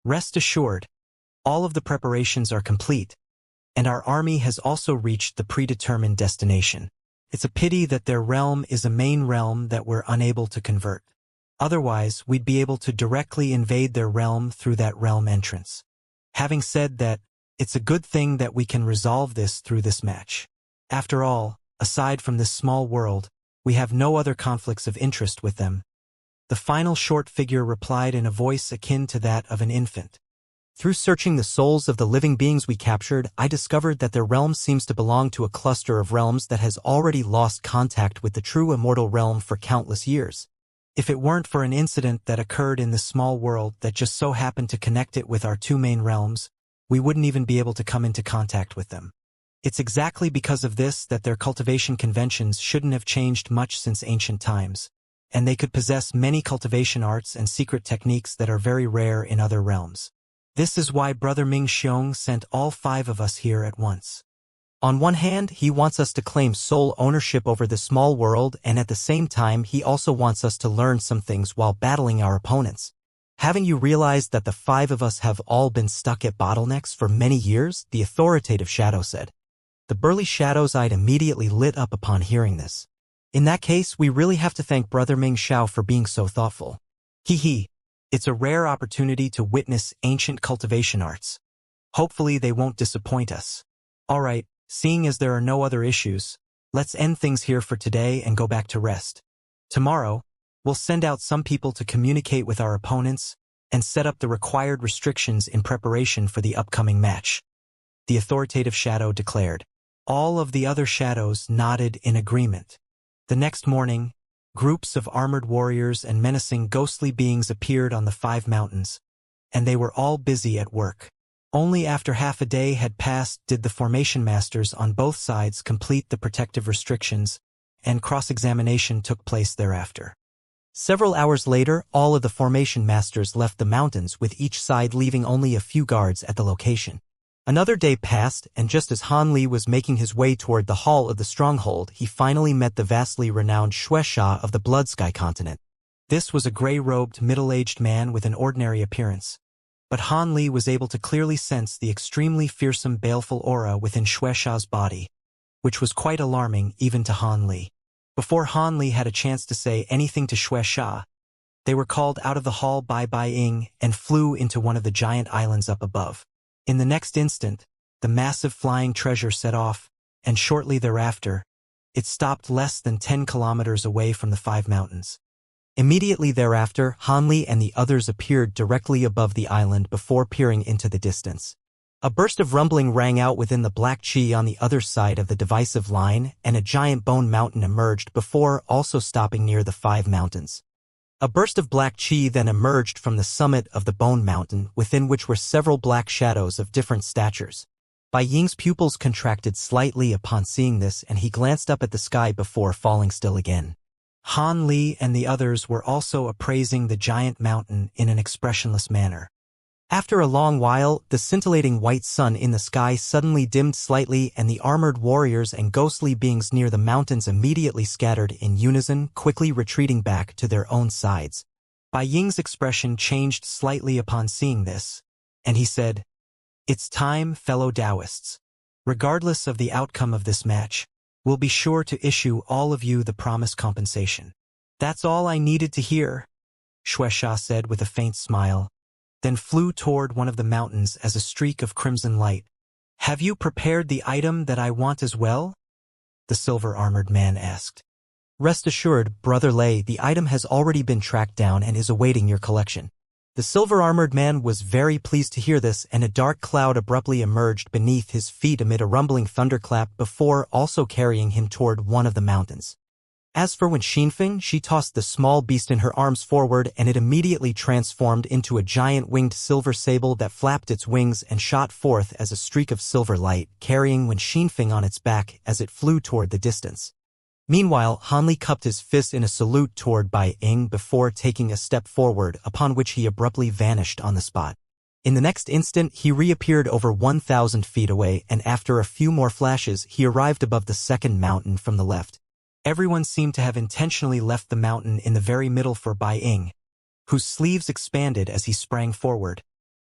Rest assured, all of the preparations are complete, and our army has also reached the predetermined destination. It's a pity that their realm is a main realm that we're unable to convert. Otherwise, we'd be able to directly invade their realm through that realm entrance. Having said that, it's a good thing that we can resolve this through this match. After all, aside from this small world, we have no other conflicts of interest with them. The final short figure replied in a voice akin to that of an infant. Through searching the souls of the living beings we captured, I discovered that their realm seems to belong to a cluster of realms that has already lost contact with the true immortal realm for countless years. If it weren't for an incident that occurred in this small world that just so happened to connect it with our two main realms, we wouldn't even be able to come into contact with them. It's exactly because of this that their cultivation conventions shouldn't have changed much since ancient times, and they could possess many cultivation arts and secret techniques that are very rare in other realms. This is why Brother Ming Xiong sent all 5 of us here at once. On one hand, he wants us to claim sole ownership over the small world, and at the same time he also wants us to learn some things while battling our opponents. Haven't you realized that the 5 of us have all been stuck at bottlenecks for many years? The authoritative shadow said. The burly shadow's eye immediately lit up upon hearing this. In that case, we really have to thank Brother Ming Xiao for being so thoughtful. Hee. It's a rare opportunity to witness ancient cultivation arts. Hopefully they won't disappoint us. Alright, seeing as there are no other issues, let's end things here for today and go back to rest. Tomorrow, we'll send out some people to communicate with our opponents and set up the required restrictions in preparation for the upcoming match. The authoritative shadow declared. All of the other shadows nodded in agreement. The next morning, groups of armored warriors and menacing ghostly beings appeared on the 5 mountains, and they were all busy at work. Only after half a day had passed did the formation masters on both sides complete the protective restrictions, and cross-examination took place thereafter. Several hours later, all of the formation masters left the mountains, with each side leaving only a few guards at the location. Another day passed, and just as Han Li was making his way toward the hall of the stronghold, he finally met the vastly renowned Xianxia of the Blood Sky continent. This was a gray-robed, middle-aged man with an ordinary appearance. But Han Li was able to clearly sense the extremely fearsome, baleful aura within Xiaxia's body, which was quite alarming even to Han Li. Before Han Li had a chance to say anything to Xiaxia, they were called out of the hall by Bai Ying and flew into one of the giant islands up above. In the next instant, the massive flying treasure set off, and shortly thereafter, it stopped less than 10 kilometers away from the 5 mountains. Immediately thereafter, Han Li and the others appeared directly above the island before peering into the distance. A burst of rumbling rang out within the black chi on the other side of the divisive line, and a giant bone mountain emerged before also stopping near the 5 mountains. A burst of black chi then emerged from the summit of the Bone Mountain, within which were several black shadows of different statures. Bai Ying's pupils contracted slightly upon seeing this, and he glanced up at the sky before falling still again. Han Li and the others were also appraising the giant mountain in an expressionless manner. After a long while, the scintillating white sun in the sky suddenly dimmed slightly, and the armored warriors and ghostly beings near the mountains immediately scattered in unison, quickly retreating back to their own sides. Bai Ying's expression changed slightly upon seeing this, and he said, "It's time, fellow Taoists. Regardless of the outcome of this match, we'll be sure to issue all of you the promised compensation." "That's all I needed to hear," Xianxia said with a faint smile, then flew toward one of the mountains as a streak of crimson light. "Have you prepared the item that I want as well?" the silver-armored man asked. "Rest assured, Brother Lei, the item has already been tracked down and is awaiting your collection." The silver-armored man was very pleased to hear this, and a dark cloud abruptly emerged beneath his feet amid a rumbling thunderclap before also carrying him toward one of the mountains. As for Wen Xinfeng, she tossed the small beast in her arms forward, and it immediately transformed into a giant winged silver sable that flapped its wings and shot forth as a streak of silver light, carrying Wen Xinfeng on its back as it flew toward the distance. Meanwhile, Han Li cupped his fist in a salute toward Bai Ying before taking a step forward, upon which he abruptly vanished on the spot. In the next instant, he reappeared over 1,000 feet away, and after a few more flashes, he arrived above the second mountain from the left. Everyone seemed to have intentionally left the mountain in the very middle for Bai Ying, whose sleeves expanded as he sprang forward.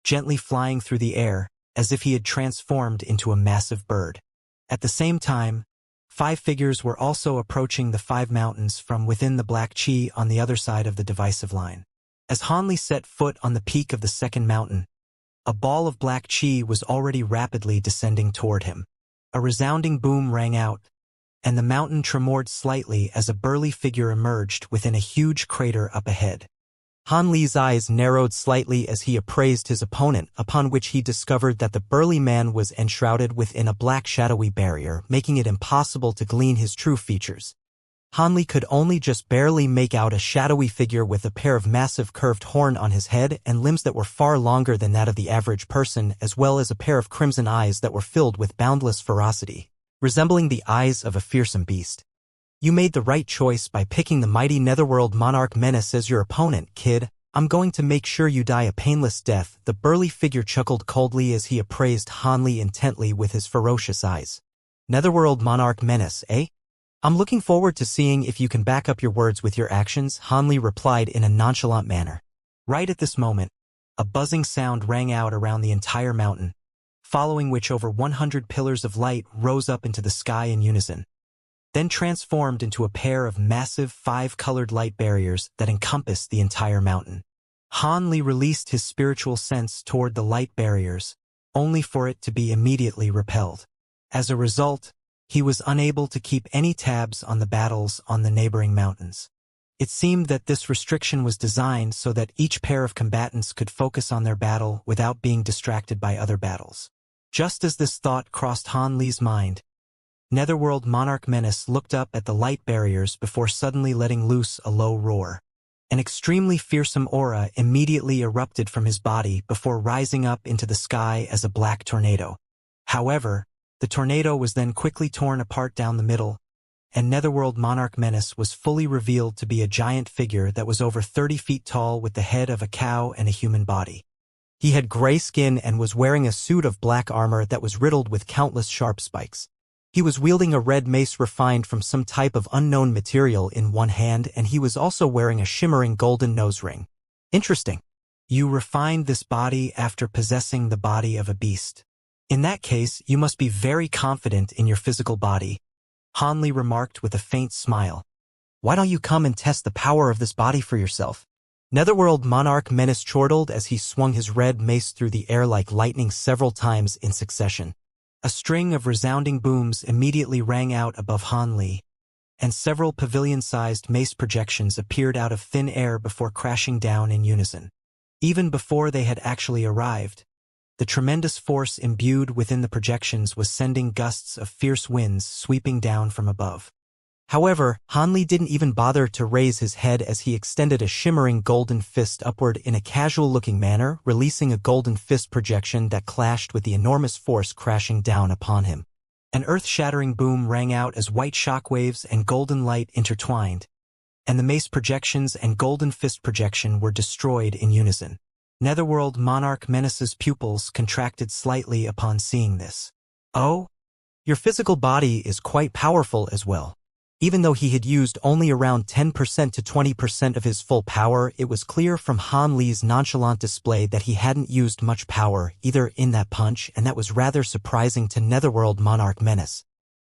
gently flying through the air, as if he had transformed into a massive bird. At the same time, 5 figures were also approaching the 5 mountains from within the black chi on the other side of the divisive line. As Hanli set foot on the peak of the second mountain, a ball of black chi was already rapidly descending toward him. A resounding boom rang out, and the mountain tremored slightly as a burly figure emerged within a huge crater up ahead. Han Li's eyes narrowed slightly as he appraised his opponent, upon which he discovered that the burly man was enshrouded within a black shadowy barrier, making it impossible to glean his true features. Han Li could only just barely make out a shadowy figure with a pair of massive curved horn on his head and limbs that were far longer than that of the average person, as well as a pair of crimson eyes that were filled with boundless ferocity, resembling the eyes of a fearsome beast. You made the right choice by picking the mighty Netherworld Monarch Menace as your opponent, kid. I'm going to make sure you die a painless death, the burly figure chuckled coldly as he appraised Han Li intently with his ferocious eyes. Netherworld Monarch Menace, eh? I'm looking forward to seeing if you can back up your words with your actions, Han Li replied in a nonchalant manner. Right at this moment, a buzzing sound rang out around the entire mountain, following which over 100 pillars of light rose up into the sky in unison, then transformed into a pair of massive 5-colored light barriers that encompassed the entire mountain. Han Li released his spiritual sense toward the light barriers, only for it to be immediately repelled. As a result, he was unable to keep any tabs on the battles on the neighboring mountains. It seemed that this restriction was designed so that each pair of combatants could focus on their battle without being distracted by other battles. Just as this thought crossed Han Li's mind, Netherworld Monarch Menace looked up at the light barriers before suddenly letting loose a low roar. An extremely fearsome aura immediately erupted from his body before rising up into the sky as a black tornado. However, the tornado was then quickly torn apart down the middle, and Netherworld Monarch Menace was fully revealed to be a giant figure that was over 30 feet tall with the head of a cow and a human body. He had gray skin and was wearing a suit of black armor that was riddled with countless sharp spikes. He was wielding a red mace refined from some type of unknown material in one hand, and he was also wearing a shimmering golden nose ring. Interesting. You refined this body after possessing the body of a beast. In that case, you must be very confident in your physical body, Han Li remarked with a faint smile. Why don't you come and test the power of this body for yourself? Netherworld Monarch Menace chortled as he swung his red mace through the air like lightning several times in succession. A string of resounding booms immediately rang out above Han Li, and several pavilion-sized mace projections appeared out of thin air before crashing down in unison. Even before they had actually arrived, the tremendous force imbued within the projections was sending gusts of fierce winds sweeping down from above. However, Han Li didn't even bother to raise his head as he extended a shimmering golden fist upward in a casual-looking manner, releasing a golden fist projection that clashed with the enormous force crashing down upon him. An earth-shattering boom rang out as white shockwaves and golden light intertwined, and the mace projections and golden fist projection were destroyed in unison. Netherworld Monarch Menace's pupils contracted slightly upon seeing this. Oh? Your physical body is quite powerful as well. Even though he had used only around 10% to 20% of his full power, it was clear from Han Li's nonchalant display that he hadn't used much power either in that punch, and that was rather surprising to Netherworld Monarch Menace,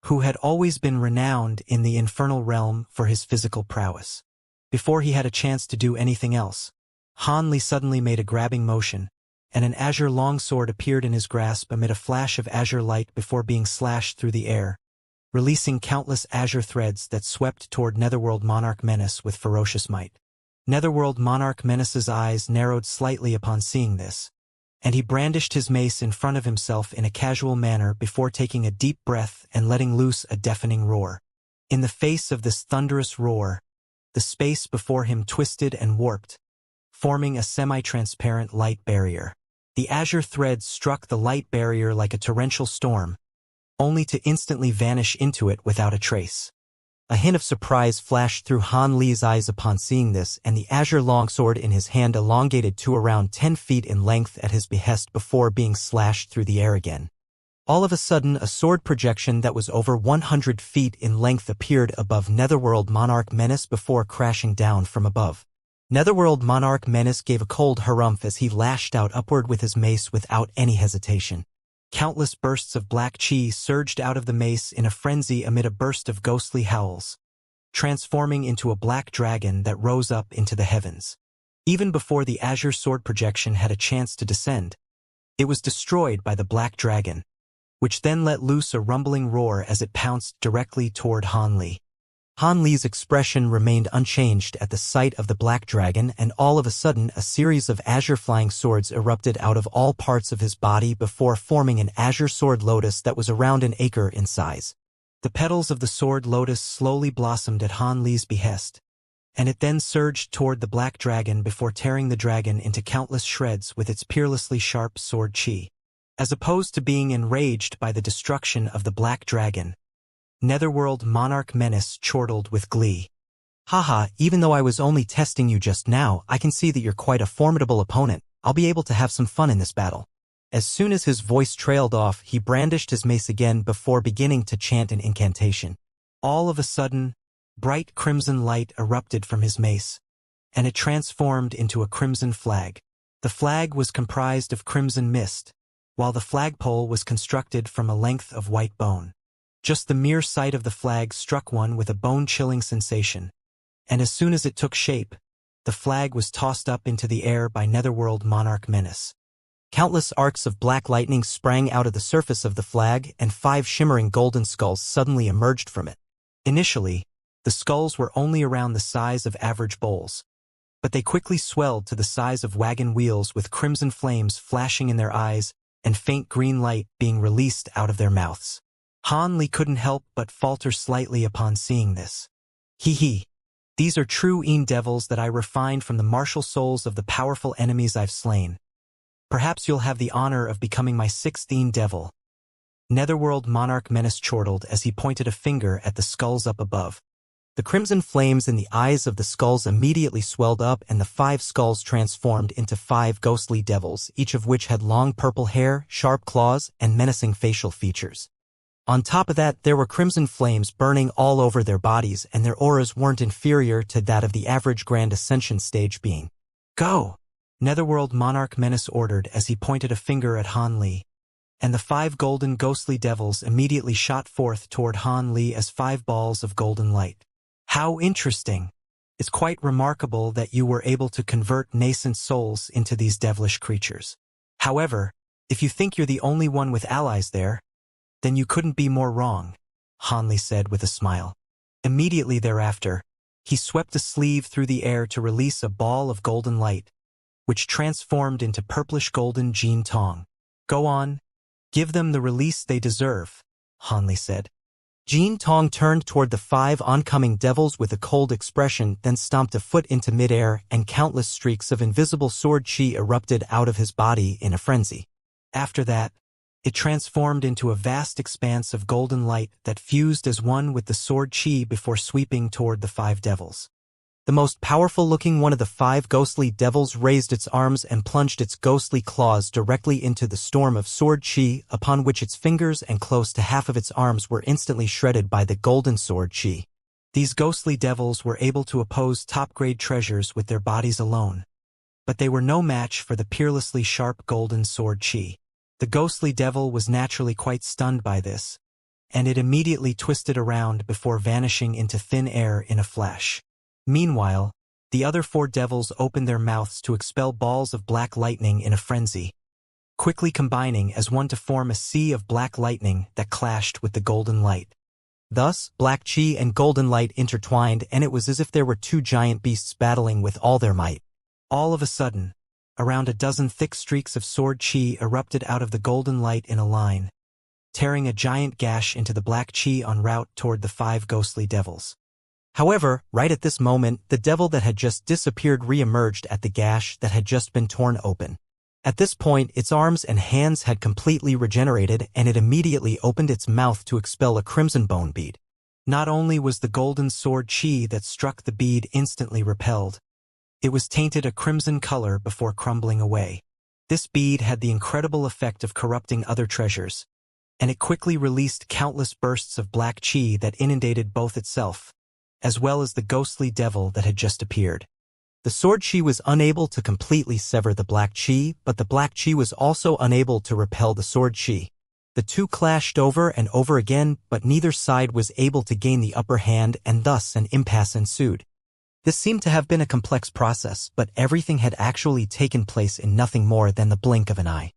who had always been renowned in the infernal realm for his physical prowess. Before he had a chance to do anything else, Han Li suddenly made a grabbing motion, and an azure longsword appeared in his grasp amid a flash of azure light before being slashed through the air, releasing countless azure threads that swept toward Netherworld Monarch Menace with ferocious might. Netherworld Monarch Menace's eyes narrowed slightly upon seeing this, and he brandished his mace in front of himself in a casual manner before taking a deep breath and letting loose a deafening roar. In the face of this thunderous roar, the space before him twisted and warped, forming a semi-transparent light barrier. The azure threads struck the light barrier like a torrential storm, only to instantly vanish into it without a trace. A hint of surprise flashed through Han Li's eyes upon seeing this, and the azure longsword in his hand elongated to around 10 feet in length at his behest before being slashed through the air again. All of a sudden, a sword projection that was over 100 feet in length appeared above Netherworld Monarch Menace before crashing down from above. Netherworld Monarch Menace gave a cold harumph as he lashed out upward with his mace without any hesitation. Countless bursts of black chi surged out of the mace in a frenzy amid a burst of ghostly howls, transforming into a black dragon that rose up into the heavens. Even before the azure sword projection had a chance to descend, it was destroyed by the black dragon, which then let loose a rumbling roar as it pounced directly toward Han Li. Han Li's expression remained unchanged at the sight of the black dragon, and all of a sudden a series of azure flying swords erupted out of all parts of his body before forming an azure sword lotus that was around an acre in size. The petals of the sword lotus slowly blossomed at Han Li's behest, and it then surged toward the black dragon before tearing the dragon into countless shreds with its peerlessly sharp sword chi. As opposed to being enraged by the destruction of the black dragon, Netherworld Monarch Menace chortled with glee. Haha, even though I was only testing you just now, I can see that you're quite a formidable opponent. I'll be able to have some fun in this battle. As soon as his voice trailed off, he brandished his mace again before beginning to chant an incantation. All of a sudden, bright crimson light erupted from his mace, and it transformed into a crimson flag. The flag was comprised of crimson mist, while the flagpole was constructed from a length of white bone. Just the mere sight of the flag struck one with a bone-chilling sensation, and as soon as it took shape, the flag was tossed up into the air by Netherworld Monarch Menace. Countless arcs of black lightning sprang out of the surface of the flag, and 5 shimmering golden skulls suddenly emerged from it. Initially, the skulls were only around the size of average bowls, but they quickly swelled to the size of wagon wheels with crimson flames flashing in their eyes and faint green light being released out of their mouths. Han Li couldn't help but falter slightly upon seeing this. Hee. These are true devils that I refined from the martial souls of the powerful enemies I've slain. Perhaps you'll have the honor of becoming my 6th devil. Netherworld Monarch Menace chortled as he pointed a finger at the skulls up above. The crimson flames in the eyes of the skulls immediately swelled up, and the 5 skulls transformed into 5 ghostly devils, each of which had long purple hair, sharp claws, and menacing facial features. On top of that, there were crimson flames burning all over their bodies, and their auras weren't inferior to that of the average Grand Ascension stage being. Go! Netherworld Monarch Menace ordered as he pointed a finger at Han Li, and the 5 golden ghostly devils immediately shot forth toward Han Li as 5 balls of golden light. How interesting! It's quite remarkable that you were able to convert nascent souls into these devilish creatures. However, if you think you're the only one with allies there, then you couldn't be more wrong, Han Li said with a smile. Immediately thereafter, he swept a sleeve through the air to release a ball of golden light, which transformed into purplish golden Jin Tong. Go on, give them the release they deserve, Han Li said. Jin Tong turned toward the 5 oncoming devils with a cold expression, then stomped a foot into midair, and countless streaks of invisible sword chi erupted out of his body in a frenzy. After that, it transformed into a vast expanse of golden light that fused as one with the sword chi before sweeping toward the 5 devils. The most powerful-looking one of the 5 ghostly devils raised its arms and plunged its ghostly claws directly into the storm of sword chi, upon which its fingers and close to half of its arms were instantly shredded by the golden sword chi. These ghostly devils were able to oppose top-grade treasures with their bodies alone, but they were no match for the peerlessly sharp golden sword chi. The ghostly devil was naturally quite stunned by this, and it immediately twisted around before vanishing into thin air in a flash. Meanwhile, the other 4 devils opened their mouths to expel balls of black lightning in a frenzy, quickly combining as one to form a sea of black lightning that clashed with the golden light. Thus, black chi and golden light intertwined, and it was as if there were 2 giant beasts battling with all their might. All of a sudden, around a dozen thick streaks of sword chi erupted out of the golden light in a line, tearing a giant gash into the black chi en route toward the 5 ghostly devils. However, right at this moment, the devil that had just disappeared re-emerged at the gash that had just been torn open. At this point, its arms and hands had completely regenerated, and it immediately opened its mouth to expel a crimson bone bead. Not only was the golden sword chi that struck the bead instantly repelled, it was tainted a crimson color before crumbling away. This bead had the incredible effect of corrupting other treasures, and it quickly released countless bursts of black chi that inundated both itself, as well as the ghostly devil that had just appeared. The sword chi was unable to completely sever the black chi, but the black chi was also unable to repel the sword chi. The two clashed over and over again, but neither side was able to gain the upper hand, and thus an impasse ensued. This seemed to have been a complex process, but everything had actually taken place in nothing more than the blink of an eye.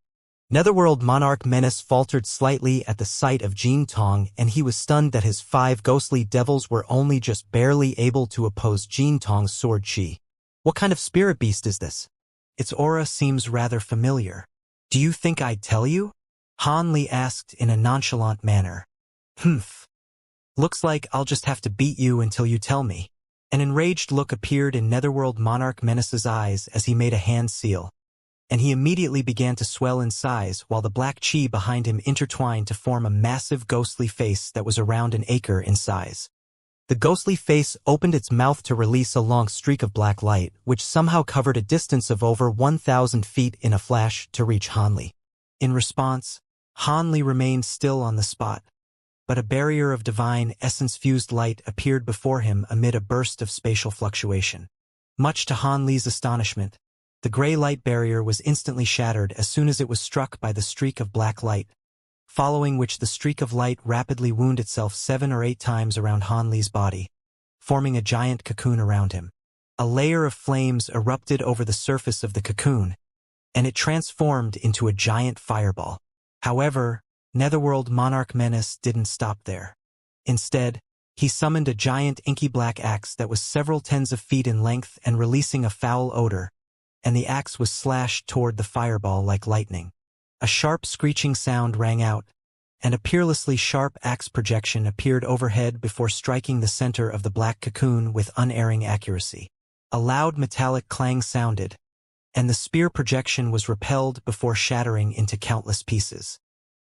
Netherworld Monarch Menace faltered slightly at the sight of Jin Tong, and he was stunned that his 5 ghostly devils were only just barely able to oppose Jin Tong's sword chi. What kind of spirit beast is this? Its aura seems rather familiar. Do you think I'd tell you? Han Li asked in a nonchalant manner. Humph. Looks like I'll just have to beat you until you tell me. An enraged look appeared in Netherworld Monarch Menace's eyes as he made a hand seal, and he immediately began to swell in size while the black chi behind him intertwined to form a massive ghostly face that was around an acre in size. The ghostly face opened its mouth to release a long streak of black light, which somehow covered a distance of over 1,000 feet in a flash to reach Han Li. In response, Han Li remained still on the spot, but a barrier of divine essence-fused light appeared before him amid a burst of spatial fluctuation. Much to Han Li's astonishment, the gray light barrier was instantly shattered as soon as it was struck by the streak of black light, following which the streak of light rapidly wound itself 7 or 8 times around Han Li's body, forming a giant cocoon around him. A layer of flames erupted over the surface of the cocoon, and it transformed into a giant fireball. However, Netherworld Monarch Menace didn't stop there. Instead, he summoned a giant inky black axe that was several tens of feet in length and releasing a foul odor, and the axe was slashed toward the fireball like lightning. A sharp screeching sound rang out, and a peerlessly sharp axe projection appeared overhead before striking the center of the black cocoon with unerring accuracy. A loud metallic clang sounded, and the spear projection was repelled before shattering into countless pieces.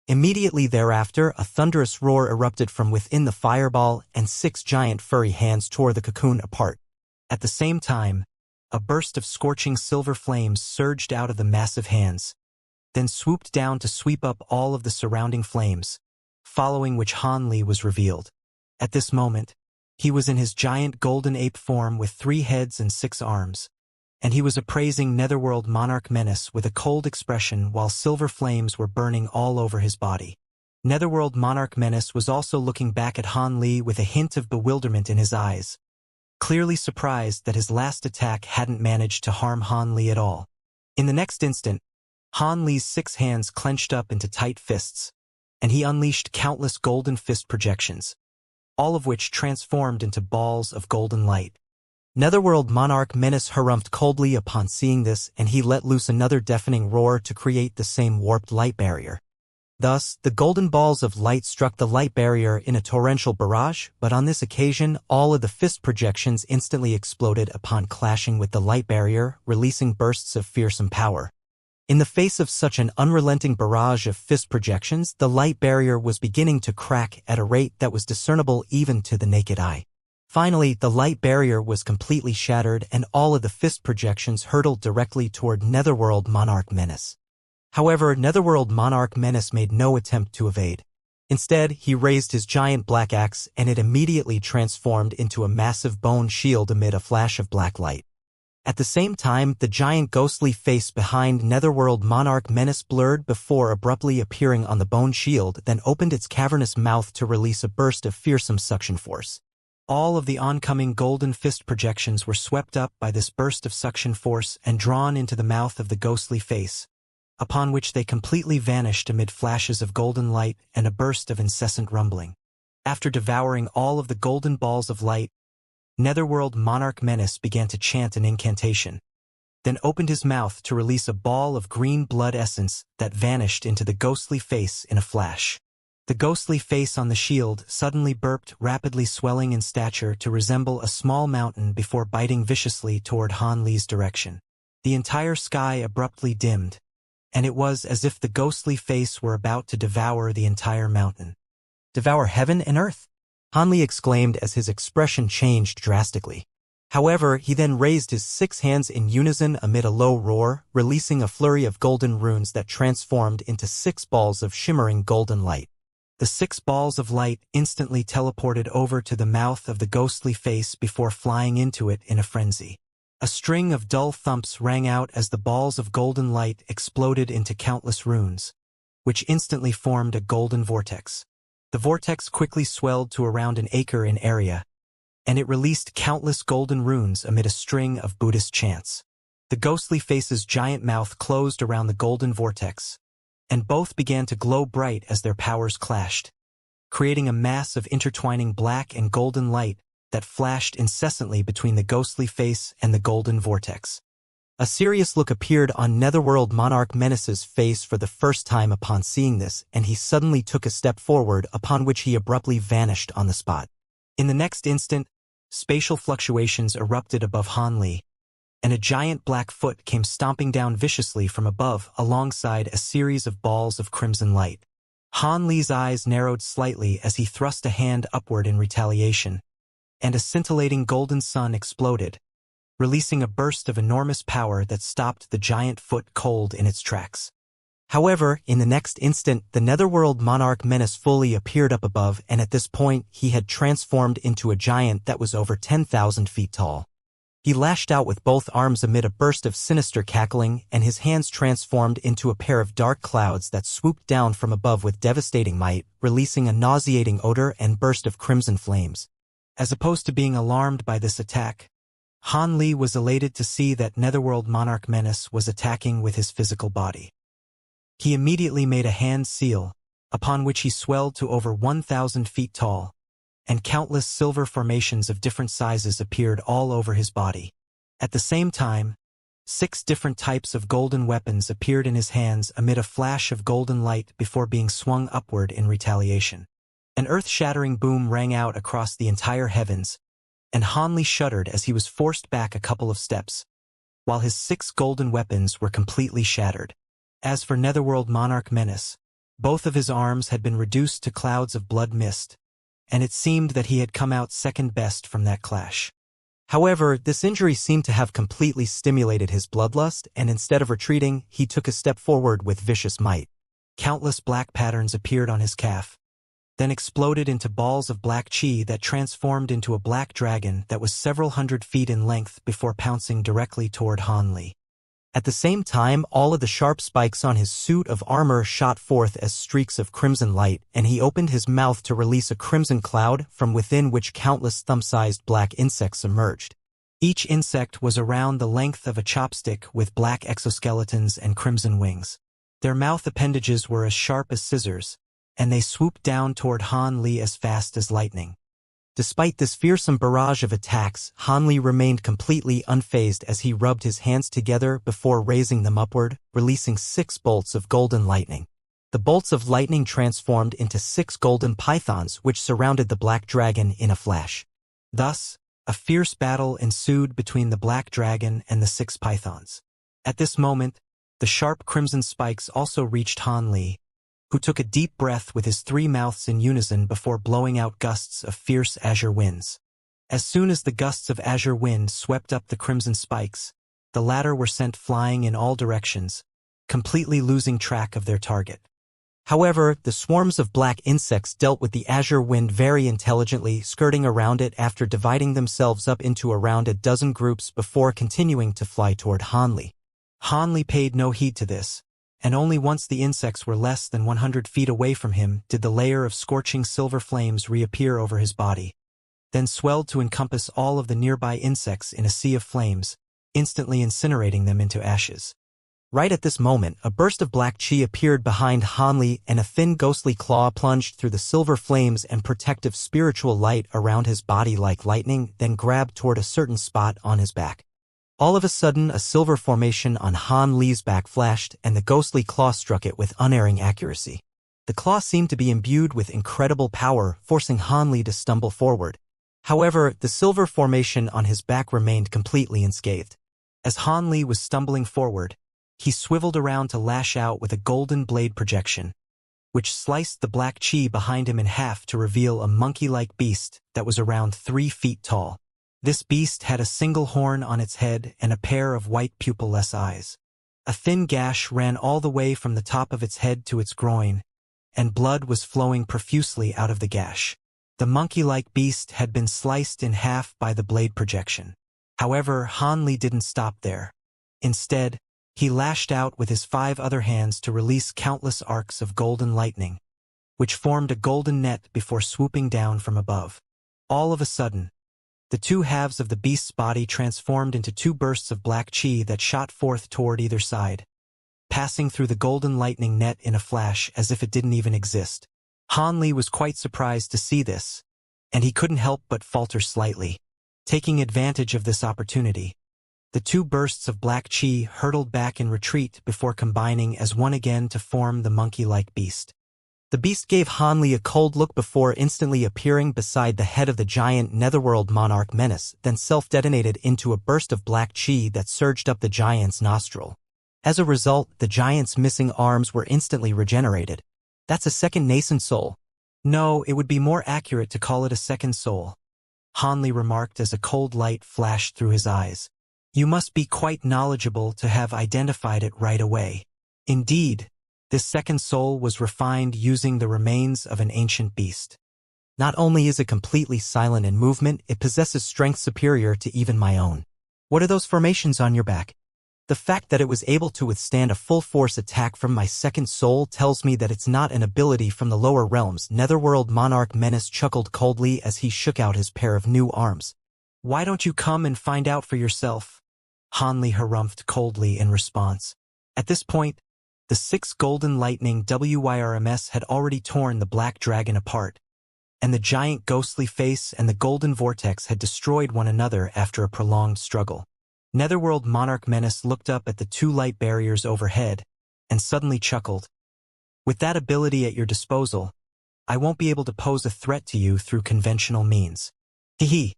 Immediately thereafter, a thunderous roar erupted from within the fireball, and 6 giant furry hands tore the cocoon apart. At the same time, a burst of scorching silver flames surged out of the massive hands, then swooped down to sweep up all of the surrounding flames, following which Han Li was revealed. At this moment, he was in his giant golden ape form with 3 heads and 6 arms, and he was appraising Netherworld Monarch Menace with a cold expression while silver flames were burning all over his body. Netherworld Monarch Menace was also looking back at Han Li with a hint of bewilderment in his eyes, clearly surprised that his last attack hadn't managed to harm Han Li at all. In the next instant, Han Li's 6 hands clenched up into tight fists, and he unleashed countless golden fist projections, all of which transformed into balls of golden light. Netherworld Monarch Menace harumphed coldly upon seeing this, and he let loose another deafening roar to create the same warped light barrier. Thus, the golden balls of light struck the light barrier in a torrential barrage, but on this occasion, all of the fist projections instantly exploded upon clashing with the light barrier, releasing bursts of fearsome power. In the face of such an unrelenting barrage of fist projections, the light barrier was beginning to crack at a rate that was discernible even to the naked eye. Finally, the light barrier was completely shattered, and all of the fist projections hurtled directly toward Netherworld Monarch Menace. However, Netherworld Monarch Menace made no attempt to evade. Instead, he raised his giant black axe, and it immediately transformed into a massive bone shield amid a flash of black light. At the same time, the giant ghostly face behind Netherworld Monarch Menace blurred before abruptly appearing on the bone shield, then opened its cavernous mouth to release a burst of fearsome suction force. All of the oncoming golden fist projections were swept up by this burst of suction force and drawn into the mouth of the ghostly face, upon which they completely vanished amid flashes of golden light and a burst of incessant rumbling. After devouring all of the golden balls of light, Netherworld Monarch Menace began to chant an incantation, then opened his mouth to release a ball of green blood essence that vanished into the ghostly face in a flash. The ghostly face on the shield suddenly burped, rapidly swelling in stature to resemble a small mountain before biting viciously toward Han Li's direction. The entire sky abruptly dimmed, and it was as if the ghostly face were about to devour the entire mountain. Devour heaven and earth? Han Li exclaimed as his expression changed drastically. However, he then raised his 6 hands in unison amid a low roar, releasing a flurry of golden runes that transformed into 6 balls of shimmering golden light. The 6 balls of light instantly teleported over to the mouth of the ghostly face before flying into it in a frenzy. A string of dull thumps rang out as the balls of golden light exploded into countless runes, which instantly formed a golden vortex. The vortex quickly swelled to around an acre in area, and it released countless golden runes amid a string of Buddhist chants. The ghostly face's giant mouth closed around the golden vortex, and both began to glow bright as their powers clashed, creating a mass of intertwining black and golden light that flashed incessantly between the ghostly face and the golden vortex. A serious look appeared on Netherworld Monarch Menace's face for the first time upon seeing this, and he suddenly took a step forward, upon which he abruptly vanished on the spot. In the next instant, spatial fluctuations erupted above Han Li, and a giant black foot came stomping down viciously from above alongside a series of balls of crimson light. Han Li's eyes narrowed slightly as he thrust a hand upward in retaliation, and a scintillating golden sun exploded, releasing a burst of enormous power that stopped the giant foot cold in its tracks. However, in the next instant, the Netherworld Monarch Menace fully appeared up above, and at this point, he had transformed into a giant that was over 10,000 feet tall. He lashed out with both arms amid a burst of sinister cackling, and his hands transformed into a pair of dark clouds that swooped down from above with devastating might, releasing a nauseating odor and burst of crimson flames. As opposed to being alarmed by this attack, Han Li was elated to see that Netherworld Monarch Menace was attacking with his physical body. He immediately made a hand seal, upon which he swelled to over 1,000 feet tall, and countless silver formations of different sizes appeared all over his body. At the same time, 6 different types of golden weapons appeared in his hands amid a flash of golden light before being swung upward in retaliation. An earth-shattering boom rang out across the entire heavens, and Han Li shuddered as he was forced back a couple of steps, while his 6 golden weapons were completely shattered. As for Netherworld Monarch Menace, both of his arms had been reduced to clouds of blood mist, and it seemed that he had come out second best from that clash. However, this injury seemed to have completely stimulated his bloodlust, and instead of retreating, he took a step forward with vicious might. Countless black patterns appeared on his calf, then exploded into balls of black chi that transformed into a black dragon that was several hundred feet in length before pouncing directly toward Han Li. At the same time, all of the sharp spikes on his suit of armor shot forth as streaks of crimson light, and he opened his mouth to release a crimson cloud, from within which countless thumb-sized black insects emerged. Each insect was around the length of a chopstick with black exoskeletons and crimson wings. Their mouth appendages were as sharp as scissors, and they swooped down toward Han Li as fast as lightning. Despite this fearsome barrage of attacks, Han Li remained completely unfazed as he rubbed his hands together before raising them upward, releasing 6 bolts of golden lightning. The bolts of lightning transformed into 6 golden pythons which surrounded the black dragon in a flash. Thus, a fierce battle ensued between the black dragon and the 6 pythons. At this moment, the sharp crimson spikes also reached Han Li, who took a deep breath with his 3 mouths in unison before blowing out gusts of fierce azure winds. As soon as the gusts of azure wind swept up the crimson spikes, the latter were sent flying in all directions, completely losing track of their target. However, the swarms of black insects dealt with the azure wind very intelligently, skirting around it after dividing themselves up into around a dozen groups before continuing to fly toward Han Li. Han Li paid no heed to this, and only once the insects were less than 100 feet away from him did the layer of scorching silver flames reappear over his body, then swelled to encompass all of the nearby insects in a sea of flames, instantly incinerating them into ashes. Right at this moment, a burst of black chi appeared behind Han Li, and a thin ghostly claw plunged through the silver flames and protective spiritual light around his body like lightning, then grabbed toward a certain spot on his back. All of a sudden, a silver formation on Han Li's back flashed, and the ghostly claw struck it with unerring accuracy. The claw seemed to be imbued with incredible power, forcing Han Li to stumble forward. However, the silver formation on his back remained completely unscathed. As Han Li was stumbling forward, he swiveled around to lash out with a golden blade projection, which sliced the black chi behind him in half to reveal a monkey-like beast that was around 3 feet tall. This beast had a single horn on its head and a pair of white pupil-less eyes. A thin gash ran all the way from the top of its head to its groin, and blood was flowing profusely out of the gash. The monkey-like beast had been sliced in half by the blade projection. However, Hanli didn't stop there. Instead, he lashed out with his 5 other hands to release countless arcs of golden lightning, which formed a golden net before swooping down from above. All of a sudden, the 2 halves of the beast's body transformed into 2 bursts of black chi that shot forth toward either side, passing through the golden lightning net in a flash as if it didn't even exist. Hanli was quite surprised to see this, and he couldn't help but falter slightly. Taking advantage of this opportunity, the 2 bursts of black chi hurtled back in retreat before combining as one again to form the monkey-like beast. The beast gave Hanli a cold look before instantly appearing beside the head of the giant netherworld monarch menace, then self-detonated into a burst of black chi that surged up the giant's nostril. As a result, the giant's missing arms were instantly regenerated. That's a second nascent soul. No, it would be more accurate to call it a second soul, Hanli remarked as a cold light flashed through his eyes. You must be quite knowledgeable to have identified it right away. Indeed, this second soul was refined using the remains of an ancient beast. Not only is it completely silent in movement, it possesses strength superior to even my own. What are those formations on your back? The fact that it was able to withstand a full-force attack from my second soul tells me that it's not an ability from the lower realms. Netherworld Monarch Menace chuckled coldly as he shook out his pair of new arms. Why don't you come and find out for yourself? Hanli harumphed coldly in response. At this point, the 6 golden lightning WYRMS had already torn the black dragon apart, and the giant ghostly face and the golden vortex had destroyed one another after a prolonged struggle. Netherworld Monarch Menace looked up at the 2 light barriers overhead and suddenly chuckled. With that ability at your disposal, I won't be able to pose a threat to you through conventional means. Hehe.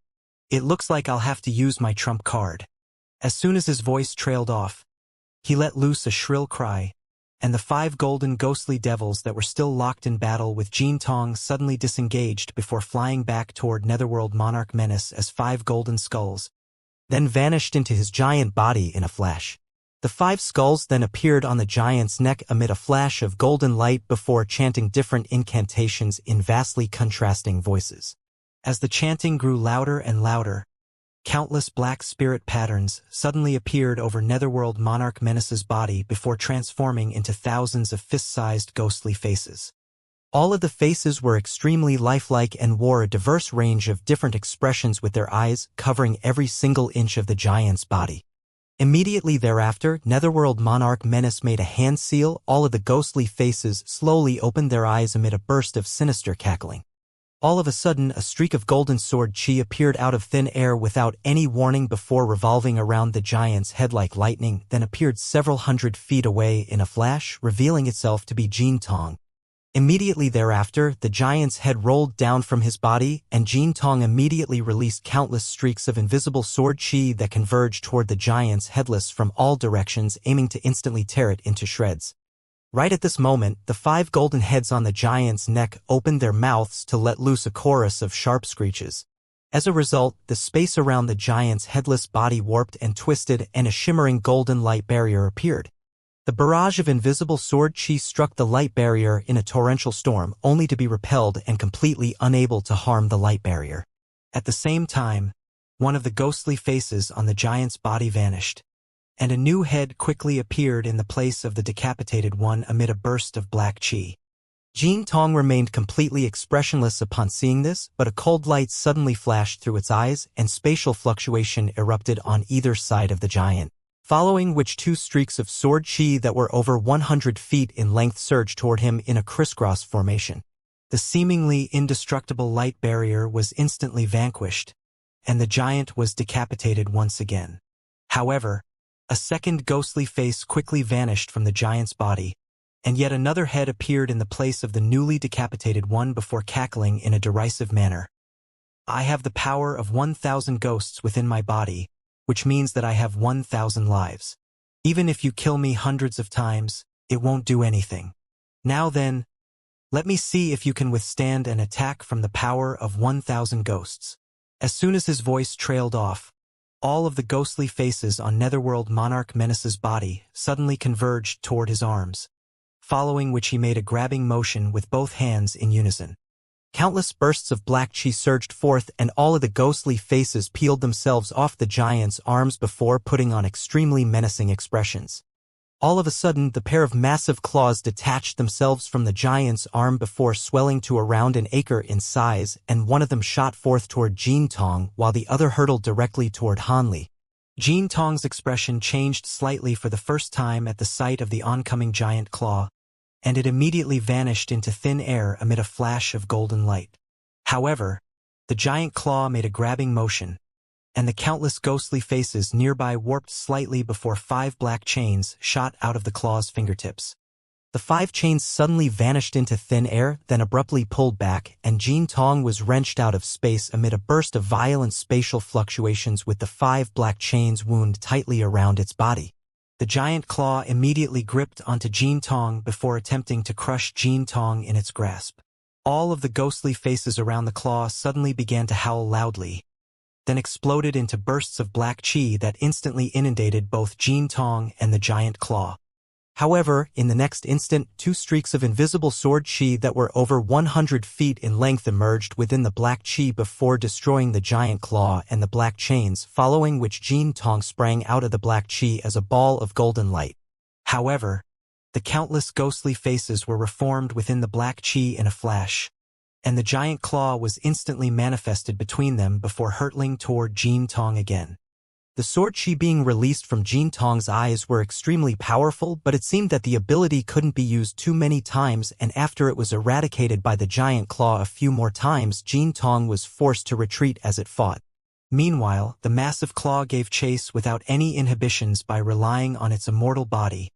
It looks like I'll have to use my trump card. As soon as his voice trailed off, he let loose a shrill cry, and the 5 golden ghostly devils that were still locked in battle with Jin Tong suddenly disengaged before flying back toward Netherworld Monarch Menace as 5 golden skulls, then vanished into his giant body in a flash. The 5 skulls then appeared on the giant's neck amid a flash of golden light before chanting different incantations in vastly contrasting voices. As the chanting grew louder and louder, countless black spirit patterns suddenly appeared over Netherworld Monarch Menace's body before transforming into thousands of fist-sized ghostly faces. All of the faces were extremely lifelike and wore a diverse range of different expressions, with their eyes covering every single inch of the giant's body. Immediately thereafter, Netherworld Monarch Menace made a hand seal. All of the ghostly faces slowly opened their eyes amid a burst of sinister cackling. All of a sudden, a streak of golden sword chi appeared out of thin air without any warning before revolving around the giant's head like lightning, then appeared several hundred feet away in a flash, revealing itself to be Jin Tong. Immediately thereafter, the giant's head rolled down from his body, and Jin Tong immediately released countless streaks of invisible sword chi that converged toward the giant's headless from all directions, aiming to instantly tear it into shreds. Right at this moment, the 5 golden heads on the giant's neck opened their mouths to let loose a chorus of sharp screeches. As a result, the space around the giant's headless body warped and twisted, and a shimmering golden light barrier appeared. The barrage of invisible sword chi struck the light barrier in a torrential storm, only to be repelled and completely unable to harm the light barrier. At the same time, one of the ghostly faces on the giant's body vanished, and a new head quickly appeared in the place of the decapitated one amid a burst of black chi. Jin Tong remained completely expressionless upon seeing this, but a cold light suddenly flashed through its eyes, and spatial fluctuation erupted on either side of the giant, following which 2 streaks of sword chi that were over 100 feet in length surged toward him in a crisscross formation. The seemingly indestructible light barrier was instantly vanquished, and the giant was decapitated once again. However, a second ghostly face quickly vanished from the giant's body, and yet another head appeared in the place of the newly decapitated one before cackling in a derisive manner. I have the power of 1,000 ghosts within my body, which means that I have 1,000 lives. Even if you kill me hundreds of times, it won't do anything. Now then, let me see if you can withstand an attack from the power of 1,000 ghosts. As soon as his voice trailed off, all of the ghostly faces on Netherworld Monarch Menace's body suddenly converged toward his arms, following which he made a grabbing motion with both hands in unison. Countless bursts of black chi surged forth and all of the ghostly faces peeled themselves off the giant's arms before putting on extremely menacing expressions. All of a sudden, the pair of massive claws detached themselves from the giant's arm before swelling to around an acre in size, and one of them shot forth toward Jin Tong while the other hurtled directly toward Hanli. Jin Tong's expression changed slightly for the first time at the sight of the oncoming giant claw, and it immediately vanished into thin air amid a flash of golden light. However, the giant claw made a grabbing motion, and the countless ghostly faces nearby warped slightly before 5 black chains shot out of the claw's fingertips. The 5 chains suddenly vanished into thin air, then abruptly pulled back, and Jin Tong was wrenched out of space amid a burst of violent spatial fluctuations with the 5 black chains wound tightly around its body. The giant claw immediately gripped onto Jin Tong before attempting to crush Jin Tong in its grasp. All of the ghostly faces around the claw suddenly began to howl loudly, then exploded into bursts of black chi that instantly inundated both Jin Tong and the giant claw. However, in the next instant, 2 streaks of invisible sword chi that were over 100 feet in length emerged within the black chi before destroying the giant claw and the black chains, following which Jin Tong sprang out of the black chi as a ball of golden light. However, the countless ghostly faces were reformed within the black chi in a flash, and the giant claw was instantly manifested between them before hurtling toward Jin Tong again. The sword chi being released from Jin Tong's eyes were extremely powerful, but it seemed that the ability couldn't be used too many times, and after it was eradicated by the giant claw a few more times, Jin Tong was forced to retreat as it fought. Meanwhile, the massive claw gave chase without any inhibitions by relying on its immortal body,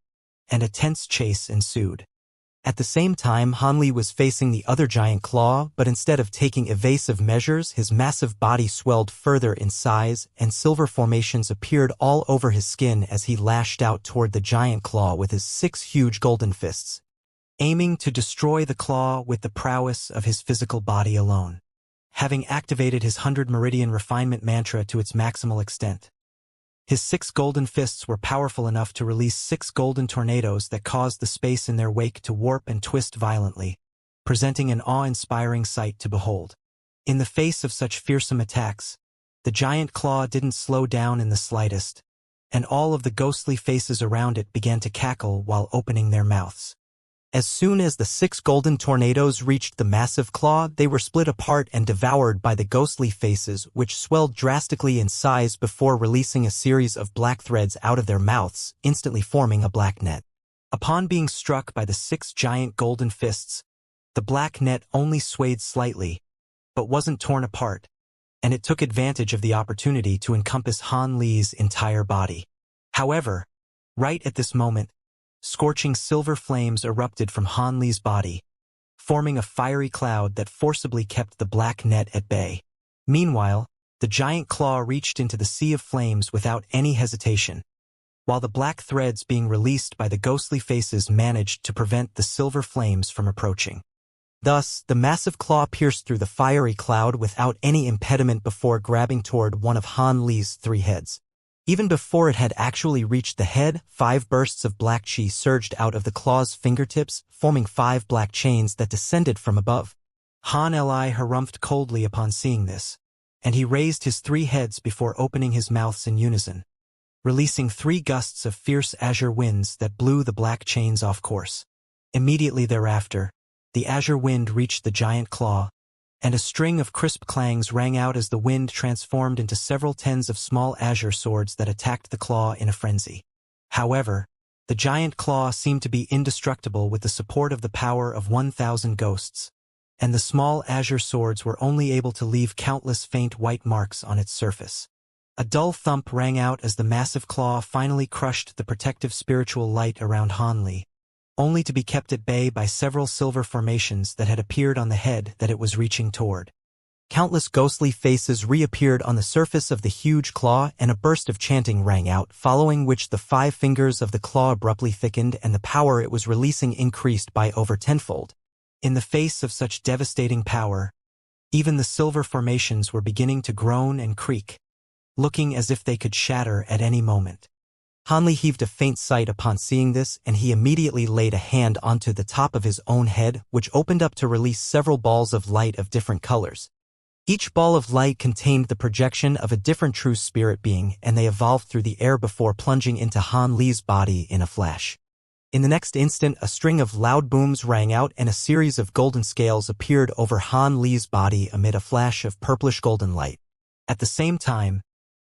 and a tense chase ensued. At the same time, Hanli was facing the other giant claw, but instead of taking evasive measures, his massive body swelled further in size, and silver formations appeared all over his skin as he lashed out toward the giant claw with his 6 huge golden fists, aiming to destroy the claw with the prowess of his physical body alone. Having activated his 100 meridian refinement mantra to its maximal extent, his 6 golden fists were powerful enough to release 6 golden tornadoes that caused the space in their wake to warp and twist violently, presenting an awe-inspiring sight to behold. In the face of such fearsome attacks, the giant claw didn't slow down in the slightest, and all of the ghostly faces around it began to cackle while opening their mouths. As soon as the 6 golden tornadoes reached the massive claw, they were split apart and devoured by the ghostly faces, which swelled drastically in size before releasing a series of black threads out of their mouths, instantly forming a black net. Upon being struck by the 6 giant golden fists, the black net only swayed slightly, but wasn't torn apart, and it took advantage of the opportunity to encompass Han Li's entire body. However, right at this moment, scorching silver flames erupted from Han Li's body, forming a fiery cloud that forcibly kept the black net at bay. Meanwhile, the giant claw reached into the sea of flames without any hesitation, while the black threads being released by the ghostly faces managed to prevent the silver flames from approaching. Thus, the massive claw pierced through the fiery cloud without any impediment before grabbing toward one of Han Li's 3 heads. Even before it had actually reached the head, 5 bursts of black chi surged out of the claw's fingertips, forming 5 black chains that descended from above. Han Li harumphed coldly upon seeing this, and he raised his 3 heads before opening his mouths in unison, releasing 3 gusts of fierce azure winds that blew the black chains off course. Immediately thereafter, the azure wind reached the giant claw, and a string of crisp clangs rang out as the wind transformed into several tens of small azure swords that attacked the claw in a frenzy. However, the giant claw seemed to be indestructible with the support of the power of 1,000 ghosts, and the small azure swords were only able to leave countless faint white marks on its surface. A dull thump rang out as the massive claw finally crushed the protective spiritual light around Han Li, only to be kept at bay by several silver formations that had appeared on the head that it was reaching toward. Countless ghostly faces reappeared on the surface of the huge claw, and a burst of chanting rang out, following which the 5 fingers of the claw abruptly thickened and the power it was releasing increased by over tenfold. In the face of such devastating power, even the silver formations were beginning to groan and creak, looking as if they could shatter at any moment. Hanli heaved a faint sigh upon seeing this, and he immediately laid a hand onto the top of his own head, which opened up to release several balls of light of different colors. Each ball of light contained the projection of a different true spirit being, and they evolved through the air before plunging into Han Li's body in a flash. In the next instant, a string of loud booms rang out and a series of golden scales appeared over Han Li's body amid a flash of purplish golden light. At the same time,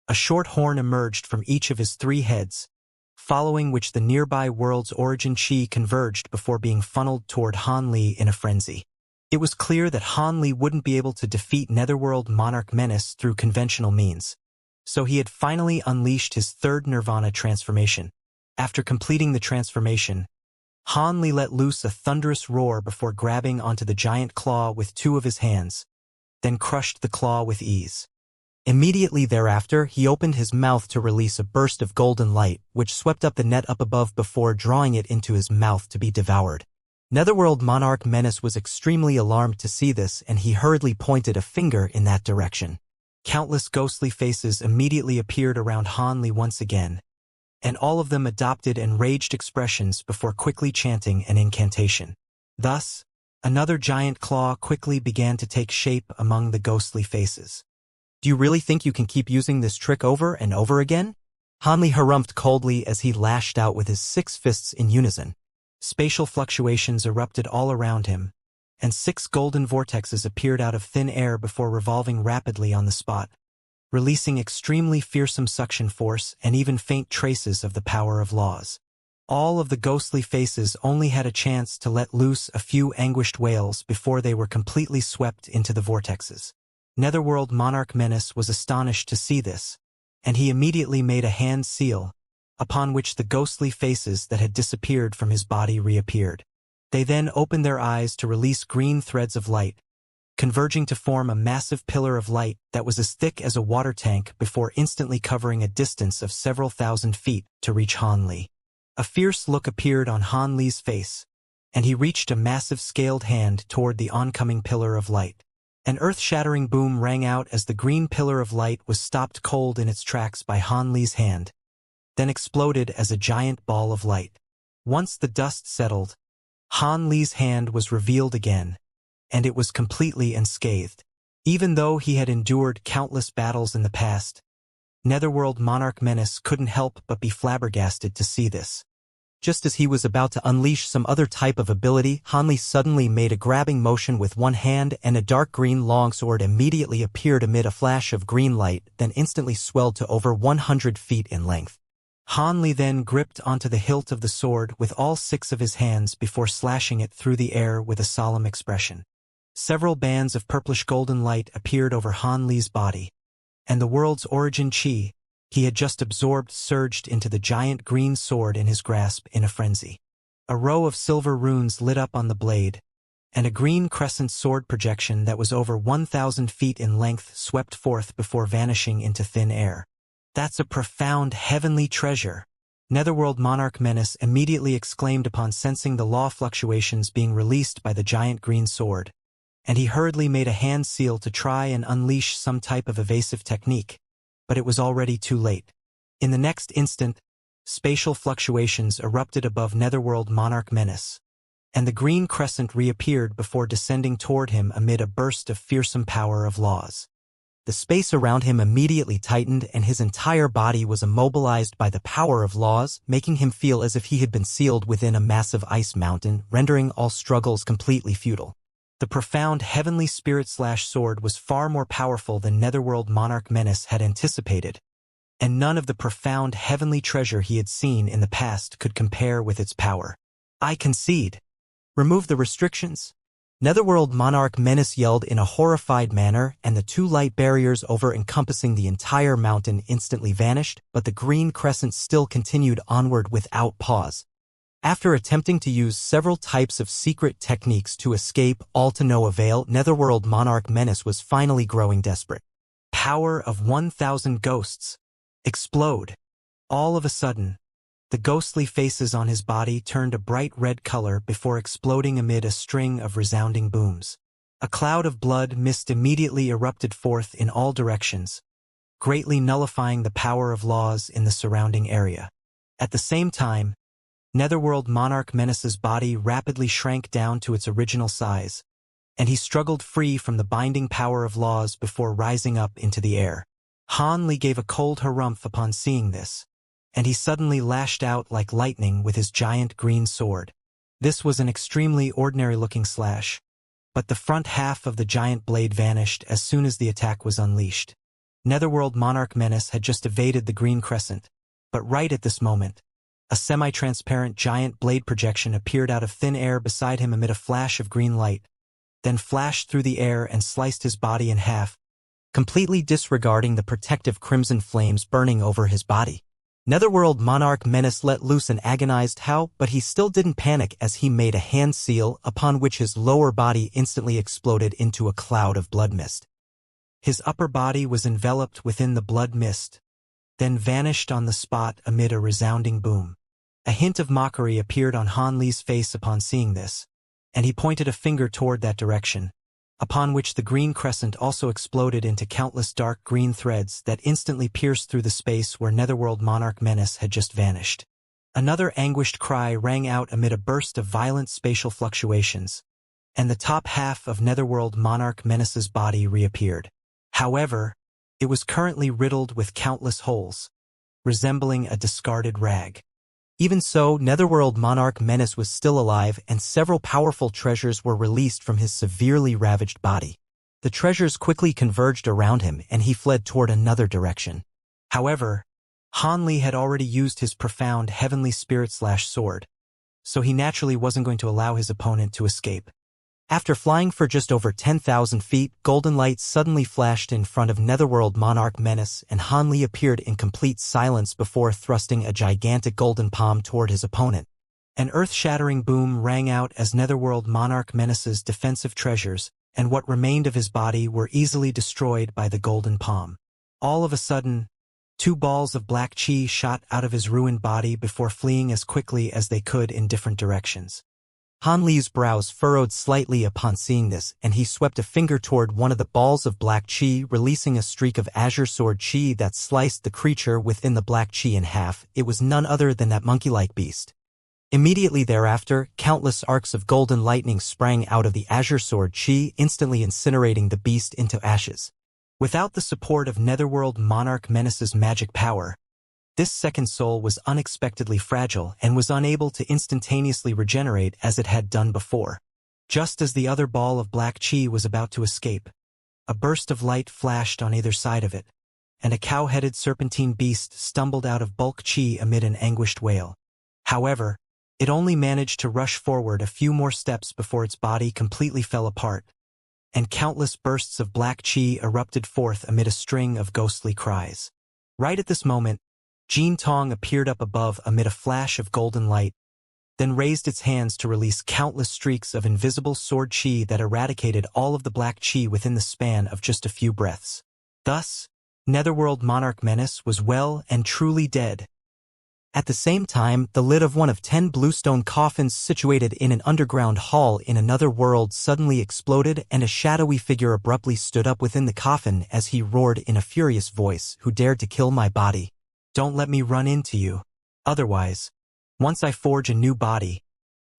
a short horn emerged from each of his 3 heads, following which the nearby world's origin chi converged before being funneled toward Han Li in a frenzy. It was clear that Han Li wouldn't be able to defeat Netherworld Monarch Menace through conventional means, so he had finally unleashed his 3rd Nirvana transformation. After completing the transformation, Han Li let loose a thunderous roar before grabbing onto the giant claw with 2 of his hands, then crushed the claw with ease. Immediately thereafter, he opened his mouth to release a burst of golden light, which swept up the net up above before drawing it into his mouth to be devoured. Netherworld Monarch Menace was extremely alarmed to see this, and he hurriedly pointed a finger in that direction. Countless ghostly faces immediately appeared around Han Li once again, and all of them adopted enraged expressions before quickly chanting an incantation. Thus, another giant claw quickly began to take shape among the ghostly faces. "Do you really think you can keep using this trick over and over again?" Han Li harumphed coldly as he lashed out with his 6 fists in unison. Spatial fluctuations erupted all around him, and 6 golden vortexes appeared out of thin air before revolving rapidly on the spot, releasing extremely fearsome suction force and even faint traces of the power of laws. All of the ghostly faces only had a chance to let loose a few anguished wails before they were completely swept into the vortexes. Netherworld Monarch Menace was astonished to see this, and he immediately made a hand seal, upon which the ghostly faces that had disappeared from his body reappeared. They then opened their eyes to release green threads of light, converging to form a massive pillar of light that was as thick as a water tank before instantly covering a distance of several thousand feet to reach Han Li. A fierce look appeared on Han Li's face, and he reached a massive scaled hand toward the oncoming pillar of light. An earth-shattering boom rang out as the green pillar of light was stopped cold in its tracks by Han Li's hand, then exploded as a giant ball of light. Once the dust settled, Han Li's hand was revealed again, and it was completely unscathed. Even though he had endured countless battles in the past, Netherworld Monarch Menace couldn't help but be flabbergasted to see this. Just as he was about to unleash some other type of ability, Han Li suddenly made a grabbing motion with one hand, and a dark green longsword immediately appeared amid a flash of green light, then instantly swelled to over 100 feet in length. Han Li then gripped onto the hilt of the sword with all 6 of his hands before slashing it through the air with a solemn expression. Several bands of purplish golden light appeared over Han Li's body, and the world's origin chi he had just absorbed surged into the giant green sword in his grasp in a frenzy. A row of silver runes lit up on the blade, and a green crescent sword projection that was over 1,000 feet in length swept forth before vanishing into thin air. "That's a profound heavenly treasure," Netherworld Monarch Menace immediately exclaimed upon sensing the law fluctuations being released by the giant green sword, and he hurriedly made a hand seal to try and unleash some type of evasive technique, but it was already too late. In the next instant, spatial fluctuations erupted above Netherworld Monarch Menace, and the green crescent reappeared before descending toward him amid a burst of fearsome power of laws. The space around him immediately tightened, and his entire body was immobilized by the power of laws, making him feel as if he had been sealed within a massive ice mountain, rendering all struggles completely futile. The profound heavenly spirit/sword was far more powerful than Netherworld Monarch Menace had anticipated, and none of the profound heavenly treasure he had seen in the past could compare with its power. "I concede. Remove the restrictions." Netherworld Monarch Menace yelled in a horrified manner, and the 2 light barriers over-encompassing the entire mountain instantly vanished, but the green crescent still continued onward without pause. After attempting to use several types of secret techniques to escape, all to no avail, Netherworld Monarch Menace was finally growing desperate. Power of 1,000 ghosts. Explode. All of a sudden, the ghostly faces on his body turned a bright red color before exploding amid a string of resounding booms. A cloud of blood mist immediately erupted forth in all directions, greatly nullifying the power of laws in the surrounding area. At the same time, Netherworld Monarch Menace's body rapidly shrank down to its original size, and he struggled free from the binding power of laws before rising up into the air. Han Li gave a cold harumph upon seeing this, and he suddenly lashed out like lightning with his giant green sword. This was an extremely ordinary-looking slash, but the front half of the giant blade vanished as soon as the attack was unleashed. Netherworld Monarch Menace had just evaded the green crescent, but right at this moment, a semi-transparent giant blade projection appeared out of thin air beside him amid a flash of green light, then flashed through the air and sliced his body in half, completely disregarding the protective crimson flames burning over his body. Netherworld Monarch Menace let loose an agonized howl, but he still didn't panic as he made a hand seal upon which his lower body instantly exploded into a cloud of blood mist. His upper body was enveloped within the blood mist, then vanished on the spot amid a resounding boom. A hint of mockery appeared on Han Li's face upon seeing this, and he pointed a finger toward that direction, upon which the green crescent also exploded into countless dark green threads that instantly pierced through the space where Netherworld Monarch Menace had just vanished. Another anguished cry rang out amid a burst of violent spatial fluctuations, and the top half of Netherworld Monarch Menace's body reappeared. However, it was currently riddled with countless holes, resembling a discarded rag. Even so, Netherworld Monarch Menace was still alive, and several powerful treasures were released from his severely ravaged body. The treasures quickly converged around him, and he fled toward another direction. However, Han Li had already used his profound heavenly spirit/sword, so he naturally wasn't going to allow his opponent to escape. After flying for just over 10,000 feet, golden light suddenly flashed in front of Netherworld Monarch Menace, and Han Li appeared in complete silence before thrusting a gigantic golden palm toward his opponent. An earth-shattering boom rang out as Netherworld Monarch Menace's defensive treasures and what remained of his body were easily destroyed by the golden palm. All of a sudden, 2 balls of black chi shot out of his ruined body before fleeing as quickly as they could in different directions. Han Li's brows furrowed slightly upon seeing this, and he swept a finger toward one of the balls of black chi, releasing a streak of azure sword chi that sliced the creature within the black chi in half. It was none other than that monkey-like beast. Immediately thereafter, countless arcs of golden lightning sprang out of the azure sword chi, instantly incinerating the beast into ashes. Without the support of Netherworld Monarch Menace's magic power, this second soul was unexpectedly fragile and was unable to instantaneously regenerate as it had done before. Just as the other ball of black chi was about to escape, a burst of light flashed on either side of it, and a cow-headed serpentine beast stumbled out of bulk chi amid an anguished wail. However, it only managed to rush forward a few more steps before its body completely fell apart, and countless bursts of black chi erupted forth amid a string of ghostly cries. Right at this moment, Jin Tong appeared up above amid a flash of golden light, then raised its hands to release countless streaks of invisible sword chi that eradicated all of the black chi within the span of just a few breaths. Thus, Netherworld Monarch Menace was well and truly dead. At the same time, the lid of one of 10 bluestone coffins situated in an underground hall in another world suddenly exploded, and a shadowy figure abruptly stood up within the coffin as he roared in a furious voice, "Who dared to kill my body? Don't let me run into you. Otherwise, once I forge a new body,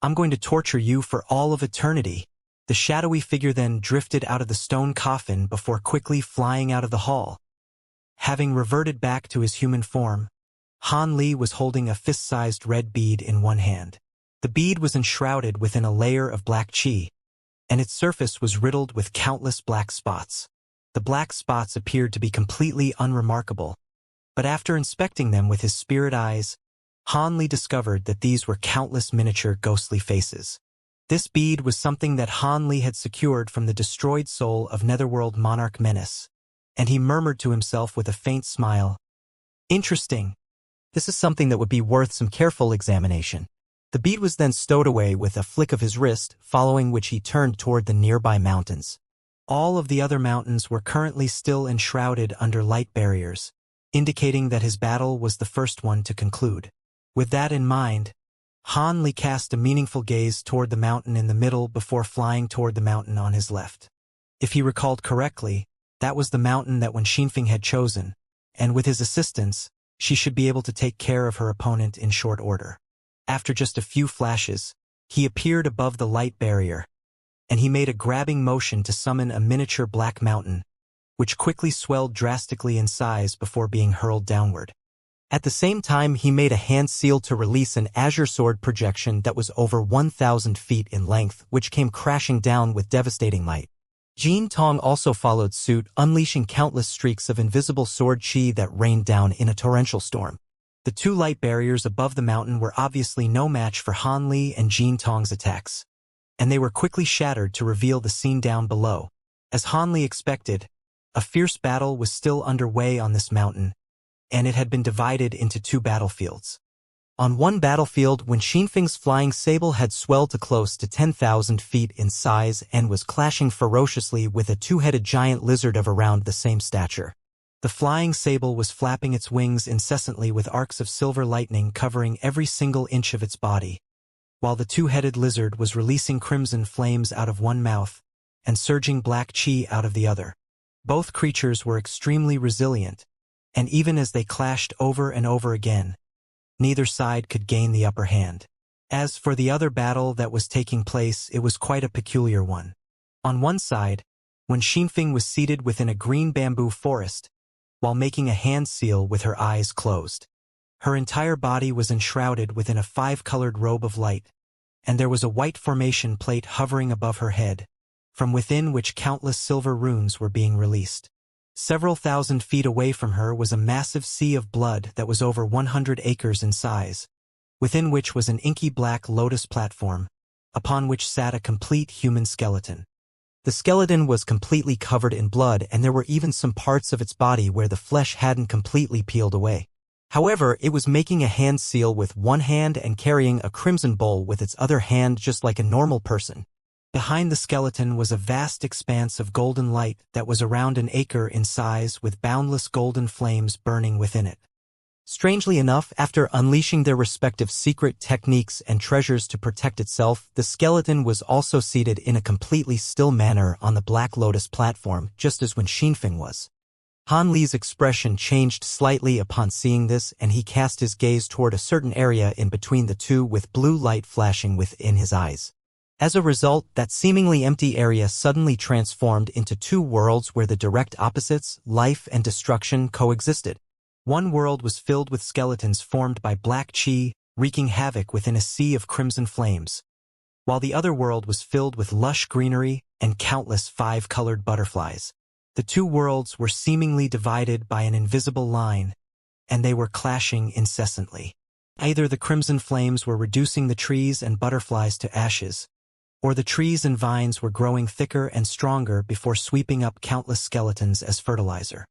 I'm going to torture you for all of eternity." The shadowy figure then drifted out of the stone coffin before quickly flying out of the hall. Having reverted back to his human form, Han Li was holding a fist-sized red bead in one hand. The bead was enshrouded within a layer of black chi, and its surface was riddled with countless black spots. The black spots appeared to be completely unremarkable, but after inspecting them with his spirit eyes, Han Li discovered that these were countless miniature ghostly faces. This bead was something that Han Li had secured from the destroyed soul of Netherworld Monarch Menace, and he murmured to himself with a faint smile, "Interesting. This is something that would be worth some careful examination." The bead was then stowed away with a flick of his wrist, following which he turned toward the nearby mountains. All of the other mountains were currently still enshrouded under light barriers, indicating that his battle was the first one to conclude. With that in mind, Han Li cast a meaningful gaze toward the mountain in the middle before flying toward the mountain on his left. If he recalled correctly, that was the mountain that Wen Xinfeng had chosen, and with his assistance, She should be able to take care of her opponent in short order. After just a few flashes, he appeared above the light barrier, and he made a grabbing motion to summon a miniature black mountain, which quickly swelled drastically in size before being hurled downward. At the same time, he made a hand seal to release an azure sword projection that was over 1,000 feet in length, which came crashing down with devastating might. Jin Tong also followed suit, unleashing countless streaks of invisible sword chi that rained down in a torrential storm. The two light barriers above the mountain were obviously no match for Han Li and Jin Tong's attacks, and they were quickly shattered to reveal the scene down below. As Han Li expected, a fierce battle was still underway on this mountain, and it had been divided into two battlefields. On one battlefield, when Xinfeng's flying sable had swelled to close to 10,000 feet in size and was clashing ferociously with a two-headed giant lizard of around the same stature. The flying sable was flapping its wings incessantly with arcs of silver lightning covering every single inch of its body, while the two-headed lizard was releasing crimson flames out of one mouth and surging black chi out of the other. Both creatures were extremely resilient, and even as they clashed over and over again, neither side could gain the upper hand. As for the other battle that was taking place, it was quite a peculiar one. On one side, when Xinfeng was seated within a green bamboo forest, while making a hand seal with her eyes closed. Her entire body was enshrouded within a five-colored robe of light, and there was a white formation plate hovering above her head, from within which countless silver runes were being released. Several thousand feet away from her was a massive sea of blood that was over 100 acres in size, within which was an inky black lotus platform, upon which sat a complete human skeleton. The skeleton was completely covered in blood, and there were even some parts of its body where the flesh hadn't completely peeled away. However, it was making a hand seal with one hand and carrying a crimson bowl with its other hand just like a normal person. Behind the skeleton was a vast expanse of golden light that was around an acre in size with boundless golden flames burning within it. Strangely enough, after unleashing their respective secret techniques and treasures to protect itself, the skeleton was also seated in a completely still manner on the Black Lotus platform, just as when Xinfeng was. Han Li's expression changed slightly upon seeing this, and he cast his gaze toward a certain area in between the two with blue light flashing within his eyes. As a result, that seemingly empty area suddenly transformed into two worlds where the direct opposites, life and destruction, coexisted. One world was filled with skeletons formed by black chi, wreaking havoc within a sea of crimson flames, while the other world was filled with lush greenery and countless five-colored butterflies. The two worlds were seemingly divided by an invisible line, and they were clashing incessantly. Either the crimson flames were reducing the trees and butterflies to ashes, or the trees and vines were growing thicker and stronger before sweeping up countless skeletons as fertilizer.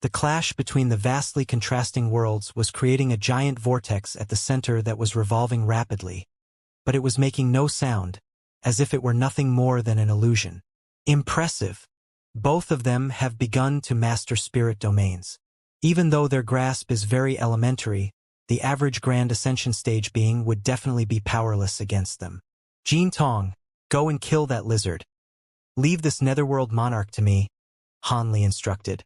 The clash between the vastly contrasting worlds was creating a giant vortex at the center that was revolving rapidly, but it was making no sound, as if it were nothing more than an illusion. Impressive! Both of them have begun to master spirit domains. Even though their grasp is very elementary, the average Grand Ascension stage being would definitely be powerless against them. Jin Tong, go and kill that lizard. Leave this netherworld monarch to me, Han Li instructed.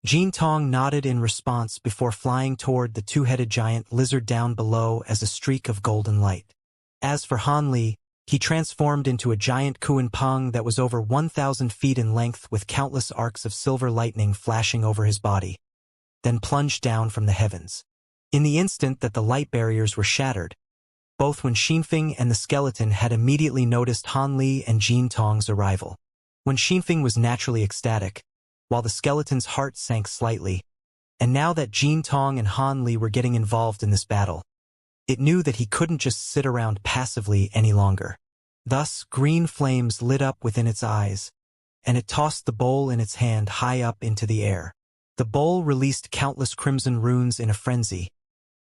Jin Tong nodded in response before flying toward the two-headed giant lizard down below as a streak of golden light. As for Han Li, he transformed into a giant Kuan-Peng that was over 1,000 feet in length with countless arcs of silver lightning flashing over his body, then plunged down from the heavens. In the instant that the light barriers were shattered, both when Xinfeng and the skeleton had immediately noticed Han Li and Jin Tong's arrival. When Xinfeng was naturally ecstatic, while the skeleton's heart sank slightly, and now that Jin Tong and Han Li were getting involved in this battle, it knew that he couldn't just sit around passively any longer. Thus, green flames lit up within its eyes, and it tossed the bowl in its hand high up into the air. The bowl released countless crimson runes in a frenzy,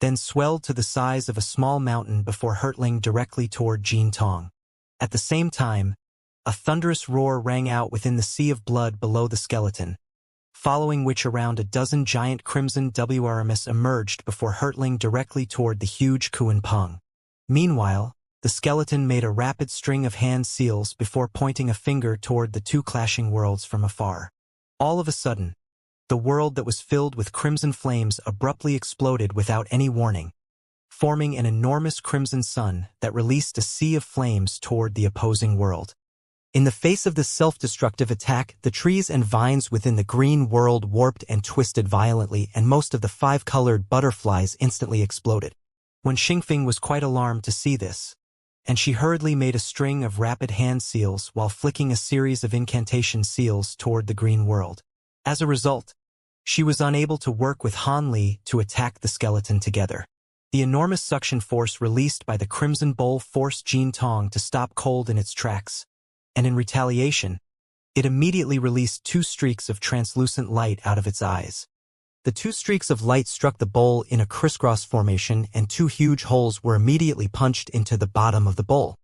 then swelled to the size of a small mountain before hurtling directly toward Jin Tong. At the same time, a thunderous roar rang out within the sea of blood below the skeleton, following which around a dozen giant crimson WRMs emerged before hurtling directly toward the huge Kuan-Peng. Meanwhile, the skeleton made a rapid string of hand seals before pointing a finger toward the two clashing worlds from afar. All of a sudden, The world that was filled with crimson flames abruptly exploded without any warning, forming an enormous crimson sun that released a sea of flames toward the opposing world. In the face of this self-destructive attack, the trees and vines within the green world warped and twisted violently, and most of the five-colored butterflies instantly exploded. When Xingfeng was quite alarmed to see this, and she hurriedly made a string of rapid hand seals while flicking a series of incantation seals toward the green world. As a result, she was unable to work with Han Li to attack the skeleton together. The enormous suction force released by the Crimson Bowl forced Jin Tong to stop cold in its tracks, and in retaliation, it immediately released two streaks of translucent light out of its eyes. The two streaks of light struck the bowl in a crisscross formation, and two huge holes were immediately punched into the bottom of the bowl.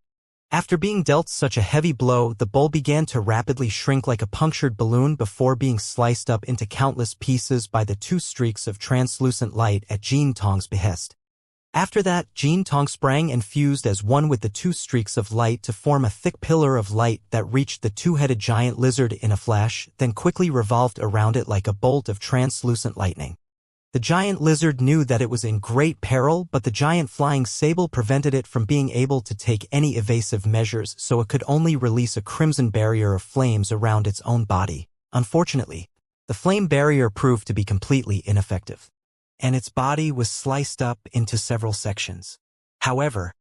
After being dealt such a heavy blow, the bowl began to rapidly shrink like a punctured balloon before being sliced up into countless pieces by the two streaks of translucent light at Jin Tong's behest. After that, Jin Tong sprang and fused as one with the two streaks of light to form a thick pillar of light that reached the two-headed giant lizard in a flash, then quickly revolved around it like a bolt of translucent lightning. The giant lizard knew that it was in great peril, but the giant flying sable prevented it from being able to take any evasive measures, so it could only release a crimson barrier of flames around its own body. Unfortunately, the flame barrier proved to be completely ineffective, and its body was sliced up into several sections. However,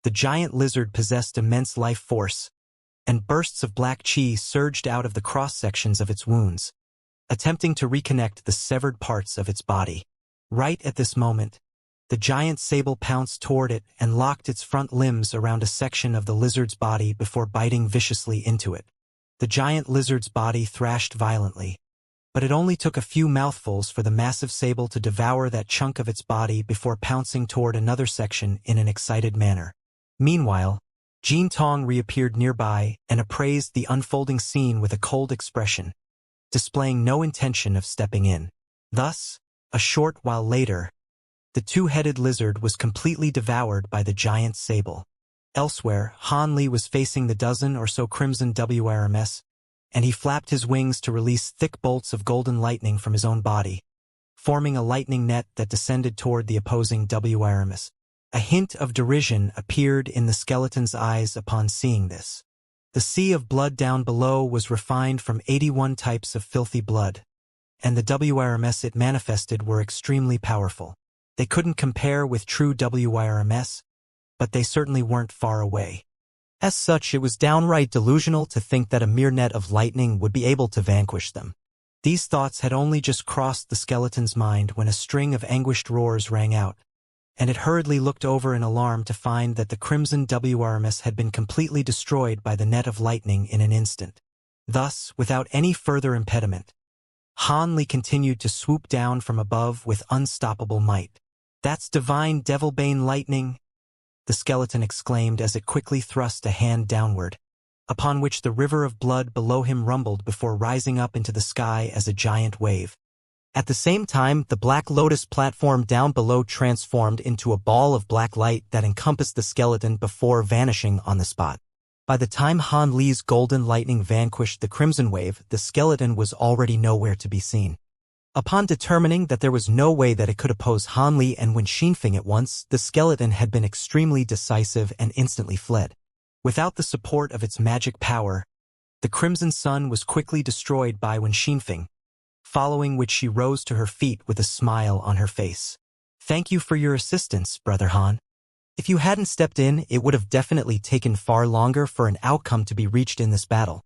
the giant lizard possessed immense life force, and bursts of black chi surged out of the cross-sections of its wounds, attempting to reconnect the severed parts of its body. Right at this moment, the giant sable pounced toward it and locked its front limbs around a section of the lizard's body before biting viciously into it. The giant lizard's body thrashed violently, but it only took a few mouthfuls for the massive sable to devour that chunk of its body before pouncing toward another section in an excited manner. Meanwhile, Jin Tong reappeared nearby and appraised the unfolding scene with a cold expression, displaying no intention of stepping in. Thus, a short while later, the two-headed lizard was completely devoured by the giant sable. Elsewhere, Han Li was facing the dozen or so crimson WRMS, and he flapped his wings to release thick bolts of golden lightning from his own body, forming a lightning net that descended toward the opposing WRMS. A hint of derision appeared in the skeleton's eyes upon seeing this. The sea of blood down below was refined from 81 types of filthy blood, and the WRMS it manifested were extremely powerful. They couldn't compare with true WRMS, but they certainly weren't far away. As such, it was downright delusional to think that a mere net of lightning would be able to vanquish them. These thoughts had only just crossed the skeleton's mind when a string of anguished roars rang out, and it hurriedly looked over in alarm to find that the crimson WRMS had been completely destroyed by the net of lightning in an instant. Thus, without any further impediment, Han Li continued to swoop down from above with unstoppable might. "That's divine devilbane lightning," the skeleton exclaimed as it quickly thrust a hand downward, upon which the river of blood below him rumbled before rising up into the sky as a giant wave. At the same time, the Black Lotus platform down below transformed into a ball of black light that encompassed the skeleton before vanishing on the spot. By the time Han Li's golden lightning vanquished the crimson wave, the skeleton was already nowhere to be seen. Upon determining that there was no way that it could oppose Han Li and Wen Xinfeng at once, the skeleton had been extremely decisive and instantly fled. Without the support of its magic power, the crimson sun was quickly destroyed by Wen Xinfeng, following which she rose to her feet with a smile on her face. "Thank you for your assistance, Brother Han. If you hadn't stepped in, it would have definitely taken far longer for an outcome to be reached in this battle.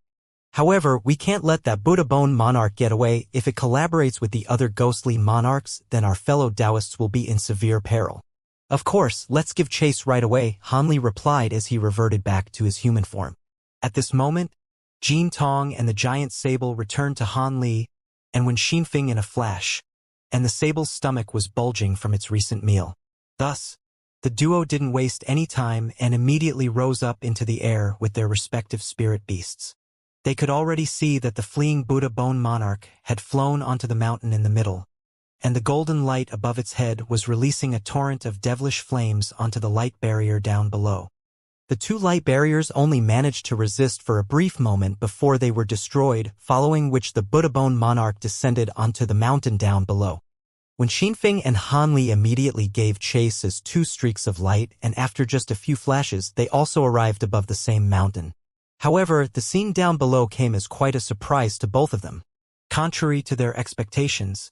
However, we can't let that Buddha Bone monarch get away. If it collaborates with the other ghostly monarchs, then our fellow Taoists will be in severe peril." "Of course, let's give chase right away," Han Li replied as he reverted back to his human form. At this moment, Jin Tong and the giant sable returned to Han Li and Wen Xinfeng in a flash, and the sable's stomach was bulging from its recent meal. Thus, the duo didn't waste any time and immediately rose up into the air with their respective spirit beasts. They could already see that the fleeing Buddha Bone monarch had flown onto the mountain in the middle, and the golden light above its head was releasing a torrent of devilish flames onto the light barrier down below. The two light barriers only managed to resist for a brief moment before they were destroyed, following which the Buddha-bone monarch descended onto the mountain down below. When Xinfeng and Han Li immediately gave chase as two streaks of light, and after just a few flashes they also arrived above the same mountain. However, the scene down below came as quite a surprise to both of them. Contrary to their expectations,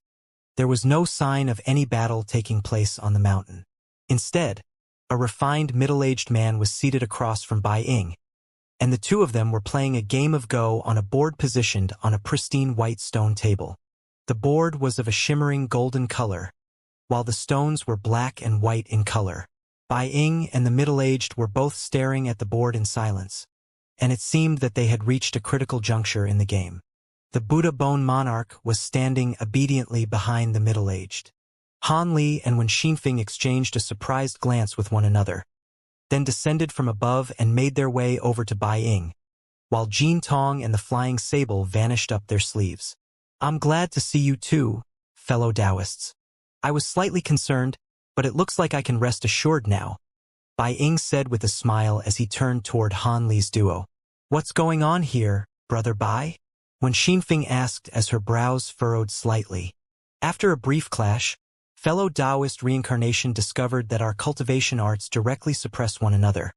there was no sign of any battle taking place on the mountain. Instead, a refined middle-aged man was seated across from Bai Ying, and the two of them were playing a game of Go on a board positioned on a pristine white stone table. The board was of a shimmering golden color, while the stones were black and white in color. Bai Ying and the middle-aged were both staring at the board in silence, and it seemed that they had reached a critical juncture in the game. The Buddha-bone monarch was standing obediently behind the middle-aged. Han Li and Wen Xinfeng exchanged a surprised glance with one another, then descended from above and made their way over to Bai Ying, while Jin Tong and the flying sable vanished up their sleeves. "I'm glad to see you too, fellow Taoists. I was slightly concerned, but it looks like I can rest assured now," Bai Ying said with a smile as he turned toward Han Li's duo. "What's going on here, Brother Bai?" Wen Xinfeng asked as her brows furrowed slightly. After a brief clash, fellow Taoist reincarnation discovered that our cultivation arts directly suppress one another,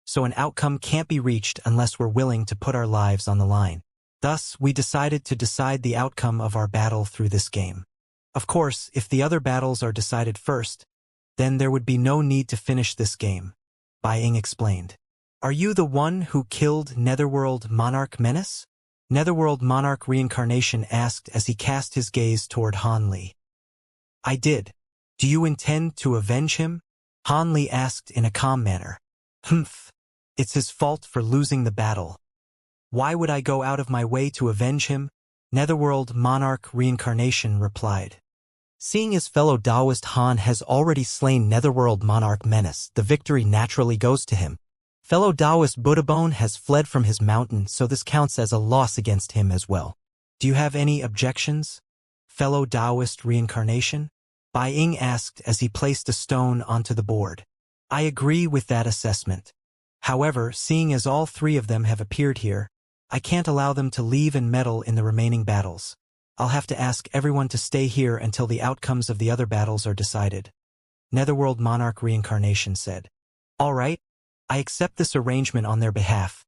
so an outcome can't be reached unless we're willing to put our lives on the line. Thus, we decided to decide the outcome of our battle through this game. Of course, if the other battles are decided first, then there would be no need to finish this game, Bai Ying explained. "Are you the one who killed Netherworld Monarch Menace?" Netherworld Monarch Reincarnation asked as he cast his gaze toward Han Li. "I did. Do you intend to avenge him?" Han Li asked in a calm manner. "Humph. It's his fault for losing the battle. Why would I go out of my way to avenge him?" Netherworld Monarch Reincarnation replied. Seeing his fellow Taoist Han has already slain Netherworld Monarch Menace, the victory naturally goes to him. Fellow Taoist Buddha-bone has fled from his mountain, so this counts as a loss against him as well. "Do you have any objections, fellow Taoist Reincarnation?" Bai Ying asked as he placed a stone onto the board. "I agree with that assessment. However, seeing as all three of them have appeared here, I can't allow them to leave and meddle in the remaining battles. I'll have to ask everyone to stay here until the outcomes of the other battles are decided," Netherworld Monarch Reincarnation said. "All right, I accept this arrangement on their behalf."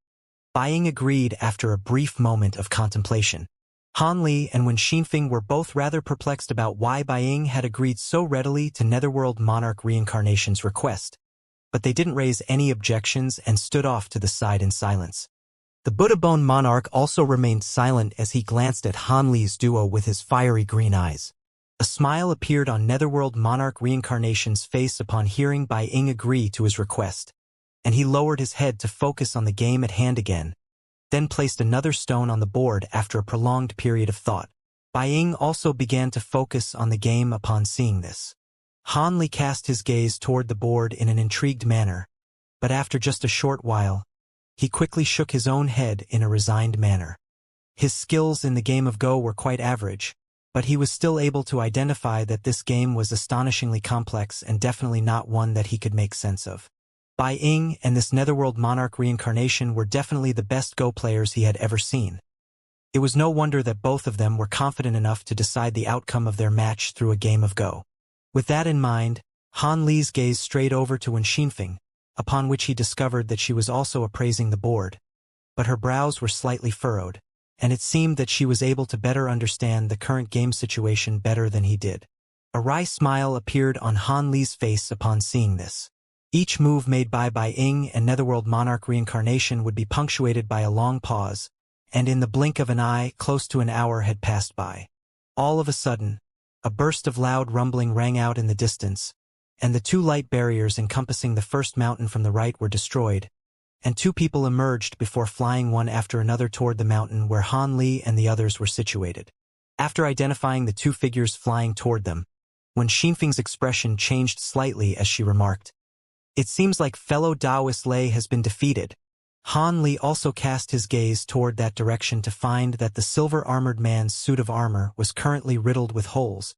Bai Ying agreed after a brief moment of contemplation. Han Li and Wen Xinfeng were both rather perplexed about why Bai Ying had agreed so readily to Netherworld Monarch Reincarnation's request, but they didn't raise any objections and stood off to the side in silence. The Buddha-bone monarch also remained silent as he glanced at Han Li's duo with his fiery green eyes. A smile appeared on Netherworld Monarch Reincarnation's face upon hearing Bai Ying agree to his request, and he lowered his head to focus on the game at hand again, then placed another stone on the board after a prolonged period of thought. Bai Ying also began to focus on the game upon seeing this. Han Li cast his gaze toward the board in an intrigued manner, but after just a short while, he quickly shook his own head in a resigned manner. His skills in the game of Go were quite average, but he was still able to identify that this game was astonishingly complex and definitely not one that he could make sense of. Bai Ying and this Netherworld Monarch Reincarnation were definitely the best Go players he had ever seen. It was no wonder that both of them were confident enough to decide the outcome of their match through a game of Go. With that in mind, Han Li's gaze strayed over to Wen Xinfeng, upon which he discovered that she was also appraising the board, but her brows were slightly furrowed, and it seemed that she was able to better understand the current game situation better than he did. A wry smile appeared on Han Li's face upon seeing this. Each move made by Bai Ying and Netherworld Monarch Reincarnation would be punctuated by a long pause, and in the blink of an eye, close to an hour had passed by. All of a sudden, a burst of loud rumbling rang out in the distance, and the two light barriers encompassing the first mountain from the right were destroyed, and two people emerged before flying one after another toward the mountain where Han Li and the others were situated. After identifying the two figures flying toward them, Wen Xinfeng's expression changed slightly as she remarked, "It seems like fellow Taoist Lei has been defeated." Han Li also cast his gaze toward that direction to find that the silver-armored man's suit of armor was currently riddled with holes,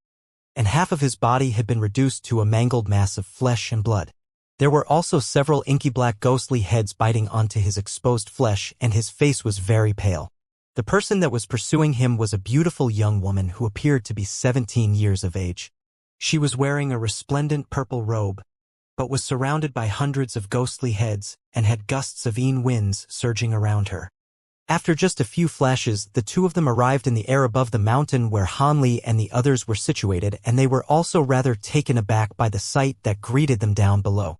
and half of his body had been reduced to a mangled mass of flesh and blood. There were also several inky black ghostly heads biting onto his exposed flesh, and his face was very pale. The person that was pursuing him was a beautiful young woman who appeared to be 17 years of age. She was wearing a resplendent purple robe, but was surrounded by hundreds of ghostly heads and had gusts of winds surging around her. After just a few flashes, the two of them arrived in the air above the mountain where Han Li and the others were situated, and they were also rather taken aback by the sight that greeted them down below.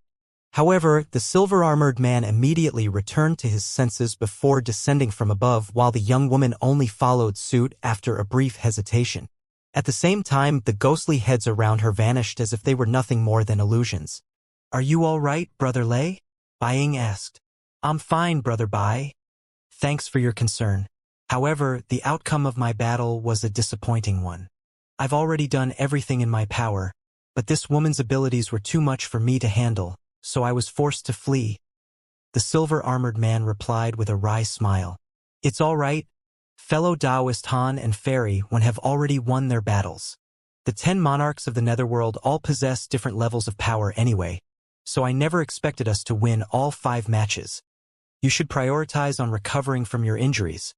However, the silver-armored man immediately returned to his senses before descending from above, while the young woman only followed suit after a brief hesitation. At the same time, the ghostly heads around her vanished as if they were nothing more than illusions. "Are you all right, Brother Lei?" Bai Ying asked. "I'm fine, Brother Bai. Thanks for your concern. However, the outcome of my battle was a disappointing one. I've already done everything in my power, but this woman's abilities were too much for me to handle, so I was forced to flee." The silver-armored man replied with a wry smile. "It's all right. Fellow Taoist Han and Fairy One have already won their battles. The 10 monarchs of the Netherworld all possess different levels of power anyway, so I never expected us to win all 5 matches. You should prioritize on recovering from your injuries,"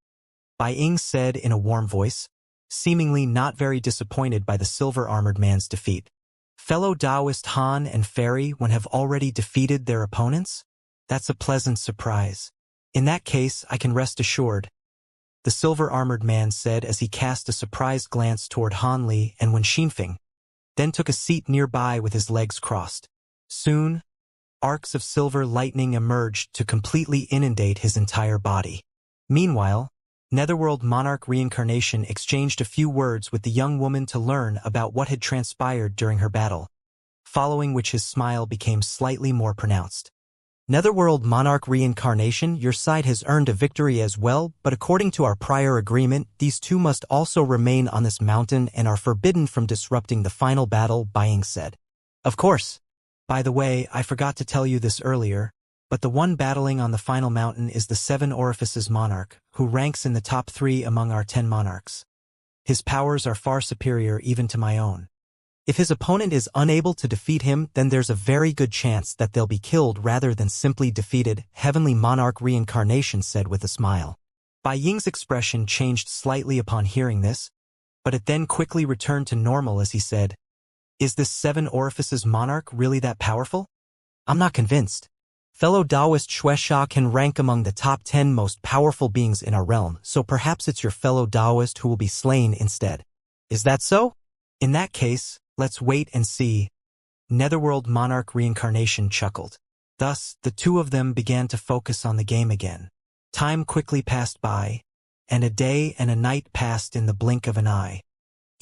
Bai Ying said in a warm voice, seemingly not very disappointed by the silver-armored man's defeat. "Fellow Taoist Han and Fairy One have already defeated their opponents? That's a pleasant surprise. In that case, I can rest assured," the silver-armored man said as he cast a surprised glance toward Han Li and Wen Xinfeng, then took a seat nearby with his legs crossed. Soon, arcs of silver lightning emerged to completely inundate his entire body. Meanwhile, Netherworld Monarch Reincarnation exchanged a few words with the young woman to learn about what had transpired during her battle, following which his smile became slightly more pronounced. "Netherworld Monarch Reincarnation, your side has earned a victory as well, but according to our prior agreement, these two must also remain on this mountain and are forbidden from disrupting the final battle," Bai Ying said. "Of course. By the way, I forgot to tell you this earlier, but the one battling on the final mountain is the 7 Orifices Monarch, who ranks in the top 3 among our 10 monarchs. His powers are far superior even to my own. If his opponent is unable to defeat him, then there's a very good chance that they'll be killed rather than simply defeated," Heavenly Monarch Reincarnation said with a smile. Bai Ying's expression changed slightly upon hearing this, but it then quickly returned to normal as he said, "Is this 7 Orifices Monarch really that powerful? I'm not convinced. Fellow Taoist Xianxia can rank among the top 10 most powerful beings in our realm, so perhaps it's your fellow Taoist who will be slain instead. Is that so? In that case, let's wait and see." Netherworld Monarch Reincarnation chuckled. Thus, the two of them began to focus on the game again. Time quickly passed by, and a day and a night passed in the blink of an eye.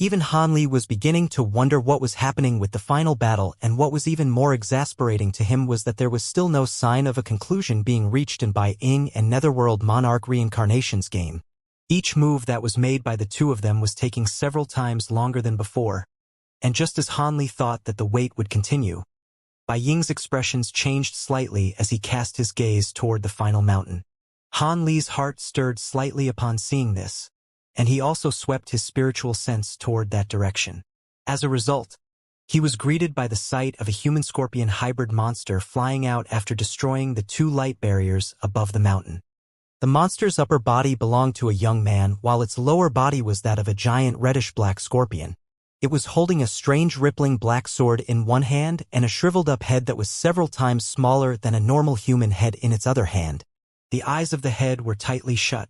Even Han Li was beginning to wonder what was happening with the final battle, and what was even more exasperating to him was that there was still no sign of a conclusion being reached in Bai Ying and Netherworld Monarch Reincarnation's game. Each move that was made by the two of them was taking several times longer than before, and just as Han Li thought that the wait would continue, Bai Ying's expressions changed slightly as he cast his gaze toward the final mountain. Han Li's heart stirred slightly upon seeing this, and he also swept his spiritual sense toward that direction. As a result, he was greeted by the sight of a human-scorpion hybrid monster flying out after destroying the 2 light barriers above the mountain. The monster's upper body belonged to a young man, while its lower body was that of a giant reddish-black scorpion. It was holding a strange rippling black sword in one hand and a shriveled-up head that was several times smaller than a normal human head in its other hand. The eyes of the head were tightly shut,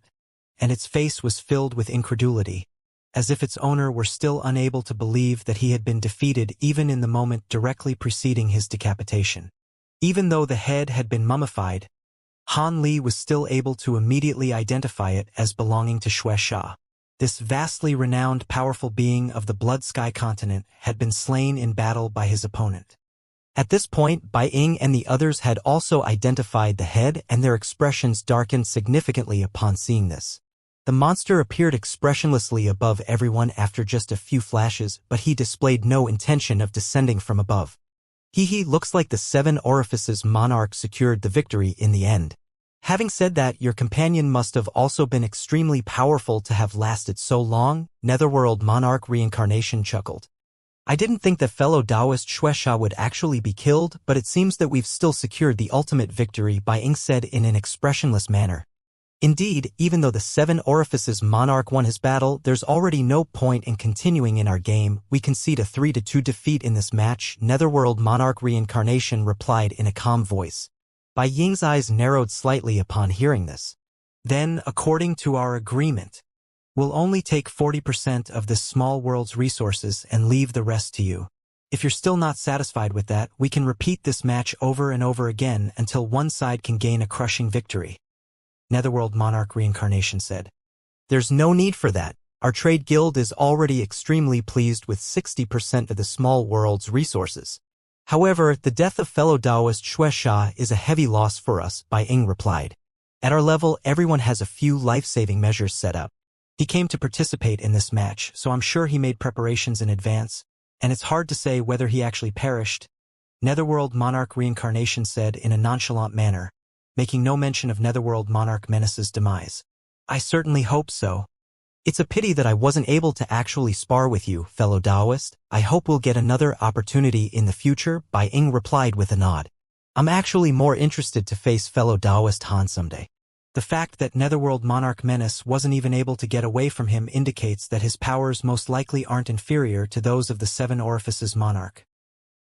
and its face was filled with incredulity, as if its owner were still unable to believe that he had been defeated even in the moment directly preceding his decapitation. Even though the head had been mummified, Han Li was still able to immediately identify it as belonging to Xianxia. This vastly renowned powerful being of the Blood Sky continent had been slain in battle by his opponent. At this point, Bai Ying and the others had also identified the head, and their expressions darkened significantly upon seeing this. The monster appeared expressionlessly above everyone after just a few flashes, but he displayed no intention of descending from above. Looks like the 7 Orifices Monarch secured the victory in the end. Having said that, your companion must have also been extremely powerful to have lasted so long, Netherworld Monarch Reincarnation chuckled. I didn't think that fellow Taoist Xianxia would actually be killed, but it seems that we've still secured the ultimate victory, Bai Ying said in an expressionless manner. Indeed, even though the Seven Orifices monarch won his battle, there's already no point in continuing in our game. We concede a 3-2 defeat in this match, Netherworld Monarch Reincarnation replied in a calm voice. Bai Ying's eyes narrowed slightly upon hearing this. Then, according to our agreement, we'll only take 40% of this small world's resources and leave the rest to you. If you're still not satisfied with that, we can repeat this match over and over again until one side can gain a crushing victory. Netherworld Monarch Reincarnation said. There's no need for that. Our trade guild is already extremely pleased with 60% of the small world's resources. However, the death of fellow Taoist Xianxia is a heavy loss for us, Bai Ying replied. At our level, everyone has a few life-saving measures set up. He came to participate in this match, so I'm sure he made preparations in advance, and it's hard to say whether he actually perished. Netherworld Monarch Reincarnation said in a nonchalant manner, making no mention of Netherworld Monarch Menace's demise. I certainly hope so. It's a pity that I wasn't able to actually spar with you, fellow Taoist. I hope we'll get another opportunity in the future, Bai Ying replied with a nod. I'm actually more interested to face fellow Taoist Han someday. The fact that Netherworld Monarch Menace wasn't even able to get away from him indicates that his powers most likely aren't inferior to those of the Seven Orifices monarch.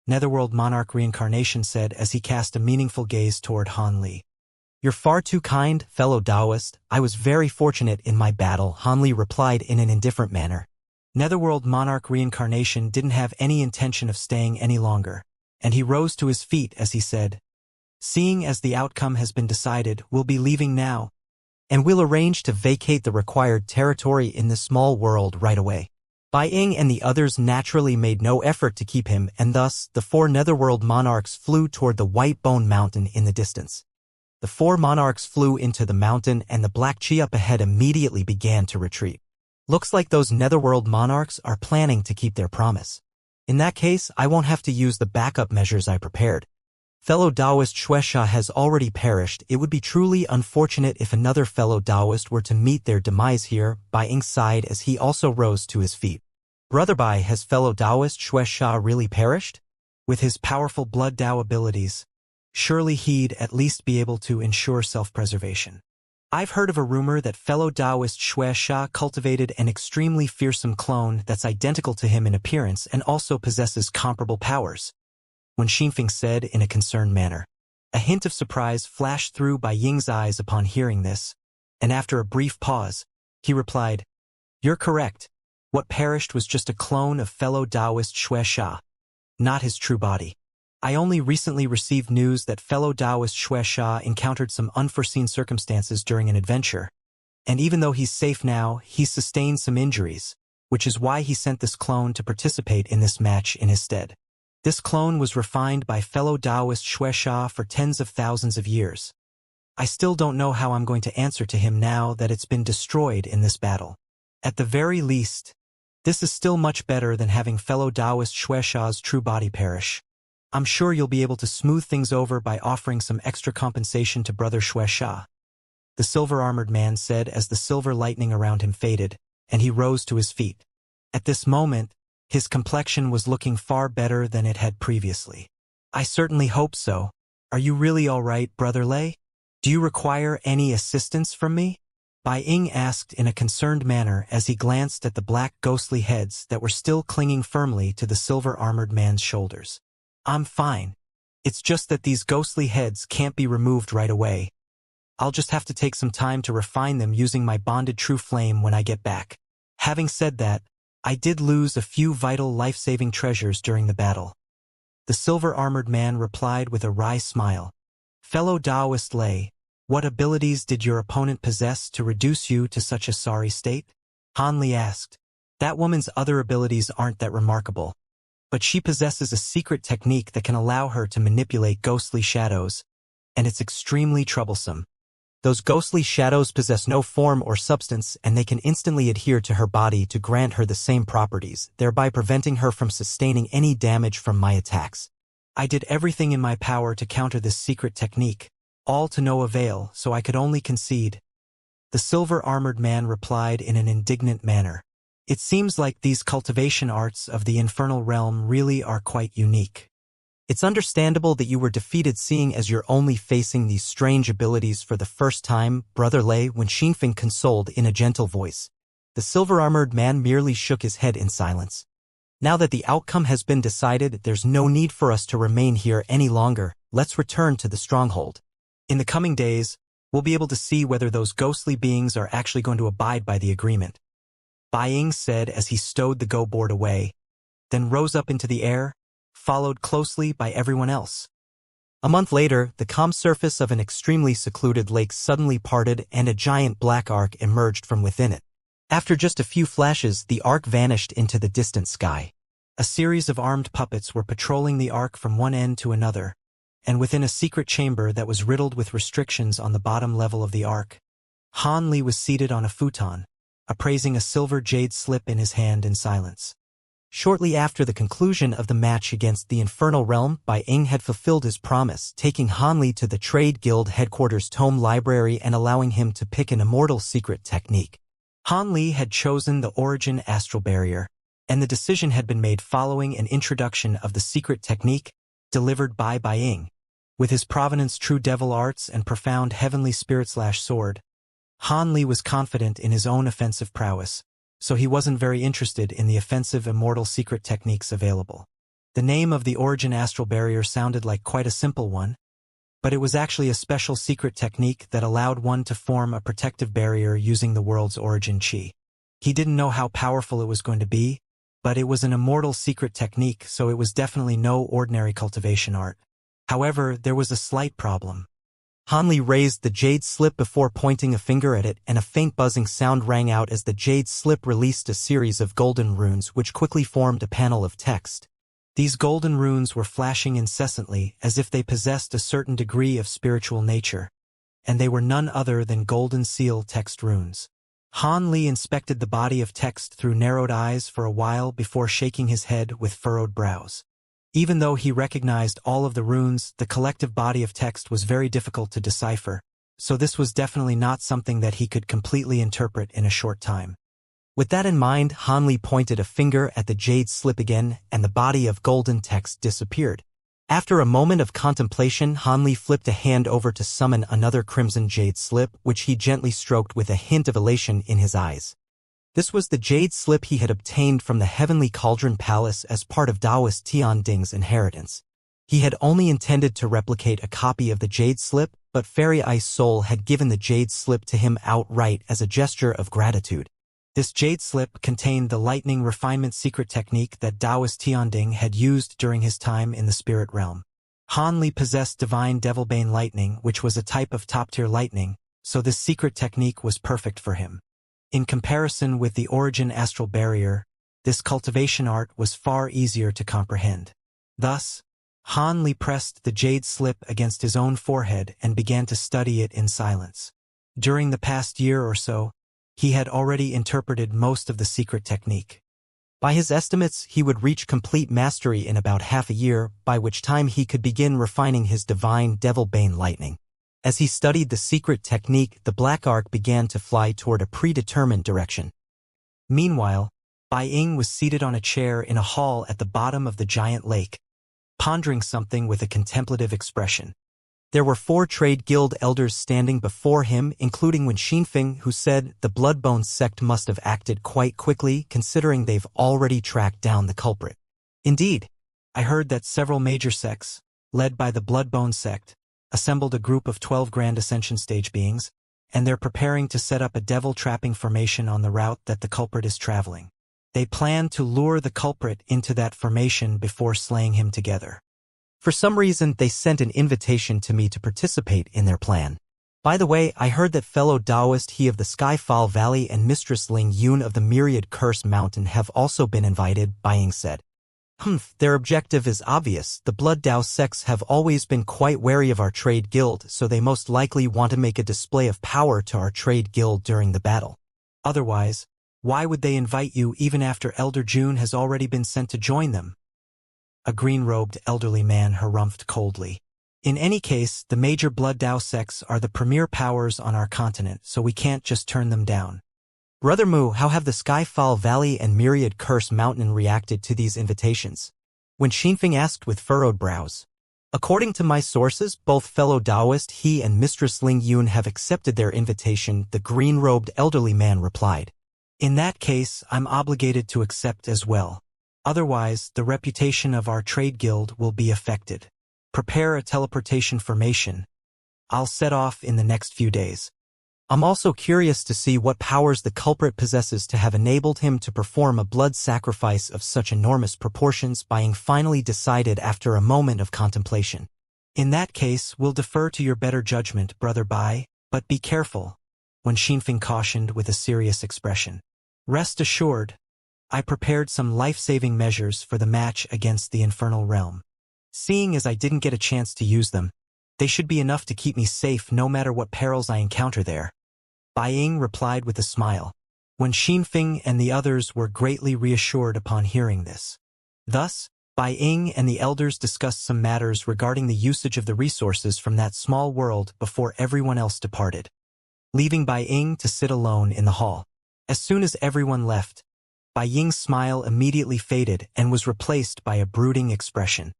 Netherworld Monarch Reincarnation said as he cast a meaningful gaze toward Han Li. You're far too kind, fellow Taoist. I was very fortunate in my battle, Han Li replied in an indifferent manner. Netherworld Monarch Reincarnation didn't have any intention of staying any longer, and he rose to his feet as he said, seeing as the outcome has been decided, we'll be leaving now, and we'll arrange to vacate the required territory in this small world right away. Bai Ying and the others naturally made no effort to keep him, and thus, the 4 Netherworld monarchs flew toward the White Bone Mountain in the distance. The 4 monarchs flew into the mountain, and the black chi up ahead immediately began to retreat. Looks like those Netherworld monarchs are planning to keep their promise. In that case, I won't have to use the backup measures I prepared. Fellow Taoist Xianxia has already perished. It would be truly unfortunate if another fellow Taoist were to meet their demise here, Bai Ying sighed as he also rose to his feet. Brother Bai, has fellow Taoist Xianxia really perished? With his powerful blood Tao abilities, surely he'd at least be able to ensure self-preservation. I've heard of a rumor that fellow Taoist Xianxia cultivated an extremely fearsome clone that's identical to him in appearance and also possesses comparable powers. When Xianxia said in a concerned manner. A hint of surprise flashed through Bai Ying's eyes upon hearing this, and after a brief pause, he replied, You're correct. What perished was just a clone of fellow Taoist Xianxia, not his true body. I only recently received news that fellow Taoist Xianxia encountered some unforeseen circumstances during an adventure, and even though he's safe now, he's sustained some injuries, which is why he sent this clone to participate in this match in his stead. This clone was refined by fellow Taoist Xianxia for tens of thousands of years. I still don't know how I'm going to answer to him now that it's been destroyed in this battle. At the very least, this is still much better than having fellow Taoist Xianxia's true body perish. I'm sure you'll be able to smooth things over by offering some extra compensation to Brother Xianxia. The silver-armored man said as the silver lightning around him faded, and he rose to his feet. At this moment, his complexion was looking far better than it had previously. I certainly hope so. Are you really all right, Brother Lei? Do you require any assistance from me? Bai Ying asked in a concerned manner as he glanced at the black ghostly heads that were still clinging firmly to the silver-armored man's shoulders. I'm fine. It's just that these ghostly heads can't be removed right away. I'll just have to take some time to refine them using my bonded true flame when I get back. Having said that, I did lose a few vital life-saving treasures during the battle. The silver-armored man replied with a wry smile. Fellow Taoist Lei, what abilities did your opponent possess to reduce you to such a sorry state? Han Li asked. That woman's other abilities aren't that remarkable, but she possesses a secret technique that can allow her to manipulate ghostly shadows, and it's extremely troublesome. Those ghostly shadows possess no form or substance, and they can instantly adhere to her body to grant her the same properties, thereby preventing her from sustaining any damage from my attacks. I did everything in my power to counter this secret technique, all to no avail, so I could only concede. The silver-armored man replied in an indignant manner. It seems like these cultivation arts of the infernal realm really are quite unique. It's understandable that you were defeated seeing as you're only facing these strange abilities for the first time, Brother Lei, when Xianfeng consoled in a gentle voice. The silver-armored man merely shook his head in silence. Now that the outcome has been decided, there's no need for us to remain here any longer. Let's return to the stronghold. In the coming days, we'll be able to see whether those ghostly beings are actually going to abide by the agreement. Bai Ying said as he stowed the go-board away, then rose up into the air, followed closely by everyone else. A month later, the calm surface of an extremely secluded lake suddenly parted and a giant black arc emerged from within it. After just a few flashes, the arc vanished into the distant sky. A series of armed puppets were patrolling the arc from one end to another, and within a secret chamber that was riddled with restrictions on the bottom level of the arc, Han Li was seated on a futon, appraising a silver jade slip in his hand in silence. Shortly after the conclusion of the match against the Infernal Realm, Bai Ying had fulfilled his promise, taking Han Li to the Trade Guild headquarters tome library and allowing him to pick an immortal secret technique. Han Li had chosen the Origin Astral Barrier, and the decision had been made following an introduction of the secret technique delivered by Bai Ying. With his provenance true devil arts and profound heavenly spirit/sword, Han Li was confident in his own offensive prowess, so he wasn't very interested in the offensive immortal secret techniques available. The name of the Origin Astral Barrier sounded like quite a simple one, but it was actually a special secret technique that allowed one to form a protective barrier using the world's origin chi. He didn't know how powerful it was going to be, but it was an immortal secret technique, so it was definitely no ordinary cultivation art. However, there was a slight problem. Han Li raised the jade slip before pointing a finger at it, and a faint buzzing sound rang out as the jade slip released a series of golden runes which quickly formed a panel of text. These golden runes were flashing incessantly as if they possessed a certain degree of spiritual nature, and they were none other than golden seal text runes. Han Li inspected the body of text through narrowed eyes for a while before shaking his head with furrowed brows. Even though he recognized all of the runes, the collective body of text was very difficult to decipher, so this was definitely not something that he could completely interpret in a short time. With that in mind, Han Li pointed a finger at the jade slip again, and the body of golden text disappeared. After a moment of contemplation, Han Li flipped a hand over to summon another crimson jade slip, which he gently stroked with a hint of elation in his eyes. This was the jade slip he had obtained from the Heavenly Cauldron Palace as part of Taoist Tian Ding's inheritance. He had only intended to replicate a copy of the jade slip, but Fairy Ice Soul had given the jade slip to him outright as a gesture of gratitude. This jade slip contained the lightning refinement secret technique that Taoist Tianding had used during his time in the spirit realm. Han Li possessed divine devilbane lightning, which was a type of top-tier lightning, so this secret technique was perfect for him. In comparison with the Origin Astral Barrier, this cultivation art was far easier to comprehend. Thus, Han Li pressed the jade slip against his own forehead and began to study it in silence. During the past year or so, he had already interpreted most of the secret technique. By his estimates, he would reach complete mastery in about half a year, by which time he could begin refining his divine devilbane lightning. As he studied the secret technique, the black arc began to fly toward a predetermined direction. Meanwhile, Bai Ying was seated on a chair in a hall at the bottom of the giant lake, pondering something with a contemplative expression. There were 4 trade guild elders standing before him, including Wen Xinfeng, who said the Bloodbone sect must have acted quite quickly considering they've already tracked down the culprit. Indeed, I heard that several major sects, led by the Bloodbone sect, assembled a group of 12 Grand Ascension stage beings, and they're preparing to set up a devil trapping formation on the route that the culprit is traveling. They plan to lure the culprit into that formation before slaying him together. For some reason, they sent an invitation to me to participate in their plan. By the way, I heard that fellow Taoist He of the Skyfall Valley and Mistress Ling Yun of the Myriad Curse Mountain have also been invited, Bai Ying said. Their objective is obvious. The Blood Dao sects have always been quite wary of our trade guild, so they most likely want to make a display of power to our trade guild during the battle. Otherwise, why would they invite you even after Elder June has already been sent to join them? A green-robed elderly man harumphed coldly. In any case, the major Blood Dao sects are the premier powers on our continent, so we can't just turn them down. Brother Mu, how have the Skyfall Valley and Myriad Curse Mountain reacted to these invitations? When Xinfeng asked with furrowed brows. According to my sources, both fellow Taoist he and Mistress Ling Yun have accepted their invitation, the green-robed elderly man replied. In that case, I'm obligated to accept as well. Otherwise, the reputation of our trade guild will be affected. Prepare a teleportation formation. I'll set off in the next few days. I'm also curious to see what powers the culprit possesses to have enabled him to perform a blood sacrifice of such enormous proportions, Bai finally decided after a moment of contemplation. In that case, we'll defer to your better judgment, Brother Bai, but be careful, when Xinfeng cautioned with a serious expression. Rest assured, I prepared some life-saving measures for the match against the infernal realm. Seeing as I didn't get a chance to use them, they should be enough to keep me safe no matter what perils I encounter there. Bai Ying replied with a smile, when Xinfeng and the others were greatly reassured upon hearing this. Thus, Bai Ying and the elders discussed some matters regarding the usage of the resources from that small world before everyone else departed, leaving Bai Ying to sit alone in the hall. As soon as everyone left, Bai Ying's smile immediately faded and was replaced by a brooding expression.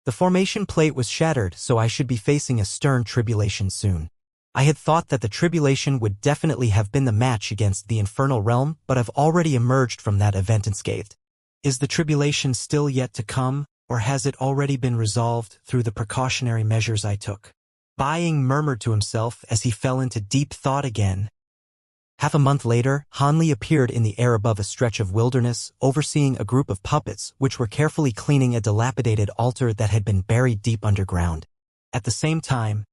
The formation plate was shattered, so I should be facing a stern tribulation soon. I had thought that the tribulation would definitely have been the match against the infernal realm, but I've already emerged from that event unscathed. Is the tribulation still yet to come, or has it already been resolved through the precautionary measures I took? Bai Ying murmured to himself as he fell into deep thought again. Half a month later, Hanli appeared in the air above a stretch of wilderness, overseeing a group of puppets which were carefully cleaning a dilapidated altar that had been buried deep underground. At the same time,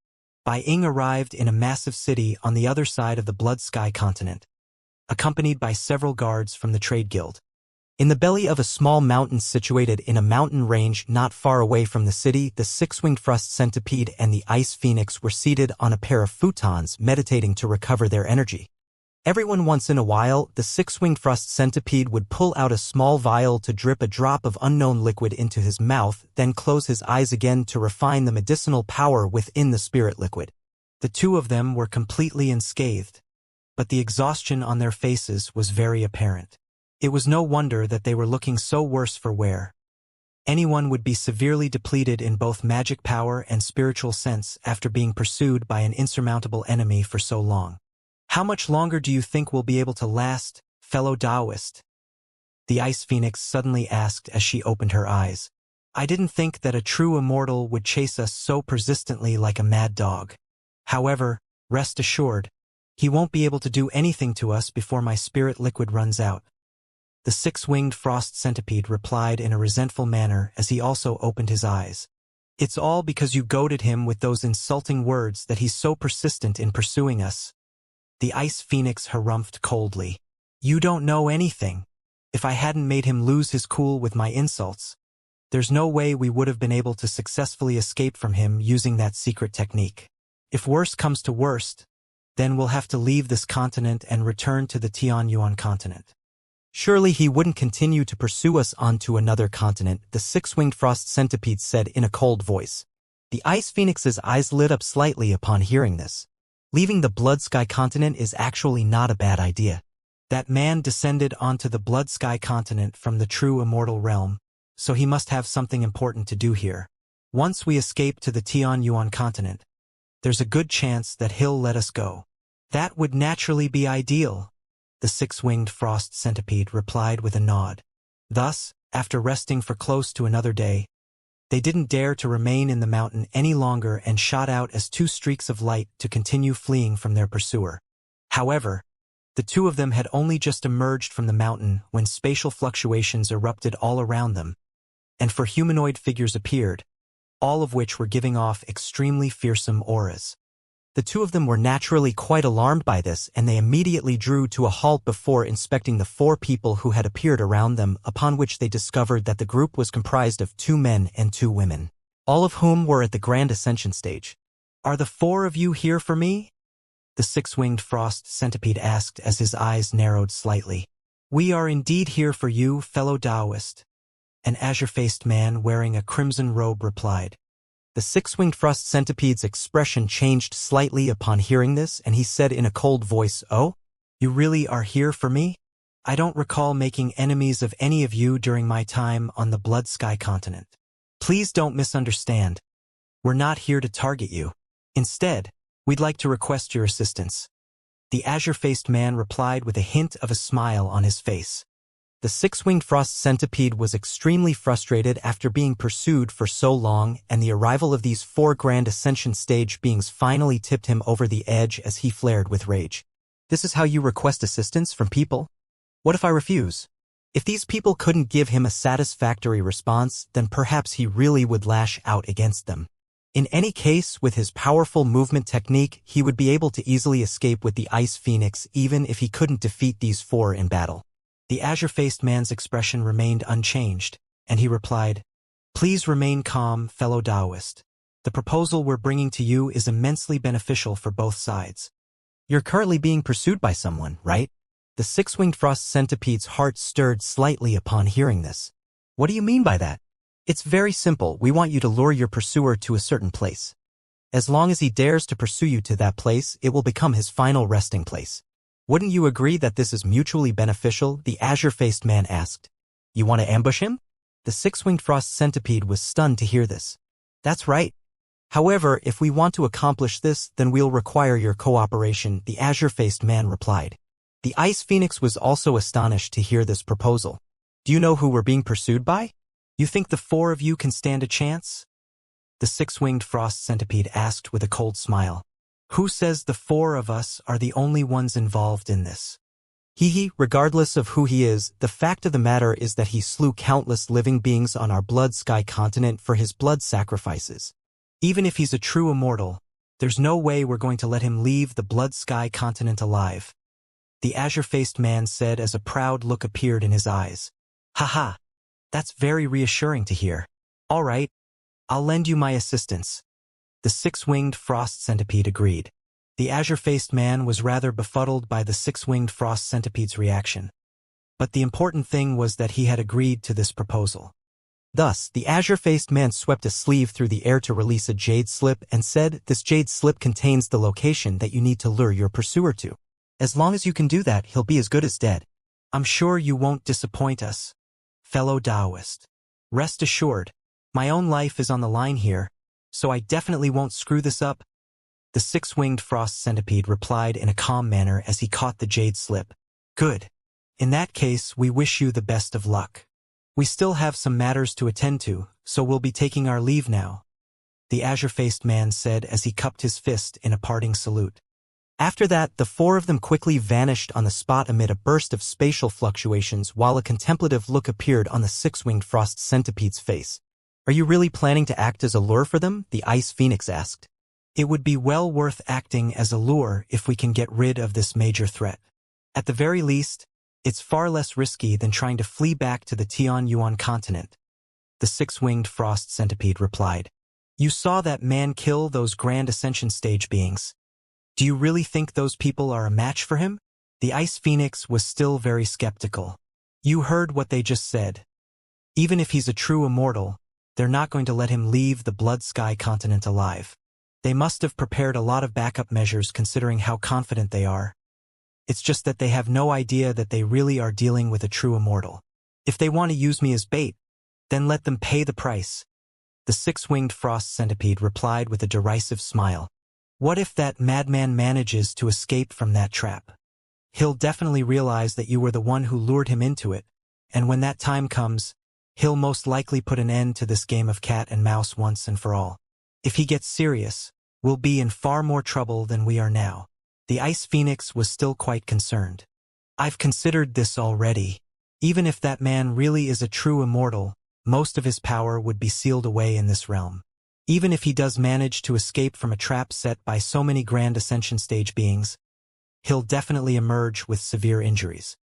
Bai Ying arrived in a massive city on the other side of the Blood Sky continent, accompanied by several guards from the trade guild. In the belly of a small mountain situated in a mountain range not far away from the city, the six-winged frost centipede and the ice phoenix were seated on a pair of futons meditating to recover their energy. Every once in a while, the six-winged frost centipede would pull out a small vial to drip a drop of unknown liquid into his mouth, then close his eyes again to refine the medicinal power within the spirit liquid. The two of them were completely unscathed, but the exhaustion on their faces was very apparent. It was no wonder that they were looking so worse for wear. Anyone would be severely depleted in both magic power and spiritual sense after being pursued by an insurmountable enemy for so long. How much longer do you think we'll be able to last, fellow Taoist? The Ice Phoenix suddenly asked as she opened her eyes. I didn't think that a true immortal would chase us so persistently like a mad dog. However, rest assured, he won't be able to do anything to us before my spirit liquid runs out. The six-winged frost centipede replied in a resentful manner as he also opened his eyes. It's all because you goaded him with those insulting words that he's so persistent in pursuing us. The Ice Phoenix harumphed coldly. You don't know anything. If I hadn't made him lose his cool with my insults, there's no way we would have been able to successfully escape from him using that secret technique. If worst comes to worst, then we'll have to leave this continent and return to the Tianyuan continent. Surely he wouldn't continue to pursue us onto another continent, the six-winged frost centipede said in a cold voice. The Ice Phoenix's eyes lit up slightly upon hearing this. Leaving the Blood Sky continent is actually not a bad idea. That man descended onto the Blood Sky continent from the true immortal realm, so he must have something important to do here. Once we escape to the Tianyuan continent, there's a good chance that he'll let us go. That would naturally be ideal, the six-winged frost centipede replied with a nod. Thus, after resting for close to another day, they didn't dare to remain in the mountain any longer and shot out as two streaks of light to continue fleeing from their pursuer. However, the two of them had only just emerged from the mountain when spatial fluctuations erupted all around them, and four humanoid figures appeared, all of which were giving off extremely fearsome auras. The two of them were naturally quite alarmed by this, and they immediately drew to a halt before inspecting the four people who had appeared around them, upon which they discovered that the group was comprised of 2 men and 2 women, all of whom were at the Grand Ascension stage. Are the 4 of you here for me? The six-winged frost centipede asked as his eyes narrowed slightly. We are indeed here for you, fellow Taoist, an azure-faced man wearing a crimson robe replied. The six-winged frost centipede's expression changed slightly upon hearing this, and he said in a cold voice, Oh? You really are here for me? I don't recall making enemies of any of you during my time on the Blood Sky continent. Please don't misunderstand. We're not here to target you. Instead, we'd like to request your assistance. The azure-faced man replied with a hint of a smile on his face. The six-winged frost centipede was extremely frustrated after being pursued for so long, and the arrival of these 4 grand Ascension stage beings finally tipped him over the edge as he flared with rage. This is how you request assistance from people? What if I refuse? If these people couldn't give him a satisfactory response, then perhaps he really would lash out against them. In any case, with his powerful movement technique, he would be able to easily escape with the Ice Phoenix even if he couldn't defeat these 4 in battle. The azure-faced man's expression remained unchanged, and he replied, "Please remain calm, fellow Taoist. The proposal we're bringing to you is immensely beneficial for both sides. You're currently being pursued by someone, right?" The six-winged frost centipede's heart stirred slightly upon hearing this. "What do you mean by that?" "It's very simple. We want you to lure your pursuer to a certain place. As long as he dares to pursue you to that place, it will become his final resting place. Wouldn't you agree that this is mutually beneficial?" the azure-faced man asked. "You want to ambush him?" The six-winged frost centipede was stunned to hear this. "That's right. However, if we want to accomplish this, then we'll require your cooperation," the azure-faced man replied. The Ice Phoenix was also astonished to hear this proposal. "Do you know who we're being pursued by? You think the 4 of you can stand a chance?" The six-winged frost centipede asked with a cold smile. "Who says the 4 of us are the only ones involved in this? Regardless of who he is, the fact of the matter is that he slew countless living beings on our Blood Sky continent for his blood sacrifices. Even if he's a true immortal, there's no way we're going to let him leave the Blood Sky continent alive," the azure-faced man said as a proud look appeared in his eyes. "Haha, that's very reassuring to hear. All right, I'll lend you my assistance." The six-winged frost centipede agreed. The azure-faced man was rather befuddled by the six-winged frost centipede's reaction. But the important thing was that he had agreed to this proposal. Thus, the azure-faced man swept a sleeve through the air to release a jade slip and said, "This jade slip contains the location that you need to lure your pursuer to. As long as you can do that, he'll be as good as dead. I'm sure you won't disappoint us, fellow Taoist. Rest assured, my own life is on the line here, so I definitely won't screw this up." The six-winged frost centipede replied in a calm manner as he caught the jade slip. "Good. In that case, we wish you the best of luck. We still have some matters to attend to, so we'll be taking our leave now," the azure-faced man said as he cupped his fist in a parting salute. After that, the 4 of them quickly vanished on the spot amid a burst of spatial fluctuations while a contemplative look appeared on the six-winged frost centipede's face. "Are you really planning to act as a lure for them?" the Ice Phoenix asked. "It would be well worth acting as a lure if we can get rid of this major threat. At the very least, it's far less risky than trying to flee back to the Tianyuan continent," the six-winged frost centipede replied. "You saw that man kill those grand Ascension stage beings. Do you really think those people are a match for him?" The Ice Phoenix was still very skeptical. "You heard what they just said. Even if he's a true immortal, they're not going to let him leave the Blood Sky continent alive. They must have prepared a lot of backup measures considering how confident they are. It's just that they have no idea that they really are dealing with a true immortal. If they want to use me as bait, then let them pay the price," the six-winged frost centipede replied with a derisive smile. "What if that madman manages to escape from that trap? He'll definitely realize that you were the one who lured him into it, and when that time comes, he'll most likely put an end to this game of cat and mouse once and for all. If he gets serious, we'll be in far more trouble than we are now." The Ice Phoenix was still quite concerned. "I've considered this already. Even if that man really is a true immortal, most of his power would be sealed away in this realm. Even if he does manage to escape from a trap set by so many grand Ascension stage beings, he'll definitely emerge with severe injuries.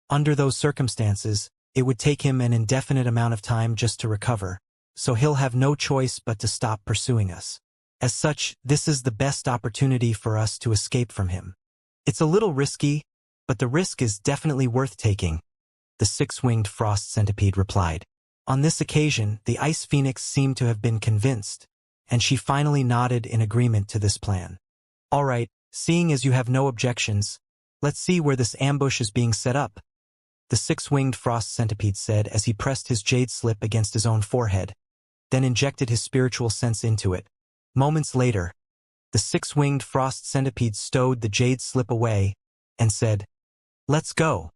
Under those circumstances, it would take him an indefinite amount of time just to recover, so he'll have no choice but to stop pursuing us. As such, this is the best opportunity for us to escape from him. It's a little risky, but the risk is definitely worth taking," the six-winged frost centipede replied. On this occasion, the Ice Phoenix seemed to have been convinced, and she finally nodded in agreement to this plan. "All right, seeing as you have no objections, Let's see where this ambush is being set up, the six-winged frost centipede said as he pressed his jade slip against his own forehead, then injected his spiritual sense into it. Moments later, the six-winged frost centipede stowed the jade slip away and said, "Let's go.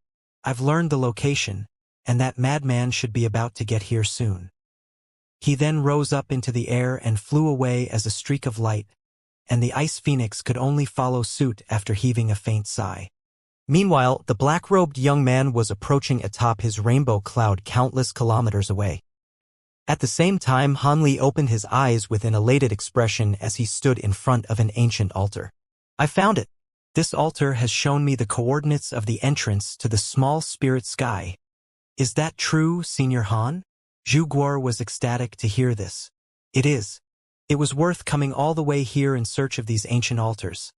I've learned the location, and that madman should be about to get here soon." He then rose up into the air and flew away as a streak of light, and the ice phoenix could only follow suit after heaving a faint sigh. Meanwhile, the black-robed young man was approaching atop his rainbow cloud countless kilometers away. At the same time, Hanli opened his eyes with an elated expression as he stood in front of an ancient altar. "I found it. This altar has shown me the coordinates of the entrance to the small spirit sky. Is that true, Senior Han?" Zhu Guo was ecstatic to hear this. "It is. It was worth coming all the way here in search of these ancient altars,"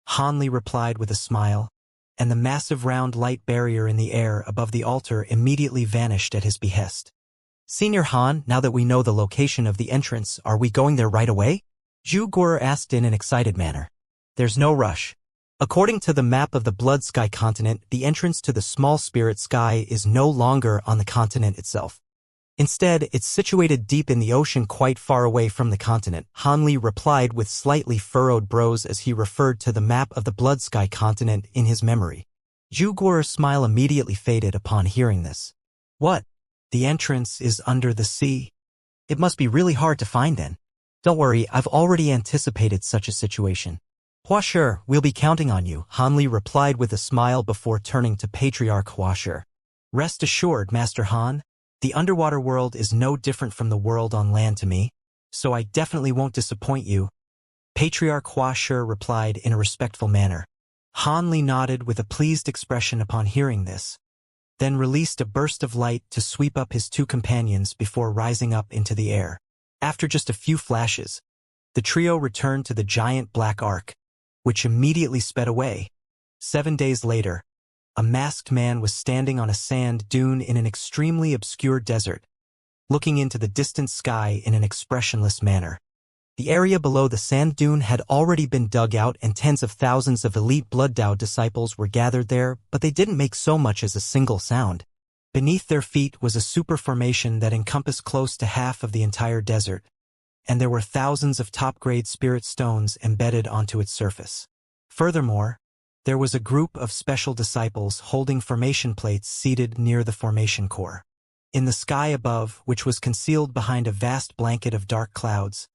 Hanli replied with a smile, and the massive round light barrier in the air above the altar immediately vanished at his behest. "Senior Han, now that we know the location of the entrance, are we going there right away?" Zhu Guo asked in an excited manner. "There's no rush. According to the map of the Blood Sky continent, the entrance to the small spirit sky is no longer on the continent itself. Instead, it's situated deep in the ocean quite far away from the continent," Hanli replied with slightly furrowed brows as he referred to the map of the Blood Sky continent in his memory. Zhu Guo's smile immediately faded upon hearing this. "What? The entrance is under the sea? It must be really hard to find then." "Don't worry, I've already anticipated such a situation." "Hua Shi, we'll be counting on you," Hanli replied with a smile before turning to Patriarch Hua Shi. "Rest assured, Master Han, the underwater world is no different from the world on land to me, so I definitely won't disappoint you," Patriarch Hua Shi replied in a respectful manner. Hanli nodded with a pleased expression upon hearing this, then released a burst of light to sweep up his two companions before rising up into the air. After just a few flashes, the trio returned to the giant black ark, which immediately sped away. 7 days later, a masked man was standing on a sand dune in an extremely obscure desert, looking into the distant sky in an expressionless manner. The area below the sand dune had already been dug out and tens of thousands of elite Blood Dao disciples were gathered there, but they didn't make so much as a single sound. Beneath their feet was a super formation that encompassed close to half of the entire desert, and there were thousands of top-grade spirit stones embedded onto its surface. Furthermore, there was a group of special disciples holding formation plates seated near the formation core. In the sky above, which was concealed behind a vast blanket of dark clouds,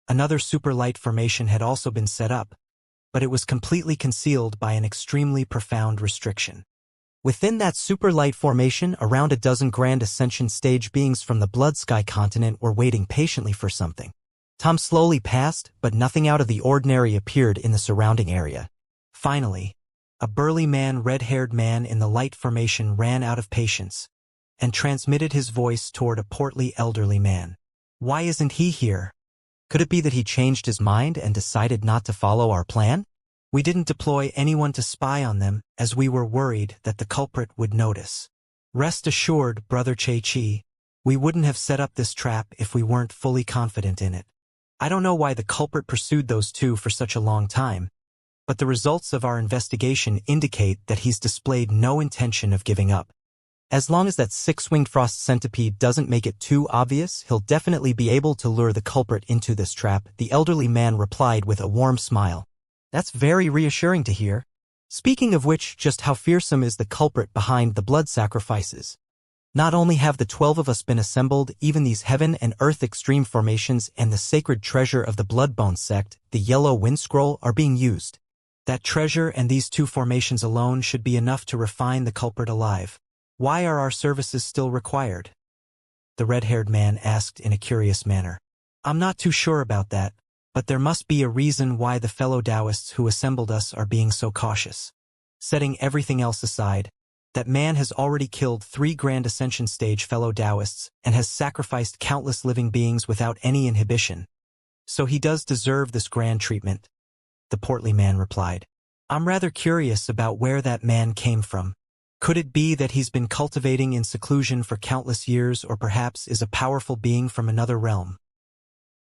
another super light formation had also been set up, but it was completely concealed by an extremely profound restriction. Within that super light formation, around a dozen grand Ascension stage beings from the Blood Sky continent were waiting patiently for something. Time slowly passed, but nothing out of the ordinary appeared in the surrounding area. Finally, a burly man, red-haired man in the light formation ran out of patience and transmitted his voice toward a portly elderly man. "Why isn't he here? Could it be that he changed his mind and decided not to follow our plan? We didn't deploy anyone to spy on them as we were worried that the culprit would notice. Rest assured, Brother Che-Chi, we wouldn't have set up this trap if we weren't fully confident in it. I don't know why the culprit pursued those two for such a long time, but the results of our investigation indicate that he's displayed no intention of giving up. As long as that six-winged frost centipede doesn't make it too obvious, he'll definitely be able to lure the culprit into this trap," the elderly man replied with a warm smile. "That's very reassuring to hear. Speaking of which, just how fearsome is the culprit behind the blood sacrifices? Not only have the 12 of us been assembled, even these heaven and earth extreme formations and the sacred treasure of the Bloodbone sect, the yellow wind scroll, are being used. That treasure and these two formations alone should be enough to refine the culprit alive. Why are our services still required?" the red-haired man asked in a curious manner. "I'm not too sure about that, but there must be a reason why the fellow Taoists who assembled us are being so cautious. Setting everything else aside, that man has already killed 3 Grand Ascension stage fellow Taoists and has sacrificed countless living beings without any inhibition. So he does deserve this grand treatment," the portly man replied. "I'm rather curious about where that man came from. Could it be that he's been cultivating in seclusion for countless years, or perhaps is a powerful being from another realm?"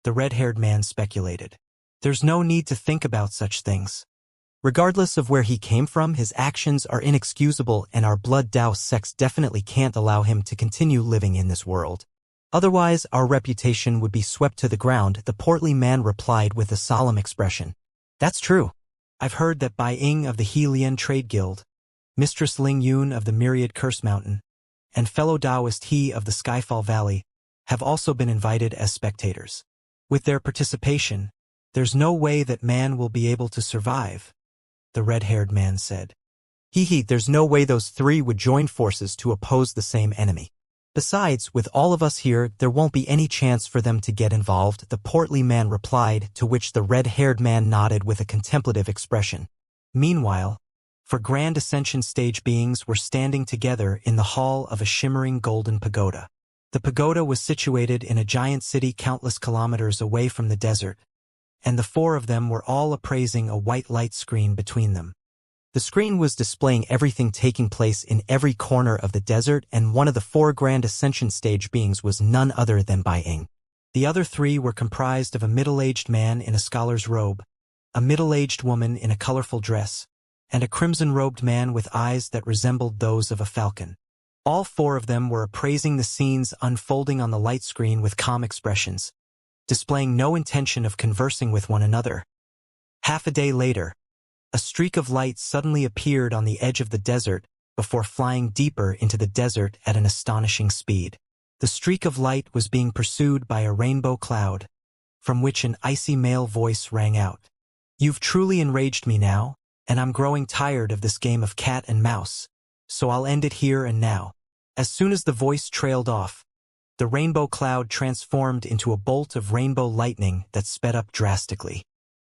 the red-haired man speculated. "There's no need to think about such things. Regardless of where he came from, his actions are inexcusable, and our blood Dao sects definitely can't allow him to continue living in this world. Otherwise, our reputation would be swept to the ground, the portly man replied with a solemn expression. That's true. I've heard that Bai Ying of the Helian Trade Guild, Mistress Ling Yun of the Myriad Curse Mountain, and fellow Taoist He of the Skyfall Valley have also been invited as spectators. With their participation, there's no way that man will be able to survive, the red-haired man said. There's no way those three would join forces to oppose the same enemy. Besides, with all of us here, there won't be any chance for them to get involved, the portly man replied, to which the red-haired man nodded with a contemplative expression. Meanwhile, for Grand Ascension stage beings were standing together in the hall of a shimmering golden pagoda. The pagoda was situated in a giant city countless kilometers away from the desert, and the four of them were all appraising a white light screen between them. The screen was displaying everything taking place in every corner of the desert, and one of the four Grand Ascension stage beings was none other than Bai Ying. The other three were comprised of a middle-aged man in a scholar's robe, a middle-aged woman in a colorful dress, and a crimson-robed man with eyes that resembled those of a falcon. All four of them were appraising the scenes unfolding on the light screen with calm expressions, displaying no intention of conversing with one another. Half a day later, a streak of light suddenly appeared on the edge of the desert before flying deeper into the desert at an astonishing speed. The streak of light was being pursued by a rainbow cloud, from which an icy male voice rang out. You've truly enraged me now, and I'm growing tired of this game of cat and mouse, so I'll end it here and now. As soon as the voice trailed off, the rainbow cloud transformed into a bolt of rainbow lightning that sped up drastically.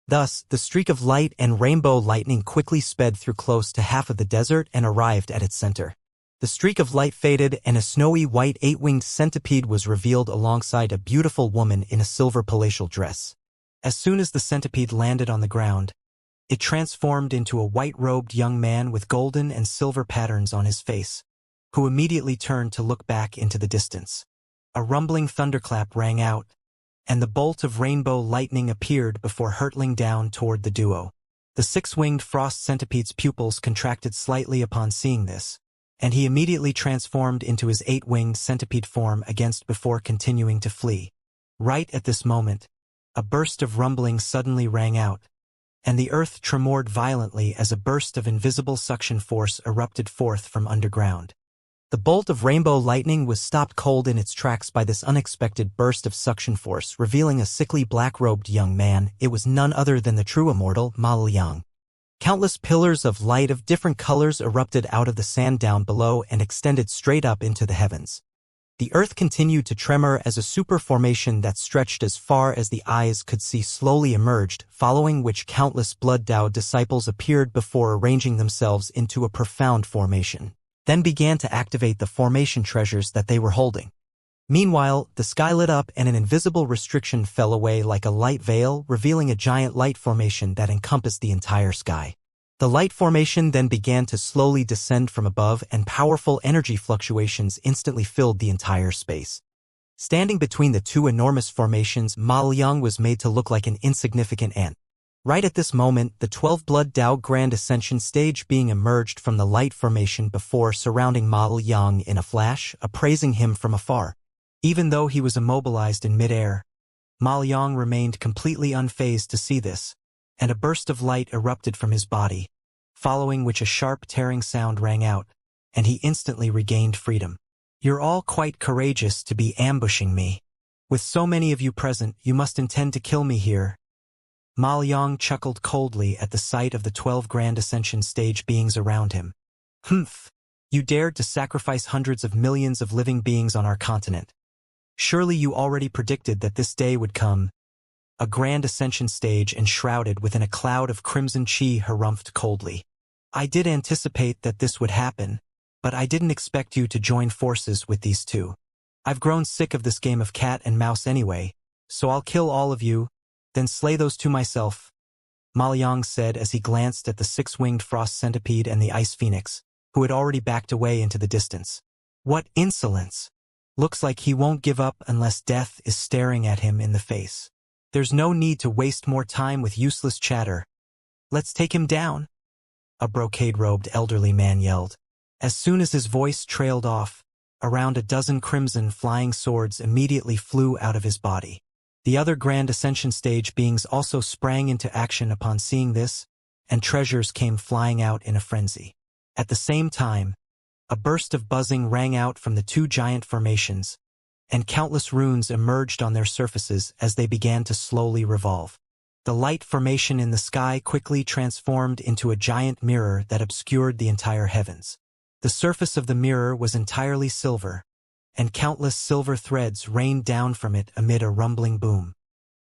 Thus, the streak of light and rainbow lightning quickly sped through close to half of the desert and arrived at its center. The streak of light faded, and a snowy white eight-winged centipede was revealed alongside a beautiful woman in a silver palatial dress. As soon as the centipede landed on the ground, it transformed into a white-robed young man with golden and silver patterns on his face, who immediately turned to look back into the distance. A rumbling thunderclap rang out, and the bolt of rainbow lightning appeared before hurtling down toward the duo. The six-winged frost centipede's pupils contracted slightly upon seeing this, and he immediately transformed into his eight-winged centipede form against before continuing to flee. Right at this moment, a burst of rumbling suddenly rang out, and the earth tremored violently as a burst of invisible suction force erupted forth from underground. The bolt of rainbow lightning was stopped cold in its tracks by this unexpected burst of suction force, revealing a sickly black-robed young man. It was none other than the true immortal, Ma Liang. Countless pillars of light of different colors erupted out of the sand down below and extended straight up into the heavens. The earth continued to tremor as a super formation that stretched as far as the eyes could see slowly emerged, following which countless Blood Dao disciples appeared before arranging themselves into a profound formation, then began to activate the formation treasures that they were holding. Meanwhile, the sky lit up and an invisible restriction fell away like a light veil, revealing a giant light formation that encompassed the entire sky. The light formation then began to slowly descend from above, and powerful energy fluctuations instantly filled the entire space. Standing between the two enormous formations, Ma Liang was made to look like an insignificant ant. Right at this moment, the 12 Blood Dao Grand Ascension stage being emerged from the light formation before surrounding Ma Liang in a flash, appraising him from afar. Even though he was immobilized in midair, Ma Liang remained completely unfazed to see this, and a burst of light erupted from his body, following which a sharp tearing sound rang out, and he instantly regained freedom. You're all quite courageous to be ambushing me. With so many of you present, you must intend to kill me here. Ma Liang chuckled coldly at the sight of the 12 Grand Ascension stage beings around him. Humph! You dared to sacrifice hundreds of millions of living beings on our continent. Surely you already predicted that this day would come. A Grand Ascension stage enshrouded within a cloud of crimson chi harumphed coldly. I did anticipate that this would happen, but I didn't expect you to join forces with these two. I've grown sick of this game of cat and mouse anyway, so I'll kill all of you, then slay those two myself, Ma Liang said as he glanced at the six-winged frost centipede and the ice phoenix, who had already backed away into the distance. What insolence! Looks like he won't give up unless death is staring at him in the face. There's no need to waste more time with useless chatter. Let's take him down, a brocade-robed elderly man yelled. As soon as his voice trailed off, around a dozen crimson flying swords immediately flew out of his body. The other Grand Ascension stage beings also sprang into action upon seeing this, and treasures came flying out in a frenzy. At the same time, a burst of buzzing rang out from the two giant formations, and countless runes emerged on their surfaces as they began to slowly revolve. The light formation in the sky quickly transformed into a giant mirror that obscured the entire heavens. The surface of the mirror was entirely silver, and countless silver threads rained down from it amid a rumbling boom.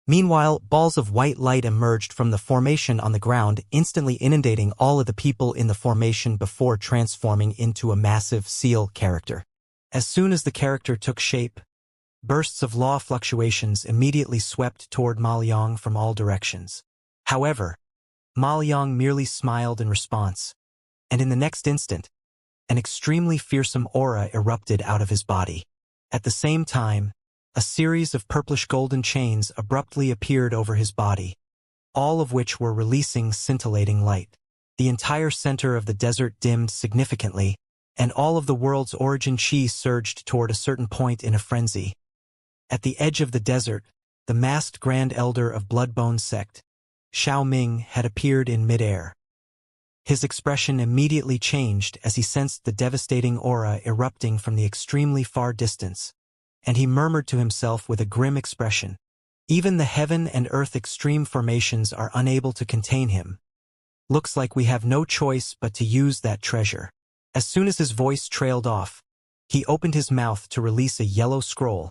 Meanwhile, balls of white light emerged from the formation on the ground, instantly inundating all of the people in the formation before transforming into a massive seal character. As soon as the character took shape, bursts of law fluctuations immediately swept toward Ma Liang from all directions. However, Ma Liang merely smiled in response, and in the next instant, an extremely fearsome aura erupted out of his body. At the same time, a series of purplish-golden chains abruptly appeared over his body, all of which were releasing scintillating light. The entire center of the desert dimmed significantly, and all of the world's origin chi surged toward a certain point in a frenzy. At the edge of the desert, the masked Grand Elder of Bloodbone sect, Xiao Ming, had appeared in midair. His expression immediately changed as he sensed the devastating aura erupting from the extremely far distance, and he murmured to himself with a grim expression, "Even the heaven and earth extreme formations are unable to contain him. Looks like we have no choice but to use that treasure." As soon as his voice trailed off, he opened his mouth to release a yellow scroll,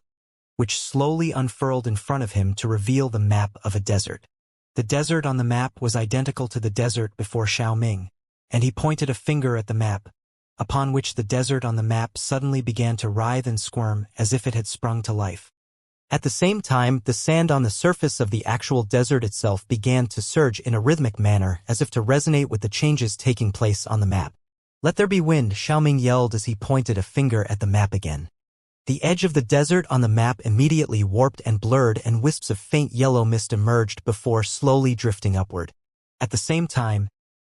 which slowly unfurled in front of him to reveal the map of a desert. The desert on the map was identical to the desert before Xiao Ming, and he pointed a finger at the map, upon which the desert on the map suddenly began to writhe and squirm as if it had sprung to life. At the same time, the sand on the surface of the actual desert itself began to surge in a rhythmic manner as if to resonate with the changes taking place on the map. "Let there be wind," Xiao Ming yelled as he pointed a finger at the map again. The edge of the desert on the map immediately warped and blurred, and wisps of faint yellow mist emerged before slowly drifting upward. At the same time,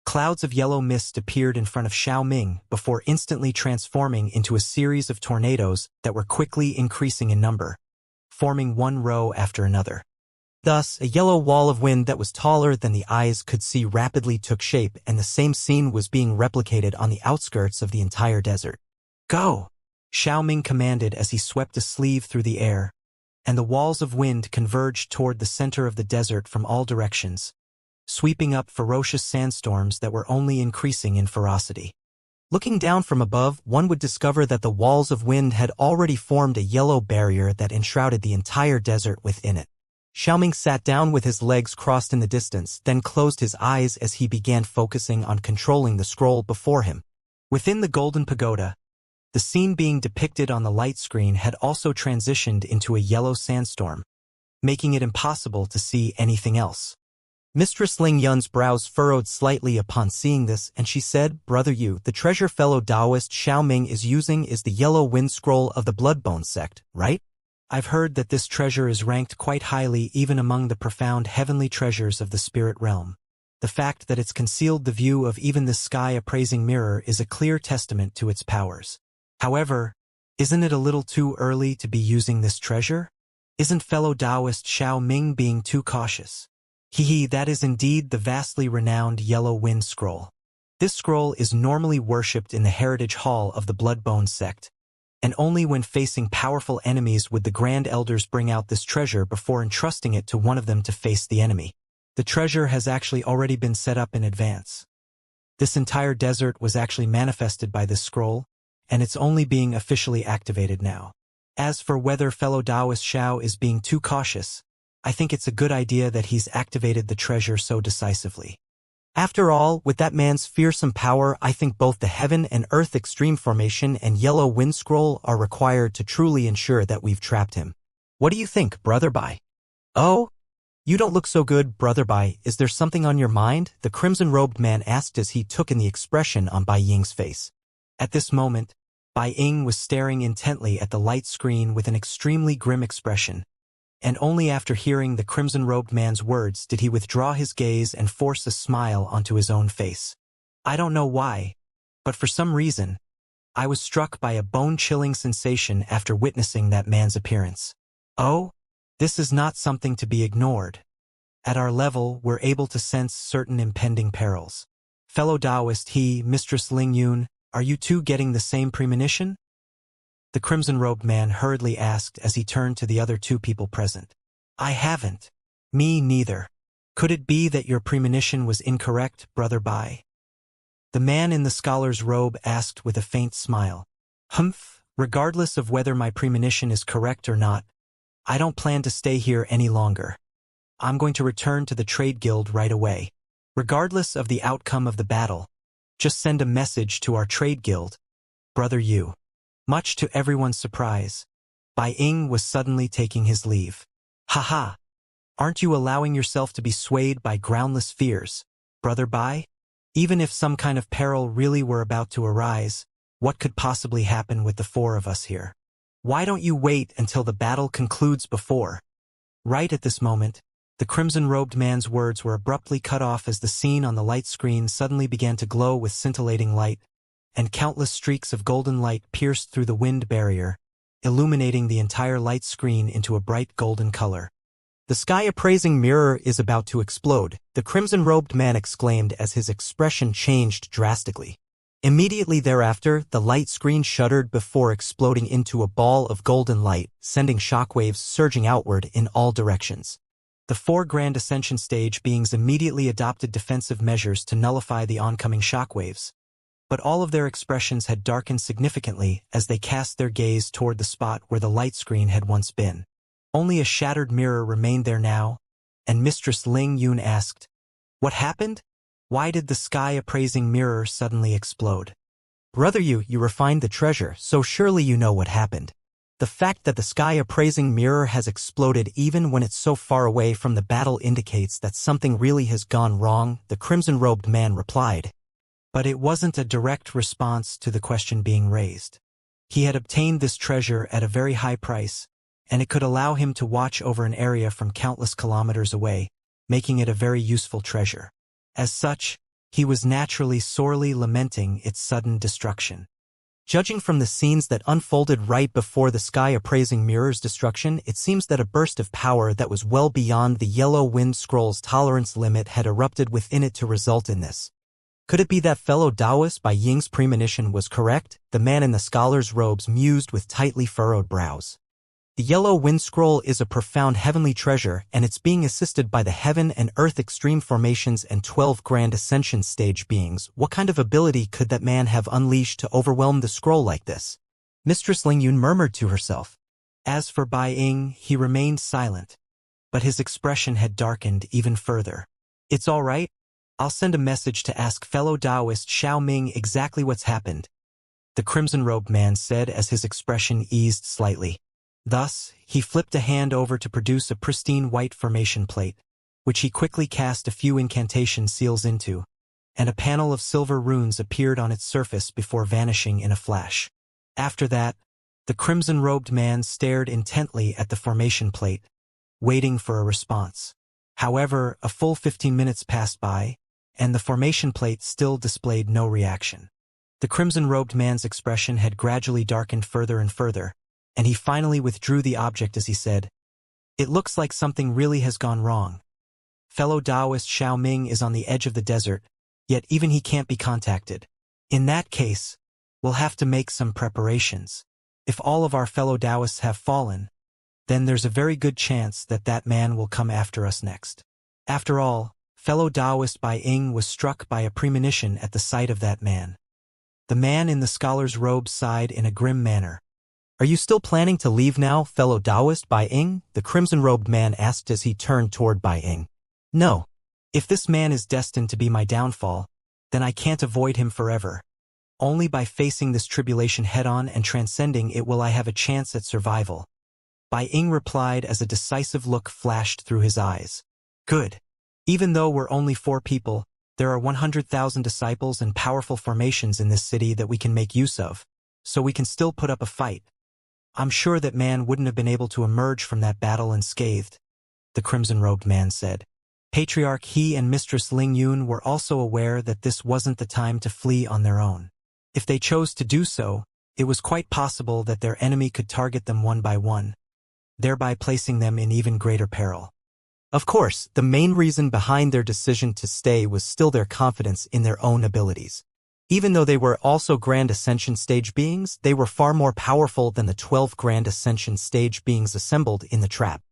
clouds of yellow mist appeared in front of Xiao Ming before instantly transforming into a series of tornadoes that were quickly increasing in number, forming one row after another. Thus, a yellow wall of wind that was taller than the eyes could see rapidly took shape, and the same scene was being replicated on the outskirts of the entire desert. "Go!" Xiao Ming commanded as he swept a sleeve through the air, and the walls of wind converged toward the center of the desert from all directions, sweeping up ferocious sandstorms that were only increasing in ferocity. Looking down from above, one would discover that the walls of wind had already formed a yellow barrier that enshrouded the entire desert within it. Xiao Ming sat down with his legs crossed in the distance, then closed his eyes as he began focusing on controlling the scroll before him. Within the golden pagoda, the scene being depicted on the light screen had also transitioned into a yellow sandstorm, making it impossible to see anything else. Mistress Ling Yun's brows furrowed slightly upon seeing this, and she said, "Brother Yu, the treasure fellow Taoist Xiao Ming is using is the yellow wind scroll of the Bloodbone sect, right? I've heard that this treasure is ranked quite highly even among the profound heavenly treasures of the spirit realm. The fact that it's concealed the view of even the sky-appraising mirror is a clear testament to its powers. However, isn't it a little too early to be using this treasure? Isn't fellow Taoist Xiao Ming being too cautious? That is indeed the vastly renowned Yellow Wind Scroll. This scroll is normally worshipped in the Heritage Hall of the Bloodbone sect, and only when facing powerful enemies would the Grand Elders bring out this treasure before entrusting it to one of them to face the enemy. The treasure has actually already been set up in advance. This entire desert was actually manifested by this scroll, and it's only being officially activated now. As for whether fellow Taoist Xiao is being too cautious, I think it's a good idea that he's activated the treasure so decisively. After all, with that man's fearsome power, I think both the Heaven and Earth Extreme Formation and Yellow Wind Scroll are required to truly ensure that we've trapped him. What do you think, Brother Bai? Oh? You don't look so good, Brother Bai. Is there something on your mind? The crimson-robed man asked as he took in the expression on Bai Ying's face. At this moment, Bai Ying was staring intently at the light screen with an extremely grim expression, and only after hearing the crimson-robed man's words did he withdraw his gaze and force a smile onto his own face. I don't know why, but for some reason, I was struck by a bone-chilling sensation after witnessing that man's appearance. Oh, this is not something to be ignored. At our level, we're able to sense certain impending perils. Fellow Taoist, Mistress Ling Yun, are you too getting the same premonition? The crimson-robed man hurriedly asked as he turned to the other two people present. I haven't. Me neither. Could it be that your premonition was incorrect, Brother Bai? The man in the scholar's robe asked with a faint smile. Humph, regardless of whether my premonition is correct or not, I don't plan to stay here any longer. I'm going to return to the trade guild right away. Regardless of the outcome of the battle, just send a message to our trade guild, Brother Yu. Much to everyone's surprise, Bai Ying was suddenly taking his leave. Haha! Aren't you allowing yourself to be swayed by groundless fears, Brother Bai? Even if some kind of peril really were about to arise, what could possibly happen with the four of us here? Why don't you wait until the battle concludes before? Right at this moment, the crimson-robed man's words were abruptly cut off as the scene on the light screen suddenly began to glow with scintillating light, and countless streaks of golden light pierced through the wind barrier, illuminating the entire light screen into a bright golden color. The sky-appraising mirror is about to explode, the crimson-robed man exclaimed as his expression changed drastically. Immediately thereafter, the light screen shuddered before exploding into a ball of golden light, sending shockwaves surging outward in all directions. The four Grand Ascension stage beings immediately adopted defensive measures to nullify the oncoming shockwaves. But all of their expressions had darkened significantly as they cast their gaze toward the spot where the light screen had once been. Only a shattered mirror remained there now, and Mistress Ling Yun asked, What happened? Why did the sky-appraising mirror suddenly explode? Brother Yu, you refined the treasure, so surely you know what happened. The fact that the sky-appraising mirror has exploded even when it's so far away from the battle indicates that something really has gone wrong, the crimson-robed man replied. But it wasn't a direct response to the question being raised. He had obtained this treasure at a very high price, and it could allow him to watch over an area from countless kilometers away, making it a very useful treasure. As such, he was naturally sorely lamenting its sudden destruction. Judging from the scenes that unfolded right before the sky-appraising mirror's destruction, it seems that a burst of power that was well beyond the yellow wind scroll's tolerance limit had erupted within it to result in this. Could it be that fellow Taoist Bai Ying's premonition was correct? The man in the scholar's robes mused with tightly furrowed brows. The yellow wind scroll is a profound heavenly treasure, and it's being assisted by the heaven and earth extreme formations and 12 Grand Ascension stage beings. What kind of ability could that man have unleashed to overwhelm the scroll like this? Mistress Ling Yun murmured to herself. As for Bai Ying, he remained silent, but his expression had darkened even further. It's all right. I'll send a message to ask fellow Taoist Xiao Ming exactly what's happened, the crimson-robed man said as his expression eased slightly. Thus, he flipped a hand over to produce a pristine white formation plate, which he quickly cast a few incantation seals into, and a panel of silver runes appeared on its surface before vanishing in a flash. After that, the crimson-robed man stared intently at the formation plate, waiting for a response. However, a full 15 minutes passed by, and the formation plate still displayed no reaction. The crimson-robed man's expression had gradually darkened further and further, and he finally withdrew the object as he said, It looks like something really has gone wrong. Fellow Taoist Xiao Ming is on the edge of the desert, yet even he can't be contacted. In that case, we'll have to make some preparations. If all of our fellow Taoists have fallen, then there's a very good chance that that man will come after us next. After all, fellow Taoist Bai Ying was struck by a premonition at the sight of that man. The man in the scholar's robe sighed in a grim manner. Are you still planning to leave now, fellow Taoist Bai Ying? The crimson-robed man asked as he turned toward Bai Ying. No. If this man is destined to be my downfall, then I can't avoid him forever. Only by facing this tribulation head-on and transcending it will I have a chance at survival. Bai Ying replied as a decisive look flashed through his eyes. Good. Even though we're only 4 people, there are 100,000 disciples and powerful formations in this city that we can make use of, so we can still put up a fight. I'm sure that man wouldn't have been able to emerge from that battle unscathed, the crimson-robed man said. Patriarch He and Mistress Ling Yun were also aware that this wasn't the time to flee on their own. If they chose to do so, it was quite possible that their enemy could target them one by one, thereby placing them in even greater peril. Of course, the main reason behind their decision to stay was still their confidence in their own abilities. Even though they were also Grand Ascension stage beings, they were far more powerful than the 12 Grand Ascension stage beings assembled in the trap.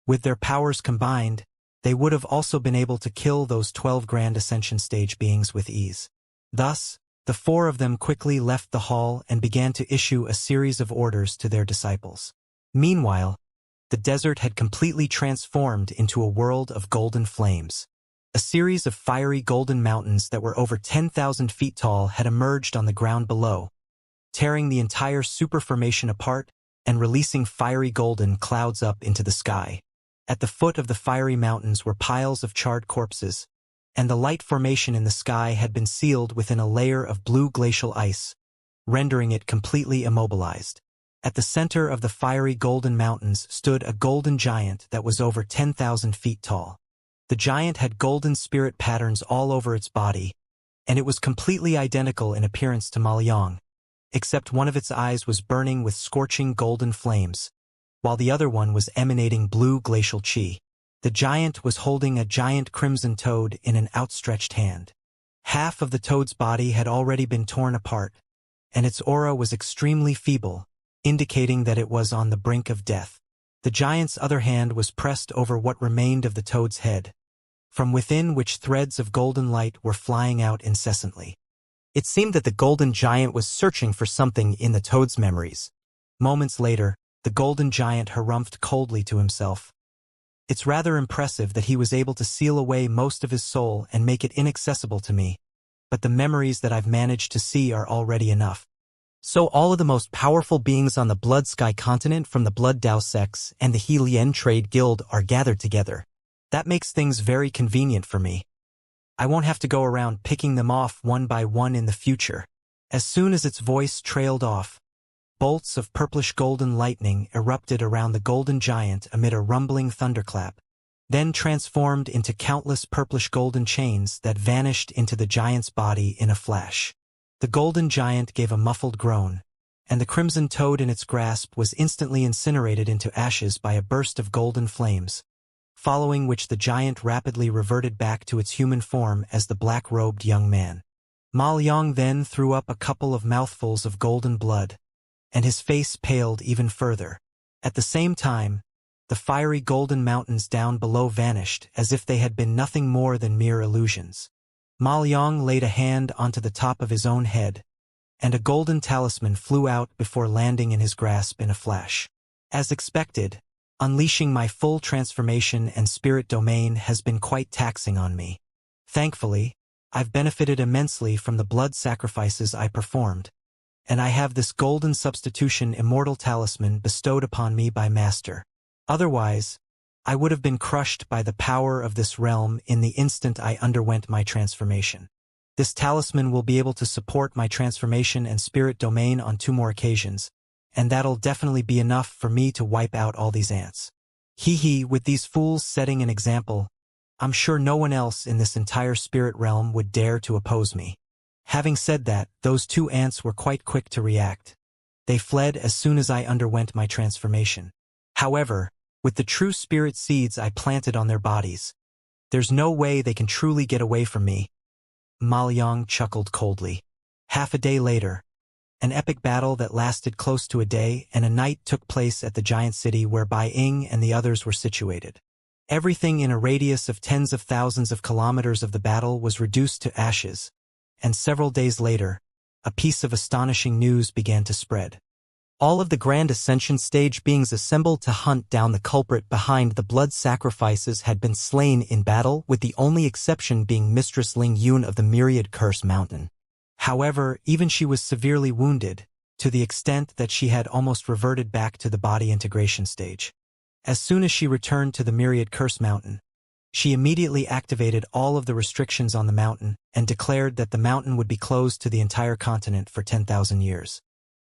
With their powers combined, they would have also been able to kill those 12 Grand Ascension stage beings with ease. Thus, the 4 of them quickly left the hall and began to issue a series of orders to their disciples. Meanwhile, the desert had completely transformed into a world of golden flames. A series of fiery golden mountains that were over 10,000 feet tall had emerged on the ground below, tearing the entire superformation apart and releasing fiery golden clouds up into the sky. At the foot of the fiery mountains were piles of charred corpses, and the light formation in the sky had been sealed within a layer of blue glacial ice, rendering it completely immobilized. At the center of the fiery golden mountains stood a golden giant that was over 10,000 feet tall. The giant had golden spirit patterns all over its body, and it was completely identical in appearance to Maoyang, except one of its eyes was burning with scorching golden flames, while the other one was emanating blue glacial chi. The giant was holding a giant crimson toad in an outstretched hand. Half of the toad's body had already been torn apart, and its aura was extremely feeble, indicating that it was on the brink of death. The giant's other hand was pressed over what remained of the toad's head, from within which threads of golden light were flying out incessantly. It seemed that the golden giant was searching for something in the toad's memories. Moments later, the golden giant harumphed coldly to himself. It's rather impressive that he was able to seal away most of his soul and make it inaccessible to me, but the memories that I've managed to see are already enough. So all of the most powerful beings on the Blood Sky continent from the Blood Dao sects and the He Lien Trade Guild are gathered together. That makes things very convenient for me. I won't have to go around picking them off one by one in the future. As soon as its voice trailed off, bolts of purplish golden lightning erupted around the golden giant amid a rumbling thunderclap, then transformed into countless purplish golden chains that vanished into the giant's body in a flash. The golden giant gave a muffled groan, and the crimson toad in its grasp was instantly incinerated into ashes by a burst of golden flames, following which the giant rapidly reverted back to its human form as the black-robed young man. Ma Liang then threw up a couple of mouthfuls of golden blood, and his face paled even further. At the same time, the fiery golden mountains down below vanished as if they had been nothing more than mere illusions. Ma Liang laid a hand onto the top of his own head, and a golden talisman flew out before landing in his grasp in a flash. As expected, unleashing my full transformation and spirit domain has been quite taxing on me. Thankfully, I've benefited immensely from the blood sacrifices I performed, and I have this golden substitution immortal talisman bestowed upon me by Master. Otherwise, I would have been crushed by the power of this realm in the instant I underwent my transformation. This talisman will be able to support my transformation and spirit domain on 2 more occasions, and that'll definitely be enough for me to wipe out all these ants. With these fools setting an example, I'm sure no one else in this entire spirit realm would dare to oppose me. Having said that, those 2 ants were quite quick to react. They fled as soon as I underwent my transformation. However, with the true spirit seeds I planted on their bodies, there's no way they can truly get away from me. Ma Liang chuckled coldly. Half a day later, an epic battle that lasted close to a day and a night took place at the giant city where Bai Ying and the others were situated. Everything in a radius of tens of thousands of kilometers of the battle was reduced to ashes, and several days later, a piece of astonishing news began to spread. All of the Grand Ascension stage beings assembled to hunt down the culprit behind the blood sacrifices had been slain in battle, with the only exception being Mistress Ling Yun of the Myriad Curse Mountain. However, even she was severely wounded, to the extent that she had almost reverted back to the body integration stage. As soon as she returned to the Myriad Curse Mountain, she immediately activated all of the restrictions on the mountain and declared that the mountain would be closed to the entire continent for 10,000 years.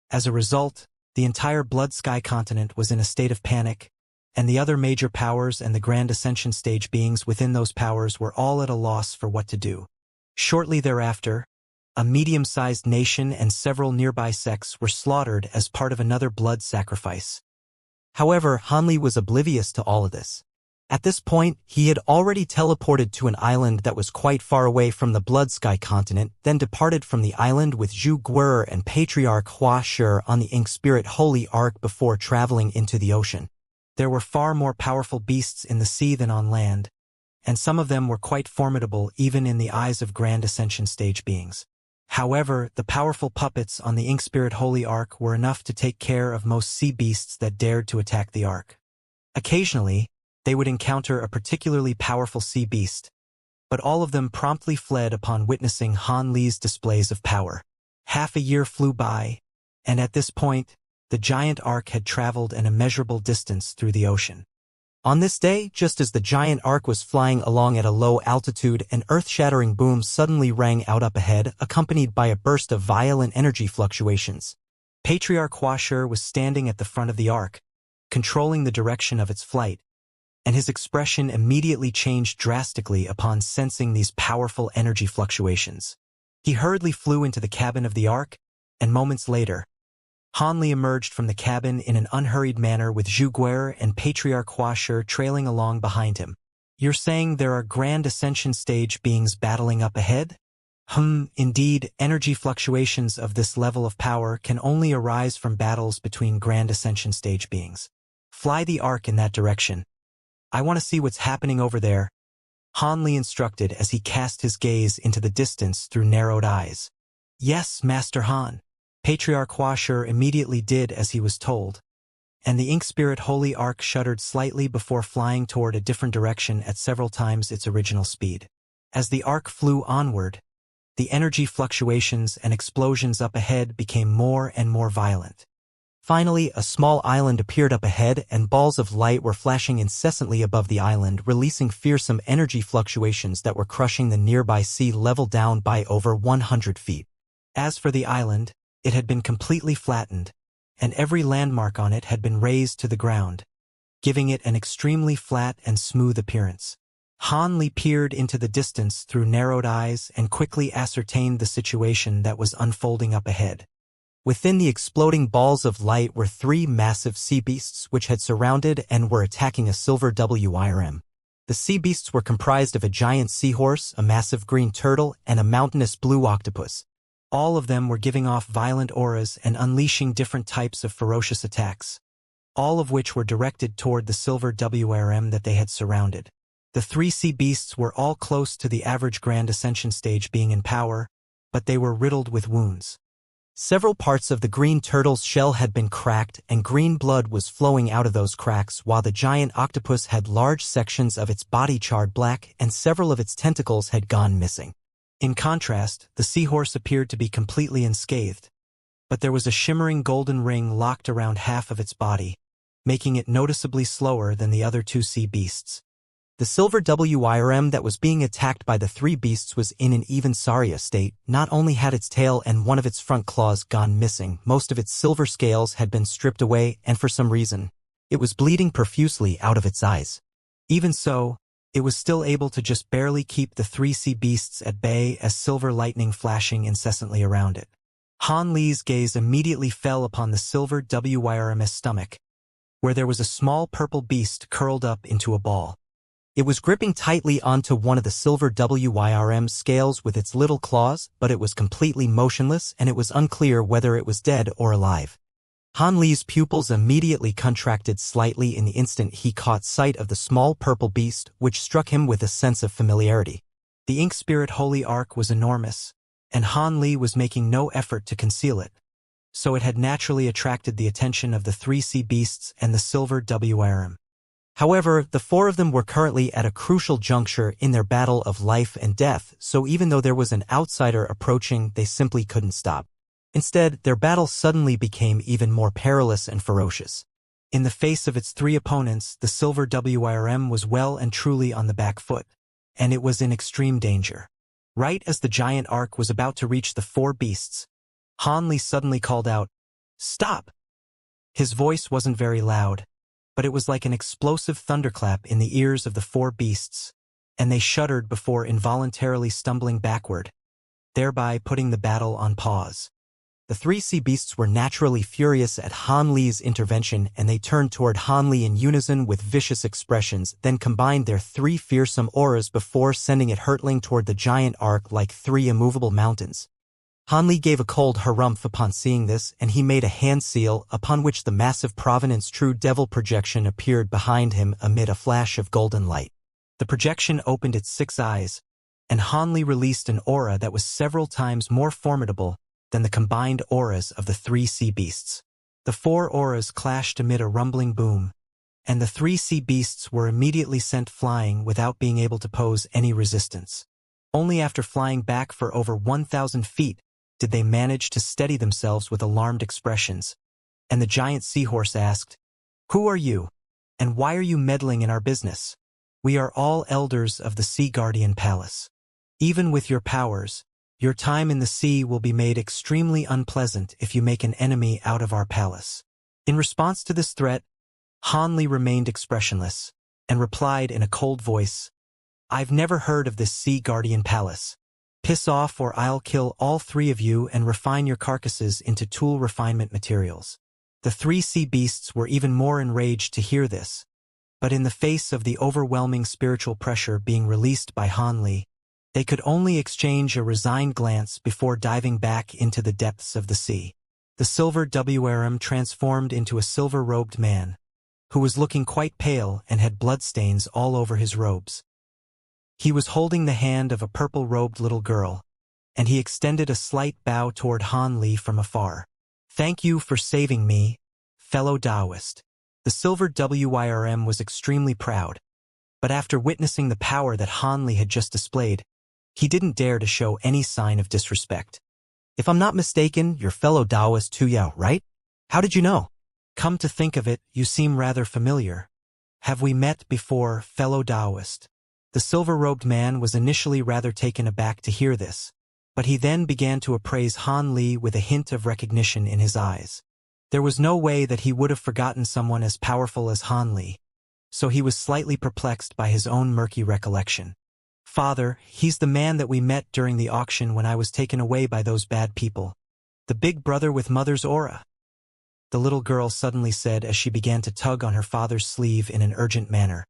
As a result, The entire Blood Sky continent was in a state of panic, and the other major powers and the Grand Ascension stage beings within those powers were all at a loss for what to do. Shortly thereafter, a medium-sized nation and several nearby sects were slaughtered as part of another blood sacrifice. However, Han Li was oblivious to all of this. At this point, he had already teleported to an island that was quite far away from the Blood Sky continent, then departed from the island with Zhu Guer and Patriarch Hua Shi on the Ink Spirit Holy Ark before traveling into the ocean. There were far more powerful beasts in the sea than on land, and some of them were quite formidable even in the eyes of Grand Ascension stage beings. However, the powerful puppets on the Ink Spirit Holy Ark were enough to take care of most sea beasts that dared to attack the Ark. Occasionally, they would encounter a particularly powerful sea beast, but all of them promptly fled upon witnessing Han Li's displays of power. Half a year flew by, and at this point, the giant ark had traveled an immeasurable distance through the ocean. On this day, just as the giant ark was flying along at a low altitude, an earth-shattering boom suddenly rang out up ahead, accompanied by a burst of violent energy fluctuations. Patriarch Hua Shi was standing at the front of the ark, controlling the direction of its flight, and his expression immediately changed drastically upon sensing these powerful energy fluctuations. He hurriedly flew into the cabin of the ark, and moments later, Han Li emerged from the cabin in an unhurried manner with Zhu Guer and Patriarch Hua Shi trailing along behind him. "You're saying there are Grand Ascension stage beings battling up ahead?" Indeed, energy fluctuations of this level of power can only arise from battles between Grand Ascension stage beings. Fly the ark in that direction. I want to see what's happening over there, Han Li instructed as he cast his gaze into the distance through narrowed eyes. Yes, Master Han. Patriarch Hua Shi immediately did as he was told, and the Ink Spirit Holy Ark shuddered slightly before flying toward a different direction at several times its original speed. As the Ark flew onward, the energy fluctuations and explosions up ahead became more and more violent. Finally, a small island appeared up ahead, and balls of light were flashing incessantly above the island, releasing fearsome energy fluctuations that were crushing the nearby sea level down by over 100 feet. As for the island, it had been completely flattened, and every landmark on it had been razed to the ground, giving it an extremely flat and smooth appearance. Han Li peered into the distance through narrowed eyes and quickly ascertained the situation that was unfolding up ahead. Within the exploding balls of light were 3 massive sea beasts which had surrounded and were attacking a silver WIRM. The sea beasts were comprised of a giant seahorse, a massive green turtle, and a mountainous blue octopus. All of them were giving off violent auras and unleashing different types of ferocious attacks, all of which were directed toward the silver WIRM that they had surrounded. The 3 sea beasts were all close to the average Grand Ascension stage being in power, but they were riddled with wounds. Several parts of the green turtle's shell had been cracked, and green blood was flowing out of those cracks, while the giant octopus had large sections of its body charred black and several of its tentacles had gone missing. In contrast, the seahorse appeared to be completely unscathed, but there was a shimmering golden ring locked around half of its body, making it noticeably slower than the other 2 sea beasts. The silver WIRM that was being attacked by the 3 beasts was in an even sorrier state. Not only had its tail and one of its front claws gone missing, most of its silver scales had been stripped away, and for some reason, it was bleeding profusely out of its eyes. Even so, it was still able to just barely keep the 3 sea beasts at bay as silver lightning flashing incessantly around it. Han Li's gaze immediately fell upon the silver WIRM's stomach, where there was a small purple beast curled up into a ball. It was gripping tightly onto one of the silver WIRM's scales with its little claws, but it was completely motionless, and it was unclear whether it was dead or alive. Han Li's pupils immediately contracted slightly in the instant he caught sight of the small purple beast, which struck him with a sense of familiarity. The Ink Spirit Holy Ark was enormous, and Han Li was making no effort to conceal it, so it had naturally attracted the attention of the 3 sea beasts and the silver WIRM. However, the 4 of them were currently at a crucial juncture in their battle of life and death, so even though there was an outsider approaching, they simply couldn't stop. Instead, their battle suddenly became even more perilous and ferocious. In the face of its 3 opponents, the silver WIRM was well and truly on the back foot, and it was in extreme danger. Right as the giant ark was about to reach the 4 beasts, Han Li suddenly called out, "Stop!" His voice wasn't very loud, but it was like an explosive thunderclap in the ears of the four beasts, and they shuddered before involuntarily stumbling backward, thereby putting the battle on pause. The three sea beasts were naturally furious at Han Li's intervention, and they turned toward Han Li in unison with vicious expressions, then combined their three fearsome auras before sending it hurtling toward the giant ark like three immovable mountains. Han Li gave a cold harumph upon seeing this, and he made a hand seal, upon which the massive Provenance True Devil projection appeared behind him amid a flash of golden light. The projection opened its 6 eyes, and Han Li released an aura that was several times more formidable than the combined auras of the three sea beasts. The 4 auras clashed amid a rumbling boom, and the 3 sea beasts were immediately sent flying without being able to pose any resistance. Only after flying back for over 1,000 feet did they manage to steady themselves with alarmed expressions, and the giant seahorse asked, "Who are you, and why are you meddling in our business? We are all elders of the Sea Guardian Palace. Even with your powers, your time in the sea will be made extremely unpleasant if you make an enemy out of our palace." In response to this threat, Han Li remained expressionless, and replied in a cold voice, "I've never heard of this Sea Guardian Palace. Piss off, or I'll kill all 3 of you and refine your carcasses into tool refinement materials." The 3 sea beasts were even more enraged to hear this, but in the face of the overwhelming spiritual pressure being released by Han Li, they could only exchange a resigned glance before diving back into the depths of the sea. The silver WRM transformed into a silver-robed man, who was looking quite pale and had bloodstains all over his robes. He was holding the hand of a purple-robed little girl, and he extended a slight bow toward Han Li from afar. "Thank you for saving me, fellow Taoist." The silver WIRM was extremely proud, but after witnessing the power that Han Li had just displayed, he didn't dare to show any sign of disrespect. "If I'm not mistaken, you're fellow Taoist Tuyao, right? How did you know? Come to think of it, you seem rather familiar. Have we met before, fellow Taoist?" The silver-robed man was initially rather taken aback to hear this, but he then began to appraise Han Li with a hint of recognition in his eyes. There was no way that he would have forgotten someone as powerful as Han Li, so he was slightly perplexed by his own murky recollection. "Father, he's the man that we met during the auction when I was taken away by those bad people. The big brother with mother's aura," the little girl suddenly said as she began to tug on her father's sleeve in an urgent manner.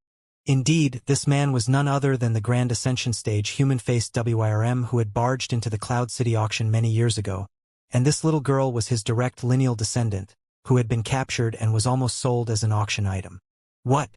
Indeed, this man was none other than the Grand Ascension stage human-faced WIRM who had barged into the Cloud City auction many years ago, and this little girl was his direct lineal descendant, who had been captured and was almost sold as an auction item. "What?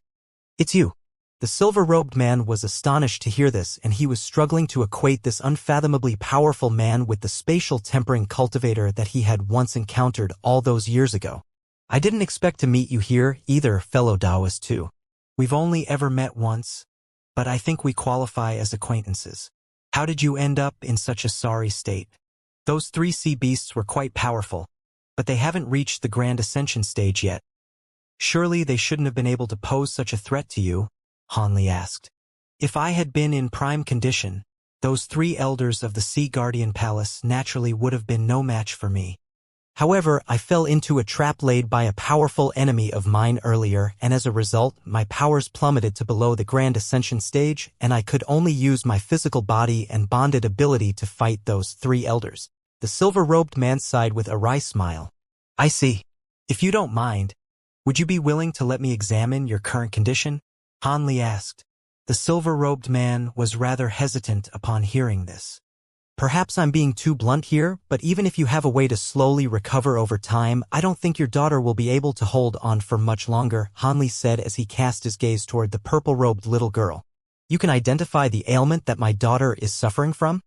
It's you." The silver-robed man was astonished to hear this, and he was struggling to equate this unfathomably powerful man with the spatial tempering cultivator that he had once encountered all those years ago. "I didn't expect to meet you here either, fellow Taoist too. We've only ever met once, but I think we qualify as acquaintances. How did you end up in such a sorry state?" Those 3 sea beasts were quite powerful, but they haven't reached the Grand Ascension stage yet. "Surely they shouldn't have been able to pose such a threat to you?" Han Li asked. "If I had been in prime condition, those 3 elders of the Sea Guardian Palace naturally would have been no match for me. However, I fell into a trap laid by a powerful enemy of mine earlier, and as a result, my powers plummeted to below the Grand Ascension stage, and I could only use my physical body and bonded ability to fight those 3 elders." The silver-robed man sighed with a wry smile. "I see. If you don't mind, would you be willing to let me examine your current condition?" Han Li asked. The silver-robed man was rather hesitant upon hearing this. "Perhaps I'm being too blunt here, but even if you have a way to slowly recover over time, I don't think your daughter will be able to hold on for much longer," Han Li said as he cast his gaze toward the purple-robed little girl. "You can identify the ailment that my daughter is suffering from?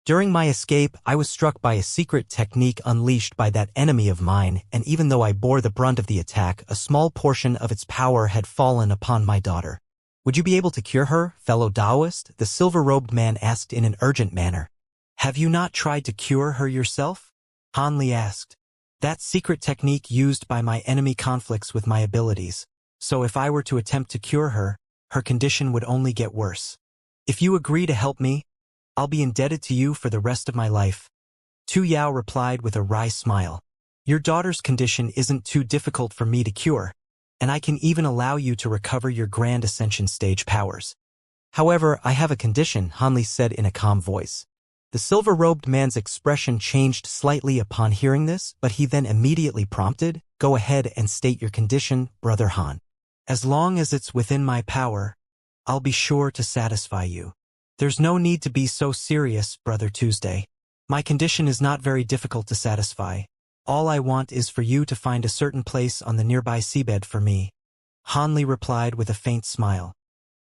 During my escape, I was struck by a secret technique unleashed by that enemy of mine, and even though I bore the brunt of the attack, a small portion of its power had fallen upon my daughter. Would you be able to cure her, fellow Taoist?" the silver-robed man asked in an urgent manner. "Have you not tried to cure her yourself?" Han Li asked. "That secret technique used by my enemy conflicts with my abilities, so if I were to attempt to cure her, her condition would only get worse. If you agree to help me, I'll be indebted to you for the rest of my life." Tu Yao replied with a wry smile. Your daughter's condition isn't too difficult for me to cure, and I can even allow you to recover your Grand Ascension stage powers. However, I have a condition, Hanli said in a calm voice. The silver-robed man's expression changed slightly upon hearing this, but he then immediately prompted, "Go ahead and state your condition, Brother Han. As long as it's within my power, I'll be sure to satisfy you." "There's no need to be so serious, Brother Tuesday. My condition is not very difficult to satisfy. All I want is for you to find a certain place on the nearby seabed for me." Hanli replied with a faint smile.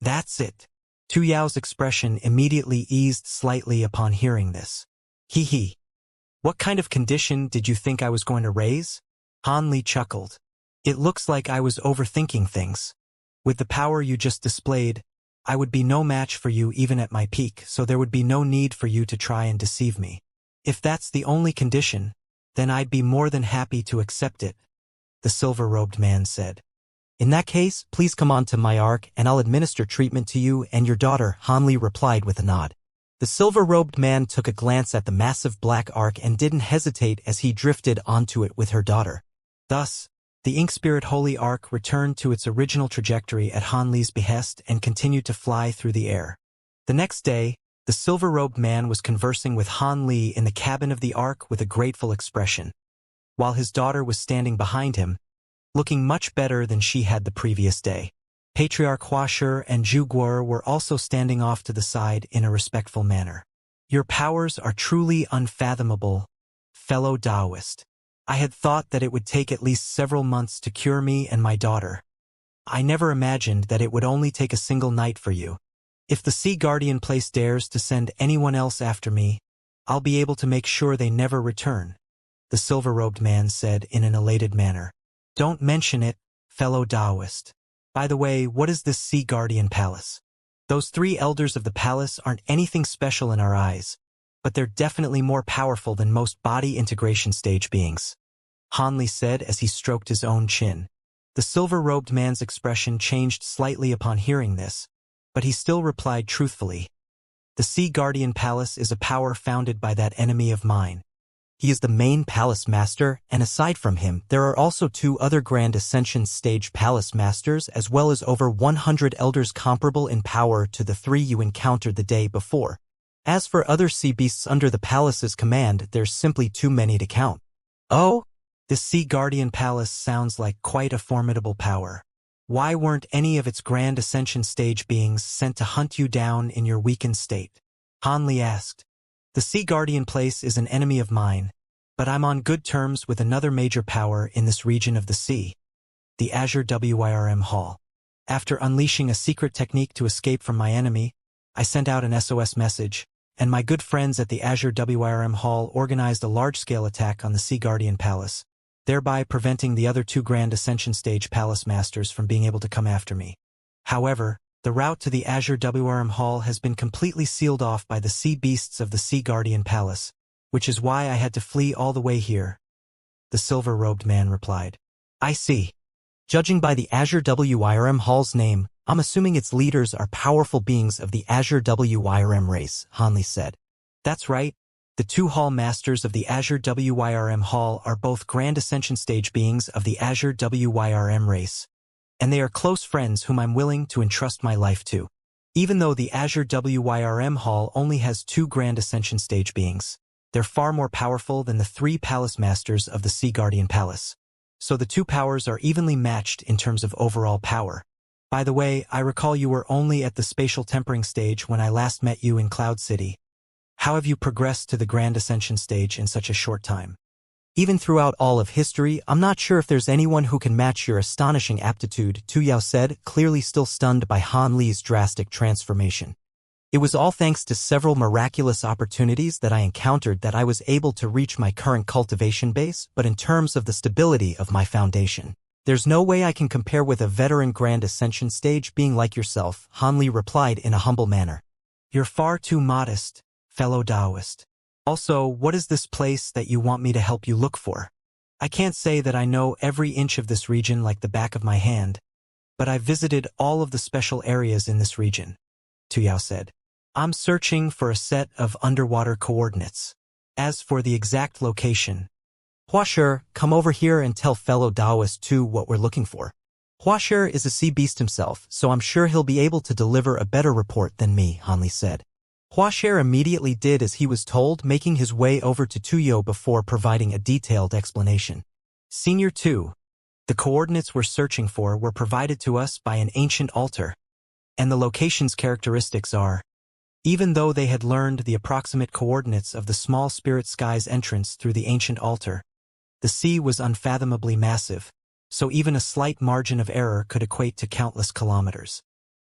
"That's it." Tu Yao's expression immediately eased slightly upon hearing this. "Hee hee. What kind of condition did you think I was going to raise?" Hanli chuckled. "It looks like I was overthinking things. With the power you just displayed, I would be no match for you even at my peak, so there would be no need for you to try and deceive me. If that's the only condition, then I'd be more than happy to accept it," the silver-robed man said. "In that case, please come on to my ark and I'll administer treatment to you and your daughter," Hanli replied with a nod. The silver-robed man took a glance at the massive black ark and didn't hesitate as he drifted onto it with her daughter. Thus, the Ink Spirit Holy Ark returned to its original trajectory at Hanli's behest and continued to fly through the air. The next day, the silver-robed man was conversing with Hanli in the cabin of the ark with a grateful expression, while his daughter was standing behind him, looking much better than she had the previous day. Patriarch Huasher and Zhu Guo were also standing off to the side in a respectful manner. "Your powers are truly unfathomable, fellow Taoist. I had thought that it would take at least several months to cure me and my daughter. I never imagined that it would only take a single night for you. If the Sea Guardian place dares to send anyone else after me, I'll be able to make sure they never return," the silver-robed man said in an elated manner. "Don't mention it, fellow Taoist. By the way, what is this Sea Guardian Palace? Those 3 elders of the palace aren't anything special in our eyes, but they're definitely more powerful than most body integration stage beings," Hanli said as he stroked his own chin. The silver-robed man's expression changed slightly upon hearing this, but he still replied truthfully. "The Sea Guardian Palace is a power founded by that enemy of mine. He is the main palace master, and aside from him, there are also 2 other Grand Ascension stage palace masters as well as over 100 elders comparable in power to the 3 you encountered the day before. As for other sea beasts under the palace's command, there's simply too many to count." "Oh? This Sea Guardian Palace sounds like quite a formidable power. Why weren't any of its Grand Ascension stage beings sent to hunt you down in your weakened state?" Hanli asked. "The Sea Guardian place is an enemy of mine, but I'm on good terms with another major power in this region of the sea, the Azure Wyrm Hall. After unleashing a secret technique to escape from my enemy, I sent out an SOS message, and my good friends at the Azure Wyrm Hall organized a large-scale attack on the Sea Guardian Palace, thereby preventing the other 2 Grand Ascension stage palace masters from being able to come after me. However, the route to the Azure Wyrm Hall has been completely sealed off by the sea beasts of the Sea Guardian Palace, which is why I had to flee all the way here," the silver-robed man replied. "I see. Judging by the Azure Wyrm Hall's name, I'm assuming its leaders are powerful beings of the Azure Wyrm race," Hanli said. "That's right. The 2 hall masters of the Azure Wyrm Hall are both Grand Ascension stage beings of the Azure Wyrm race, and they are close friends whom I'm willing to entrust my life to. Even though the Azure Wyrm Hall only has 2 Grand Ascension stage beings, they're far more powerful than the 3 palace masters of the Sea Guardian Palace. So the 2 powers are evenly matched in terms of overall power. By the way, I recall you were only at the spatial tempering stage when I last met you in Cloud City. How have you progressed to the Grand Ascension stage in such a short time? Even throughout all of history, I'm not sure if there's anyone who can match your astonishing aptitude," Tu Yao said, clearly still stunned by Hanli's drastic transformation. "It was all thanks to several miraculous opportunities that I encountered that I was able to reach my current cultivation base, but in terms of the stability of my foundation, there's no way I can compare with a veteran Grand Ascension stage being like yourself," Hanli replied in a humble manner. "You're far too modest, fellow Taoist. Also, what is this place that you want me to help you look for? I can't say that I know every inch of this region like the back of my hand, but I've visited all of the special areas in this region," Tu Yao said. "I'm searching for a set of underwater coordinates. As for the exact location, Huasher, come over here and tell fellow Taoist too what we're looking for. Huasher is a sea beast himself, so I'm sure he'll be able to deliver a better report than me, Hanli said. Huasher immediately did as he was told, making his way over to Tuyo before providing a detailed explanation. Senior 2. The coordinates we're searching for were provided to us by an ancient altar, and the location's characteristics are, even though they had learned the approximate coordinates of the small spirit sky's entrance through the ancient altar, the sea was unfathomably massive, so even a slight margin of error could equate to countless kilometers.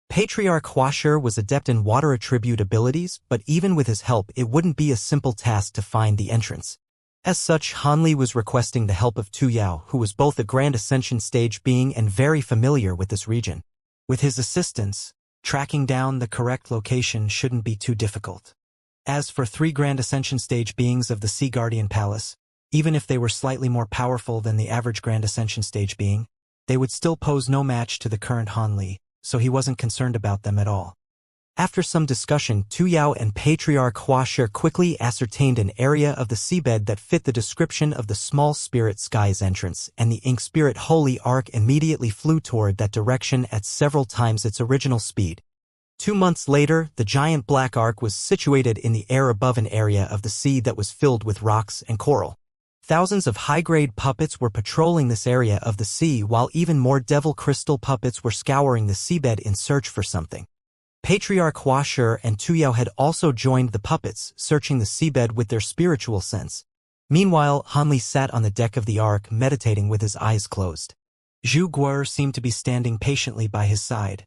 Patriarch Huasher was adept in water attribute abilities, but even with his help it wouldn't be a simple task to find the entrance. As such, Hanli was requesting the help of Tu Yao, who was both a Grand Ascension stage being and very familiar with this region. With his assistance, tracking down the correct location shouldn't be too difficult. As for 3 Grand Ascension stage beings of the Sea Guardian Palace, even if they were slightly more powerful than the average Grand Ascension stage being, they would still pose no match to the current Hanli, so he wasn't concerned about them at all. After some discussion, Tu Yao and Patriarch Huasher quickly ascertained an area of the seabed that fit the description of the small spirit sky's entrance, and the ink spirit holy ark immediately flew toward that direction at several times its original speed. 2 months later, the giant black ark was situated in the air above an area of the sea that was filled with rocks and coral. Thousands of high-grade puppets were patrolling this area of the sea, while even more devil crystal puppets were scouring the seabed in search for something. Patriarch Huasher and Tu Yao had also joined the puppets, searching the seabed with their spiritual sense. Meanwhile, Hanli sat on the deck of the ark, meditating with his eyes closed. Zhu Guer seemed to be standing patiently by his side,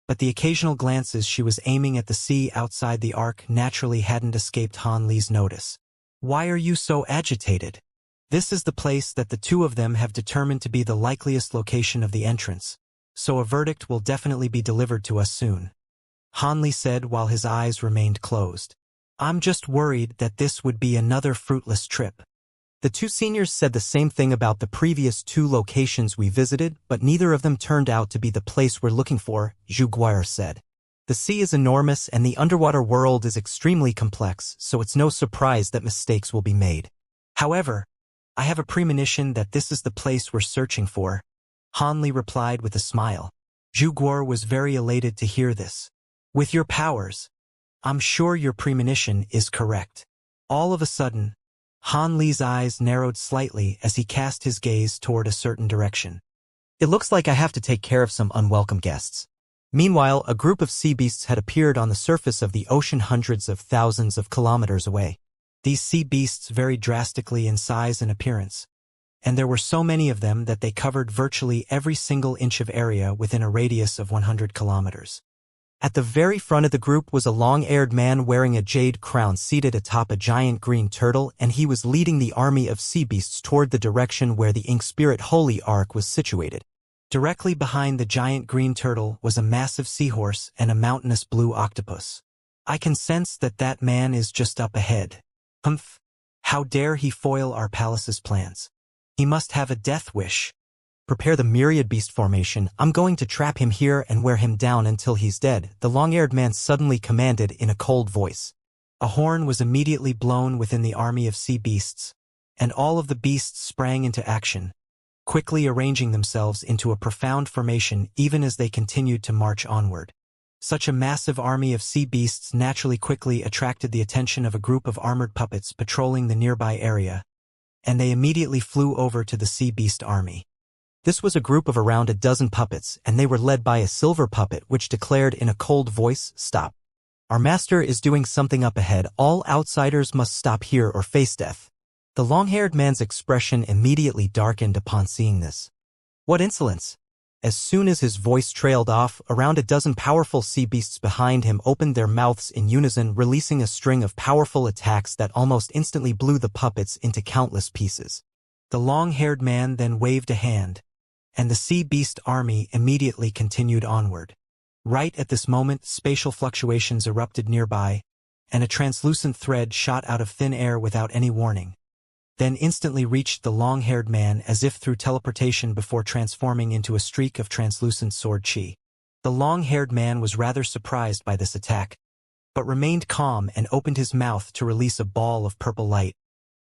but the occasional glances she was aiming at the sea outside the ark naturally hadn't escaped Hanli's notice. Why are you so agitated? This is the place that the two of them have determined to be the likeliest location of the entrance, so a verdict will definitely be delivered to us soon, Hanli said while his eyes remained closed. I'm just worried that this would be another fruitless trip. The 2 seniors said the same thing about the previous 2 locations we visited, but neither of them turned out to be the place we're looking for, Zhu Guer said. The sea is enormous and the underwater world is extremely complex, so it's no surprise that mistakes will be made. However, I have a premonition that this is the place we're searching for, Hanli replied with a smile. Zhu Guer was very elated to hear this. With your powers, I'm sure your premonition is correct. All of a sudden, Hanli's eyes narrowed slightly as he cast his gaze toward a certain direction. It looks like I have to take care of some unwelcome guests. Meanwhile, a group of sea beasts had appeared on the surface of the ocean hundreds of thousands of kilometers away. These sea beasts varied drastically in size and appearance, and there were so many of them that they covered virtually every single inch of area within a radius of 100 kilometers. At the very front of the group was a long-haired man wearing a jade crown seated atop a giant green turtle, and he was leading the army of sea beasts toward the direction where the ink spirit holy ark was situated. Directly behind the giant green turtle was a massive seahorse and a mountainous blue octopus. I can sense that that man is just up ahead. Humph! How dare he foil our palace's plans? He must have a death wish. Prepare the myriad beast formation. I'm going to trap him here and wear him down until he's dead, the long-haired man suddenly commanded in a cold voice. A horn was immediately blown within the army of sea beasts, and all of the beasts sprang into action, quickly arranging themselves into a profound formation even as they continued to march onward. Such a massive army of sea beasts naturally quickly attracted the attention of a group of armored puppets patrolling the nearby area, and they immediately flew over to the sea beast army. This was a group of around a dozen puppets, and they were led by a silver puppet which declared in a cold voice, "Stop. Our master is doing something up ahead. All outsiders must stop here or face death." The long-haired man's expression immediately darkened upon seeing this. What insolence! As soon as his voice trailed off, around a dozen powerful sea beasts behind him opened their mouths in unison, releasing a string of powerful attacks that almost instantly blew the puppets into countless pieces. The long-haired man then waved a hand, and the sea beast army immediately continued onward. Right at this moment, spatial fluctuations erupted nearby, and a translucent thread shot out of thin air without any warning, then instantly reached the long-haired man as if through teleportation before transforming into a streak of translucent sword chi. The long-haired man was rather surprised by this attack, but remained calm and opened his mouth to release a ball of purple light.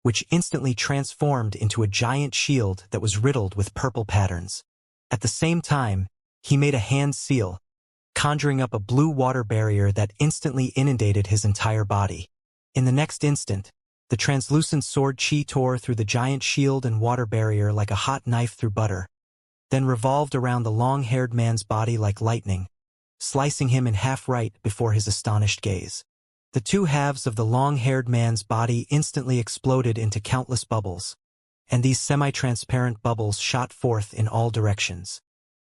which instantly transformed into a giant shield that was riddled with purple patterns. At the same time, he made a hand seal, conjuring up a blue water barrier that instantly inundated his entire body. In the next instant, the translucent sword chi tore through the giant shield and water barrier like a hot knife through butter, then revolved around the long-haired man's body like lightning, slicing him in half right before his astonished gaze. The two halves of the long-haired man's body instantly exploded into countless bubbles, and these semi-transparent bubbles shot forth in all directions.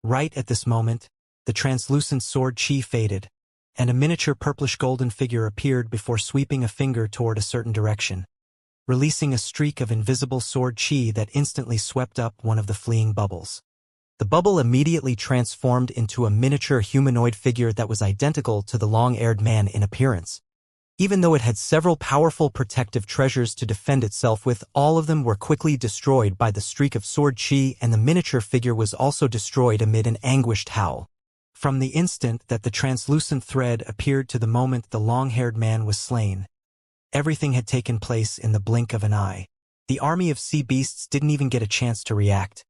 Right at this moment, the translucent sword chi faded, and a miniature purplish-golden figure appeared before sweeping a finger toward a certain direction, releasing a streak of invisible sword chi that instantly swept up one of the fleeing bubbles. The bubble immediately transformed into a miniature humanoid figure that was identical to the long-haired man in appearance. Even though it had several powerful protective treasures to defend itself with, all of them were quickly destroyed by the streak of sword chi, and the miniature figure was also destroyed amid an anguished howl. From the instant that the translucent thread appeared to the moment the long-haired man was slain, everything had taken place in the blink of an eye. The army of sea beasts didn't even get a chance to react,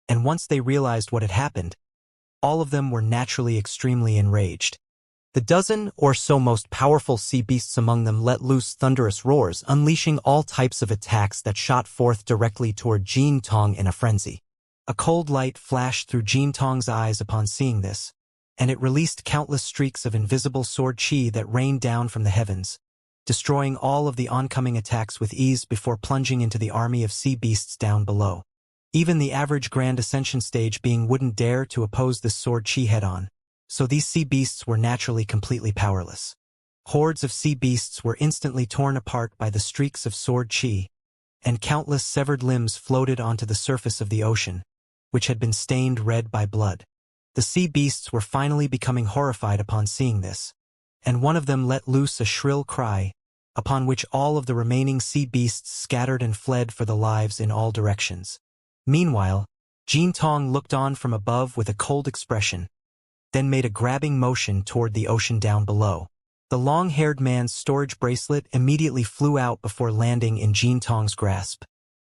and once they realized what had happened, all of them were naturally extremely enraged. The dozen or so most powerful sea beasts among them let loose thunderous roars, unleashing all types of attacks that shot forth directly toward Jin Tong in a frenzy. A cold light flashed through Jin Tong's eyes upon seeing this, and it released countless streaks of invisible sword chi that rained down from the heavens, destroying all of the oncoming attacks with ease before plunging into the army of sea beasts down below. Even the average Grand Ascension stage being wouldn't dare to oppose this sword chi head-on, so these sea beasts were naturally completely powerless. Hordes of sea beasts were instantly torn apart by the streaks of sword chi, and countless severed limbs floated onto the surface of the ocean, which had been stained red by blood. The sea beasts were finally becoming horrified upon seeing this, and one of them let loose a shrill cry, upon which all of the remaining sea beasts scattered and fled for the lives in all directions. Meanwhile, Jin Tong looked on from above with a cold expression, then made a grabbing motion toward the ocean down below. The long-haired man's storage bracelet immediately flew out before landing in Jin Tong's grasp,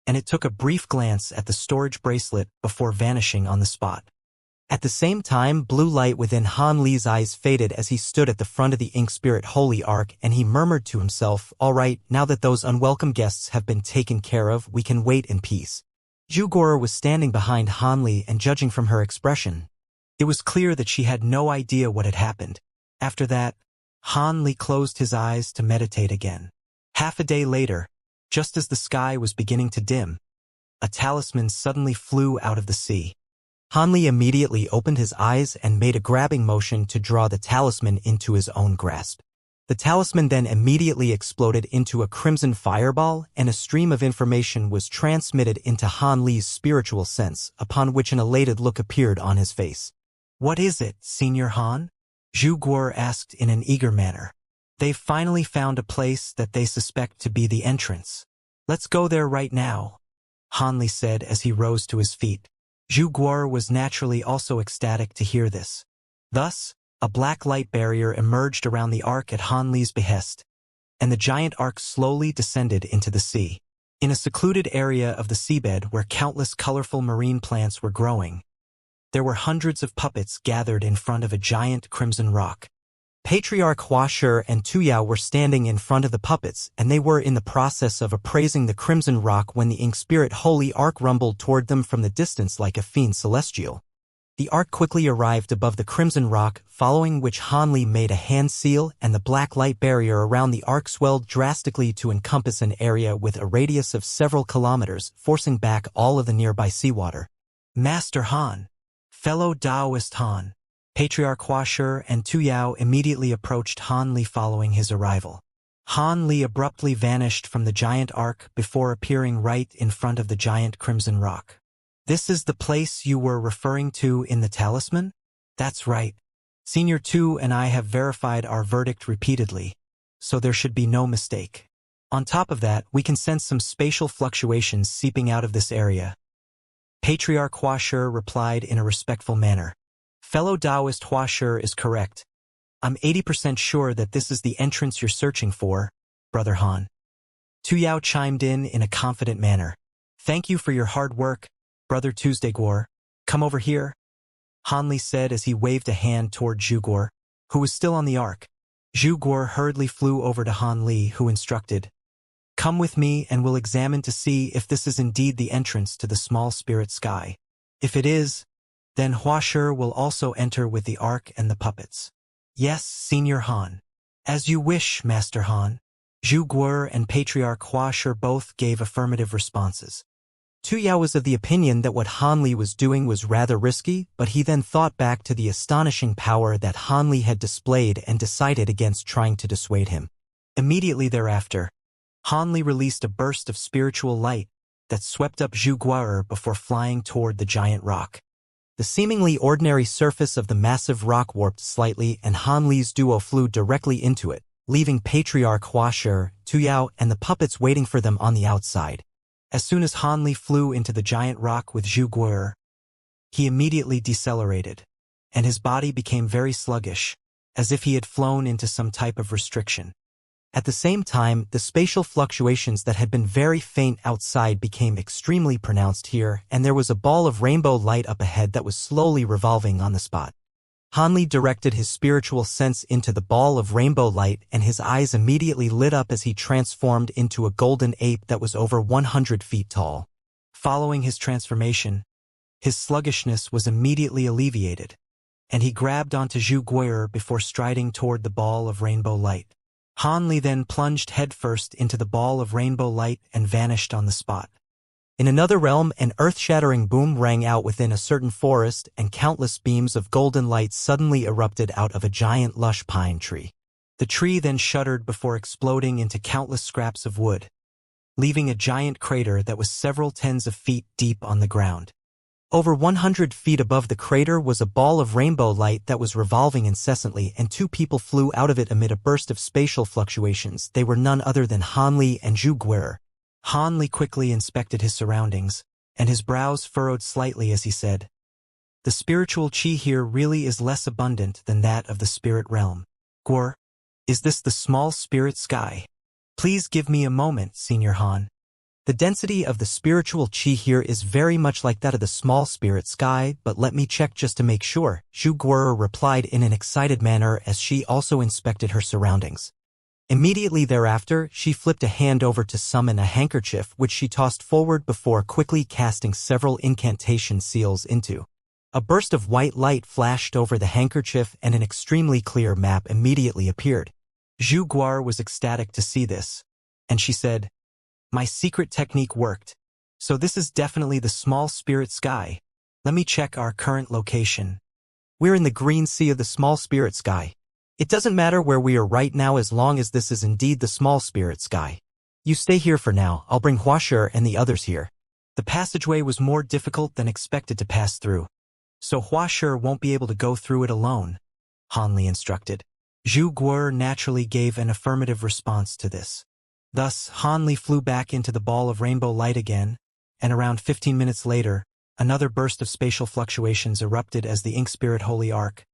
and it took a brief glance at the storage bracelet before vanishing on the spot. At the same time, blue light within Han Li's eyes faded as he stood at the front of the Ink Spirit Holy Ark, and he murmured to himself, "All right, now that those unwelcome guests have been taken care of, we can wait in peace." Zhu Guo was standing behind Han Li, and judging from her expression, it was clear that she had no idea what had happened. After that, Han Li closed his eyes to meditate again. Half a day later, just as the sky was beginning to dim, a talisman suddenly flew out of the sea. Han Li immediately opened his eyes and made a grabbing motion to draw the talisman into his own grasp. The talisman then immediately exploded into a crimson fireball, and a stream of information was transmitted into Han Li's spiritual sense, upon which an elated look appeared on his face. "What is it, Senior Han?" Zhu Guo asked in an eager manner. "They've finally found a place that they suspect to be the entrance. Let's go there right now," Han Li said as he rose to his feet. Zhu Guo was naturally also ecstatic to hear this. Thus, a black light barrier emerged around the ark at Han Li's behest, and the giant ark slowly descended into the sea. In a secluded area of the seabed where countless colorful marine plants were growing, there were hundreds of puppets gathered in front of a giant crimson rock. Patriarch Huashi and Tuyao were standing in front of the puppets, and they were in the process of appraising the crimson rock when the Ink Spirit Holy Ark rumbled toward them from the distance like a fiend celestial. The ark quickly arrived above the crimson rock, following which Han Li made a hand seal, and the black light barrier around the ark swelled drastically to encompass an area with a radius of several kilometers, forcing back all of the nearby seawater. "Master Han, fellow Taoist Han." Patriarch Huashi and Tuyao immediately approached Han Li following his arrival. Han Li abruptly vanished from the giant ark before appearing right in front of the giant crimson rock. "This is the place you were referring to in the talisman?" "That's right. Senior 2 and I have verified our verdict repeatedly, so there should be no mistake. On top of that, we can sense some spatial fluctuations seeping out of this area." Patriarch Huashi replied in a respectful manner. "Fellow Taoist Huashi is correct. I'm 80% sure that this is the entrance you're searching for, Brother Han." Tu Yao chimed in a confident manner. Thank you for your hard work, Brother Tuesday Guor. Come over here, Han Li said as he waved a hand toward Zhu Guor, who was still on the ark. Zhu Guor hurriedly flew over to Han Li, who instructed, Come with me and we'll examine to see if this is indeed the entrance to the small spirit sky. If it is, then Hua Shi will also enter with the ark and the puppets. Yes, Senior Han. As you wish, Master Han. Zhu Guor and Patriarch Hua Shi both gave affirmative responses. Tu Yao was of the opinion that what Han Li was doing was rather risky, but he then thought back to the astonishing power that Han Li had displayed and decided against trying to dissuade him. Immediately thereafter, Han Li released a burst of spiritual light that swept up Zhu Guor before flying toward the giant rock. The seemingly ordinary surface of the massive rock warped slightly and Han Li's duo flew directly into it, leaving Patriarch Hua Shi, Tu Yao, and the puppets waiting for them on the outside. As soon as Han Li flew into the giant rock with Zhu Guor, he immediately decelerated, and his body became very sluggish, as if he had flown into some type of restriction. At the same time, the spatial fluctuations that had been very faint outside became extremely pronounced here, and there was a ball of rainbow light up ahead that was slowly revolving on the spot. Han Li directed his spiritual sense into the ball of rainbow light, and his eyes immediately lit up as he transformed into a golden ape that was over 100 feet tall. Following his transformation, his sluggishness was immediately alleviated, and he grabbed onto Zhu Guor before striding toward the ball of rainbow light. Han Li then plunged headfirst into the ball of rainbow light and vanished on the spot. In another realm, an earth-shattering boom rang out within a certain forest, and countless beams of golden light suddenly erupted out of a giant lush pine tree. The tree then shuddered before exploding into countless scraps of wood, leaving a giant crater that was several tens of feet deep on the ground. Over 100 feet above the crater was a ball of rainbow light that was revolving incessantly, and two people flew out of it amid a burst of spatial fluctuations. They were none other than Han Li and Zhu Guor. Han Li quickly inspected his surroundings, and his brows furrowed slightly as he said, The spiritual qi here really is less abundant than that of the spirit realm. Guor, is this the small spirit sky? Please give me a moment, Senior Han. The density of the spiritual qi here is very much like that of the small spirit sky, but let me check just to make sure, Zhu Guor replied in an excited manner as she also inspected her surroundings. Immediately thereafter, she flipped a hand over to summon a handkerchief which she tossed forward before quickly casting several incantation seals into. A burst of white light flashed over the handkerchief and an extremely clear map immediately appeared. Zhu Guor was ecstatic to see this, and she said, My secret technique worked. So this is definitely the small spirit sky. Let me check our current location. We're in the green sea of the small spirit sky. It doesn't matter where we are right now as long as this is indeed the small spirit sky. You stay here for now, I'll bring Hua Shi and the others here. The passageway was more difficult than expected to pass through, so Hua Shi won't be able to go through it alone, Han Li instructed. Zhu Guor naturally gave an affirmative response to this. Thus, Han Li flew back into the ball of rainbow light again, and around 15 minutes later, another burst of spatial fluctuations erupted as the Ink Spirit Holy Ark,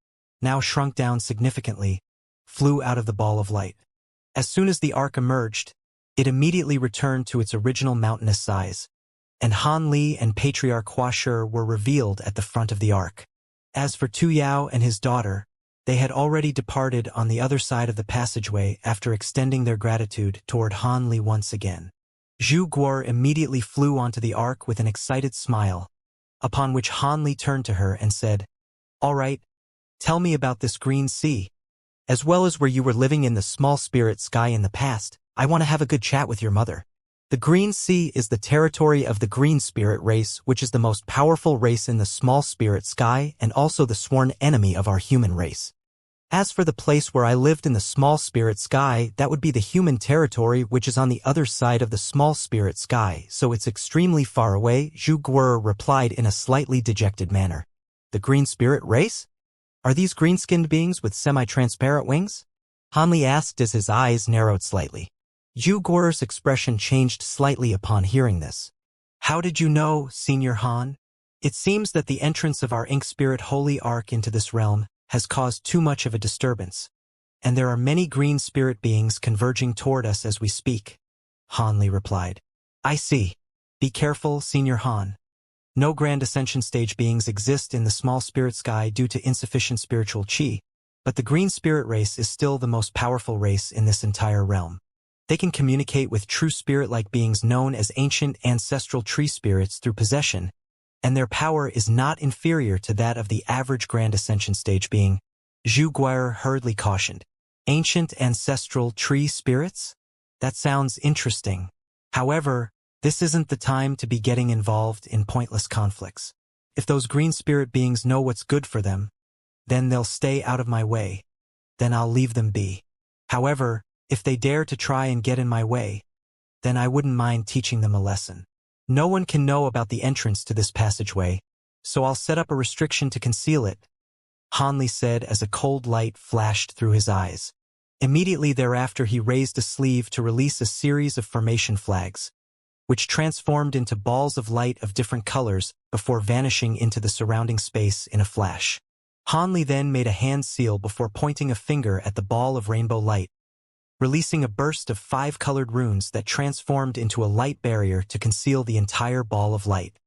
now shrunk down significantly, flew out of the ball of light. As soon as the ark emerged, it immediately returned to its original mountainous size, and Han Li and Patriarch Hua Shi were revealed at the front of the ark. As for Tu Yao and his daughter, they had already departed on the other side of the passageway after extending their gratitude toward Han Li once again. Zhu Guor immediately flew onto the ark with an excited smile, upon which Han Li turned to her and said, All right, tell me about this green sea, as well as where you were living in the small spirit sky in the past. I want to have a good chat with your mother. The green sea is the territory of the green spirit race, which is the most powerful race in the small spirit sky and also the sworn enemy of our human race. As for the place where I lived in the small spirit sky, that would be the human territory, which is on the other side of the small spirit sky, so it's extremely far away, Zhu Guor replied in a slightly dejected manner. The green spirit race? Are these green-skinned beings with semi-transparent wings? Han Li asked as his eyes narrowed slightly. Zhu Guor's expression changed slightly upon hearing this. How did you know, Senior Han? It seems that the entrance of our Ink Spirit Holy Ark into this realm has caused too much of a disturbance, and there are many green spirit beings converging toward us as we speak. Han Li replied. I see. Be careful, Senior Han. No grand ascension stage beings exist in the small spirit sky due to insufficient spiritual qi, but the green spirit race is still the most powerful race in this entire realm. They can communicate with true spirit-like beings known as ancient ancestral tree spirits through possession, and their power is not inferior to that of the average grand ascension stage being, Zhu Guier hurriedly cautioned. Ancient ancestral tree spirits? That sounds interesting. However, this isn't the time to be getting involved in pointless conflicts. If those green spirit beings know what's good for them, then they'll stay out of my way. Then I'll leave them be. However, if they dare to try and get in my way, then I wouldn't mind teaching them a lesson. No one can know about the entrance to this passageway, so I'll set up a restriction to conceal it, Han Li said as a cold light flashed through his eyes. Immediately thereafter he raised a sleeve to release a series of formation flags, which transformed into balls of light of different colors before vanishing into the surrounding space in a flash. Han Li then made a hand seal before pointing a finger at the ball of rainbow light, releasing a burst of 5 colored runes that transformed into a light barrier to conceal the entire ball of light.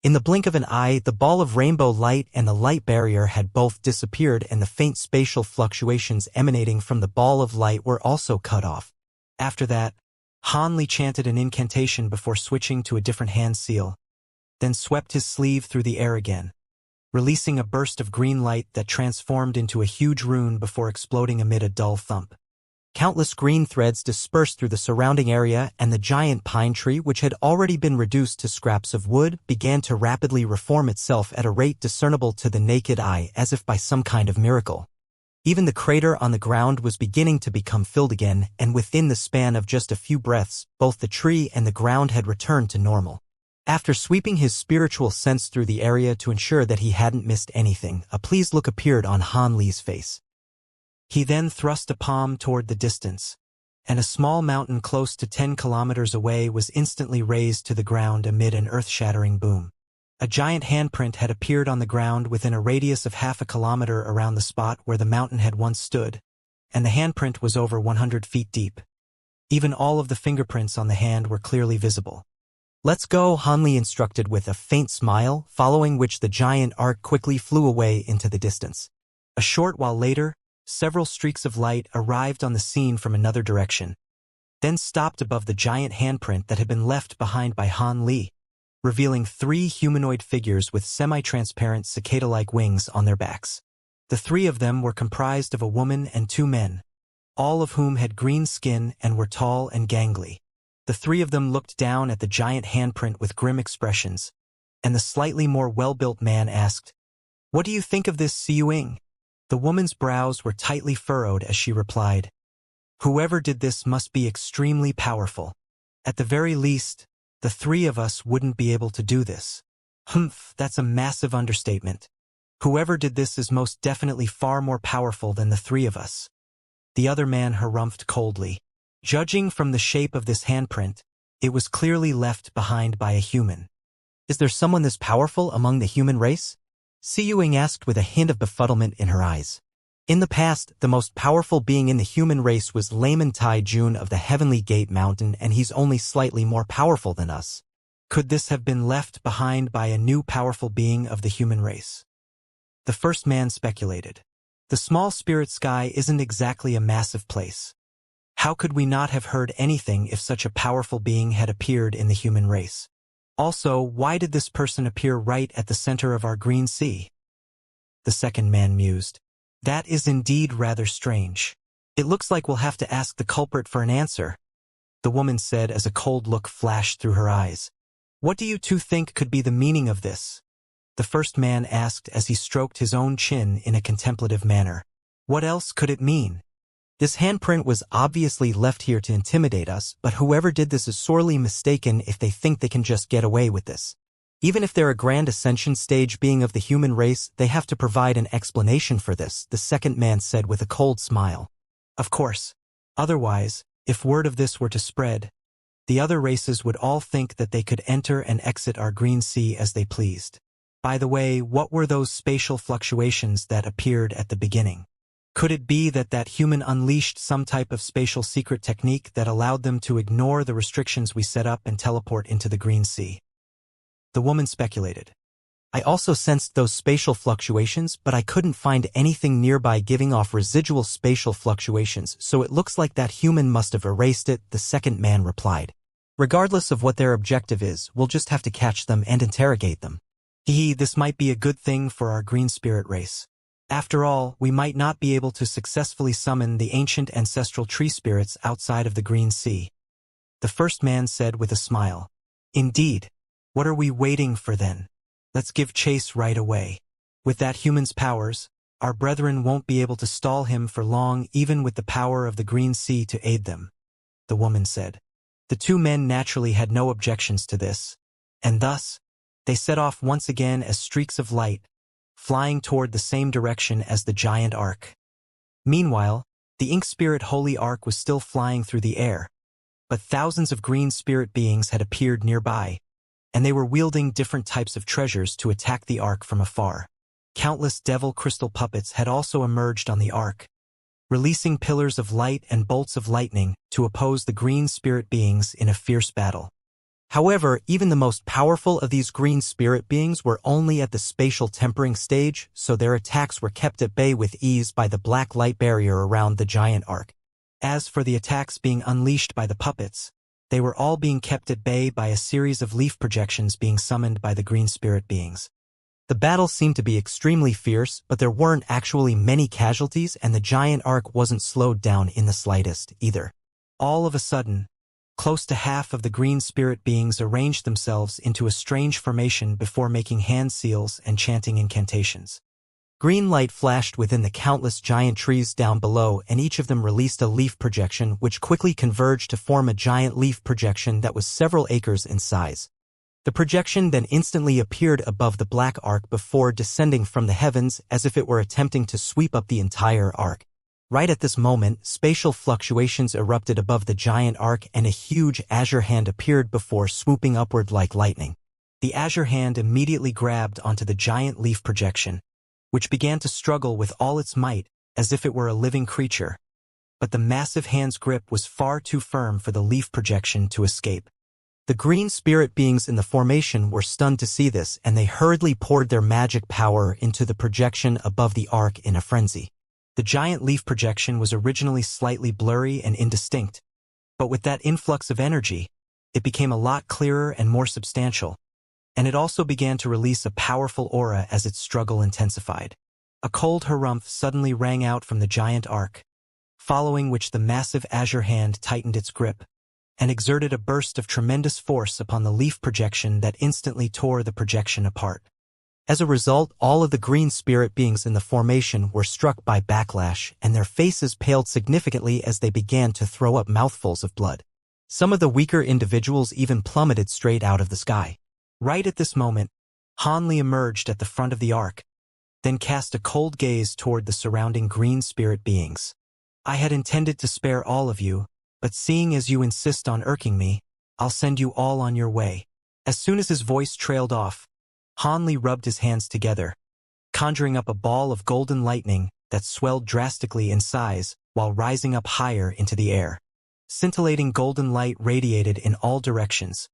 In the blink of an eye, the ball of rainbow light and the light barrier had both disappeared, and the faint spatial fluctuations emanating from the ball of light were also cut off. After that, Han Li chanted an incantation before switching to a different hand seal, then swept his sleeve through the air again, releasing a burst of green light that transformed into a huge rune before exploding amid a dull thump. Countless green threads dispersed through the surrounding area, and the giant pine tree, which had already been reduced to scraps of wood, began to rapidly reform itself at a rate discernible to the naked eye as if by some kind of miracle. Even the crater on the ground was beginning to become filled again, and within the span of just a few breaths, both the tree and the ground had returned to normal. After sweeping his spiritual sense through the area to ensure that he hadn't missed anything, a pleased look appeared on Han Li's face. He then thrust a palm toward the distance, and a small mountain close to 10 kilometers away was instantly razed to the ground amid an earth-shattering boom. A giant handprint had appeared on the ground within a radius of half a kilometer around the spot where the mountain had once stood, and the handprint was over 100 feet deep. Even all of the fingerprints on the hand were clearly visible. Let's go, Han Li instructed with a faint smile, following which the giant arc quickly flew away into the distance. A short while later, several streaks of light arrived on the scene from another direction, then stopped above the giant handprint that had been left behind by Han Li, revealing 3 humanoid figures with semi-transparent cicada-like wings on their backs. The 3 of them were comprised of a woman and 2 men, all of whom had green skin and were tall and gangly. The 3 of them looked down at the giant handprint with grim expressions, and the slightly more well-built man asked, "What do you think of this, Siyuing?" The woman's brows were tightly furrowed as she replied, "Whoever did this must be extremely powerful. At the very least, the 3 of us wouldn't be able to do this." "Humph, that's a massive understatement. Whoever did this is most definitely far more powerful than the 3 of us." The other man harumphed coldly. Judging from the shape of this handprint, it was clearly left behind by a human. "Is there someone this powerful among the human race?" Siyuing asked with a hint of befuddlement in her eyes. In the past, the most powerful being in the human race was Layman Tai Jun of the Heavenly Gate Mountain, and he's only slightly more powerful than us. Could this have been left behind by a new powerful being of the human race? The first man speculated. The small spirit sky isn't exactly a massive place. How could we not have heard anything if such a powerful being had appeared in the human race? Also, why did this person appear right at the center of our green sea? The second man mused. That is indeed rather strange. It looks like we'll have to ask the culprit for an answer, the woman said as a cold look flashed through her eyes. What do you 2 think could be the meaning of this? The first man asked as he stroked his own chin in a contemplative manner. What else could it mean? This handprint was obviously left here to intimidate us, but whoever did this is sorely mistaken if they think they can just get away with this. Even if they're a grand ascension stage being of the human race, they have to provide an explanation for this, the second man said with a cold smile. Of course. Otherwise, if word of this were to spread, the other races would all think that they could enter and exit our green sea as they pleased. By the way, what were those spatial fluctuations that appeared at the beginning? Could it be that that human unleashed some type of spatial secret technique that allowed them to ignore the restrictions we set up and teleport into the Green Sea? The woman speculated. I also sensed those spatial fluctuations, but I couldn't find anything nearby giving off residual spatial fluctuations, so it looks like that human must have erased it, the second man replied. Regardless of what their objective is, we'll just have to catch them and interrogate them. This might be a good thing for our green spirit race. After all, we might not be able to successfully summon the ancient ancestral tree spirits outside of the Green Sea. The first man said with a smile. Indeed. What are we waiting for then? Let's give chase right away. With that human's powers, our brethren won't be able to stall him for long even with the power of the Green Sea to aid them, the woman said. The two men naturally had no objections to this, and thus, they set off once again as streaks of light, flying toward the same direction as the giant ark. Meanwhile, the Ink Spirit Holy Ark was still flying through the air, but thousands of green spirit beings had appeared nearby, and they were wielding different types of treasures to attack the ark from afar. Countless devil crystal puppets had also emerged on the ark, releasing pillars of light and bolts of lightning to oppose the green spirit beings in a fierce battle. However, even the most powerful of these green spirit beings were only at the spatial tempering stage, so their attacks were kept at bay with ease by the black light barrier around the giant ark. As for the attacks being unleashed by the puppets, they were all being kept at bay by a series of leaf projections being summoned by the green spirit beings. The battle seemed to be extremely fierce, but there weren't actually many casualties, and the giant ark wasn't slowed down in the slightest, either. All of a sudden, close to half of the green spirit beings arranged themselves into a strange formation before making hand seals and chanting incantations. Green light flashed within the countless giant trees down below, and each of them released a leaf projection which quickly converged to form a giant leaf projection that was several acres in size. The projection then instantly appeared above the black ark before descending from the heavens as if it were attempting to sweep up the entire ark. Right at this moment, spatial fluctuations erupted above the giant ark and a huge azure hand appeared before swooping upward like lightning. The azure hand immediately grabbed onto the giant leaf projection, which began to struggle with all its might as if it were a living creature. But the massive hand's grip was far too firm for the leaf projection to escape. The green spirit beings in the formation were stunned to see this, and they hurriedly poured their magic power into the projection above the ark in a frenzy. The giant leaf projection was originally slightly blurry and indistinct, but with that influx of energy, it became a lot clearer and more substantial, and it also began to release a powerful aura as its struggle intensified. A cold harumph suddenly rang out from the giant ark, following which the massive azure hand tightened its grip and exerted a burst of tremendous force upon the leaf projection that instantly tore the projection apart. As a result, all of the green spirit beings in the formation were struck by backlash, and their faces paled significantly as they began to throw up mouthfuls of blood. Some of the weaker individuals even plummeted straight out of the sky. Right at this moment, Hanli emerged at the front of the ark, then cast a cold gaze toward the surrounding green spirit beings. I had intended to spare all of you, but seeing as you insist on irking me, I'll send you all on your way. As soon as his voice trailed off, Hanli rubbed his hands together, conjuring up a ball of golden lightning that swelled drastically in size while rising up higher into the air. Scintillating golden light radiated in all directions,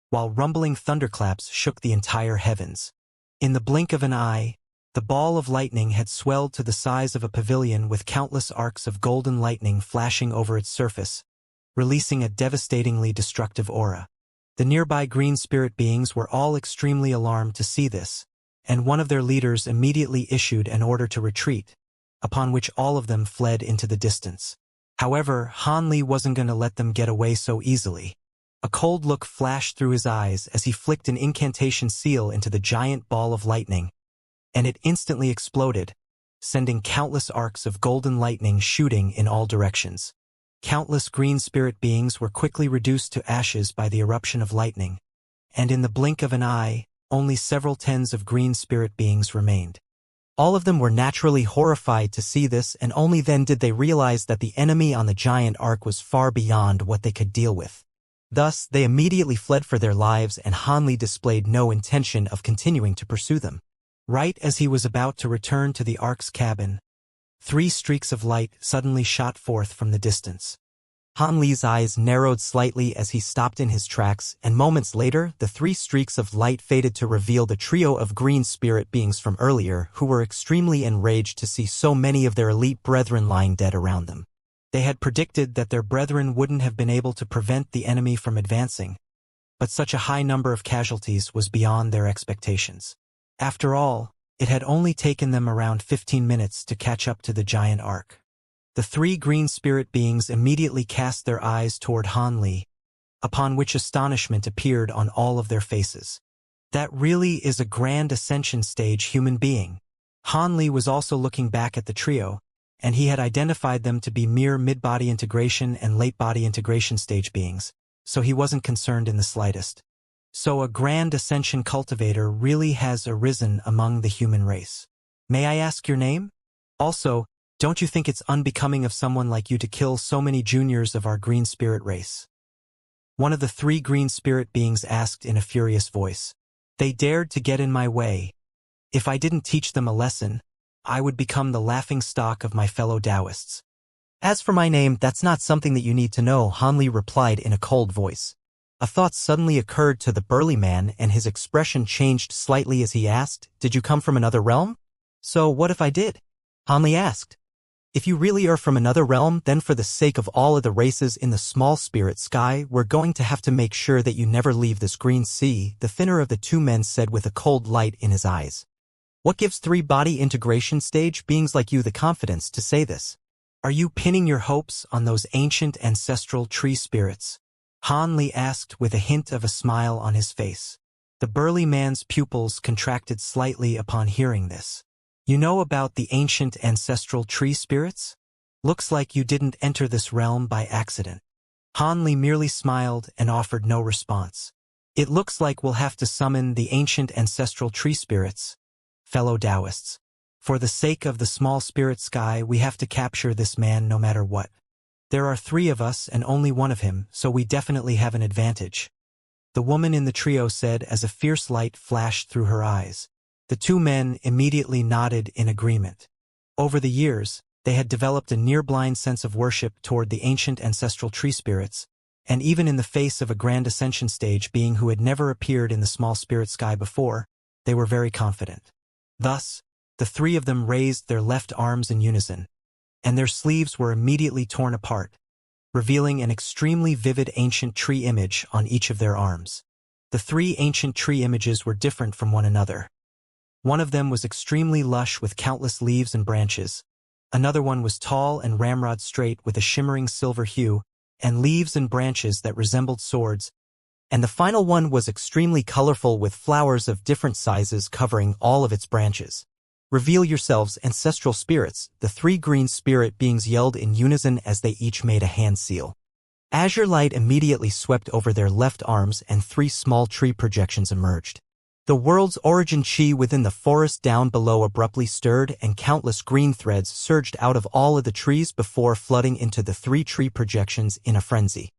while rumbling thunderclaps shook the entire heavens. In the blink of an eye, the ball of lightning had swelled to the size of a pavilion with countless arcs of golden lightning flashing over its surface, releasing a devastatingly destructive aura. The nearby green spirit beings were all extremely alarmed to see this, and one of their leaders immediately issued an order to retreat, upon which all of them fled into the distance. However, Hanli wasn't going to let them get away so easily. A cold look flashed through his eyes as he flicked an incantation seal into the giant ball of lightning, and it instantly exploded, sending countless arcs of golden lightning shooting in all directions. Countless green spirit beings were quickly reduced to ashes by the eruption of lightning, and in the blink of an eye, only several tens of green spirit beings remained. All of them were naturally horrified to see this, and only then did they realize that the enemy on the giant ark was far beyond what they could deal with. Thus, they immediately fled for their lives, and Hanli displayed no intention of continuing to pursue them. Right as he was about to return to the ark's cabin, 3 streaks of light suddenly shot forth from the distance. Han Li's eyes narrowed slightly as he stopped in his tracks, and moments later, the 3 streaks of light faded to reveal the trio of green spirit beings from earlier who were extremely enraged to see so many of their elite brethren lying dead around them. They had predicted that their brethren wouldn't have been able to prevent the enemy from advancing, but such a high number of casualties was beyond their expectations. After all, it had only taken them around 15 minutes to catch up to the giant arc. The 3 green spirit beings immediately cast their eyes toward Han Li, upon which astonishment appeared on all of their faces. That really is a grand ascension stage human being. Han Li was also looking back at the trio, and he had identified them to be mere mid-body integration and late-body integration stage beings, so he wasn't concerned in the slightest. So a grand ascension cultivator really has arisen among the human race. May I ask your name? Also, don't you think it's unbecoming of someone like you to kill so many juniors of our green spirit race? One of the 3 green spirit beings asked in a furious voice. They dared to get in my way. If I didn't teach them a lesson, I would become the laughing stock of my fellow Taoists. As for my name, that's not something that you need to know, Han Li replied in a cold voice. A thought suddenly occurred to the burly man, and his expression changed slightly as he asked, "Did you come from another realm?" "So what if I did?" Han Li asked. "If you really are from another realm, then for the sake of all of the races in the small spirit sky, we're going to have to make sure that you never leave this green sea," the thinner of the 2 men said with a cold light in his eyes. "What gives 3-body integration stage beings like you the confidence to say this? Are you pinning your hopes on those ancient ancestral tree spirits?" Han Li asked with a hint of a smile on his face. The burly man's pupils contracted slightly upon hearing this. "You know about the ancient ancestral tree spirits? Looks like you didn't enter this realm by accident." Han Li merely smiled and offered no response. "It looks like we'll have to summon the ancient ancestral tree spirits, fellow Taoists. For the sake of the small spirit sky, we have to capture this man no matter what. There are 3 of us and only 1 of him, so we definitely have an advantage," the woman in the trio said as a fierce light flashed through her eyes. The 2 men immediately nodded in agreement. Over the years, they had developed a near-blind sense of worship toward the ancient ancestral tree spirits, and even in the face of a grand ascension stage being who had never appeared in the small spirit sky before, they were very confident. Thus, the 3 of them raised their left arms in unison, and their sleeves were immediately torn apart, revealing an extremely vivid ancient tree image on each of their arms. The 3 ancient tree images were different from one another. One of them was extremely lush with countless leaves and branches. Another one was tall and ramrod straight with a shimmering silver hue, and leaves and branches that resembled swords. And the final one was extremely colorful with flowers of different sizes covering all of its branches. "Reveal yourselves, ancestral spirits," the 3 green spirit beings yelled in unison as they each made a hand seal. Azure light immediately swept over their left arms and 3 small tree projections emerged. The world's origin chi within the forest down below abruptly stirred, and countless green threads surged out of all of the trees before flooding into the 3 tree projections in a frenzy.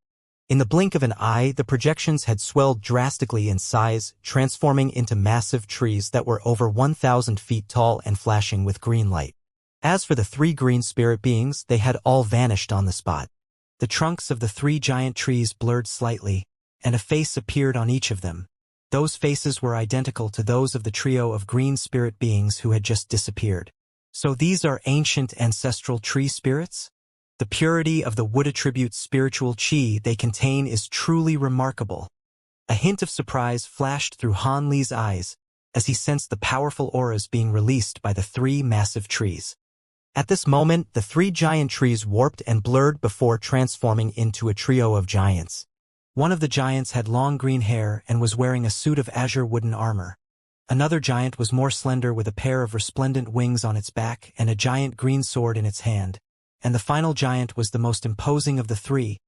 In the blink of an eye, the projections had swelled drastically in size, transforming into massive trees that were over 1,000 feet tall and flashing with green light. As for the 3 green spirit beings, they had all vanished on the spot. The trunks of the 3 giant trees blurred slightly, and a face appeared on each of them. Those faces were identical to those of the trio of green spirit beings who had just disappeared. So these are ancient ancestral tree spirits? The purity of the wood attribute spiritual chi they contain is truly remarkable. A hint of surprise flashed through Han Li's eyes as he sensed the powerful auras being released by the 3 massive trees. At this moment, the 3 giant trees warped and blurred before transforming into a trio of giants. One of the giants had long green hair and was wearing a suit of azure wooden armor. Another giant was more slender with a pair of resplendent wings on its back and a giant green sword in its hand. And the final giant was the most imposing of the 3,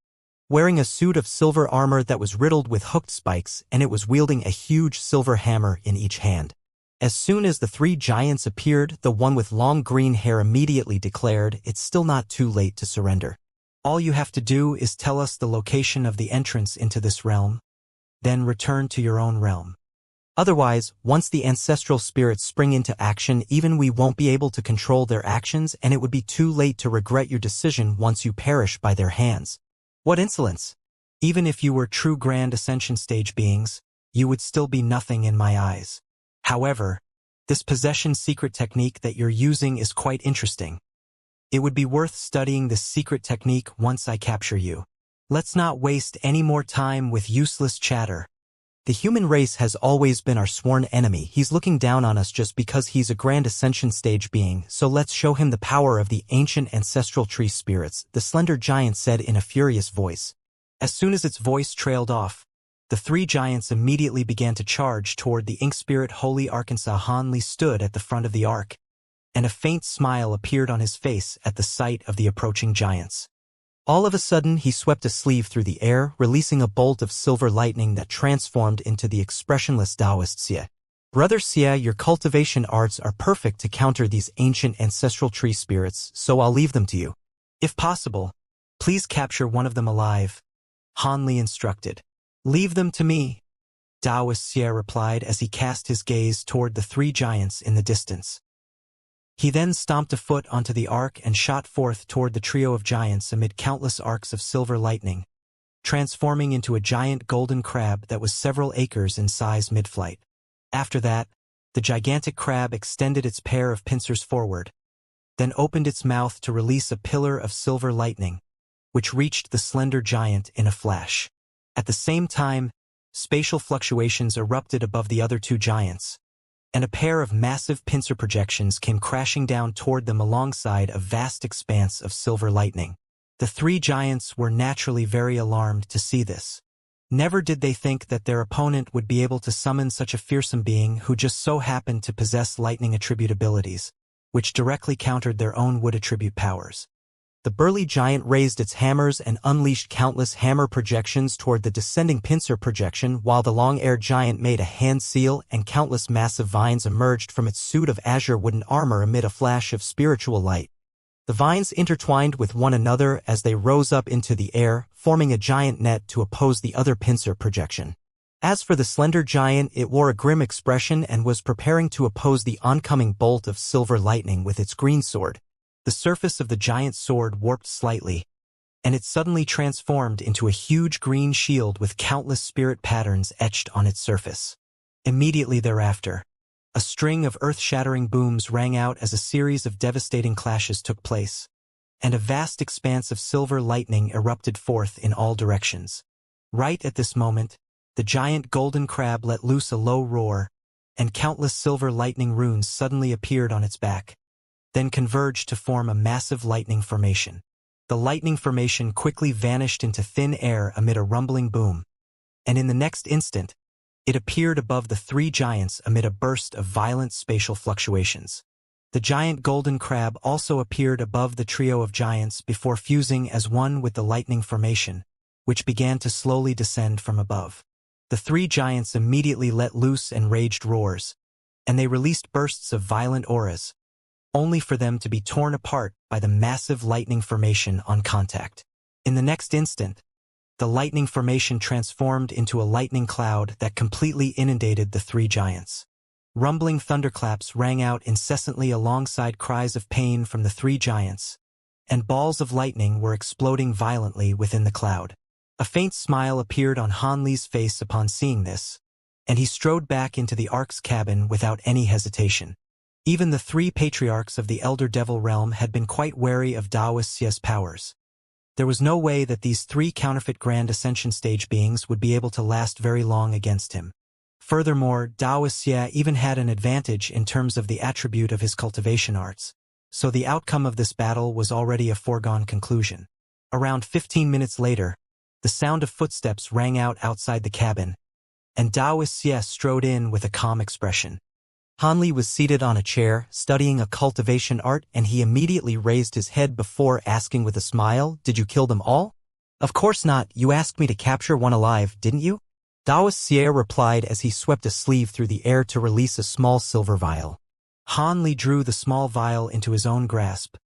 wearing a suit of silver armor that was riddled with hooked spikes, and it was wielding a huge silver hammer in each hand. As soon as the 3 giants appeared, the one with long green hair immediately declared, "It's still not too late to surrender. All you have to do is tell us the location of the entrance into this realm, then return to your own realm." Otherwise, once the ancestral spirits spring into action, even we won't be able to control their actions, and it would be too late to regret your decision once you perish by their hands. What insolence! Even if you were true grand ascension stage beings, you would still be nothing in my eyes. However, this possession secret technique that you're using is quite interesting. It would be worth studying this secret technique once I capture you. Let's not waste any more time with useless chatter. The human race has always been our sworn enemy. He's looking down on us just because he's a grand ascension stage being, so let's show him the power of the ancient ancestral tree spirits, the slender giant said in a furious voice. As soon as its voice trailed off, the three giants immediately began to charge toward the ink spirit. Holy Arkansas Hanli stood at the front of the ark, and a faint smile appeared on his face at the sight of the approaching giants. All of a sudden, he swept a sleeve through the air, releasing a bolt of silver lightning that transformed into the expressionless Taoist Xia. Brother Xia, your cultivation arts are perfect to counter these ancient ancestral tree spirits, so I'll leave them to you. If possible, please capture one of them alive, Hanli instructed. Leave them to me, Taoist Xia replied as he cast his gaze toward the three giants in the distance. He then stomped a foot onto the ark and shot forth toward the trio of giants amid countless arcs of silver lightning, transforming into a giant golden crab that was several acres in size mid-flight. After that, the gigantic crab extended its pair of pincers forward, then opened its mouth to release a pillar of silver lightning, which reached the slender giant in a flash. At the same time, spatial fluctuations erupted above the other two giants, and a pair of massive pincer projections came crashing down toward them alongside a vast expanse of silver lightning. The three giants were naturally very alarmed to see this. Never did they think that their opponent would be able to summon such a fearsome being who just so happened to possess lightning attribute abilities, which directly countered their own wood attribute powers. The burly giant raised its hammers and unleashed countless hammer projections toward the descending pincer projection, while the long-haired giant made a hand seal and countless massive vines emerged from its suit of azure wooden armor amid a flash of spiritual light. The vines intertwined with one another as they rose up into the air, forming a giant net to oppose the other pincer projection. As for the slender giant, it wore a grim expression and was preparing to oppose the oncoming bolt of silver lightning with its green sword. The surface of the giant's sword warped slightly, and it suddenly transformed into a huge green shield with countless spirit patterns etched on its surface. Immediately thereafter, a string of earth-shattering booms rang out as a series of devastating clashes took place, and a vast expanse of silver lightning erupted forth in all directions. Right at this moment, the giant golden crab let loose a low roar, and countless silver lightning runes suddenly appeared on its back, then converged to form a massive lightning formation. The lightning formation quickly vanished into thin air amid a rumbling boom, and in the next instant, it appeared above the three giants amid a burst of violent spatial fluctuations. The giant golden crab also appeared above the trio of giants before fusing as one with the lightning formation, which began to slowly descend from above. The three giants immediately let loose enraged roars, and they released bursts of violent auras, only for them to be torn apart by the massive lightning formation on contact. In the next instant, the lightning formation transformed into a lightning cloud that completely inundated the three giants. Rumbling thunderclaps rang out incessantly alongside cries of pain from the three giants, and balls of lightning were exploding violently within the cloud. A faint smile appeared on Hanli's face upon seeing this, and he strode back into the ark's cabin without any hesitation. Even the three patriarchs of the Elder Devil realm had been quite wary of Taoist Xia's powers. There was no way that these three counterfeit Grand Ascension stage beings would be able to last very long against him. Furthermore, Taoist Xia even had an advantage in terms of the attribute of his cultivation arts, so the outcome of this battle was already a foregone conclusion. Around 15 minutes later, the sound of footsteps rang out outside the cabin, and Taoist Xia strode in with a calm expression. Hanli was seated on a chair, studying a cultivation art, and he immediately raised his head before asking with a smile, "Did you kill them all?" "Of course not. You asked me to capture one alive, didn't you?" Taoist Xia replied as he swept a sleeve through the air to release a small silver vial. Hanli drew the small vial into his own grasp,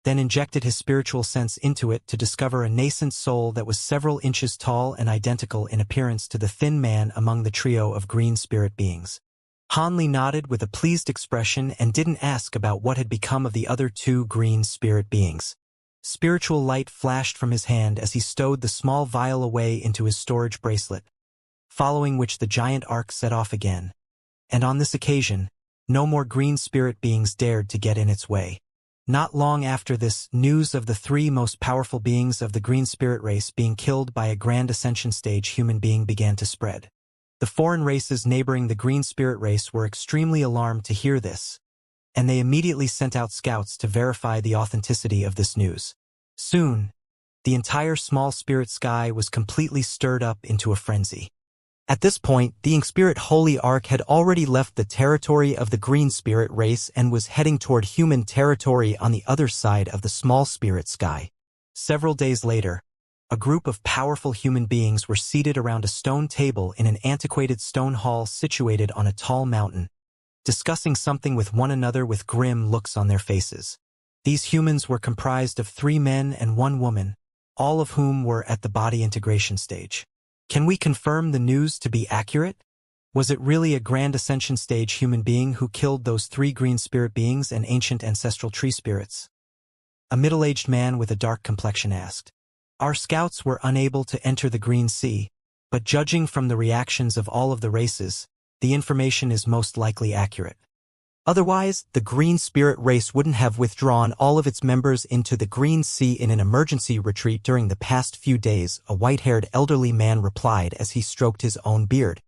then injected his spiritual sense into it to discover a nascent soul that was several inches tall and identical in appearance to the thin man among the trio of green spirit beings. Hanli nodded with a pleased expression and didn't ask about what had become of the other two green spirit beings. Spiritual light flashed from his hand as he stowed the small vial away into his storage bracelet, following which the giant arc set off again. And on this occasion, no more green spirit beings dared to get in its way. Not long after this, news of the three most powerful beings of the green spirit race being killed by a grand ascension stage human being began to spread. The foreign races neighboring the green spirit race were extremely alarmed to hear this, and they immediately sent out scouts to verify the authenticity of this news. Soon, the entire small spirit sky was completely stirred up into a frenzy. At this point, the Ink Spirit Holy Ark had already left the territory of the green spirit race and was heading toward human territory on the other side of the small spirit sky. Several days later, a group of powerful human beings were seated around a stone table in an antiquated stone hall situated on a tall mountain, discussing something with one another with grim looks on their faces. These humans were comprised of 3 men and 1 woman, all of whom were at the body integration stage. Can we confirm the news to be accurate? Was it really a grand ascension stage human being who killed those 3 green spirit beings and ancient ancestral tree spirits? A middle-aged man with a dark complexion asked. Our scouts were unable to enter the Green Sea, but judging from the reactions of all of the races, the information is most likely accurate. Otherwise, the green spirit race wouldn't have withdrawn all of its members into the Green Sea in an emergency retreat during the past few days, a white-haired elderly man replied as he stroked his own beard.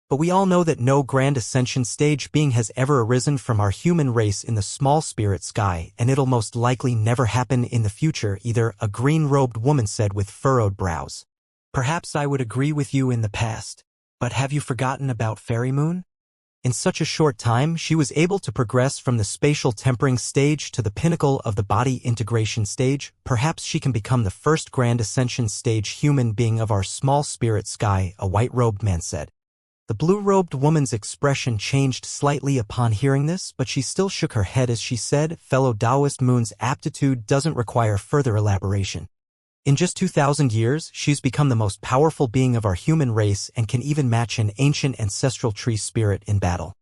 But we all know that no grand ascension stage being has ever arisen from our human race in the small spirit sky, and it'll most likely never happen in the future either, a green-robed woman said with furrowed brows. Perhaps I would agree with you in the past, but have you forgotten about Fairy Moon? In such a short time, she was able to progress from the spatial tempering stage to the pinnacle of the body integration stage. Perhaps she can become the first grand ascension stage human being of our small spirit sky, a white-robed man said. The blue-robed woman's expression changed slightly upon hearing this, but she still shook her head as she said, Fellow Taoist Moon's aptitude doesn't require further elaboration. In just 2,000 years, she's become the most powerful being of our human race and can even match an ancient ancestral tree spirit in battle.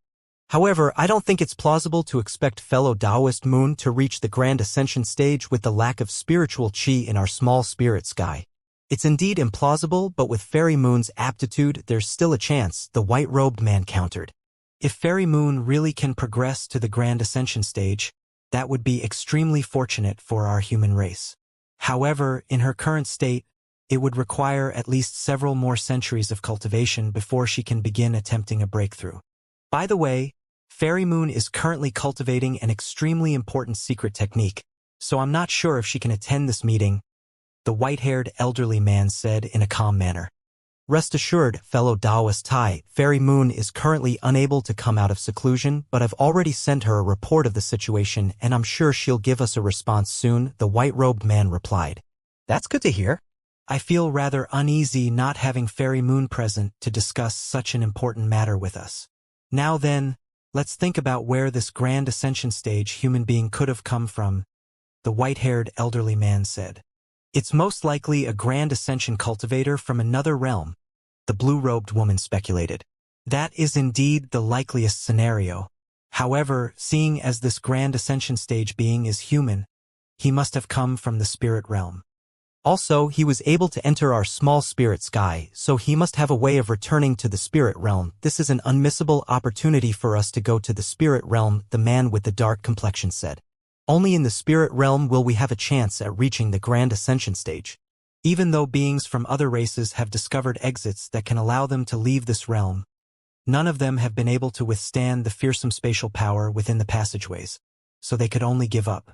However, I don't think it's plausible to expect fellow Taoist Moon to reach the grand ascension stage with the lack of spiritual qi in our small spirit sky. It's indeed implausible, but with Fairy Moon's aptitude, there's still a chance, the white-robed man countered. If Fairy Moon really can progress to the grand ascension stage, that would be extremely fortunate for our human race. However, in her current state, it would require at least several more centuries of cultivation before she can begin attempting a breakthrough. By the way, Fairy Moon is currently cultivating an extremely important secret technique, so I'm not sure if she can attend this meeting, the white-haired elderly man said in a calm manner. Rest assured, fellow Taoist Tai, Fairy Moon is currently unable to come out of seclusion, but I've already sent her a report of the situation and I'm sure she'll give us a response soon, the white-robed man replied. That's good to hear. I feel rather uneasy not having Fairy Moon present to discuss such an important matter with us. Now then, let's think about where this grand ascension stage human being could have come from, the white-haired elderly man said. It's most likely a grand ascension cultivator from another realm, the blue-robed woman speculated. That is indeed the likeliest scenario. However, seeing as this grand ascension stage being is human, he must have come from the spirit realm. Also, he was able to enter our small spirit sky, so he must have a way of returning to the spirit realm. This is an unmissable opportunity for us to go to the spirit realm, the man with the dark complexion said. Only in the spirit realm will we have a chance at reaching the grand ascension stage. Even though beings from other races have discovered exits that can allow them to leave this realm, none of them have been able to withstand the fearsome spatial power within the passageways, so they could only give up.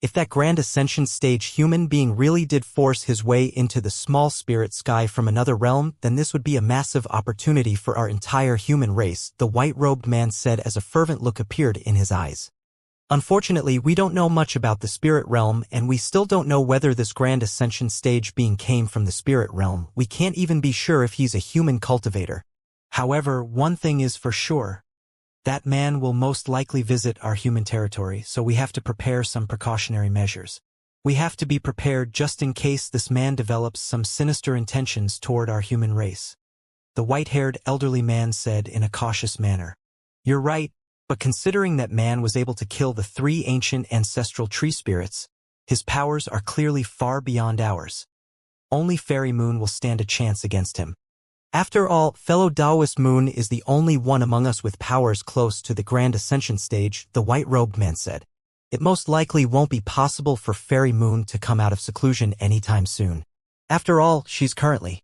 If that grand ascension stage human being really did force his way into the small spirit sky from another realm, then this would be a massive opportunity for our entire human race, the white-robed man said as a fervent look appeared in his eyes. Unfortunately, we don't know much about the spirit realm, and we still don't know whether this grand ascension stage being came from the spirit realm. We can't even be sure if he's a human cultivator. However, one thing is for sure. That man will most likely visit our human territory, so we have to prepare some precautionary measures. We have to be prepared just in case this man develops some sinister intentions toward our human race. The white-haired elderly man said in a cautious manner. You're right, but considering that man was able to kill the 3 ancient ancestral tree spirits, his powers are clearly far beyond ours. Only Fairy Moon will stand a chance against him. After all, fellow Taoist Moon is the only one among us with powers close to the Grand Ascension stage, the white-robed man said. It most likely won't be possible for Fairy Moon to come out of seclusion anytime soon. After all, she's currently...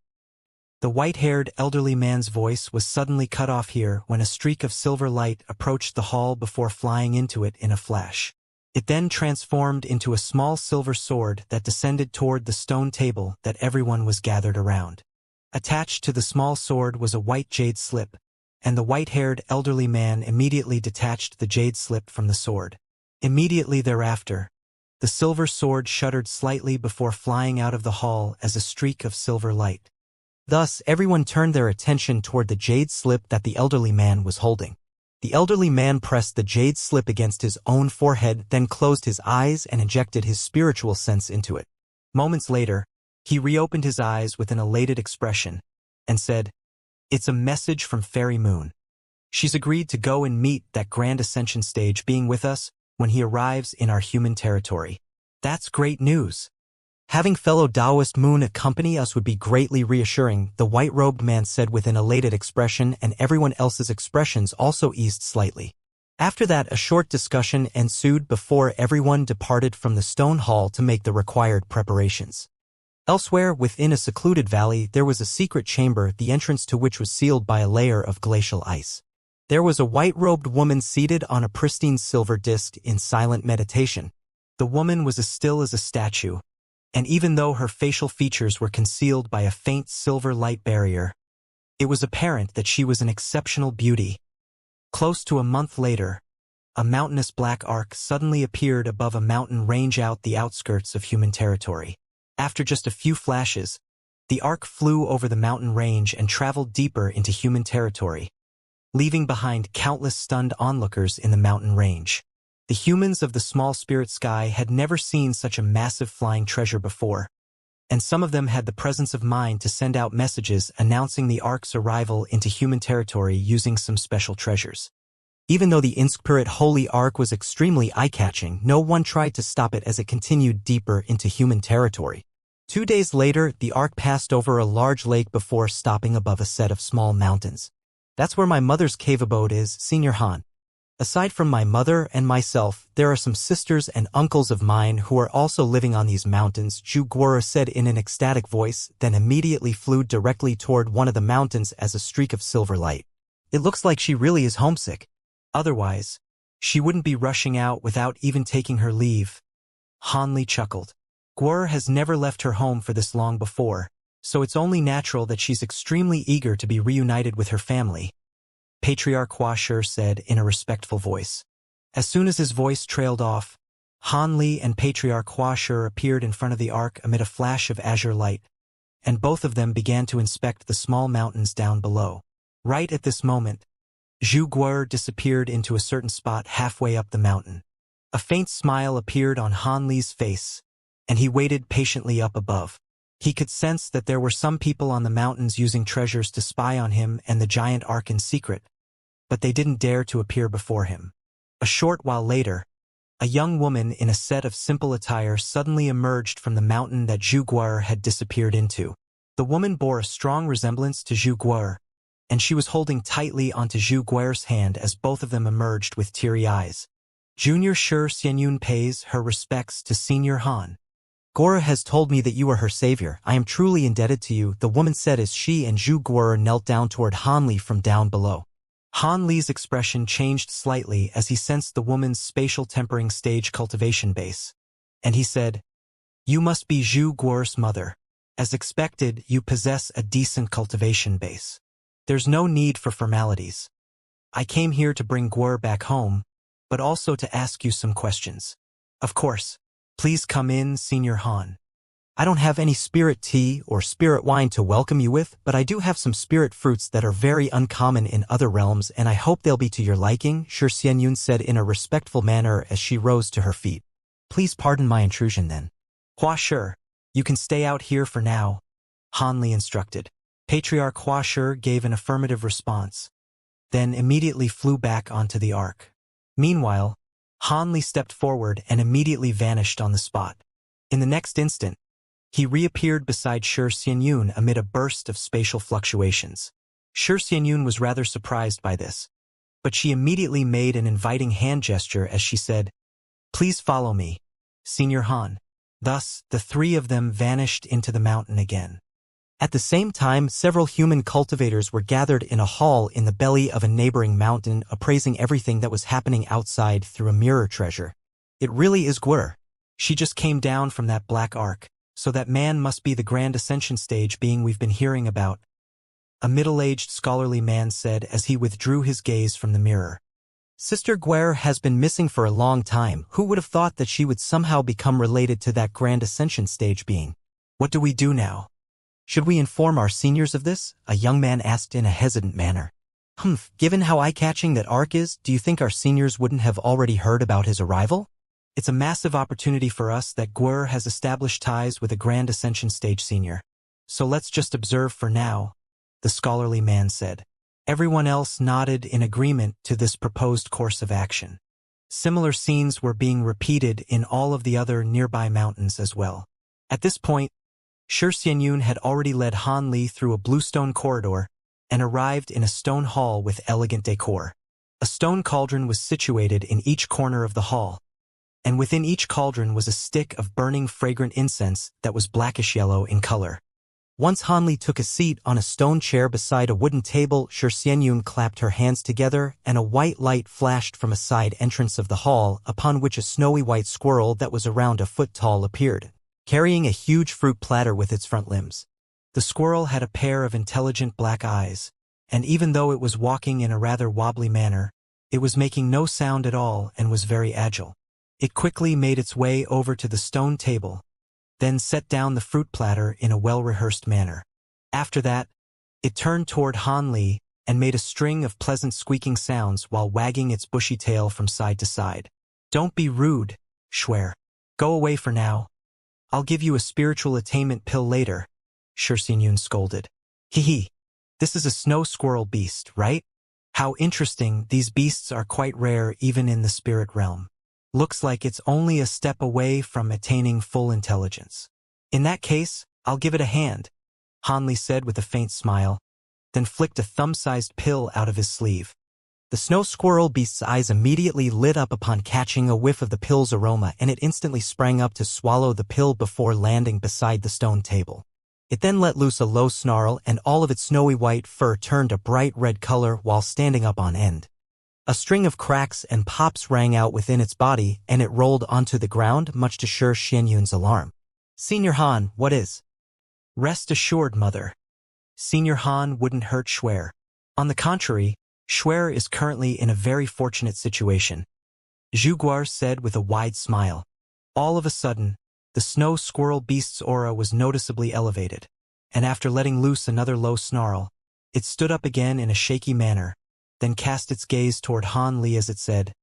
The white-haired elderly man's voice was suddenly cut off here when a streak of silver light approached the hall before flying into it in a flash. It then transformed into a small silver sword that descended toward the stone table that everyone was gathered around. Attached to the small sword was a white jade slip, and the white-haired elderly man immediately detached the jade slip from the sword. Immediately thereafter, the silver sword shuddered slightly before flying out of the hall as a streak of silver light. Thus, everyone turned their attention toward the jade slip that the elderly man was holding. The elderly man pressed the jade slip against his own forehead, then closed his eyes and injected his spiritual sense into it. Moments later, he reopened his eyes with an elated expression and said, It's a message from Fairy Moon. She's agreed to go and meet that Grand Ascension stage being with us when he arrives in our human territory. That's great news. Having fellow Taoist Moon accompany us would be greatly reassuring, the white-robed man said with an elated expression, and everyone else's expressions also eased slightly. After that, a short discussion ensued before everyone departed from the stone hall to make the required preparations. Elsewhere, within a secluded valley, there was a secret chamber, the entrance to which was sealed by a layer of glacial ice. There was a white-robed woman seated on a pristine silver disc in silent meditation. The woman was as still as a statue, and even though her facial features were concealed by a faint silver light barrier, it was apparent that she was an exceptional beauty. Close to a month later, a mountainous black arc suddenly appeared above a mountain range out the outskirts of human territory. After just a few flashes, the arc flew over the mountain range and traveled deeper into human territory, leaving behind countless stunned onlookers in the mountain range. The humans of the small spirit sky had never seen such a massive flying treasure before, and some of them had the presence of mind to send out messages announcing the Ark's arrival into human territory using some special treasures. Even though the Inspirit Holy Ark was extremely eye-catching, no one tried to stop it as it continued deeper into human territory. 2 days later, the Ark passed over a large lake before stopping above a set of small mountains. That's where my mother's cave abode is, Senior Han. Aside from my mother and myself, there are some sisters and uncles of mine who are also living on these mountains, Zhu Guo said in an ecstatic voice, then immediately flew directly toward one of the mountains as a streak of silver light. It looks like she really is homesick. Otherwise, she wouldn't be rushing out without even taking her leave. Han Li chuckled. Guo has never left her home for this long before, so it's only natural that she's extremely eager to be reunited with her family, Patriarch Hua Shi said in a respectful voice. As soon as his voice trailed off, Han Li and Patriarch Hua Shi appeared in front of the ark amid a flash of azure light, and both of them began to inspect the small mountains down below. Right at this moment, Zhu Guo disappeared into a certain spot halfway up the mountain. A faint smile appeared on Han Li's face, and he waited patiently up above. He could sense that there were some people on the mountains using treasures to spy on him and the giant ark in secret, but they didn't dare to appear before him. A short while later, a young woman in a set of simple attire suddenly emerged from the mountain that Zhu Guo had disappeared into. The woman bore a strong resemblance to Zhu Guo, and she was holding tightly onto Zhu Guo's hand as both of them emerged with teary eyes. Junior Shi Xianyun pays her respects to Senior Han. Guo has told me that you are her savior. I am truly indebted to you, the woman said as she and Zhu Guo knelt down toward Han Li from down below. Han Li's expression changed slightly as he sensed the woman's spatial tempering stage cultivation base, and he said, You must be Zhu Guo's mother. As expected, you possess a decent cultivation base. There's no need for formalities. I came here to bring Guo back home, but also to ask you some questions. Of course. Please come in, Senior Han. I don't have any spirit tea or spirit wine to welcome you with, but I do have some spirit fruits that are very uncommon in other realms, and I hope they'll be to your liking, Shi Xianyun said in a respectful manner as she rose to her feet. Please pardon my intrusion then. Hua Shi, you can stay out here for now, Han Li instructed. Patriarch Hua Shi gave an affirmative response, then immediately flew back onto the ark. Meanwhile, Han Li stepped forward and immediately vanished on the spot. In the next instant, he reappeared beside Shi Xianyun amid a burst of spatial fluctuations. Shi Xianyun was rather surprised by this, but she immediately made an inviting hand gesture as she said, "Please follow me, Senior Han." Thus, the three of them vanished into the mountain again. At the same time, several human cultivators were gathered in a hall in the belly of a neighboring mountain, appraising everything that was happening outside through a mirror treasure. It really is Guer. She just came down from that black ark, so that man must be the grand Ascension stage being we've been hearing about, a middle-aged scholarly man said as he withdrew his gaze from the mirror. Sister Guer has been missing for a long time. Who would have thought that she would somehow become related to that grand Ascension stage being? What do we do now? Should we inform our seniors of this? A young man asked in a hesitant manner. Given how eye-catching that ark is, do you think our seniors wouldn't have already heard about his arrival? It's a massive opportunity for us that Guer has established ties with a grand Ascension stage senior. So let's just observe for now, the scholarly man said. Everyone else nodded in agreement to this proposed course of action. Similar scenes were being repeated in all of the other nearby mountains as well. At this point, Shi Xianyun had already led Han Li through a bluestone corridor and arrived in a stone hall with elegant decor. A stone cauldron was situated in each corner of the hall, and within each cauldron was a stick of burning fragrant incense that was blackish-yellow in color. Once Han Li took a seat on a stone chair beside a wooden table, Shi Xianyun clapped her hands together and a white light flashed from a side entrance of the hall, upon which a snowy white squirrel that was around a foot tall appeared, carrying a huge fruit platter with its front limbs. The squirrel had a pair of intelligent black eyes, and even though it was walking in a rather wobbly manner, it was making no sound at all and was very agile. It quickly made its way over to the stone table, then set down the fruit platter in a well-rehearsed manner. After that, it turned toward Han Li and made a string of pleasant squeaking sounds while wagging its bushy tail from side to side. "Don't be rude, Shuer. Go away for now. I'll give you a spiritual attainment pill later," Shi Xianyun scolded. "Hee. This is a snow squirrel beast, right? How interesting, these beasts are quite rare even in the spirit realm. Looks like it's only a step away from attaining full intelligence. In that case, I'll give it a hand," Han Li said with a faint smile, then flicked a thumb-sized pill out of his sleeve. The snow squirrel beast's eyes immediately lit up upon catching a whiff of the pill's aroma, and it instantly sprang up to swallow the pill before landing beside the stone table. It then let loose a low snarl, and all of its snowy white fur turned a bright red color while standing up on end. A string of cracks and pops rang out within its body, and it rolled onto the ground, much to Shi Xianyun's alarm. "Senior Han, what is?" "Rest assured, Mother. Senior Han wouldn't hurt Shuer. On the contrary, Shuer is currently in a very fortunate situation," Zhu Guar said with a wide smile. All of a sudden, the snow squirrel beast's aura was noticeably elevated, and after letting loose another low snarl, it stood up again in a shaky manner, then cast its gaze toward Han Li as it said,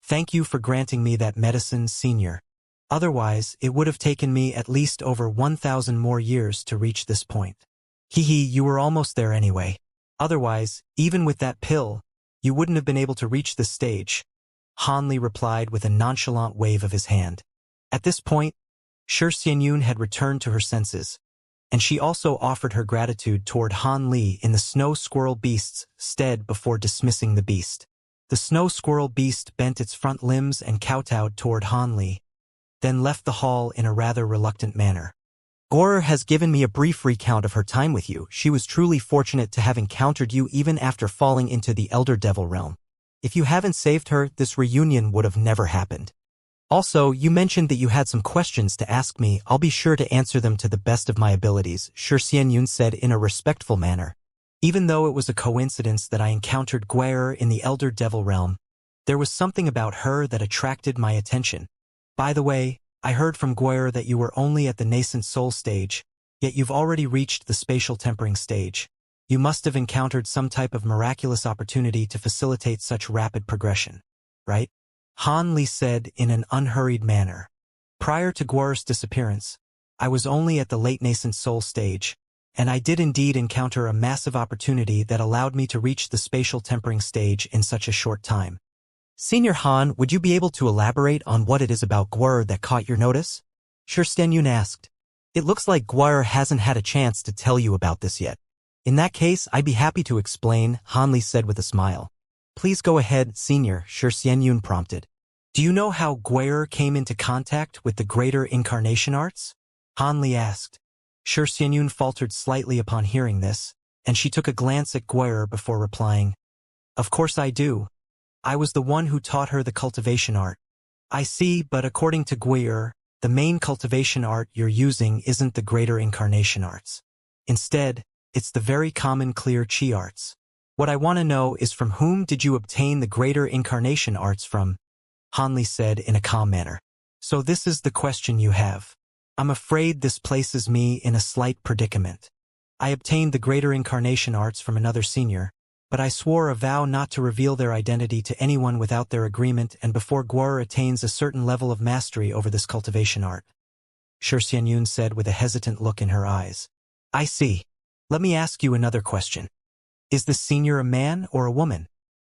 "Thank you for granting me that medicine, Senior. Otherwise, it would have taken me at least over 1,000 more years to reach this point." You were almost there anyway. Otherwise, even with that pill, you wouldn't have been able to reach this stage," Han Li replied with a nonchalant wave of his hand. At this point, Shi Xianyun had returned to her senses, and she also offered her gratitude toward Han Li in the snow squirrel beast's stead before dismissing the beast. The snow squirrel beast bent its front limbs and kowtowed toward Han Li, then left the hall in a rather reluctant manner. "Guer has given me a brief recount of her time with you. She was truly fortunate to have encountered you even after falling into the Elder Devil realm. If you haven't saved her, this reunion would have never happened. Also, you mentioned that you had some questions to ask me. I'll be sure to answer them to the best of my abilities," Shi Xianyun said in a respectful manner. Even though it was a coincidence that I encountered Guer in the Elder Devil realm, there was something about her that attracted my attention. By the way, I heard from Guer that you were only at the nascent soul stage, yet you've already reached the spatial tempering stage. You must have encountered some type of miraculous opportunity to facilitate such rapid progression, right? Han Li said in an unhurried manner. Prior to Guer's disappearance, I was only at the late nascent soul stage, and I did indeed encounter a massive opportunity that allowed me to reach the spatial tempering stage in such a short time. Senior Han, would you be able to elaborate on what it is about Guer that caught your notice? Xianxia asked. It looks like Guer hasn't had a chance to tell you about this yet. In that case, I'd be happy to explain, Han Li said with a smile. Please go ahead, Senior, Xianxia prompted. Do you know how Guer came into contact with the greater incarnation arts? Han Li asked. Xianxia faltered slightly upon hearing this, and she took a glance at Guer before replying. Of course I do. I was the one who taught her the cultivation art. I see, but according to Guer, the main cultivation art you're using isn't the greater incarnation arts. Instead, it's the very common clear chi arts. What I want to know is from whom did you obtain the greater incarnation arts from? Han Li said in a calm manner. So this is the question you have. I'm afraid this places me in a slight predicament. I obtained the greater incarnation arts from another senior, but I swore a vow not to reveal their identity to anyone without their agreement and before Guer attains a certain level of mastery over this cultivation art. Xianxia said with a hesitant look in her eyes. I see. Let me ask you another question. Is this senior a man or a woman?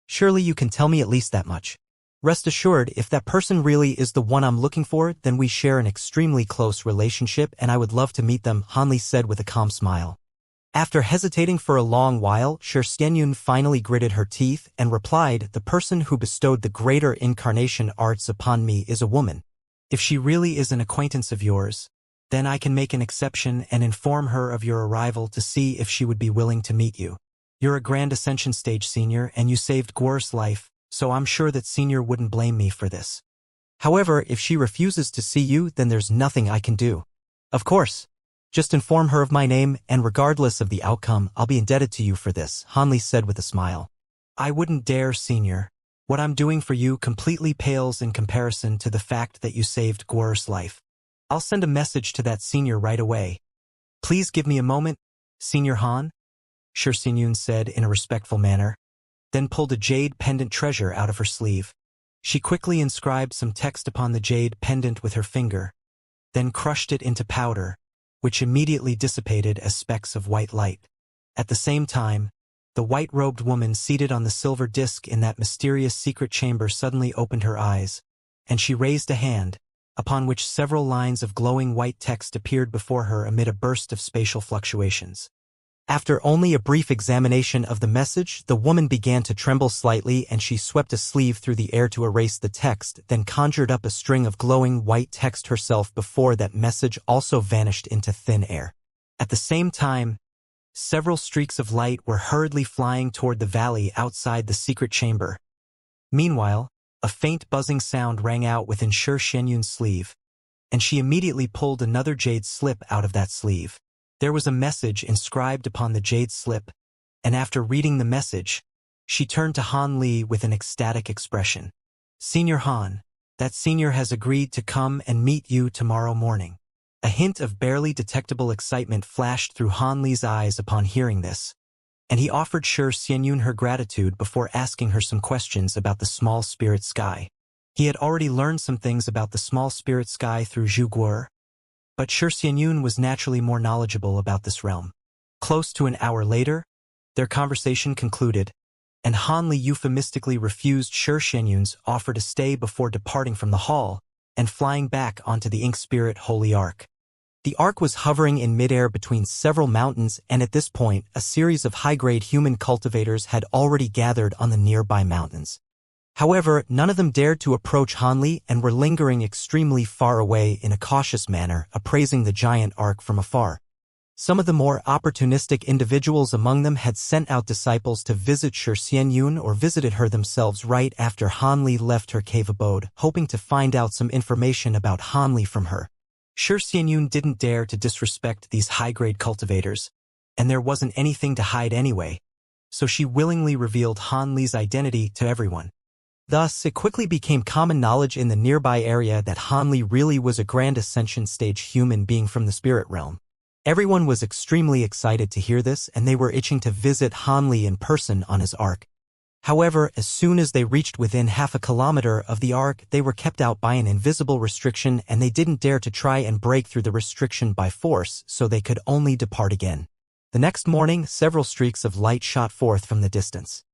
Surely you can tell me at least that much. Rest assured, if that person really is the one I'm looking for, then we share an extremely close relationship and I would love to meet them, Han Li said with a calm smile. After hesitating for a long while, Xianxia finally gritted her teeth and replied, the person who bestowed the greater incarnation arts upon me is a woman. If she really is an acquaintance of yours, then I can make an exception and inform her of your arrival to see if she would be willing to meet you. You're a Grand Ascension stage senior and you saved Guer's life, so I'm sure that senior wouldn't blame me for this. However, if she refuses to see you, then there's nothing I can do. Of course. Just inform her of my name, and regardless of the outcome, I'll be indebted to you for this, Han Li said with a smile. I wouldn't dare, Senior. What I'm doing for you completely pales in comparison to the fact that you saved Guer's life. I'll send a message to that senior right away. Please give me a moment, Senior Han, Xianxia said in a respectful manner, then pulled a jade pendant treasure out of her sleeve. She quickly inscribed some text upon the jade pendant with her finger, then crushed it into powder, which immediately dissipated as specks of white light. At the same time, the white-robed woman seated on the silver disc in that mysterious secret chamber suddenly opened her eyes, and she raised a hand, upon which several lines of glowing white text appeared before her amid a burst of spatial fluctuations. After only a brief examination of the message, the woman began to tremble slightly and she swept a sleeve through the air to erase the text, then conjured up a string of glowing white text herself before that message also vanished into thin air. At the same time, several streaks of light were hurriedly flying toward the valley outside the secret chamber. Meanwhile, a faint buzzing sound rang out within Xianxia's sleeve, and she immediately pulled another jade slip out of that sleeve. There was a message inscribed upon the jade slip, and after reading the message, she turned to Han Li with an ecstatic expression. Senior Han, that senior has agreed to come and meet you tomorrow morning. A hint of barely detectable excitement flashed through Han Li's eyes upon hearing this, and he offered Xianxia her gratitude before asking her some questions about the small spirit sky. He had already learned some things about the small spirit sky through Zhu Guer, but Xianxia was naturally more knowledgeable about this realm. Close to an hour later, their conversation concluded, and Han Li euphemistically refused Xianxia's offer to stay before departing from the hall and flying back onto the Ink Spirit Holy Ark. The Ark was hovering in midair between several mountains, and at this point, a series of high-grade human cultivators had already gathered on the nearby mountains. However, none of them dared to approach Han Li and were lingering extremely far away in a cautious manner, appraising the giant ark from afar. Some of the more opportunistic individuals among them had sent out disciples to visit Xianxia or visited her themselves right after Han Li left her cave abode, hoping to find out some information about Han Li from her. Xianxia didn't dare to disrespect these high-grade cultivators, and there wasn't anything to hide anyway, so she willingly revealed Han Li's identity to everyone. Thus, it quickly became common knowledge in the nearby area that Han Li really was a Grand Ascension stage human being from the spirit realm. Everyone was extremely excited to hear this, and they were itching to visit Han Li in person on his ark. However, as soon as they reached within half a kilometer of the arc, they were kept out by an invisible restriction, and they didn't dare to try and break through the restriction by force, so they could only depart again. The next morning, several streaks of light shot forth from the distance.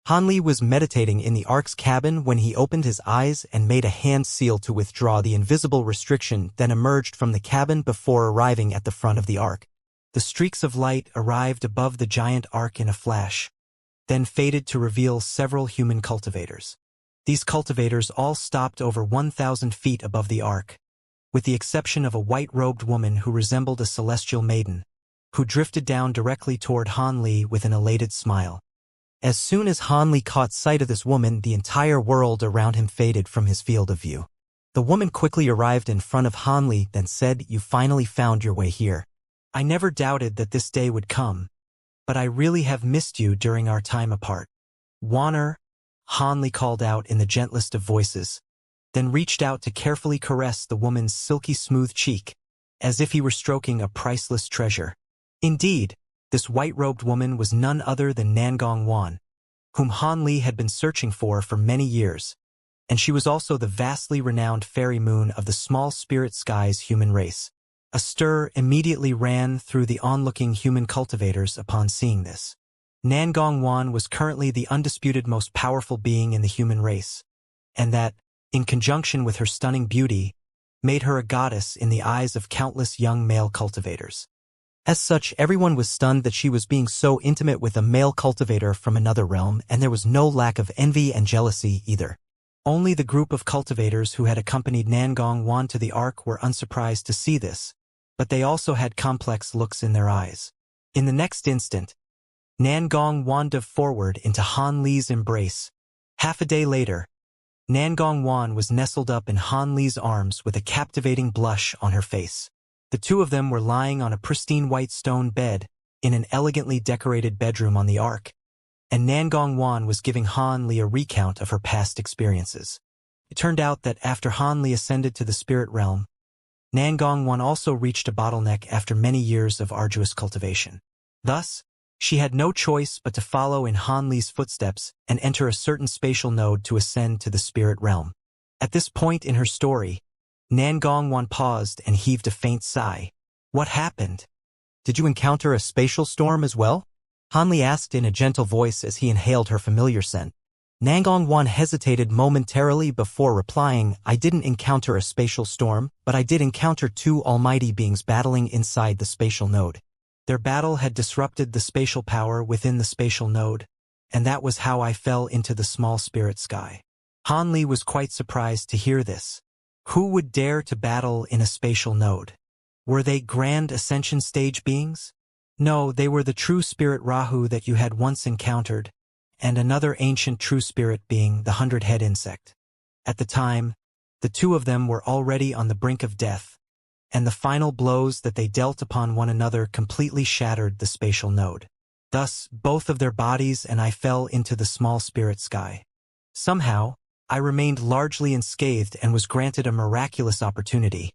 Hanli was meditating in the ark's cabin when he opened his eyes and made a hand seal to withdraw the invisible restriction, then emerged from the cabin before arriving at the front of the ark. The streaks of light arrived above the giant ark in a flash, then faded to reveal several human cultivators. These cultivators all stopped over 1,000 feet above the ark, with the exception of a white-robed woman who resembled a celestial maiden, who drifted down directly toward Hanli with an elated smile. As soon as Hanli caught sight of this woman, the entire world around him faded from his field of view. The woman quickly arrived in front of Hanli, then said, "You finally found your way here. I never doubted that this day would come, but I really have missed you during our time apart." "Wanner," Hanli called out in the gentlest of voices, then reached out to carefully caress the woman's silky smooth cheek, as if he were stroking a priceless treasure. Indeed, this white-robed woman was none other than Nangong Wan, whom Hanli had been searching for many years, and she was also the vastly renowned fairy moon of the small spirit sky's human race. A stir immediately ran through the onlooking human cultivators upon seeing this. Nangong Wan was currently the undisputed most powerful being in the human race, and that, in conjunction with her stunning beauty, made her a goddess in the eyes of countless young male cultivators. As such, everyone was stunned that she was being so intimate with a male cultivator from another realm, and there was no lack of envy and jealousy either. Only the group of cultivators who had accompanied Nangong Wan to the ark were unsurprised to see this, but they also had complex looks in their eyes. In the next instant, Nangong Wan dove forward into Hanli's embrace. Half a day later, Nangong Wan was nestled up in Hanli's arms with a captivating blush on her face. The two of them were lying on a pristine white stone bed in an elegantly decorated bedroom on the ark, and Nangong Wan was giving Hanli a recount of her past experiences. It turned out that after Hanli ascended to the spirit realm, Nangong Wan also reached a bottleneck after many years of arduous cultivation. Thus, she had no choice but to follow in Hanli's footsteps and enter a certain spatial node to ascend to the spirit realm. At this point in her story, Nangong Wan paused and heaved a faint sigh. "What happened? Did you encounter a spatial storm as well?" Hanli asked in a gentle voice as he inhaled her familiar scent. Nangong Wan hesitated momentarily before replying, "I didn't encounter a spatial storm, but I did encounter two almighty beings battling inside the spatial node. Their battle had disrupted the spatial power within the spatial node, and that was how I fell into the small spirit sky." Hanli was quite surprised to hear this. Who would dare to battle in a spatial node? Were they grand Ascension stage beings? No, they were the true spirit Rahu that you had once encountered, and another ancient true spirit being the 100-head insect. At the time, the two of them were already on the brink of death, and the final blows that they dealt upon one another completely shattered the spatial node. Thus, both of their bodies and I fell into the small spirit sky. Somehow, I remained largely unscathed and was granted a miraculous opportunity.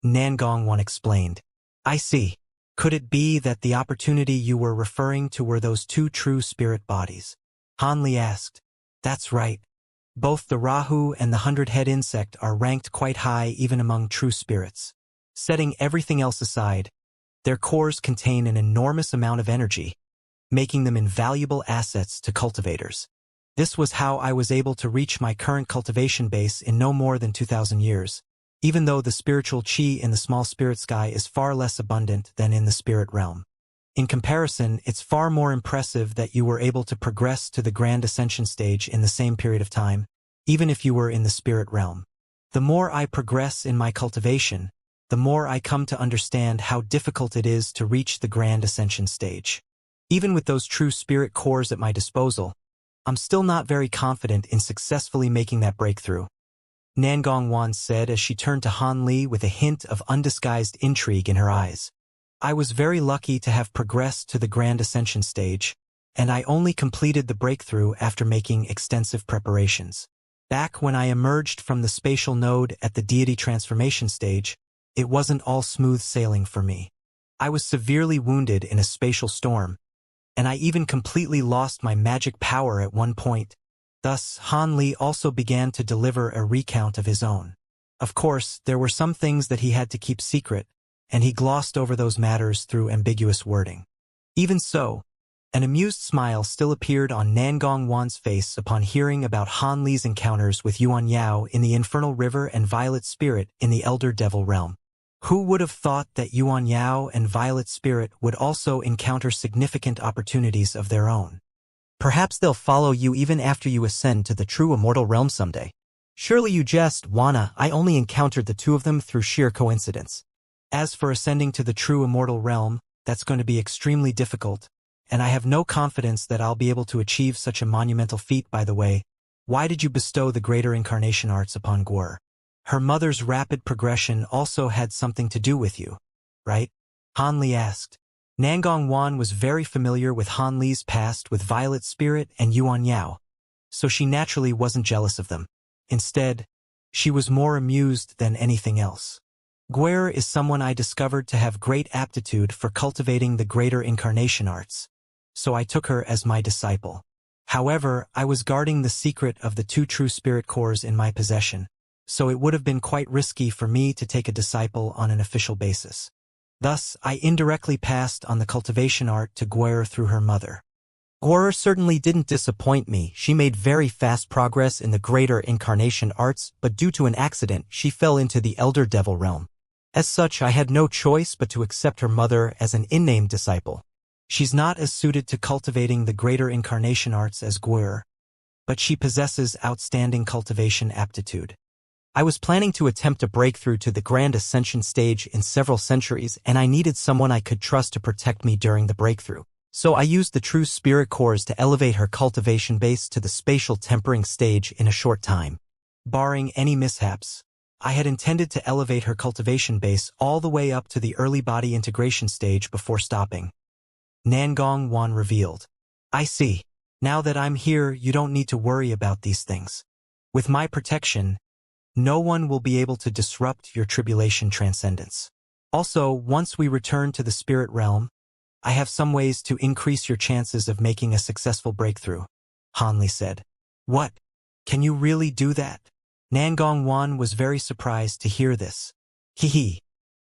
Nangong Wan explained. "I see. Could it be that the opportunity you were referring to were those two true spirit bodies?" Hanli asked. "That's right. Both the Rahu and the 100-head insect are ranked quite high even among true spirits. Setting everything else aside, their cores contain an enormous amount of energy, making them invaluable assets to cultivators. This was how I was able to reach my current cultivation base in no more than 2,000 years, even though the spiritual chi in the small spirit sky is far less abundant than in the spirit realm. In comparison, it's far more impressive that you were able to progress to the grand ascension stage in the same period of time, even if you were in the spirit realm. The more I progress in my cultivation, the more I come to understand how difficult it is to reach the grand ascension stage. Even with those true spirit cores at my disposal, I'm still not very confident in successfully making that breakthrough," Nangong Wan said as she turned to Hanli with a hint of undisguised intrigue in her eyes. "I was very lucky to have progressed to the grand ascension stage, and I only completed the breakthrough after making extensive preparations. Back when I emerged from the spatial node at the deity transformation stage, it wasn't all smooth sailing for me. I was severely wounded in a spatial storm, and I even completely lost my magic power at one point. Thus, Han Li also began to deliver a recount of his own. Of course, there were some things that he had to keep secret, and he glossed over those matters through ambiguous wording. Even so, an amused smile still appeared on Nangong Wan's face upon hearing about Han Li's encounters with Yuan Yao in the Infernal River and Violet Spirit in the Elder Devil realm. Who would have thought that Yuan Yao and Violet Spirit would also encounter significant opportunities of their own? Perhaps they'll follow you even after you ascend to the true immortal realm someday. Surely you jest, Wana. I only encountered the two of them through sheer coincidence. As for ascending to the true immortal realm, that's going to be extremely difficult, and I have no confidence that I'll be able to achieve such a monumental feat. By the way, why did you bestow the greater incarnation arts upon Guer? Her mother's rapid progression also had something to do with you, right? Han Li asked. Nangong Wan was very familiar with Han Li's past with Violet Spirit and Yuan Yao, so she naturally wasn't jealous of them. Instead, she was more amused than anything else. Guer is someone I discovered to have great aptitude for cultivating the greater incarnation arts, so I took her as my disciple. However, I was guarding the secret of the two true spirit cores in my possession, so it would have been quite risky for me to take a disciple on an official basis. Thus, I indirectly passed on the cultivation art to Guer through her mother. Guer certainly didn't disappoint me. She made very fast progress in the greater incarnation arts, but due to an accident, she fell into the Elder Devil realm. As such, I had no choice but to accept her mother as an in-name disciple. She's not as suited to cultivating the greater incarnation arts as Guer, but she possesses outstanding cultivation aptitude. I was planning to attempt a breakthrough to the Grand Ascension stage in several centuries, and I needed someone I could trust to protect me during the breakthrough. So I used the true spirit cores to elevate her cultivation base to the spatial tempering stage in a short time. Barring any mishaps, I had intended to elevate her cultivation base all the way up to the early body integration stage before stopping. Nangong Wan revealed. I see. Now that I'm here, you don't need to worry about these things. With my protection, no one will be able to disrupt your tribulation transcendence. Also, once we return to the spirit realm, I have some ways to increase your chances of making a successful breakthrough, Han Li said. What? Can you really do that? Nangong Wan was very surprised to hear this. Hee.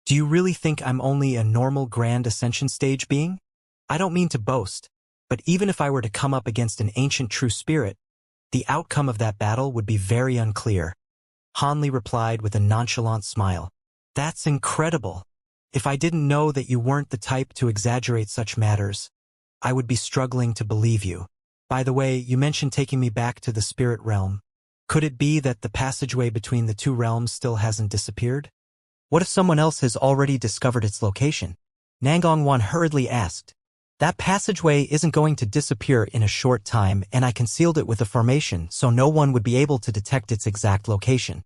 Do you really think I'm only a normal Grand Ascension stage being? I don't mean to boast, but even if I were to come up against an ancient true spirit, the outcome of that battle would be very unclear. Han Li replied with a nonchalant smile. That's incredible. If I didn't know that you weren't the type to exaggerate such matters, I would be struggling to believe you. By the way, you mentioned taking me back to the spirit realm. Could it be that the passageway between the two realms still hasn't disappeared? What if someone else has already discovered its location? Nangong Wan hurriedly asked. That passageway isn't going to disappear in a short time, and I concealed it with a formation so no one would be able to detect its exact location.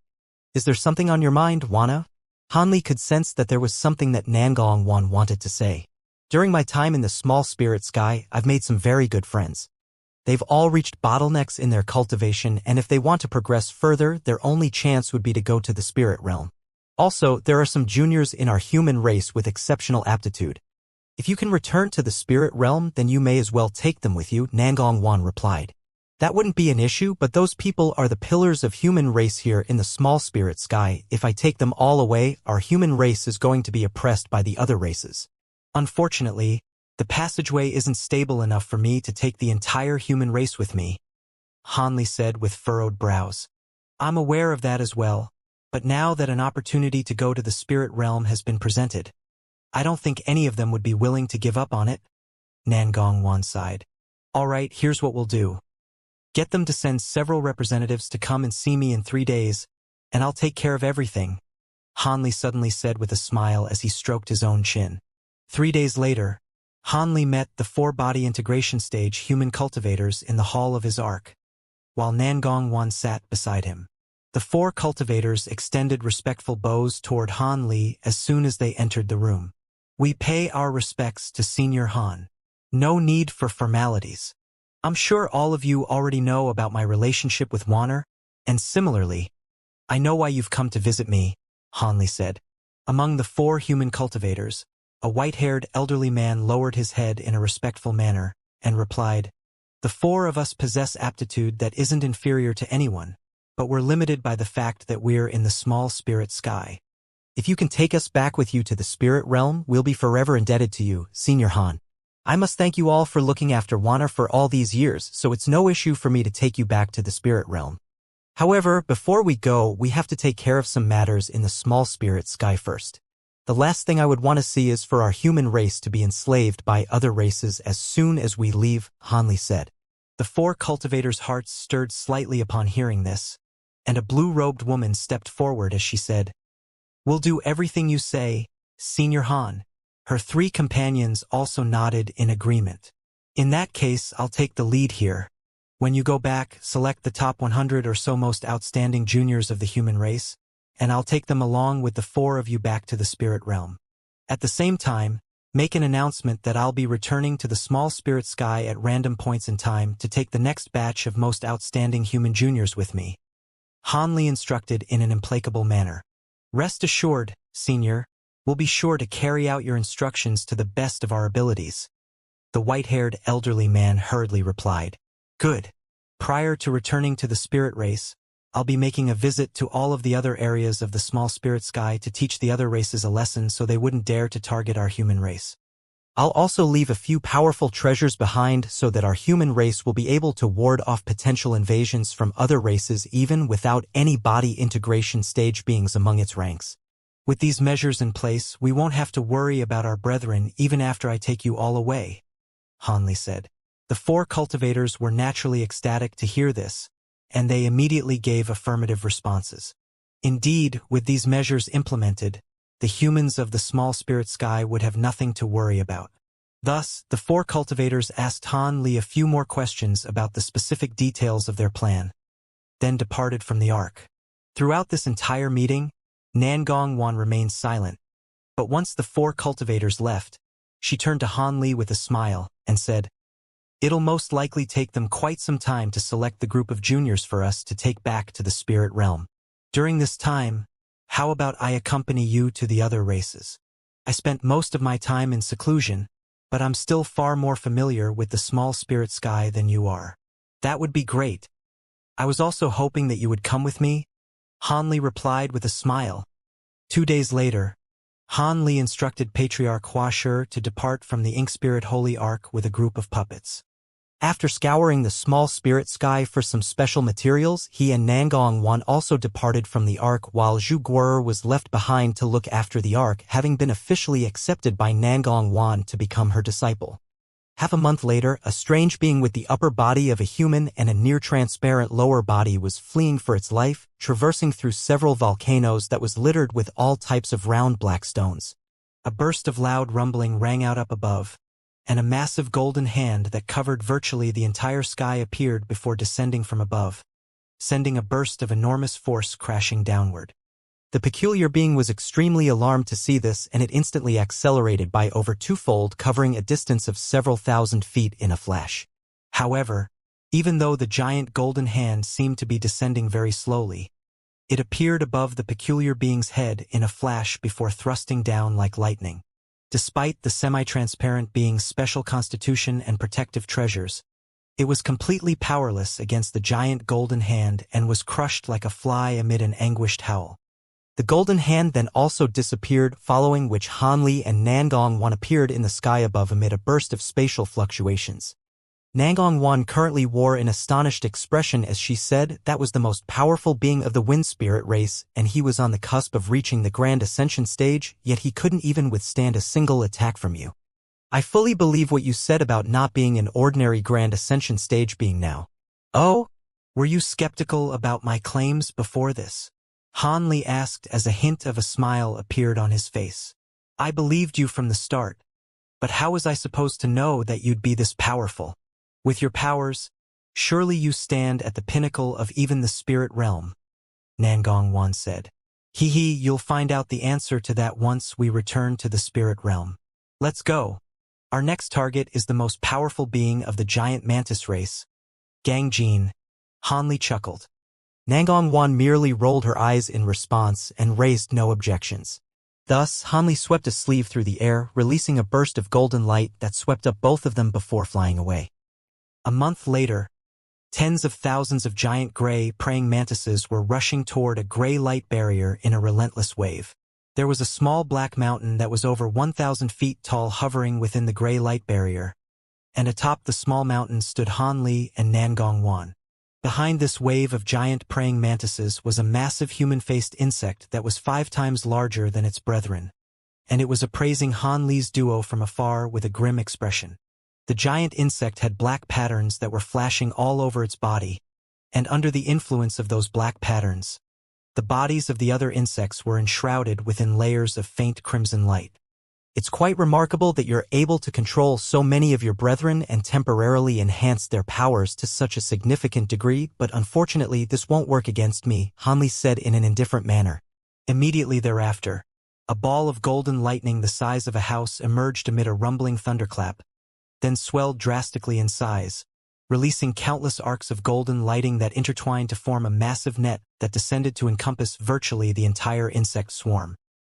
Is there something on your mind, Wana? Han Li could sense that there was something that Nangong Wan wanted to say. During my time in the small spirit sky, I've made some very good friends. They've all reached bottlenecks in their cultivation, and if they want to progress further, their only chance would be to go to the spirit realm. Also, there are some juniors in our human race with exceptional aptitude. If you can return to the spirit realm, then you may as well take them with you, Nangong Wan replied. That wouldn't be an issue, but those people are the pillars of human race here in the small spirit sky. If I take them all away, our human race is going to be oppressed by the other races. Unfortunately, the passageway isn't stable enough for me to take the entire human race with me, Han Li said with furrowed brows. I'm aware of that as well, but now that an opportunity to go to the spirit realm has been presented, I don't think any of them would be willing to give up on it. Nangong Wan sighed. All right, here's what we'll do. Get them to send several representatives to come and see me in 3 days, and I'll take care of everything, Han Li suddenly said with a smile as he stroked his own chin. 3 days later, Han Li met the 4-body integration stage human cultivators in the hall of his ark, while Nangong Wan sat beside him. The 4 cultivators extended respectful bows toward Han Li as soon as they entered the room. We pay our respects to Senior Han. No need for formalities. I'm sure all of you already know about my relationship with Wanner, and similarly, I know why you've come to visit me, Han Li said. Among the 4 human cultivators, a white-haired elderly man lowered his head in a respectful manner, and replied, "The four of us possess aptitude that isn't inferior to anyone, but we're limited by the fact that we're in the small spirit sky. If you can take us back with you to the spirit realm, we'll be forever indebted to you, Senior Han. I must thank you all for looking after Wana for all these years, so it's no issue for me to take you back to the spirit realm. However, before we go, we have to take care of some matters in the small spirit sky first. The last thing I would want to see is for our human race to be enslaved by other races as soon as we leave," Hanli said. The four cultivators' hearts stirred slightly upon hearing this, and a blue-robed woman stepped forward as she said, "We'll do everything you say, Senior Han." Her three companions also nodded in agreement. "In that case, I'll take the lead here. When you go back, select the top 100 or so most outstanding juniors of the human race, and I'll take them along with the four of you back to the spirit realm. At the same time, make an announcement that I'll be returning to the small spirit sky at random points in time to take the next batch of most outstanding human juniors with me." Hanli instructed in an implacable manner. "Rest assured, Senior, we'll be sure to carry out your instructions to the best of our abilities." The white-haired elderly man hurriedly replied, "Good. Prior to returning to the spirit race, I'll be making a visit to all of the other areas of the small spirit sky to teach the other races a lesson so they wouldn't dare to target our human race. I'll also leave a few powerful treasures behind so that our human race will be able to ward off potential invasions from other races even without any body integration stage beings among its ranks. With these measures in place, we won't have to worry about our brethren even after I take you all away," Hanli said. The four cultivators were naturally ecstatic to hear this, and they immediately gave affirmative responses. Indeed, with these measures implemented, the humans of the small spirit sky would have nothing to worry about. Thus, the four cultivators asked Han Li a few more questions about the specific details of their plan, then departed from the Ark. Throughout this entire meeting, Nangong Wan remained silent, but once the four cultivators left, she turned to Han Li with a smile and said, "It'll most likely take them quite some time to select the group of juniors for us to take back to the spirit realm. During this time, how about I accompany you to the other races? I spent most of my time in seclusion, but I'm still far more familiar with the small spirit sky than you are." "That would be great. I was also hoping that you would come with me," Han Li replied with a smile. 2 days later, Han Li instructed Patriarch Hua Shi to depart from the Ink Spirit Holy Ark with a group of puppets. After scouring the small spirit sky for some special materials, he and Nangong Wan also departed from the Ark while Zhu Guo'er was left behind to look after the Ark, having been officially accepted by Nangong Wan to become her disciple. Half a month later, a strange being with the upper body of a human and a near-transparent lower body was fleeing for its life, traversing through several volcanoes that was littered with all types of round black stones. A burst of loud rumbling rang out up above, and a massive golden hand that covered virtually the entire sky appeared before descending from above, sending a burst of enormous force crashing downward. The peculiar being was extremely alarmed to see this, and it instantly accelerated by over twofold, covering a distance of several thousand feet in a flash. However, even though the giant golden hand seemed to be descending very slowly, it appeared above the peculiar being's head in a flash before thrusting down like lightning. Despite the semi-transparent being's special constitution and protective treasures, it was completely powerless against the giant golden hand and was crushed like a fly amid an anguished howl. The golden hand then also disappeared, following which Han Li and Nangong Wan appeared in the sky above amid a burst of spatial fluctuations. Nangong Wan currently wore an astonished expression as she said that was the most powerful being of the wind spirit race, and he was on the cusp of reaching the Grand Ascension stage, yet he couldn't even withstand a single attack from you. I fully believe what you said about not being an ordinary Grand Ascension stage being now. Oh? Were you skeptical about my claims before this? Han Li asked as a hint of a smile appeared on his face. I believed you from the start, but how was I supposed to know that you'd be this powerful? With your powers, surely you stand at the pinnacle of even the spirit realm, Nangong Wan said. You'll find out the answer to that once we return to the spirit realm. Let's go. Our next target is the most powerful being of the giant mantis race, Gang Jin. Han Li chuckled. Nangong Wan merely rolled her eyes in response and raised no objections. Thus, Hanli swept a sleeve through the air, releasing a burst of golden light that swept up both of them before flying away. A month later, tens of thousands of giant gray praying mantises were rushing toward a gray light barrier in a relentless wave. There was a small black mountain that was over 1,000 feet tall hovering within the gray light barrier, and atop the small mountain stood Hanli and Nangongwan. Behind this wave of giant praying mantises was a massive human-faced insect that was 5 times larger than its brethren, and it was appraising Hanli's duo from afar with a grim expression. The giant insect had black patterns that were flashing all over its body, and under the influence of those black patterns, the bodies of the other insects were enshrouded within layers of faint crimson light. It's quite remarkable that you're able to control so many of your brethren and temporarily enhance their powers to such a significant degree, but unfortunately this won't work against me, Hanli said in an indifferent manner. Immediately thereafter, a ball of golden lightning the size of a house emerged amid a rumbling thunderclap, then swelled drastically in size, releasing countless arcs of golden lighting that intertwined to form a massive net that descended to encompass virtually the entire insect swarm.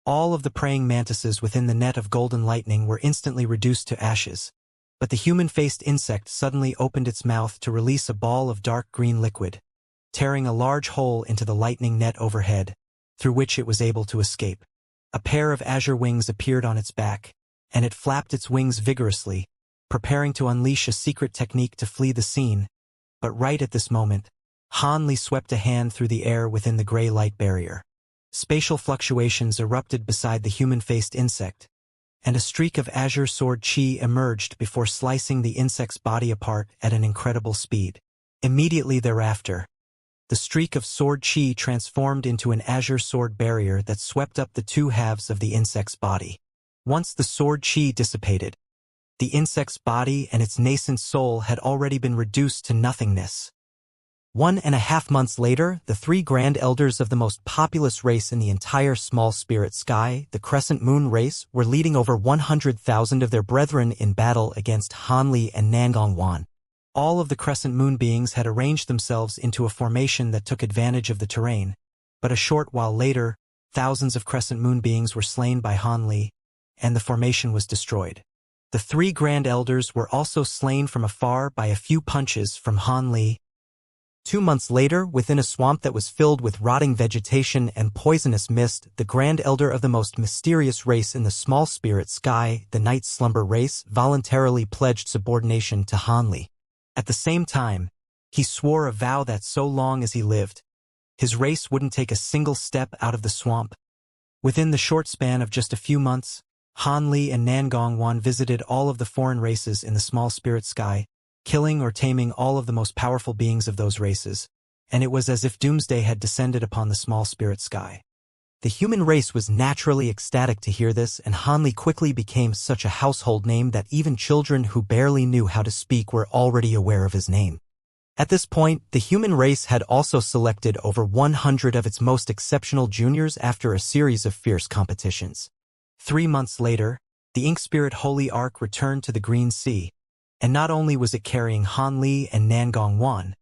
All of the praying mantises within the net of golden lightning were instantly reduced to ashes, but the human-faced insect suddenly opened its mouth to release a ball of dark green liquid, tearing a large hole into the lightning net overhead, through which it was able to escape. A pair of azure wings appeared on its back, and it flapped its wings vigorously, preparing to unleash a secret technique to flee the scene. But right at this moment, Hanli swept a hand through the air within the gray light barrier. Spatial fluctuations erupted beside the human-faced insect, and a streak of azure sword chi emerged before slicing the insect's body apart at an incredible speed. Immediately thereafter, the streak of sword chi transformed into an azure sword barrier that swept up the 2 halves of the insect's body. Once the sword chi dissipated, the insect's body and its nascent soul had already been reduced to nothingness. 1.5 months later, the 3 grand elders of the most populous race in the entire small spirit sky, the Crescent Moon race, were leading over 100,000 of their brethren in battle against Hanli and Nangongwan. All of the Crescent Moon beings had arranged themselves into a formation that took advantage of the terrain, but a short while later, thousands of Crescent Moon beings were slain by Hanli, and the formation was destroyed. The 3 grand elders were also slain from afar by a few punches from Hanli. 2 months later, within a swamp that was filled with rotting vegetation and poisonous mist, the Grand Elder of the most mysterious race in the small spirit sky, the Night Slumber race, voluntarily pledged subordination to Hanli. At the same time, he swore a vow that so long as he lived, his race wouldn't take a single step out of the swamp. Within the short span of just a few months, Hanli and Nangongwan visited all of the foreign races in the small spirit sky, killing or taming all of the most powerful beings of those races, and it was as if doomsday had descended upon the small spirit sky. The human race was naturally ecstatic to hear this, and Hanli quickly became such a household name that even children who barely knew how to speak were already aware of his name. At this point, the human race had also selected over 100 of its most exceptional juniors after a series of fierce competitions. 3 months later, the Ink Spirit Holy Ark returned to the Green Sea, and not only was it carrying Hanli and Nangongwan,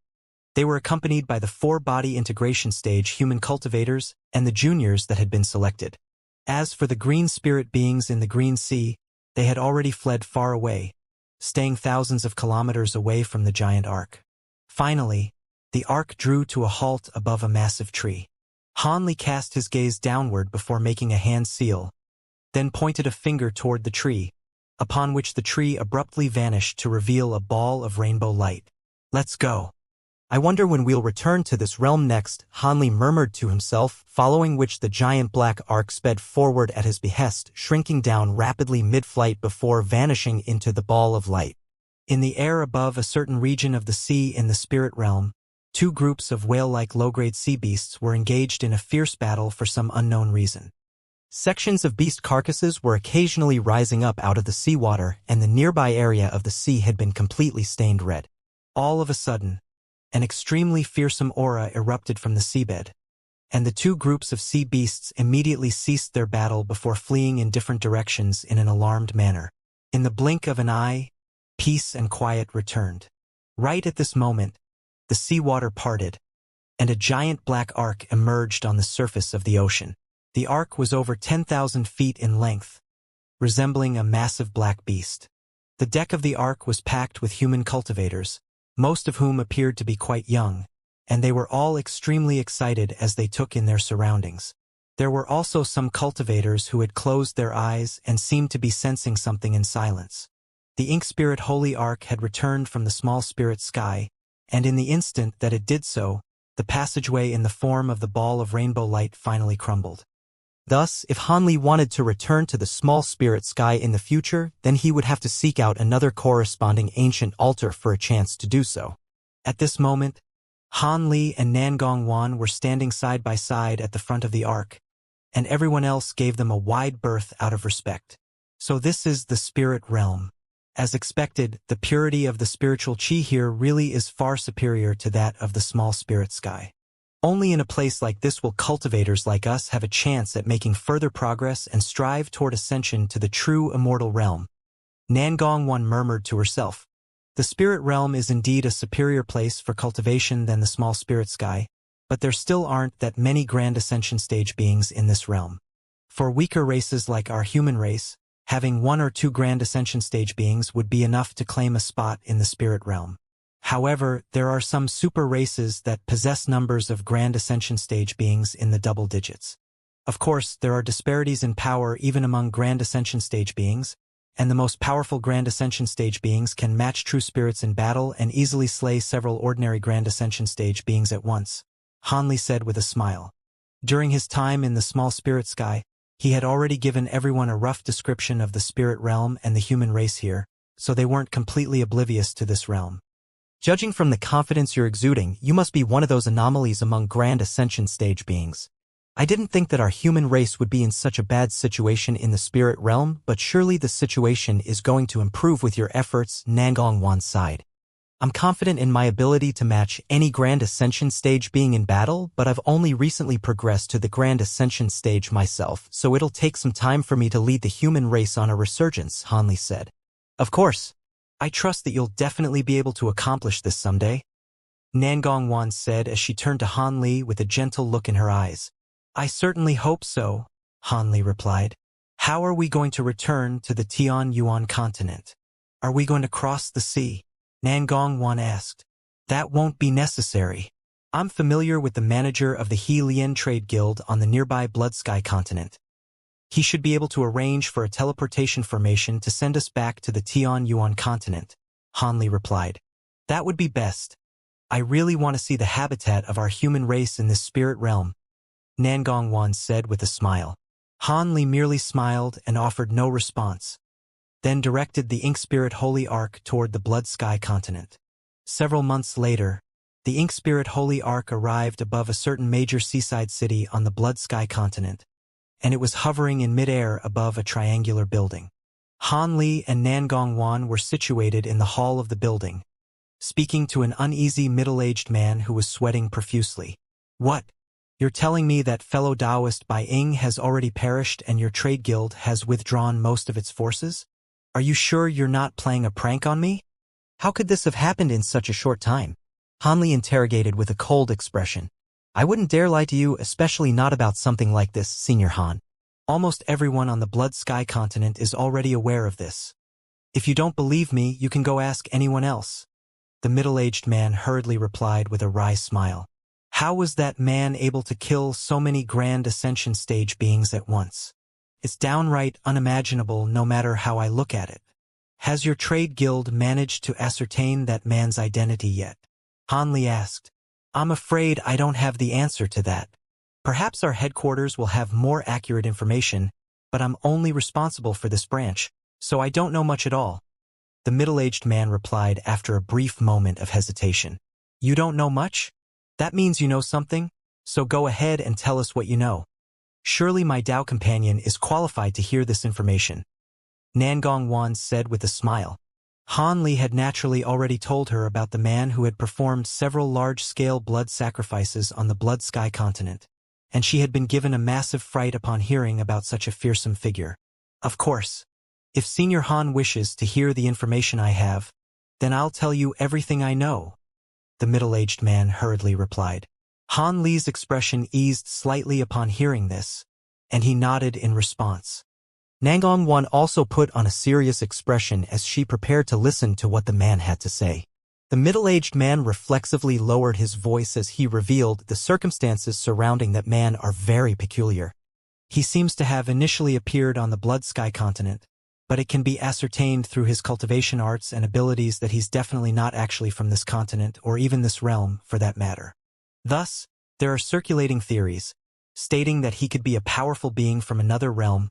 they were accompanied by the 4-body integration stage human cultivators and the juniors that had been selected. As for the green spirit beings in the Green Sea, they had already fled far away, staying thousands of kilometers away from the giant ark. Finally, the ark drew to a halt above a massive tree. Hanli cast his gaze downward before making a hand seal, then pointed a finger toward the tree, upon which the tree abruptly vanished to reveal a ball of rainbow light. "Let's go. I wonder when we'll return to this realm next," Hanli murmured to himself, following which the giant black ark sped forward at his behest, shrinking down rapidly mid-flight before vanishing into the ball of light. In the air above a certain region of the sea in the spirit realm, 2 groups of whale-like low-grade sea beasts were engaged in a fierce battle for some unknown reason. Sections of beast carcasses were occasionally rising up out of the seawater, and the nearby area of the sea had been completely stained red. All of a sudden, an extremely fearsome aura erupted from the seabed, and the 2 groups of sea beasts immediately ceased their battle before fleeing in different directions in an alarmed manner. In the blink of an eye, peace and quiet returned. Right at this moment, the seawater parted, and a giant black ark emerged on the surface of the ocean. The ark was over 10,000 feet in length, resembling a massive black beast. The deck of the ark was packed with human cultivators, most of whom appeared to be quite young, and they were all extremely excited as they took in their surroundings. There were also some cultivators who had closed their eyes and seemed to be sensing something in silence. The Ink Spirit Holy Ark had returned from the small spirit sky, and in the instant that it did so, the passageway in the form of the ball of rainbow light finally crumbled. Thus, if Hanli wanted to return to the small spirit sky in the future, then he would have to seek out another corresponding ancient altar for a chance to do so. At this moment, Hanli and Nangongwan were standing side by side at the front of the ark, and everyone else gave them a wide berth out of respect. So this is the spirit realm. As expected, the purity of the spiritual chi here really is far superior to that of the small spirit sky. Only in a place like this will cultivators like us have a chance at making further progress and strive toward ascension to the true immortal realm. Nangongwan murmured to herself. The spirit realm is indeed a superior place for cultivation than the small spirit sky, but there still aren't that many grand ascension stage beings in this realm. For weaker races like our human race, having 1 or 2 grand ascension stage beings would be enough to claim a spot in the spirit realm. However, there are some super races that possess numbers of grand ascension stage beings in the double digits. Of course, there are disparities in power even among grand ascension stage beings, and the most powerful grand ascension stage beings can match true spirits in battle and easily slay several ordinary grand ascension stage beings at once, Hanli said with a smile. During his time in the small spirit sky, he had already given everyone a rough description of the spirit realm and the human race here, so they weren't completely oblivious to this realm. Judging from the confidence you're exuding, you must be one of those anomalies among grand ascension stage beings. I didn't think that our human race would be in such a bad situation in the spirit realm, but surely the situation is going to improve with your efforts, Nangongwan sighed. I'm confident in my ability to match any grand ascension stage being in battle, but I've only recently progressed to the grand ascension stage myself, so it'll take some time for me to lead the human race on a resurgence, Hanli said. Of course. I trust that you'll definitely be able to accomplish this someday, Nangongwan said as she turned to Hanli with a gentle look in her eyes. I certainly hope so, Hanli replied. How are we going to return to the Tian Yuan continent? Are we going to cross the sea? Nangongwan asked. That won't be necessary. I'm familiar with the manager of the He Lian Trade Guild on the nearby Blood Sky continent. He should be able to arrange for a teleportation formation to send us back to the Tian Yuan continent, Hanli replied. That would be best. I really want to see the habitat of our human race in this spirit realm, Nangongwan said with a smile. Hanli merely smiled and offered no response, then directed the Ink Spirit Holy Ark toward the Blood Sky continent. Several months later, the Ink Spirit Holy Ark arrived above a certain major seaside city on the Blood Sky continent, and it was hovering in midair above a triangular building. Hanli and Nangongwan were situated in the hall of the building, speaking to an uneasy middle-aged man who was sweating profusely. What? You're telling me that fellow Taoist Bai Ying has already perished and your trade guild has withdrawn most of its forces? Are you sure you're not playing a prank on me? How could this have happened in such a short time? Hanli interrogated with a cold expression. I wouldn't dare lie to you, especially not about something like this, Senior Han. Almost everyone on the Blood Sky continent is already aware of this. If you don't believe me, you can go ask anyone else. The middle-aged man hurriedly replied with a wry smile. How was that man able to kill so many grand ascension stage beings at once? It's downright unimaginable no matter how I look at it. Has your trade guild managed to ascertain that man's identity yet? Hanli asked. I'm afraid I don't have the answer to that. Perhaps our headquarters will have more accurate information, but I'm only responsible for this branch, so I don't know much at all. The middle-aged man replied after a brief moment of hesitation. You don't know much? That means you know something, so go ahead and tell us what you know. Surely my Tao companion is qualified to hear this information, Nangongwan said with a smile. Hanli had naturally already told her about the man who had performed several large-scale blood sacrifices on the Blood Sky continent, and she had been given a massive fright upon hearing about such a fearsome figure. Of course, if Senior Han wishes to hear the information I have, then I'll tell you everything I know, the middle-aged man hurriedly replied. Hanli's expression eased slightly upon hearing this, and he nodded in response. Nangong also put on a serious expression as she prepared to listen to what the man had to say. The middle-aged man reflexively lowered his voice as he revealed the circumstances surrounding that man are very peculiar. He seems to have initially appeared on the Blood Sky continent, but it can be ascertained through his cultivation arts and abilities that he's definitely not actually from this continent or even this realm, for that matter. Thus, there are circulating theories stating that he could be a powerful being from another realm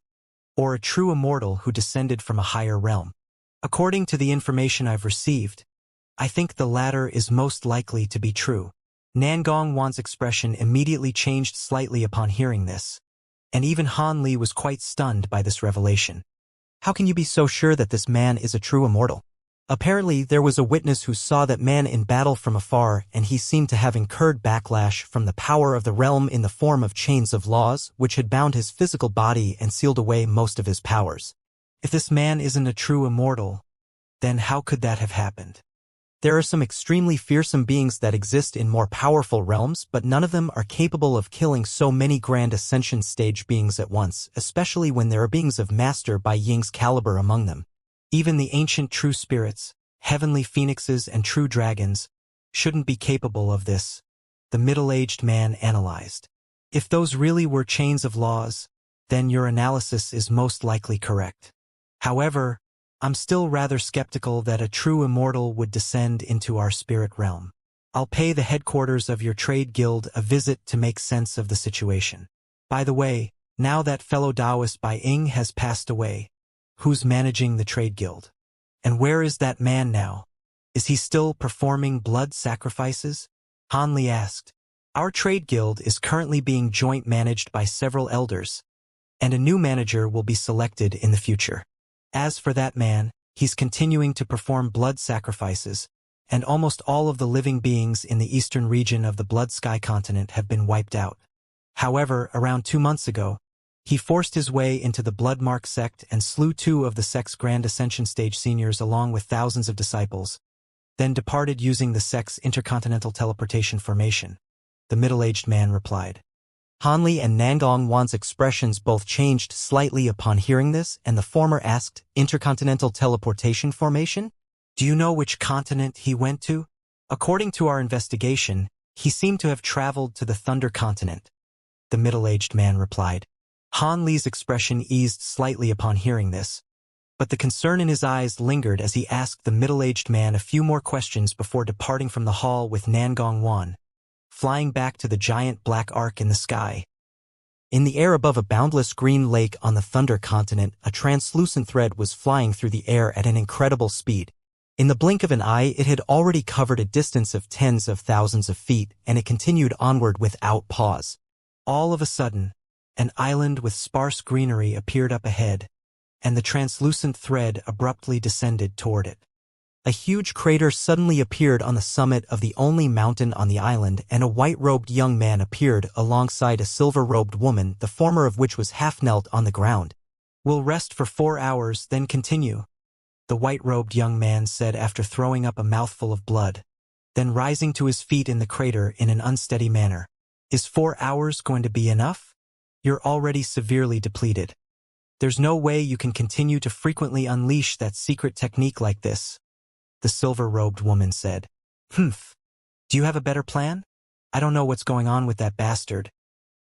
or a true immortal who descended from a higher realm. According to the information I've received, I think the latter is most likely to be true. Nangongwan's expression immediately changed slightly upon hearing this, and even Han Li was quite stunned by this revelation. How can you be so sure that this man is a true immortal? Apparently, there was a witness who saw that man in battle from afar, and he seemed to have incurred backlash from the power of the realm in the form of chains of laws, which had bound his physical body and sealed away most of his powers. If this man isn't a true immortal, then how could that have happened? There are some extremely fearsome beings that exist in more powerful realms, but none of them are capable of killing so many grand Ascension stage beings at once, especially when there are beings of Master Bai Ying's caliber among them. Even the ancient true spirits, heavenly phoenixes and true dragons, shouldn't be capable of this, the middle-aged man analyzed. If those really were chains of laws, then your analysis is most likely correct. However, I'm still rather skeptical that a true immortal would descend into our spirit realm. I'll pay the headquarters of your trade guild a visit to make sense of the situation. By the way, now that fellow Taoist Bai Ying has passed away, who's managing the trade guild? And where is that man now? Is he still performing blood sacrifices? Han Li asked. Our trade guild is currently being joint managed by several elders, and a new manager will be selected in the future. As for that man, he's continuing to perform blood sacrifices, and almost all of the living beings in the eastern region of the Blood Sky continent have been wiped out. However, around 2 months ago, he forced his way into the Bloodmark sect and slew 2 of the sect's Grand Ascension stage seniors along with thousands of disciples, then departed using the sect's intercontinental teleportation formation. The middle-aged man replied. Han Li and Nangongwan's expressions both changed slightly upon hearing this, and the former asked, Intercontinental teleportation formation? Do you know which continent he went to? According to our investigation, he seemed to have traveled to the Thunder continent. The middle-aged man replied. Han Li's expression eased slightly upon hearing this, but the concern in his eyes lingered as he asked the middle-aged man a few more questions before departing from the hall with Nangongwan, flying back to the giant black arc in the sky. In the air above a boundless green lake on the Thunder continent, a translucent thread was flying through the air at an incredible speed. In the blink of an eye, it had already covered a distance of tens of thousands of feet, and it continued onward without pause. All of a sudden, an island with sparse greenery appeared up ahead, and the translucent thread abruptly descended toward it. A huge crater suddenly appeared on the summit of the only mountain on the island, and a white-robed young man appeared alongside a silver-robed woman, the former of which was half-knelt on the ground. We'll rest for 4 hours, then continue, the white-robed young man said after throwing up a mouthful of blood, then rising to his feet in the crater in an unsteady manner. Is 4 hours going to be enough? You're already severely depleted. There's no way you can continue to frequently unleash that secret technique like this, the silver-robed woman said. Humph. Do you have a better plan? I don't know what's going on with that bastard,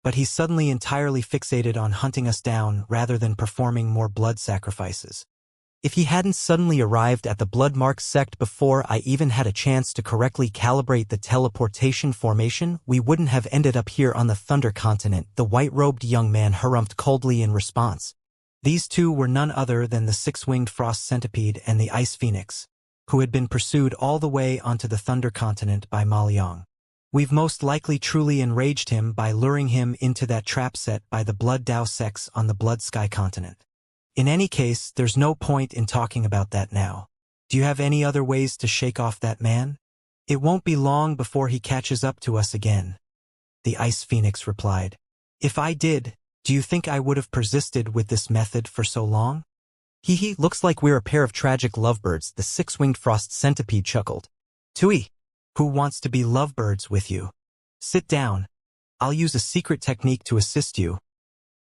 but he's suddenly entirely fixated on hunting us down rather than performing more blood sacrifices. If he hadn't suddenly arrived at the Bloodmark sect before I even had a chance to correctly calibrate the teleportation formation, we wouldn't have ended up here on the Thunder continent, the white-robed young man harumphed coldly in response. These two were none other than the 6-winged frost centipede and the ice phoenix, who had been pursued all the way onto the Thunder continent by Ma Liang. We've most likely truly enraged him by luring him into that trap set by the Blood Dao sects on the Blood Sky continent. In any case, there's no point in talking about that now. Do you have any other ways to shake off that man? It won't be long before he catches up to us again, the Ice Phoenix replied. If I did, do you think I would have persisted with this method for so long? Hee, looks like we're a pair of tragic lovebirds, the 6-winged frost centipede chuckled. Tui, who wants to be lovebirds with you? Sit down. I'll use a secret technique to assist you,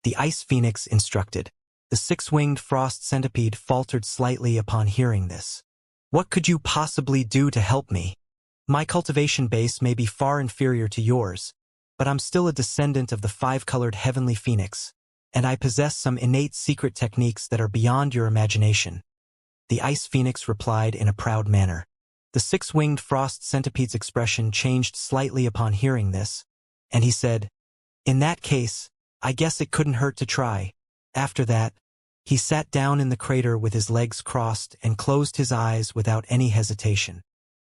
The Ice Phoenix instructed. The six-winged frost centipede faltered slightly upon hearing this. What could you possibly do to help me? My cultivation base may be far inferior to yours, but I'm still a descendant of the five-colored heavenly phoenix, and I possess some innate secret techniques that are beyond your imagination. The Ice Phoenix replied in a proud manner. The six-winged frost centipede's expression changed slightly upon hearing this, and he said, "In that case, I guess it couldn't hurt to try." After that, he sat down in the crater with his legs crossed and closed his eyes without any hesitation.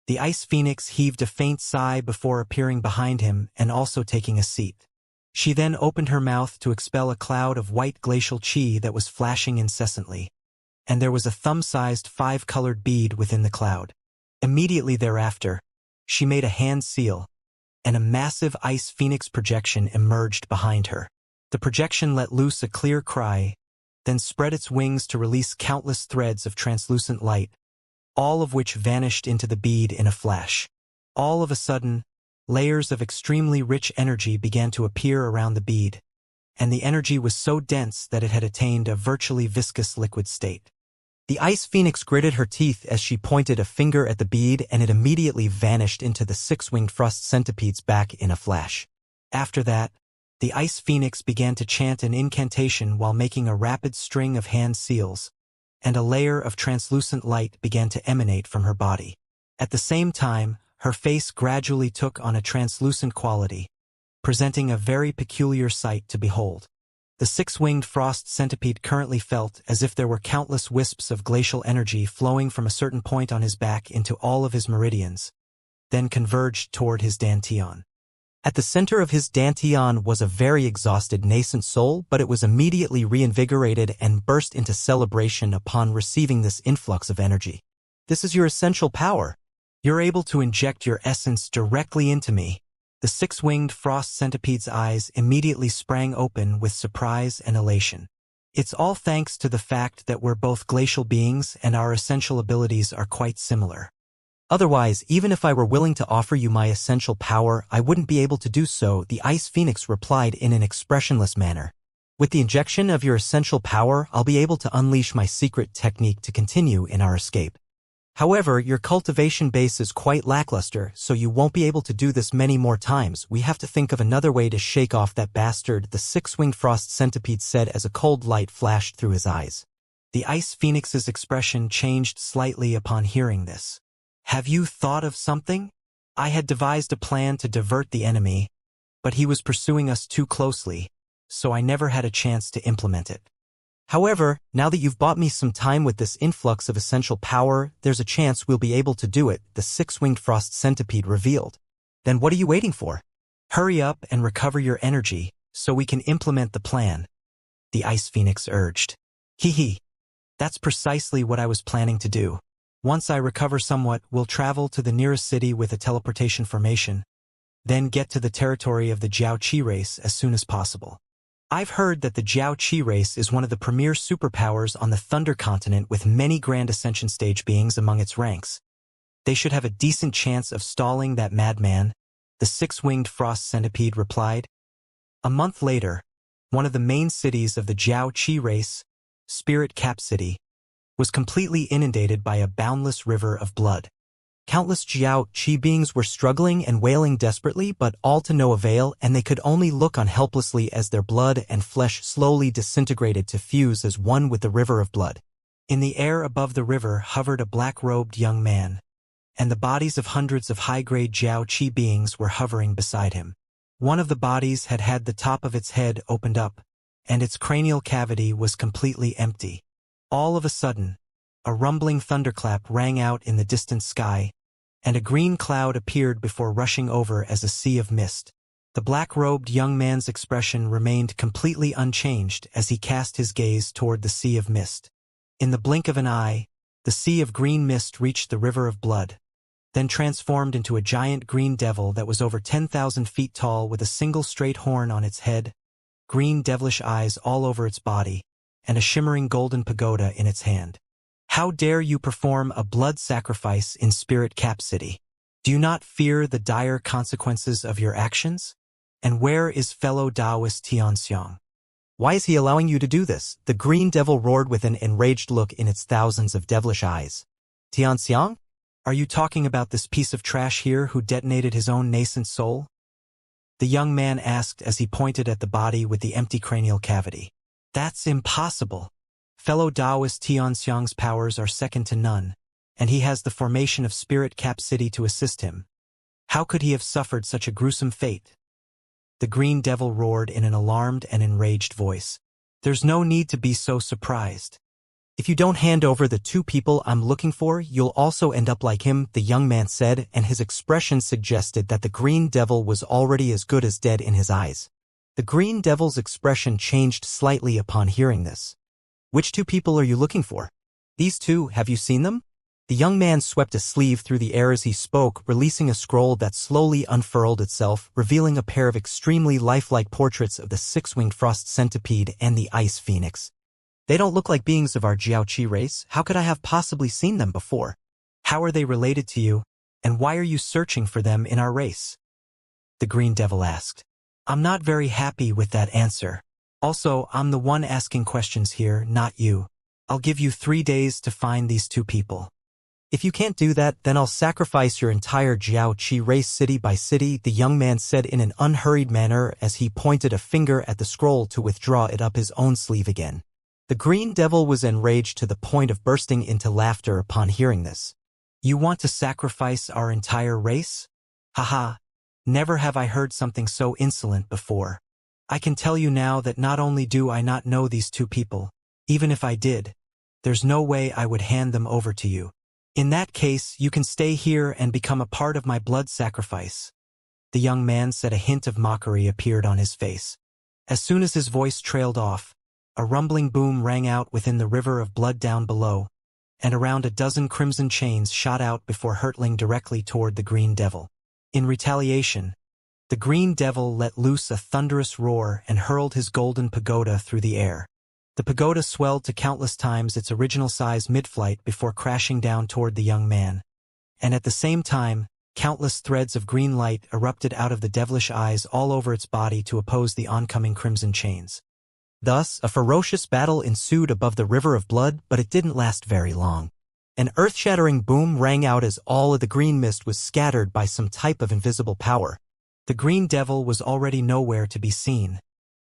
The Ice Phoenix heaved a faint sigh before appearing behind him and also taking a seat. She then opened her mouth to expel a cloud of white glacial chi that was flashing incessantly, and there was a thumb-sized five-colored bead within the cloud. Immediately thereafter, she made a hand seal, and a massive Ice Phoenix projection emerged behind her. The projection let loose a clear cry, then spread its wings to release countless threads of translucent light, all of which vanished into the bead in a flash. All of a sudden, layers of extremely rich energy began to appear around the bead, and the energy was so dense that it had attained a virtually viscous liquid state. The Ice Phoenix gritted her teeth as she pointed a finger at the bead, and it immediately vanished into the six-winged frost centipede's back in a flash. After that, the Ice Phoenix began to chant an incantation while making a rapid string of hand seals, and a layer of translucent light began to emanate from her body. At the same time, her face gradually took on a translucent quality, presenting a very peculiar sight to behold. The six-winged frost centipede currently felt as if there were countless wisps of glacial energy flowing from a certain point on his back into all of his meridians, then converged toward his dantian. At the center of his dantian was a very exhausted nascent soul, but it was immediately reinvigorated and burst into celebration upon receiving this influx of energy. "This is your essential power. You're able to inject your essence directly into me." The six-winged frost centipede's eyes immediately sprang open with surprise and elation. "It's all thanks to the fact that we're both glacial beings and our essential abilities are quite similar. Otherwise, even if I were willing to offer you my essential power, I wouldn't be able to do so," the Ice Phoenix replied in an expressionless manner. "With the injection of your essential power, I'll be able to unleash my secret technique to continue in our escape. However, your cultivation base is quite lackluster, so you won't be able to do this many more times. We have to think of another way to shake off that bastard," the six-winged frost centipede said as a cold light flashed through his eyes. The Ice Phoenix's expression changed slightly upon hearing this. "Have you thought of something? I had devised a plan to divert the enemy, but he was pursuing us too closely, so I never had a chance to implement it. However, now that you've bought me some time with this influx of essential power, there's a chance we'll be able to do it," the six-winged frost centipede revealed. "Then what are you waiting for? Hurry up and recover your energy, so we can implement the plan," the Ice Phoenix urged. "Hee. That's precisely what I was planning to do. Once I recover somewhat, we'll travel to the nearest city with a teleportation formation, then get to the territory of the Jiao Qi race as soon as possible. I've heard that the Jiao Qi race is one of the premier superpowers on the Thunder Continent, with many Grand Ascension stage beings among its ranks. They should have a decent chance of stalling that madman," the six-winged frost centipede replied. A month later, one of the main cities of the Jiao Qi race, Spirit Cap City, was completely inundated by a boundless river of blood. Countless Jiao Qi beings were struggling and wailing desperately, but all to no avail, and they could only look on helplessly as their blood and flesh slowly disintegrated to fuse as one with the river of blood. In the air above the river hovered a black-robed young man, and the bodies of hundreds of high-grade Jiao Qi beings were hovering beside him. One of the bodies had had the top of its head opened up, and its cranial cavity was completely empty. All of a sudden, a rumbling thunderclap rang out in the distant sky, and a green cloud appeared before rushing over as a sea of mist. The black-robed young man's expression remained completely unchanged as he cast his gaze toward the sea of mist. In the blink of an eye, the sea of green mist reached the river of blood, then transformed into a giant green devil that was over 10,000 feet tall with a single straight horn on its head, green devilish eyes all over its body, and a shimmering golden pagoda in its hand. "How dare you perform a blood sacrifice in Spirit Cap City? Do you not fear the dire consequences of your actions? And where is fellow Taoist Xianxia? Why is he allowing you to do this? The green devil roared with an enraged look in its thousands of devilish eyes. Xianxia? Are you talking about this piece of trash here who detonated his own nascent soul? The young man asked as he pointed at the body with the empty cranial cavity. That's impossible. Fellow Taoist Xianxia's powers are second to none, and he has the formation of Spirit Cap City to assist him. How could he have suffered such a gruesome fate? The green devil roared in an alarmed and enraged voice. There's no need to be so surprised. If you don't hand over the two people I'm looking for, you'll also end up like him, the young man said, and his expression suggested that the green devil was already as good as dead in his eyes. The green devil's expression changed slightly upon hearing this. Which two people are you looking for? These two, have you seen them? The young man swept a sleeve through the air as he spoke, releasing a scroll that slowly unfurled itself, revealing a pair of extremely lifelike portraits of the six-winged frost centipede and the ice phoenix. They don't look like beings of our Jiaoqi race. How could I have possibly seen them before? How are they related to you, and why are you searching for them in our race? The green devil asked. I'm not very happy with that answer. Also, I'm the one asking questions here, not you. I'll give you 3 days to find these two people. If you can't do that, then I'll sacrifice your entire Jiaoqi race city by city, the young man said in an unhurried manner as he pointed a finger at the scroll to withdraw it up his own sleeve again. The green devil was enraged to the point of bursting into laughter upon hearing this. You want to sacrifice our entire race? Haha, never have I heard something so insolent before. I can tell you now that not only do I not know these two people, even if I did, there's no way I would hand them over to you. In that case, you can stay here and become a part of my blood sacrifice. The young man said. A hint of mockery appeared on his face. As soon as his voice trailed off, a rumbling boom rang out within the river of blood down below, and around a dozen crimson chains shot out before hurtling directly toward the green devil. In retaliation, the green devil let loose a thunderous roar and hurled his golden pagoda through the air. The pagoda swelled to countless times its original size mid-flight before crashing down toward the young man. And at the same time, countless threads of green light erupted out of the devilish eyes all over its body to oppose the oncoming crimson chains. Thus, a ferocious battle ensued above the river of blood, but it didn't last very long. An earth-shattering boom rang out as all of the green mist was scattered by some type of invisible power. The green devil was already nowhere to be seen,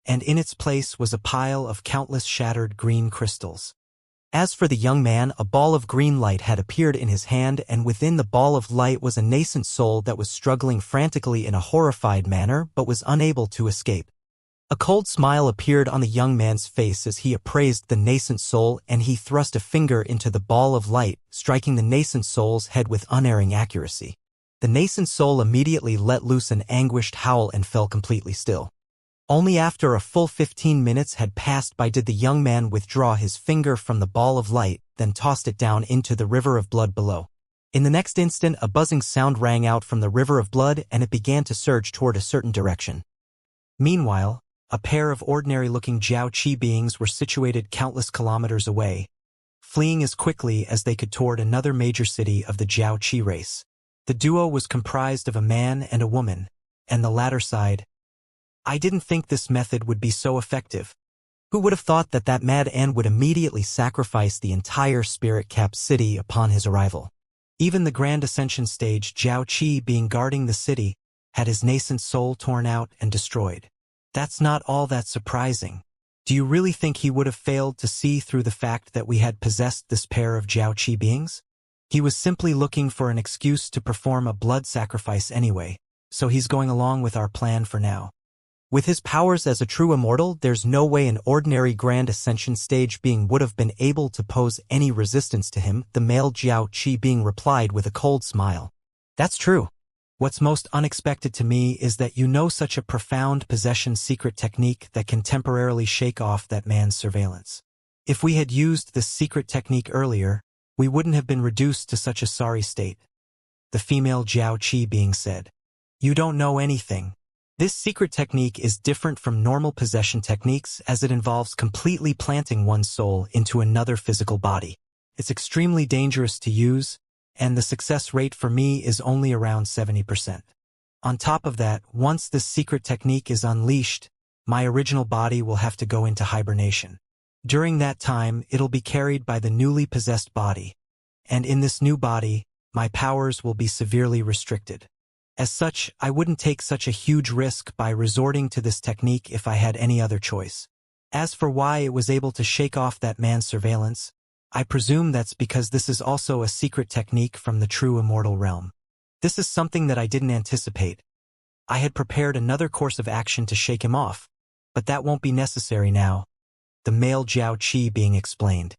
and in its place was a pile of countless shattered green crystals. As for the young man, a ball of green light had appeared in his hand, and within the ball of light was a nascent soul that was struggling frantically in a horrified manner but was unable to escape. A cold smile appeared on the young man's face as he appraised the nascent soul, and he thrust a finger into the ball of light, striking the nascent soul's head with unerring accuracy. The nascent soul immediately let loose an anguished howl and fell completely still. Only after a full 15 minutes had passed by did the young man withdraw his finger from the ball of light, then tossed it down into the river of blood below. In the next instant, a buzzing sound rang out from the river of blood, and it began to surge toward a certain direction. Meanwhile, a pair of ordinary-looking Jiaoqi beings were situated countless kilometers away, fleeing as quickly as they could toward another major city of the Jiaoqi race. The duo was comprised of a man and a woman, and the latter sighed, I didn't think this method would be so effective. Who would have thought that that mad ant would immediately sacrifice the entire spirit-capped city upon his arrival? Even the Grand Ascension stage, Jiaoqi being guarding the city, had his nascent soul torn out and destroyed. That's not all that surprising. Do you really think he would have failed to see through the fact that we had possessed this pair of Jiaoqi beings? He was simply looking for an excuse to perform a blood sacrifice anyway, so he's going along with our plan for now. With his powers as a true immortal, there's no way an ordinary Grand Ascension stage being would have been able to pose any resistance to him, the male Jiaoqi being replied with a cold smile. That's true. What's most unexpected to me is that you know such a profound possession secret technique that can temporarily shake off that man's surveillance. If we had used this secret technique earlier, we wouldn't have been reduced to such a sorry state. The female Jiaoqi being said, You don't know anything. This secret technique is different from normal possession techniques as it involves completely planting one's soul into another physical body. It's extremely dangerous to use, and the success rate for me is only around 70%. On top of that, once this secret technique is unleashed, my original body will have to go into hibernation. During that time, it'll be carried by the newly possessed body, and in this new body, my powers will be severely restricted. As such, I wouldn't take such a huge risk by resorting to this technique if I had any other choice. As for why it was able to shake off that man's surveillance, I presume that's because this is also a secret technique from the true immortal realm. This is something that I didn't anticipate. I had prepared another course of action to shake him off, but that won't be necessary now. The male Jiao Qi being explained.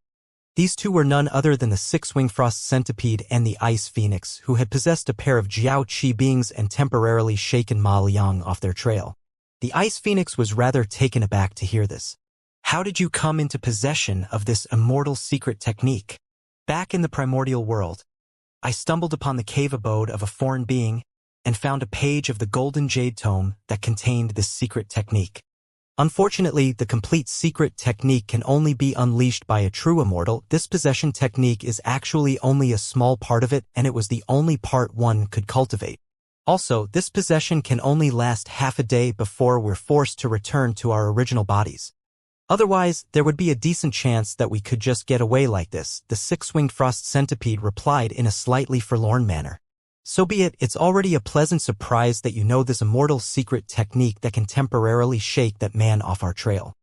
These two were none other than the six-winged frost centipede and the ice phoenix, who had possessed a pair of Jiao Qi beings and temporarily shaken Ma Liang off their trail. The ice phoenix was rather taken aback to hear this. How did you come into possession of this immortal secret technique? Back in the primordial world, I stumbled upon the cave abode of a foreign being and found a page of the golden jade tome that contained this secret technique. Unfortunately, the complete secret technique can only be unleashed by a true immortal. This possession technique is actually only a small part of it, and it was the only part one could cultivate. Also, this possession can only last half a day before we're forced to return to our original bodies. Otherwise, there would be a decent chance that we could just get away like this, the six-winged frost centipede replied in a slightly forlorn manner. So be it, it's already a pleasant surprise that you know this immortal secret technique that can temporarily shake that man off our trail.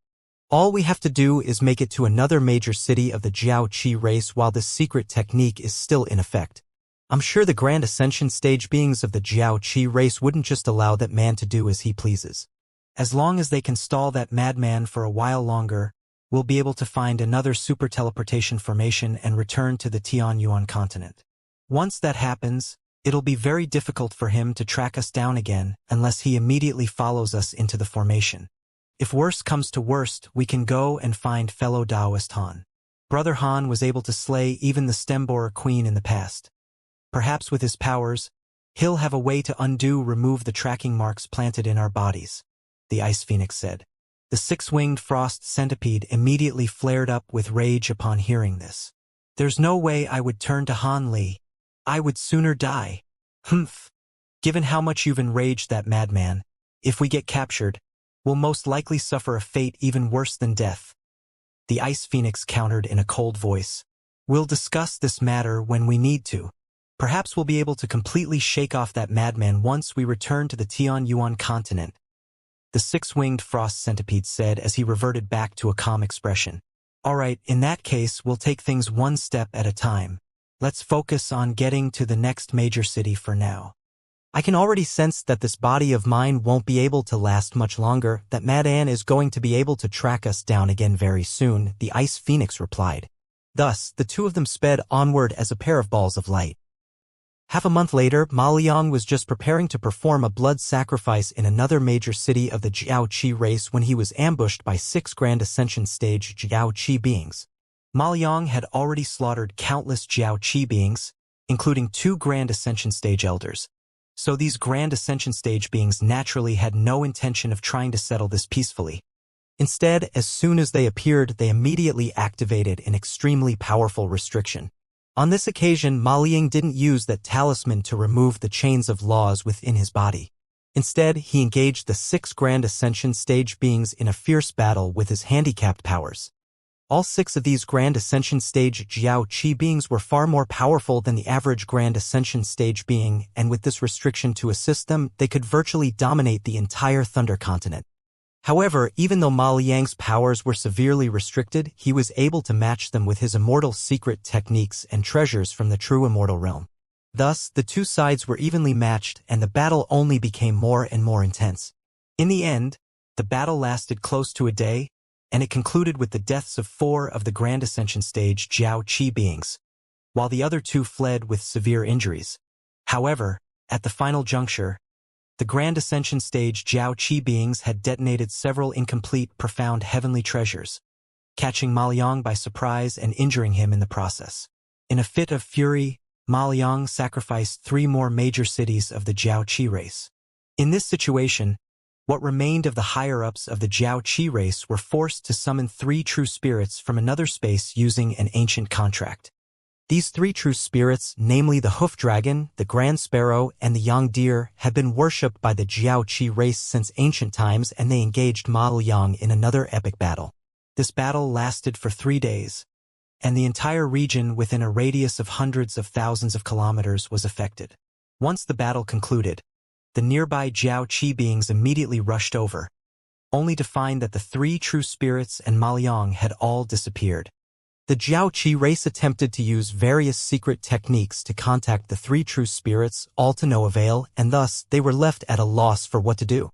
All we have to do is make it to another major city of the Jiao Qi race while this secret technique is still in effect. I'm sure the Grand Ascension stage beings of the Jiao Qi race wouldn't just allow that man to do as he pleases. As long as they can stall that madman for a while longer, we'll be able to find another super teleportation formation and return to the Tianyuan continent. Once that happens, it'll be very difficult for him to track us down again unless he immediately follows us into the formation. If worst comes to worst, we can go and find fellow Taoist Han. Brother Han was able to slay even the Stemborer Queen in the past. Perhaps with his powers, he'll have a way to remove the tracking marks planted in our bodies, the Ice Phoenix said. The six-winged frost centipede immediately flared up with rage upon hearing this. There's no way I would turn to Han Li. I would sooner die. Humph. Given how much you've enraged that madman, if we get captured, we'll most likely suffer a fate even worse than death. The Ice Phoenix countered in a cold voice. We'll discuss this matter when we need to. Perhaps we'll be able to completely shake off that madman once we return to the Tianyuan continent, the six-winged frost centipede said as he reverted back to a calm expression. All right, in that case, we'll take things one step at a time. Let's focus on getting to the next major city for now. I can already sense that this body of mine won't be able to last much longer, that Mad Ann is going to be able to track us down again very soon, the Ice Phoenix replied. Thus, the two of them sped onward as a pair of balls of light. Half a month later, Ma Liang was just preparing to perform a blood sacrifice in another major city of the Jiao Qi race when he was ambushed by 6 Grand Ascension stage Jiao Qi beings. Ma Liang had already slaughtered countless Jiao Qi beings, including 2 Grand Ascension stage elders. So these Grand Ascension stage beings naturally had no intention of trying to settle this peacefully. Instead, as soon as they appeared, they immediately activated an extremely powerful restriction. On this occasion, Ma Liang didn't use that talisman to remove the chains of laws within his body. Instead, he engaged the 6 Grand Ascension stage beings in a fierce battle with his handicapped powers. All 6 of these Grand Ascension stage Jiao Qi beings were far more powerful than the average Grand Ascension stage being, and with this restriction to assist them, they could virtually dominate the entire Thunder Continent. However, even though Ma Liang's powers were severely restricted, he was able to match them with his immortal secret techniques and treasures from the true immortal realm. Thus, the two sides were evenly matched, and the battle only became more and more intense. In the end, the battle lasted close to a day, and it concluded with the deaths of 4 of the Grand Ascension stage Jiao Qi beings, while the other 2 fled with severe injuries. However, at the final juncture, the Grand Ascension stage Jiao Qi beings had detonated several incomplete, profound heavenly treasures, catching Ma Liang by surprise and injuring him in the process. In a fit of fury, Ma Liang sacrificed 3 more major cities of the Jiao Qi race. In this situation, what remained of the higher-ups of the Jiao Qi race were forced to summon 3 true spirits from another space using an ancient contract. These three true spirits, namely the hoof dragon, the grand sparrow, and the yang deer, had been worshipped by the Jiaoqi race since ancient times, and they engaged Ma Liang in another epic battle. This battle lasted for 3 days, and the entire region within a radius of hundreds of thousands of kilometers was affected. Once the battle concluded, the nearby Jiaoqi beings immediately rushed over, only to find that the three true spirits and Ma Liang had all disappeared. The Jiaoqi race attempted to use various secret techniques to contact the three true spirits, all to no avail, and thus they were left at a loss for what to do.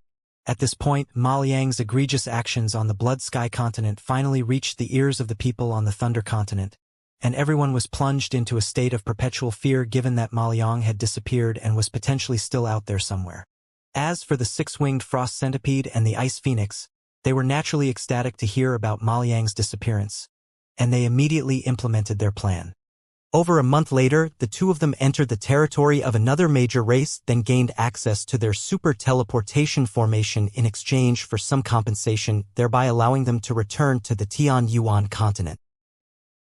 At this point, Ma Liang's egregious actions on the Blood Sky continent finally reached the ears of the people on the Thunder continent, and everyone was plunged into a state of perpetual fear given that Ma Liang had disappeared and was potentially still out there somewhere. As for the six-winged frost centipede and the ice phoenix, they were naturally ecstatic to hear about Ma Liang's disappearance, and they immediately implemented their plan. Over a month later, the two of them entered the territory of another major race, then gained access to their super teleportation formation in exchange for some compensation, thereby allowing them to return to the Tianyuan continent.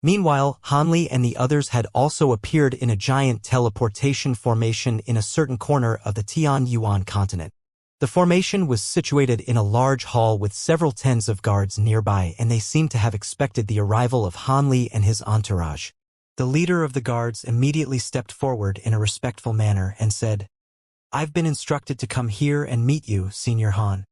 Meanwhile, Hanli and the others had also appeared in a giant teleportation formation in a certain corner of the Tianyuan continent. The formation was situated in a large hall with several tens of guards nearby, and they seemed to have expected the arrival of Hanli and his entourage. The leader of the guards immediately stepped forward in a respectful manner and said, "I've been instructed to come here and meet you, Senior Han.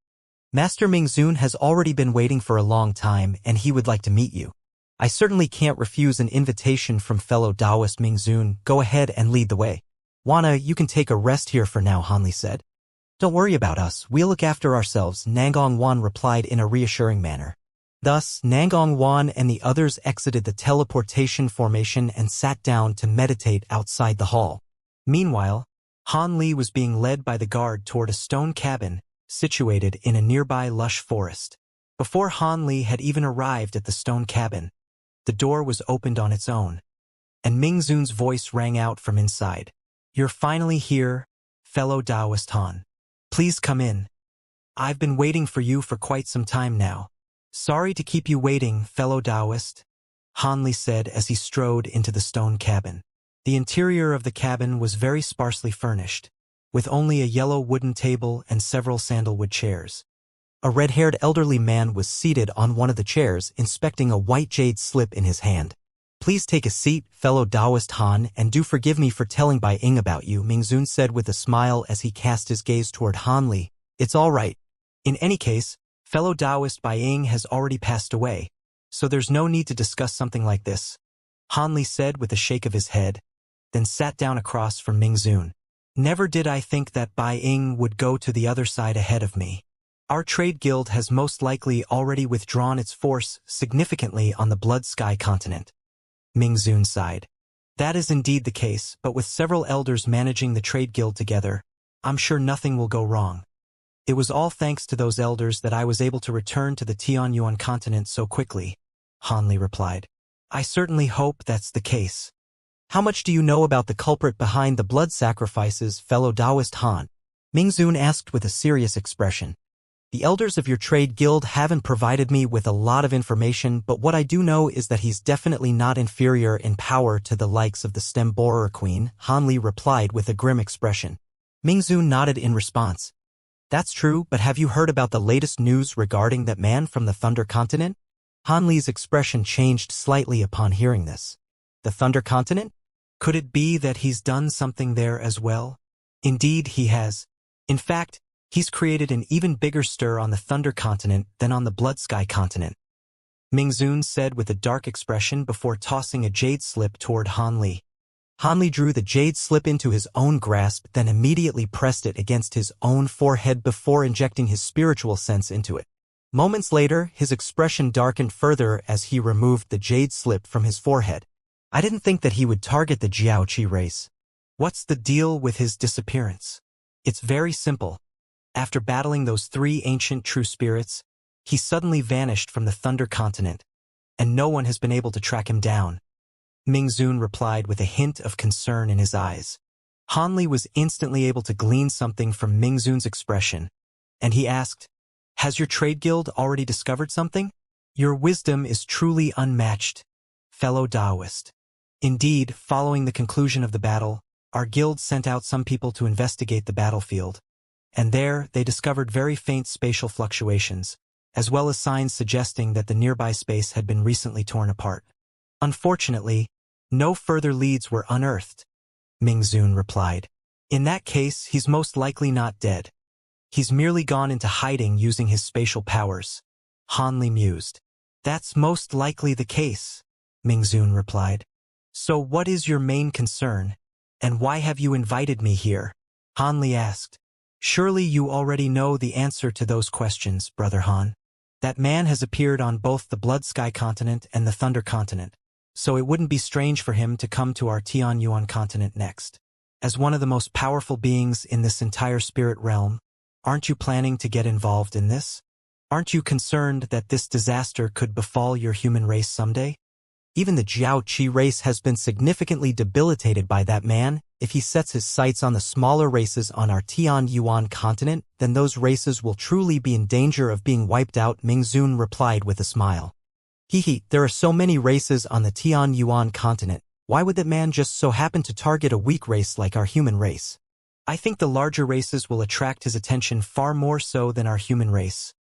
Master Mingzun has already been waiting for a long time, and he would like to meet you. I certainly can't refuse an invitation from fellow Taoist Mingzun. Go ahead and lead the way." "Wana, you can take a rest here for now," Hanli said. "Don't worry about us, we'll look after ourselves," Nangong Wan replied in a reassuring manner. Thus, Nangong Wan and the others exited the teleportation formation and sat down to meditate outside the hall. Meanwhile, Han Li was being led by the guard toward a stone cabin situated in a nearby lush forest. Before Han Li had even arrived at the stone cabin, the door was opened on its own, and Mingzun's voice rang out from inside. "You're finally here, fellow Taoist Han. Please come in. I've been waiting for you for quite some time now." "Sorry to keep you waiting, fellow Taoist," Han Li said as he strode into the stone cabin. The interior of the cabin was very sparsely furnished, with only a yellow wooden table and several sandalwood chairs. A red-haired elderly man was seated on one of the chairs, inspecting a white jade slip in his hand. "Please take a seat, fellow Taoist Han, and do forgive me for telling Bai Ying about you," Mingzun said with a smile as he cast his gaze toward Han Li. "It's all right. In any case, fellow Taoist Bai Ying has already passed away, so there's no need to discuss something like this," Han Li said with a shake of his head, then sat down across from Mingzun. "Never did I think that Bai Ying would go to the other side ahead of me. Our trade guild has most likely already withdrawn its force significantly on the Blood Sky continent." Mingzun sighed. "That is indeed the case, but with several elders managing the trade guild together, I'm sure nothing will go wrong. It was all thanks to those elders that I was able to return to the Tianyuan continent so quickly," Han Li replied. "I certainly hope that's the case." "How much do you know about the culprit behind the blood sacrifices, fellow Taoist Han?" Mingzun asked with a serious expression. "The elders of your trade guild haven't provided me with a lot of information, but what I do know is that he's definitely not inferior in power to the likes of the stem borer queen," Han Li replied with a grim expression. Mingzun nodded in response. "That's true, but have you heard about the latest news regarding that man from the Thunder Continent?" Han Li's expression changed slightly upon hearing this. "The Thunder Continent? Could it be that he's done something there as well?" "Indeed, he has. In fact, he's created an even bigger stir on the Thunder Continent than on the Blood Sky Continent," Mingzun said with a dark expression before tossing a jade slip toward Han Li. Han Li drew the jade slip into his own grasp, then immediately pressed it against his own forehead before injecting his spiritual sense into it. Moments later, his expression darkened further as he removed the jade slip from his forehead. "I didn't think that he would target the Jiaoqi race. What's the deal with his disappearance?" "It's very simple. After battling those three ancient true spirits, he suddenly vanished from the Thunder Continent, and no one has been able to track him down," Mingzun replied with a hint of concern in his eyes. Han Li was instantly able to glean something from Mingzun's expression, and he asked, "Has your trade guild already discovered something?" "Your wisdom is truly unmatched, fellow Taoist. Indeed, following the conclusion of the battle, our guild sent out some people to investigate the battlefield, and there they discovered very faint spatial fluctuations, as well as signs suggesting that the nearby space had been recently torn apart. Unfortunately, no further leads were unearthed, Mingzun replied. In that case, he's most likely not dead. He's merely gone into hiding using his spatial powers, Hanli mused. That's most likely the case, Mingzun replied. So what is your main concern, and why have you invited me here? Hanli asked. Surely you already know the answer to those questions, Brother Han. That man has appeared on both the Blood Sky continent and the Thunder continent, so it wouldn't be strange for him to come to our Tian Yuan continent next. As one of the most powerful beings in this entire spirit realm, aren't you planning to get involved in this? Aren't you concerned that this disaster could befall your human race someday? Even the Jiao Qi race has been significantly debilitated by that man. If he sets his sights on the smaller races on our Tian Yuan continent, then those races will truly be in danger of being wiped out, Mingzun replied with a smile. There are so many races on the Tian Yuan continent. Why would that man just so happen to target a weak race like our human race? I think the larger races will attract his attention far more so than our human race.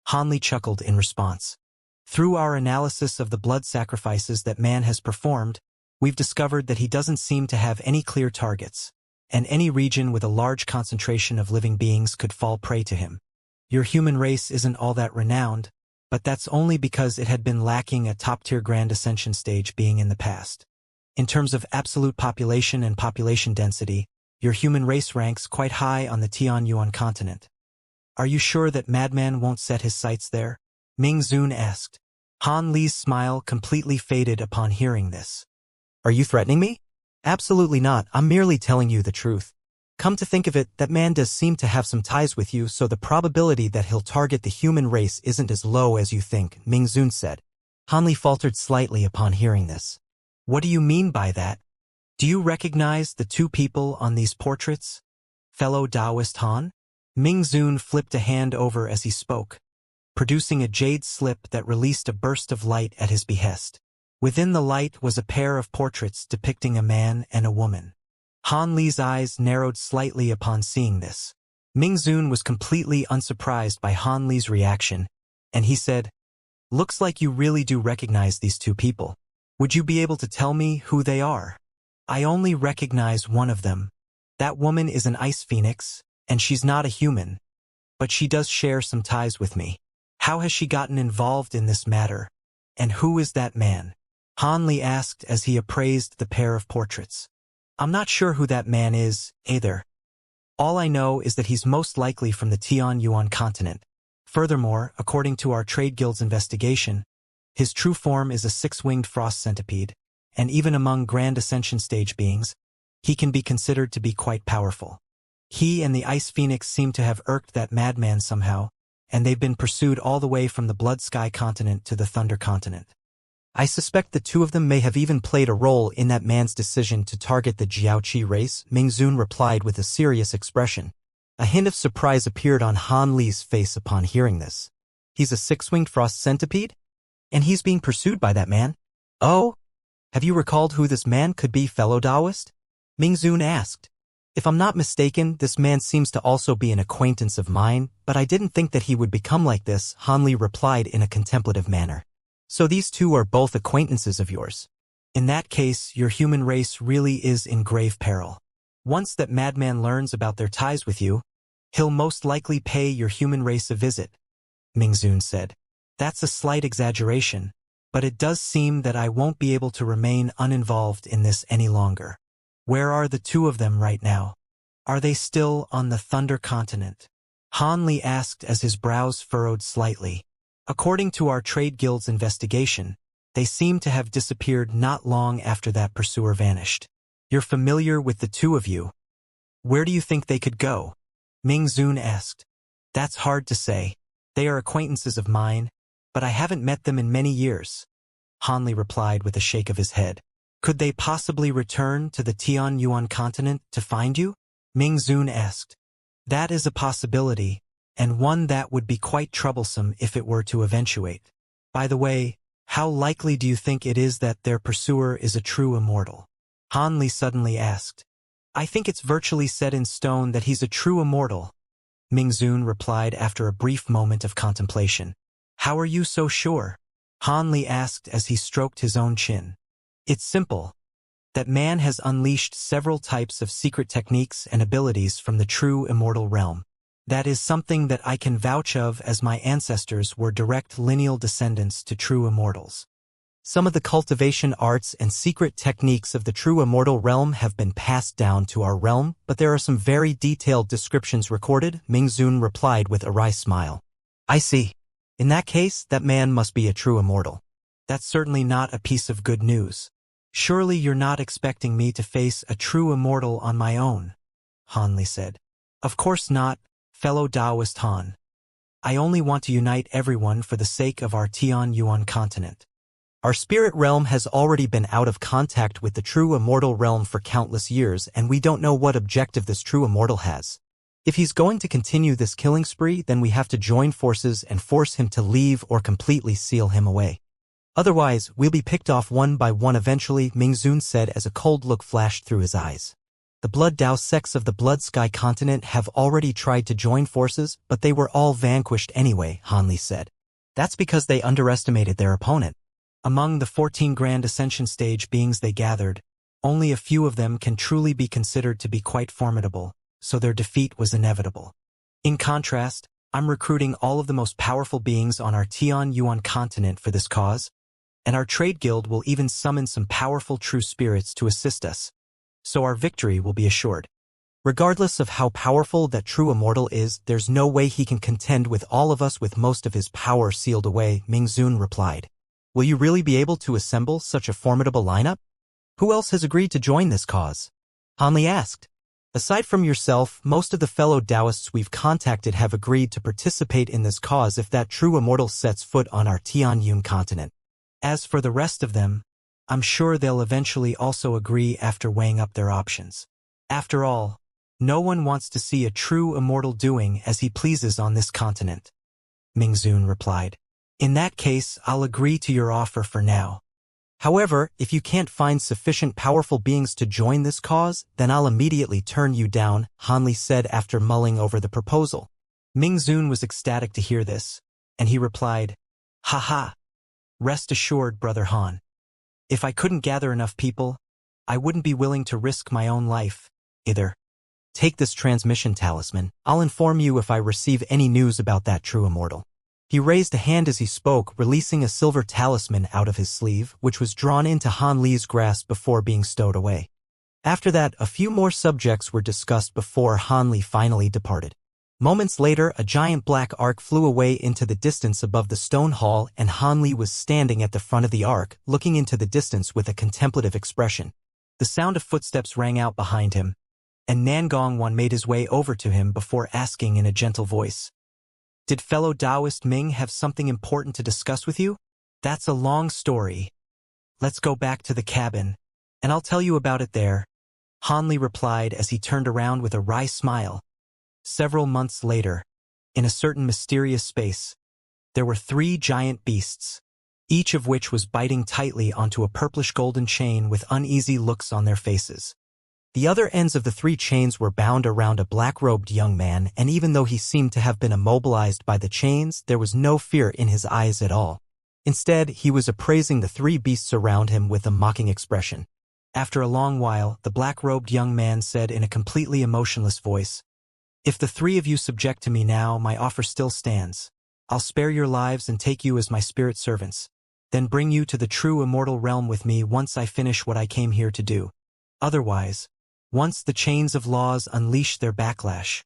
Hanli chuckled in response. Through our analysis of the blood sacrifices that man has performed, we've discovered that he doesn't seem to have any clear targets, and any region with a large concentration of living beings could fall prey to him. Your human race isn't all that renowned, but that's only because it had been lacking a top-tier Grand Ascension stage being in the past. In terms of absolute population and population density, your human race ranks quite high on the Tian Yuan continent. Are you sure that Madman won't set his sights there? Mingzun asked. Han Li's smile completely faded upon hearing this. Are you threatening me? Absolutely not, I'm merely telling you the truth. Come to think of it, that man does seem to have some ties with you, so the probability that he'll target the human race isn't as low as you think, Mingzun said. Han Li faltered slightly upon hearing this. What do you mean by that? Do you recognize the two people on these portraits? Fellow Taoist Han? Mingzun flipped a hand over as he spoke, producing a jade slip that released a burst of light at his behest. Within the light was a pair of portraits depicting a man and a woman. Han Li's eyes narrowed slightly upon seeing this. Mingzun was completely unsurprised by Han Li's reaction, and he said, "Looks like you really do recognize these two people. Would you be able to tell me who they are?" "I only recognize one of them. That woman is an ice phoenix, and she's not a human, but she does share some ties with me. How has she gotten involved in this matter? And who is that man?" Han Li asked as he appraised the pair of portraits. "I'm not sure who that man is, either. All I know is that he's most likely from the Tian Yuan continent. Furthermore, according to our trade guild's investigation, his true form is a six-winged frost centipede, and even among Grand Ascension stage beings, he can be considered to be quite powerful. He and the Ice Phoenix seem to have irked that madman somehow, and they've been pursued all the way from the Blood Sky continent to the Thunder continent. I suspect the two of them may have even played a role in that man's decision to target the Jiaoqi race," Mingzun replied with a serious expression. A hint of surprise appeared on Han Li's face upon hearing this. "He's a six-winged frost centipede? And he's being pursued by that man? Oh? Have you recalled who this man could be, fellow Taoist?" Mingzun asked. "If I'm not mistaken, this man seems to also be an acquaintance of mine, but I didn't think that he would become like this," Han Li replied in a contemplative manner. "So these two are both acquaintances of yours? In that case, your human race really is in grave peril. Once that madman learns about their ties with you, he'll most likely pay your human race a visit," Mingzun said. "That's a slight exaggeration, but it does seem that I won't be able to remain uninvolved in this any longer. Where are the two of them right now? Are they still on the Thunder continent?" Han Li asked as his brows furrowed slightly. "According to our trade guild's investigation, they seem to have disappeared not long after that pursuer vanished. You're familiar with the two of you. Where do you think they could go?" Mingzun asked. "That's hard to say. They are acquaintances of mine, but I haven't met them in many years," Han Li replied with a shake of his head. "Could they possibly return to the Tian Yuan continent to find you?" Mingzun asked. "That is a possibility, and one that would be quite troublesome if it were to eventuate. By the way, How likely do you think it is that their pursuer is a true immortal? Han Li suddenly asked. I think it's virtually set in stone that he's a true immortal, Ming Zun replied after a brief moment of contemplation. How are you so sure? Han Li asked as he stroked his own chin. It's simple. That man has unleashed several types of secret techniques and abilities from the true immortal realm. That is something that I can vouch of, as my ancestors were direct lineal descendants to true immortals. Some of the cultivation arts and secret techniques of the true immortal realm have been passed down to our realm, but there are some very detailed descriptions recorded, Ming Zun replied with a wry smile. I see. In that case, that man must be a true immortal. That's certainly not a piece of good news. Surely you're not expecting me to face a true immortal on my own, Han Li said. Of course not, fellow Taoist Han. I only want to unite everyone for the sake of our Tian Yuan continent. Our spirit realm has already been out of contact with the true immortal realm for countless years, and we don't know what objective this true immortal has. If he's going to continue this killing spree, then we have to join forces and force him to leave or completely seal him away. Otherwise, we'll be picked off one by one eventually, Ming Zun said as a cold look flashed through his eyes. The Blood Dao sects of the Blood Sky continent have already tried to join forces, but they were all vanquished anyway, Han Li said. That's because they underestimated their opponent. Among the 14 Grand Ascension stage beings they gathered, only a few of them can truly be considered to be quite formidable, so their defeat was inevitable. In contrast, I'm recruiting all of the most powerful beings on our Tian Yuan continent for this cause, and our trade guild will even summon some powerful true spirits to assist us, so our victory will be assured. Regardless of how powerful that true immortal is, there's no way he can contend with all of us with most of his power sealed away, Ming Zun replied. Will you really be able to assemble such a formidable lineup? Who else has agreed to join this cause? Han Li asked. Aside from yourself, most of the fellow Taoists we've contacted have agreed to participate in this cause if that true immortal sets foot on our Tian Yuan continent. As for the rest of them, I'm sure they'll eventually also agree after weighing up their options. After all, no one wants to see a true immortal doing as he pleases on this continent, Ming Zun replied. In that case, I'll agree to your offer for now. However, if you can't find sufficient powerful beings to join this cause, then I'll immediately turn you down, Han Li said after mulling over the proposal. Ming Zun was ecstatic to hear this, and he replied, Ha ha! Rest assured, Brother Han. If I couldn't gather enough people, I wouldn't be willing to risk my own life, either. Take this transmission talisman. I'll inform you if I receive any news about that true immortal. He raised a hand as he spoke, releasing a silver talisman out of his sleeve, which was drawn into Han Li's grasp before being stowed away. After that, a few more subjects were discussed before Han Li finally departed. Moments later, a giant black arc flew away into the distance above the stone hall, and Han Li was standing at the front of the arc, looking into the distance with a contemplative expression. The sound of footsteps rang out behind him, and Nangong Wan made his way over to him before asking in a gentle voice, Did fellow Taoist Ming have something important to discuss with you? That's a long story. Let's go back to the cabin, and I'll tell you about it there, Han Li replied as he turned around with a wry smile. Several months later, in a certain mysterious space, there were 3 giant beasts, each of which was biting tightly onto a purplish golden chain with uneasy looks on their faces. The other ends of the 3 chains were bound around a black-robed young man, and even though he seemed to have been immobilized by the chains, there was no fear in his eyes at all. Instead, he was appraising the 3 beasts around him with a mocking expression. After a long while, the black-robed young man said in a completely emotionless voice, If the 3 of you subject to me now, my offer still stands. I'll spare your lives and take you as my spirit servants, then bring you to the true immortal realm with me once I finish what I came here to do. Otherwise, once the chains of laws unleash their backlash,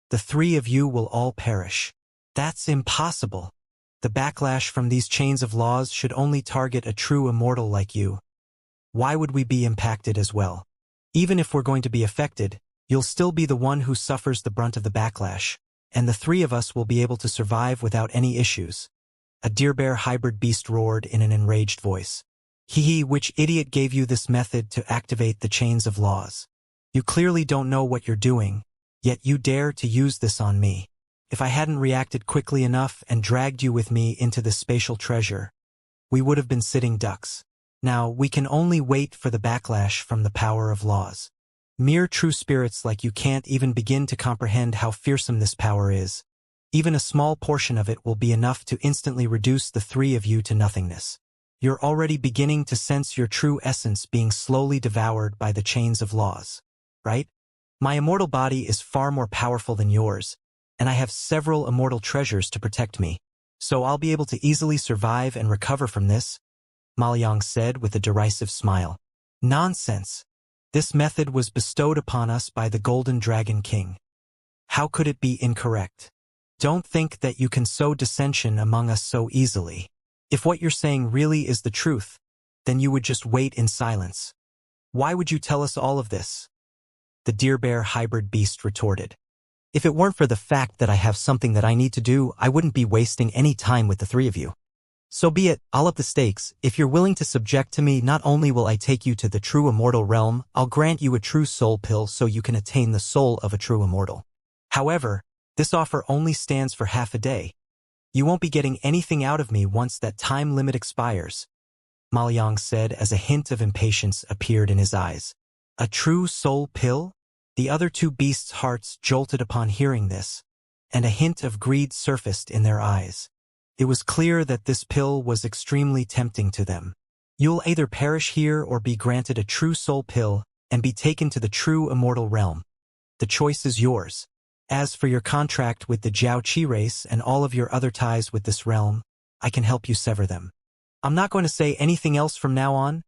the 3 of you will all perish. That's impossible. The backlash from these chains of laws should only target a true immortal like you. Why would we be impacted as well? Even if we're going to be affected, you'll still be the one who suffers the brunt of the backlash, and the 3 of us will be able to survive without any issues. A deer-bear hybrid beast roared in an enraged voice. Hee, which idiot gave you this method to activate the chains of laws? You clearly don't know what you're doing, yet you dare to use this on me. If I hadn't reacted quickly enough and dragged you with me into this spatial treasure, we would have been sitting ducks. Now, we can only wait for the backlash from the power of laws. Mere true spirits like you can't even begin to comprehend how fearsome this power is. Even a small portion of it will be enough to instantly reduce the three of you to nothingness. You're already beginning to sense your true essence being slowly devoured by the chains of laws, right? My immortal body is far more powerful than yours, and I have several immortal treasures to protect me, so I'll be able to easily survive and recover from this, Maoyang said with a derisive smile. Nonsense. This method was bestowed upon us by the Golden Dragon King. How could it be incorrect? Don't think that you can sow dissension among us so easily. If what you're saying really is the truth, then you would just wait in silence. Why would you tell us all of this? The deer-bear hybrid beast retorted. If it weren't for the fact that I have something that I need to do, I wouldn't be wasting any time with the three of you. So be it, I'll up the stakes. If you're willing to subject to me, not only will I take you to the true immortal realm, I'll grant you a true soul pill so you can attain the soul of a true immortal. However, this offer only stands for half a day. You won't be getting anything out of me once that time limit expires, Maoyang said as a hint of impatience appeared in his eyes. A true soul pill? The other two beasts' hearts jolted upon hearing this, and a hint of greed surfaced in their eyes. It was clear that this pill was extremely tempting to them. You'll either perish here or be granted a true soul pill and be taken to the true immortal realm. The choice is yours. As for your contract with the Jiaoqi race and all of your other ties with this realm, I can help you sever them. I'm not going to say anything else from now on,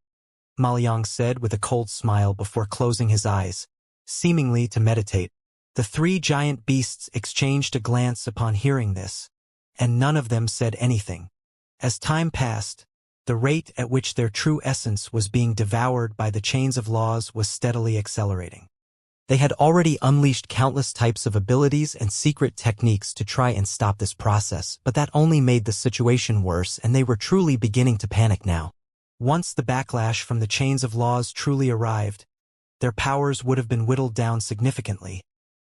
Maoyang said with a cold smile before closing his eyes, seemingly to meditate. The three giant beasts exchanged a glance upon hearing this, and none of them said anything. As time passed, the rate at which their true essence was being devoured by the chains of laws was steadily accelerating. They had already unleashed countless types of abilities and secret techniques to try and stop this process, but that only made the situation worse, and they were truly beginning to panic now. Once the backlash from the chains of laws truly arrived, their powers would have been whittled down significantly,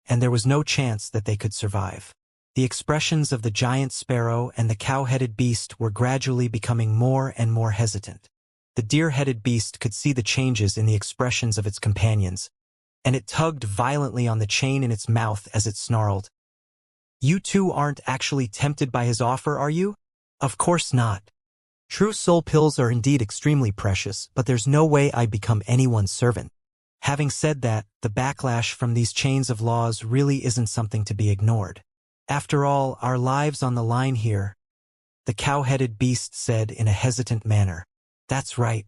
and there was no chance that they could survive. The expressions of the giant sparrow and the cow-headed beast were gradually becoming more and more hesitant. The deer-headed beast could see the changes in the expressions of its companions, and it tugged violently on the chain in its mouth as it snarled. You two aren't actually tempted by his offer, are you? Of course not. True soul pills are indeed extremely precious, but there's no way I become anyone's servant. Having said that, the backlash from these chains of laws really isn't something to be ignored. After all, our lives on the line here, the cow-headed beast said in a hesitant manner. That's right.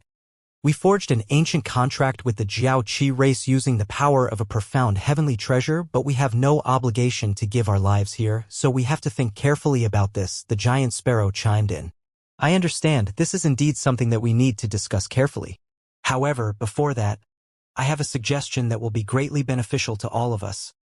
We forged an ancient contract with the Jiaoqi race using the power of a profound heavenly treasure, but we have no obligation to give our lives here, so we have to think carefully about this, the giant sparrow chimed in. I understand, this is indeed something that we need to discuss carefully. However, before that, I have a suggestion that will be greatly beneficial to all of us.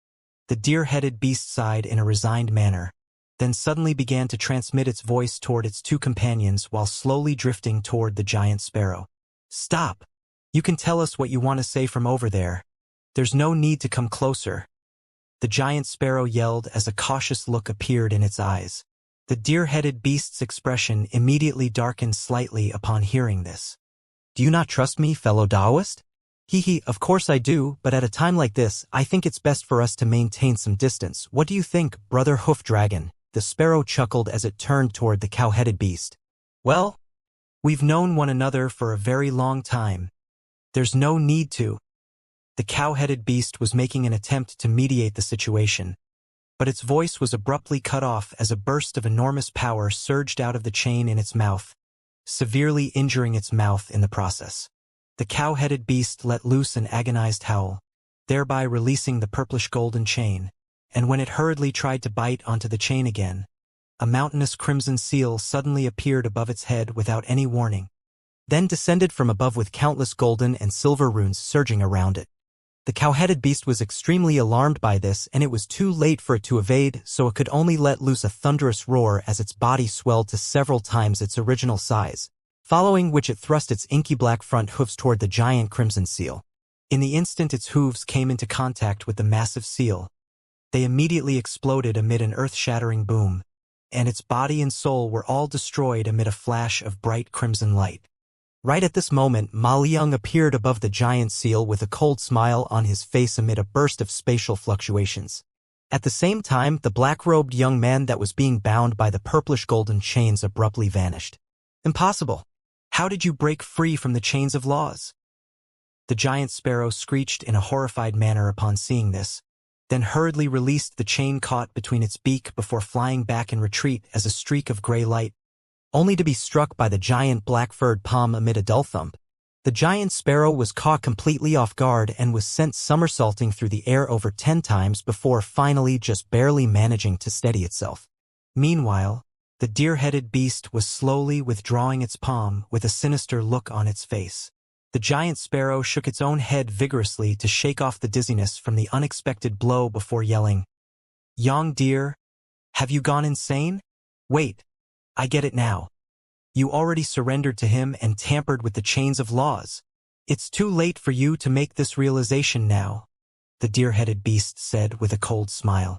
The deer-headed beast sighed in a resigned manner, then suddenly began to transmit its voice toward its two companions while slowly drifting toward the giant sparrow. Stop! You can tell us what you want to say from over there. There's no need to come closer. The giant sparrow yelled as a cautious look appeared in its eyes. The deer-headed beast's expression immediately darkened slightly upon hearing this. Do you not trust me, fellow Taoist? Hee, of course I do, but at a time like this, I think it's best for us to maintain some distance. What do you think, brother hoof dragon? The sparrow chuckled as it turned toward the cow-headed beast. Well, we've known one another for a very long time. There's no need to. The cow-headed beast was making an attempt to mediate the situation, but its voice was abruptly cut off as a burst of enormous power surged out of the chain in its mouth, severely injuring its mouth in the process. The cow-headed beast let loose an agonized howl, thereby releasing the purplish-golden chain, and when it hurriedly tried to bite onto the chain again, a mountainous crimson seal suddenly appeared above its head without any warning, then descended from above with countless golden and silver runes surging around it. The cow-headed beast was extremely alarmed by this, and it was too late for it to evade, so it could only let loose a thunderous roar as its body swelled to several times its original size, following which it thrust its inky black front hooves toward the giant crimson seal. In the instant its hooves came into contact with the massive seal, they immediately exploded amid an earth-shattering boom, and its body and soul were all destroyed amid a flash of bright crimson light. Right at this moment, Ma Liang appeared above the giant seal with a cold smile on his face amid a burst of spatial fluctuations. At the same time, the black-robed young man that was being bound by the purplish-golden chains abruptly vanished. Impossible! How did you break free from the chains of laws? The giant sparrow screeched in a horrified manner upon seeing this, then hurriedly released the chain caught between its beak before flying back in retreat as a streak of gray light, only to be struck by the giant black-furred palm amid a dull thump. The giant sparrow was caught completely off guard and was sent somersaulting through the air over 10 times before finally just barely managing to steady itself. Meanwhile, the deer-headed beast was slowly withdrawing its palm with a sinister look on its face. The giant sparrow shook its own head vigorously to shake off the dizziness from the unexpected blow before yelling, "Young deer, have you gone insane? Wait, I get it now. You already surrendered to him and tampered with the chains of laws. It's too late for you to make this realization now," the deer-headed beast said with a cold smile.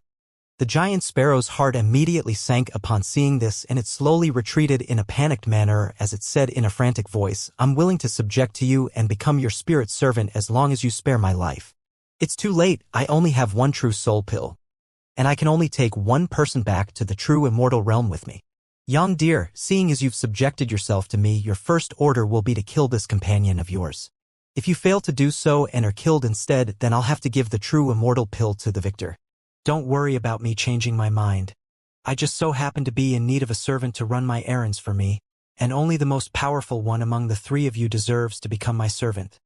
The giant sparrow's heart immediately sank upon seeing this, and it slowly retreated in a panicked manner as it said in a frantic voice, "I'm willing to subject to you and become your spirit servant as long as you spare my life. It's too late, I only have one true soul pill, and I can only take one person back to the true immortal realm with me. Young deer, seeing as you've subjected yourself to me, your first order will be to kill this companion of yours. If you fail to do so and are killed instead, then I'll have to give the true immortal pill to the victor. Don't worry about me changing my mind. I just so happen to be in need of a servant to run my errands for me, and only the most powerful one among the three of you deserves to become my servant."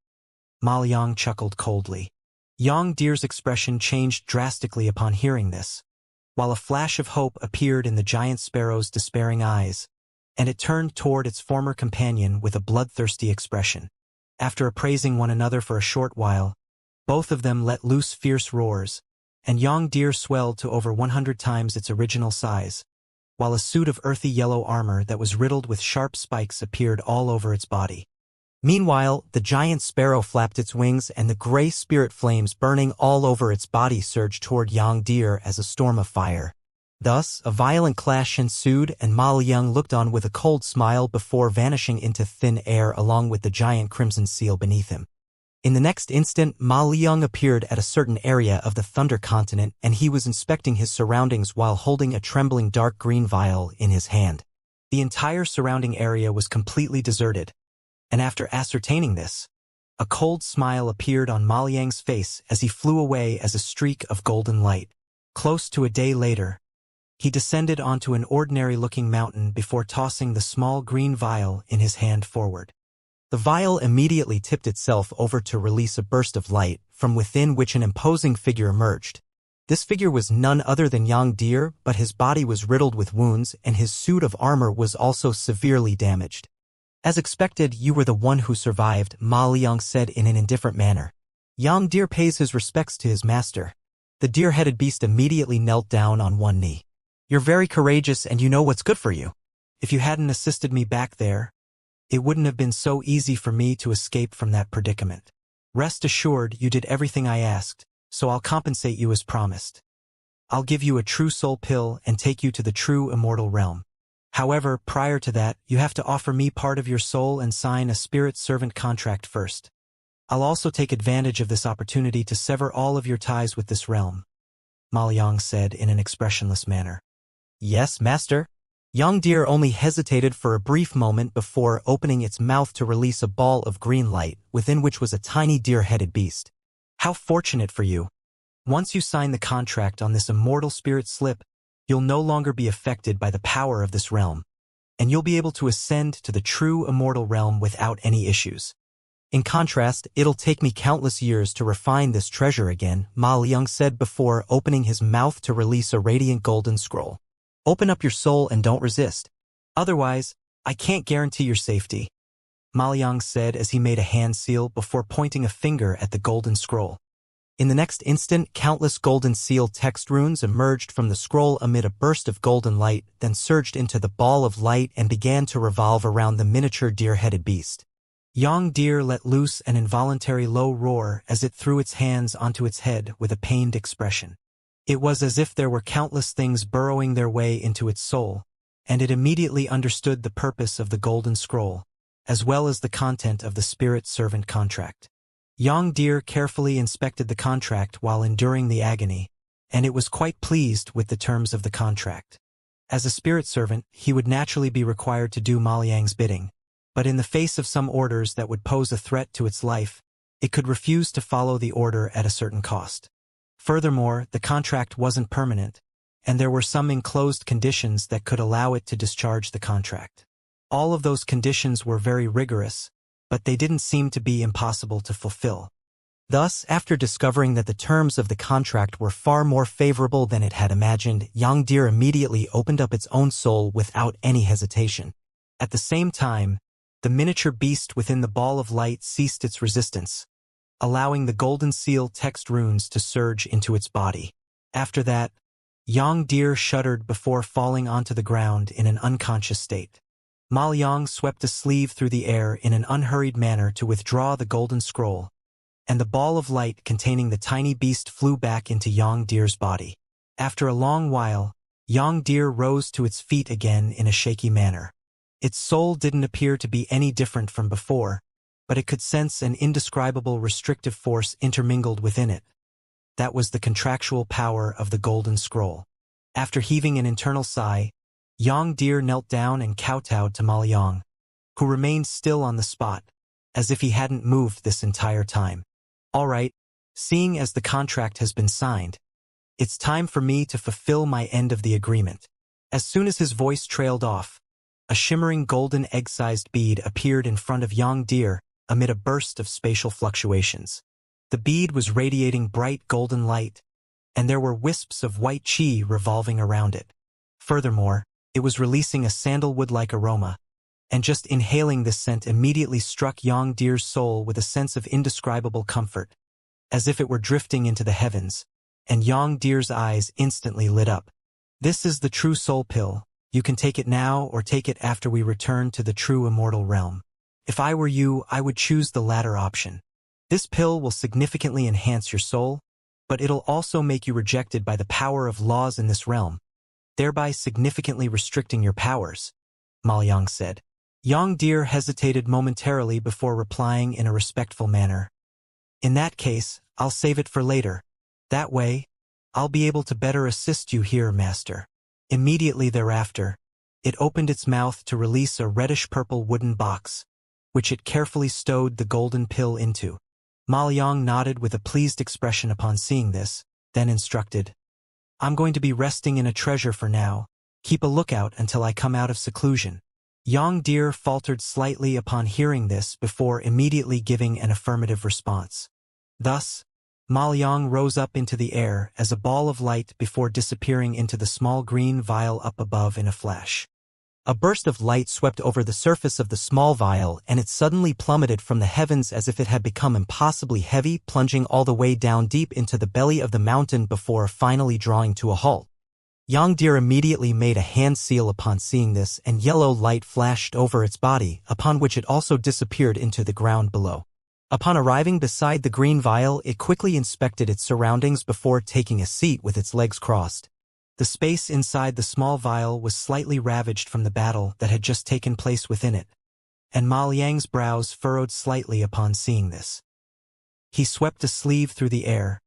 Ma Liang chuckled coldly. Young deer's expression changed drastically upon hearing this, while a flash of hope appeared in the giant sparrow's despairing eyes, and it turned toward its former companion with a bloodthirsty expression. After appraising one another for a short while, both of them let loose fierce roars, and young deer swelled to over 100 times its original size, while a suit of earthy yellow armor that was riddled with sharp spikes appeared all over its body. Meanwhile, the giant sparrow flapped its wings, and the gray spirit flames burning all over its body surged toward young deer as a storm of fire. Thus, a violent clash ensued, and Ma Liang looked on with a cold smile before vanishing into thin air along with the giant crimson seal beneath him. In the next instant, Ma Liang appeared at a certain area of the Thunder Continent, and he was inspecting his surroundings while holding a trembling dark green vial in his hand. The entire surrounding area was completely deserted, and after ascertaining this, a cold smile appeared on Ma Liang's face as he flew away as a streak of golden light. Close to a day later, he descended onto an ordinary-looking mountain before tossing the small green vial in his hand forward. The vial immediately tipped itself over to release a burst of light, from within which an imposing figure emerged. This figure was none other than young deer, but his body was riddled with wounds, and his suit of armor was also severely damaged. "As expected, you were the one who survived," Ma Liang said in an indifferent manner. Young deer pays his respects to his master. The deer-headed beast immediately knelt down on one knee. "You're very courageous and you know what's good for you. If you hadn't assisted me back there, it wouldn't have been so easy for me to escape from that predicament. Rest assured, you did everything I asked, so I'll compensate you as promised. I'll give you a true soul pill and take you to the true immortal realm. However, prior to that, you have to offer me part of your soul and sign a spirit servant contract first. I'll also take advantage of this opportunity to sever all of your ties with this realm," Ma Liang said in an expressionless manner. "Yes, master." Young deer only hesitated for a brief moment before opening its mouth to release a ball of green light, within which was a tiny deer-headed beast. "How fortunate for you. Once you sign the contract on this immortal spirit slip, you'll no longer be affected by the power of this realm, and you'll be able to ascend to the true immortal realm without any issues. In contrast, it'll take me countless years to refine this treasure again," Ma Liang said before opening his mouth to release a radiant golden scroll. "Open up your soul and don't resist. Otherwise, I can't guarantee your safety," Ma Liang said as he made a hand seal before pointing a finger at the golden scroll. In the next instant, countless golden seal text runes emerged from the scroll amid a burst of golden light, then surged into the ball of light and began to revolve around the miniature deer-headed beast. Young deer let loose an involuntary low roar as it threw its hands onto its head with a pained expression. It was as if there were countless things burrowing their way into its soul, and it immediately understood the purpose of the golden scroll, as well as the content of the spirit servant contract. Yang Deer carefully inspected the contract while enduring the agony, and it was quite pleased with the terms of the contract. As a spirit servant, he would naturally be required to do Maoliang's bidding, but in the face of some orders that would pose a threat to its life, it could refuse to follow the order at a certain cost. Furthermore, the contract wasn't permanent, and there were some enclosed conditions that could allow it to discharge the contract. All of those conditions were very rigorous, but they didn't seem to be impossible to fulfill. Thus, after discovering that the terms of the contract were far more favorable than it had imagined, Yang Deer immediately opened up its own soul without any hesitation. At the same time, the miniature beast within the ball of light ceased its resistance, allowing the golden seal text runes to surge into its body. After that, Yang Deer shuddered before falling onto the ground in an unconscious state. Maoliang swept a sleeve through the air in an unhurried manner to withdraw the golden scroll, and the ball of light containing the tiny beast flew back into Yang Deer's body. After a long while, Yang Deer rose to its feet again in a shaky manner. Its soul didn't appear to be any different from before, but it could sense an indescribable restrictive force intermingled within it. That was the contractual power of the golden scroll. After heaving an internal sigh, Yang Deer knelt down and kowtowed to Maoliang, who remained still on the spot, as if he hadn't moved this entire time. All right, seeing as the contract has been signed, it's time for me to fulfill my end of the agreement. As soon as his voice trailed off, a shimmering golden egg-sized bead appeared in front of Yang Deer amid a burst of spatial fluctuations. The bead was radiating bright golden light, and there were wisps of white qi revolving around it. Furthermore, it was releasing a sandalwood-like aroma, and just inhaling this scent immediately struck Yang Deer's soul with a sense of indescribable comfort, as if it were drifting into the heavens, and Yang Deer's eyes instantly lit up. This is the true soul pill. You can take it now or take it after we return to the true immortal realm. If I were you, I would choose the latter option. This pill will significantly enhance your soul, but it'll also make you rejected by the power of laws in this realm, thereby significantly restricting your powers, Maoliang said. Yang Deer hesitated momentarily before replying in a respectful manner. In that case, I'll save it for later. That way, I'll be able to better assist you here, Master. Immediately thereafter, it opened its mouth to release a reddish-purple wooden box, which it carefully stowed the golden pill into. Maoliang nodded with a pleased expression upon seeing this, then instructed, I'm going to be resting in a treasure for now. Keep a lookout until I come out of seclusion. Yang Deer faltered slightly upon hearing this before immediately giving an affirmative response. Thus, Maoliang rose up into the air as a ball of light before disappearing into the small green vial up above in a flash. A burst of light swept over the surface of the small vial, and it suddenly plummeted from the heavens as if it had become impossibly heavy, plunging all the way down deep into the belly of the mountain before finally drawing to a halt. Yang Deer immediately made a hand seal upon seeing this, and yellow light flashed over its body, upon which it also disappeared into the ground below. Upon arriving beside the green vial, it quickly inspected its surroundings before taking a seat with its legs crossed. The space inside the small vial was slightly ravaged from the battle that had just taken place within it, and Maoliang's brows furrowed slightly upon seeing this. He swept a sleeve through the air,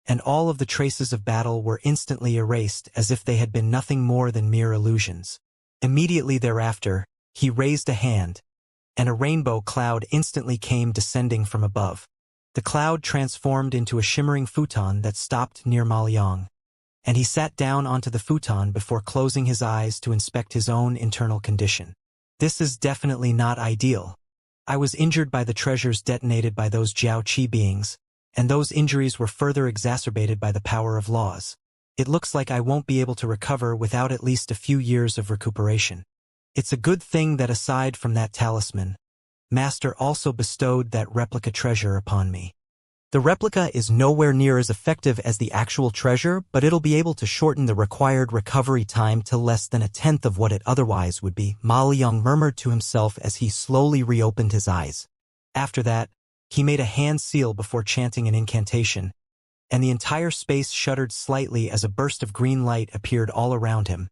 and all of the traces of battle were instantly erased as if they had been nothing more than mere illusions. Immediately thereafter, he raised a hand, and a rainbow cloud instantly came descending from above. The cloud transformed into a shimmering futon that stopped near Maoliang, and he sat down onto the futon before closing his eyes to inspect his own internal condition. This is definitely not ideal. I was injured by the treasures detonated by those Jiao Qi beings, and those injuries were further exacerbated by the power of laws. It looks like I won't be able to recover without at least a few years of recuperation. It's a good thing that aside from that talisman, Master also bestowed that replica treasure upon me. The replica is nowhere near as effective as the actual treasure, but it'll be able to shorten the required recovery time to less than a tenth of what it otherwise would be, Maoliang murmured to himself as he slowly reopened his eyes. After that, he made a hand seal before chanting an incantation, and the entire space shuddered slightly as a burst of green light appeared all around him,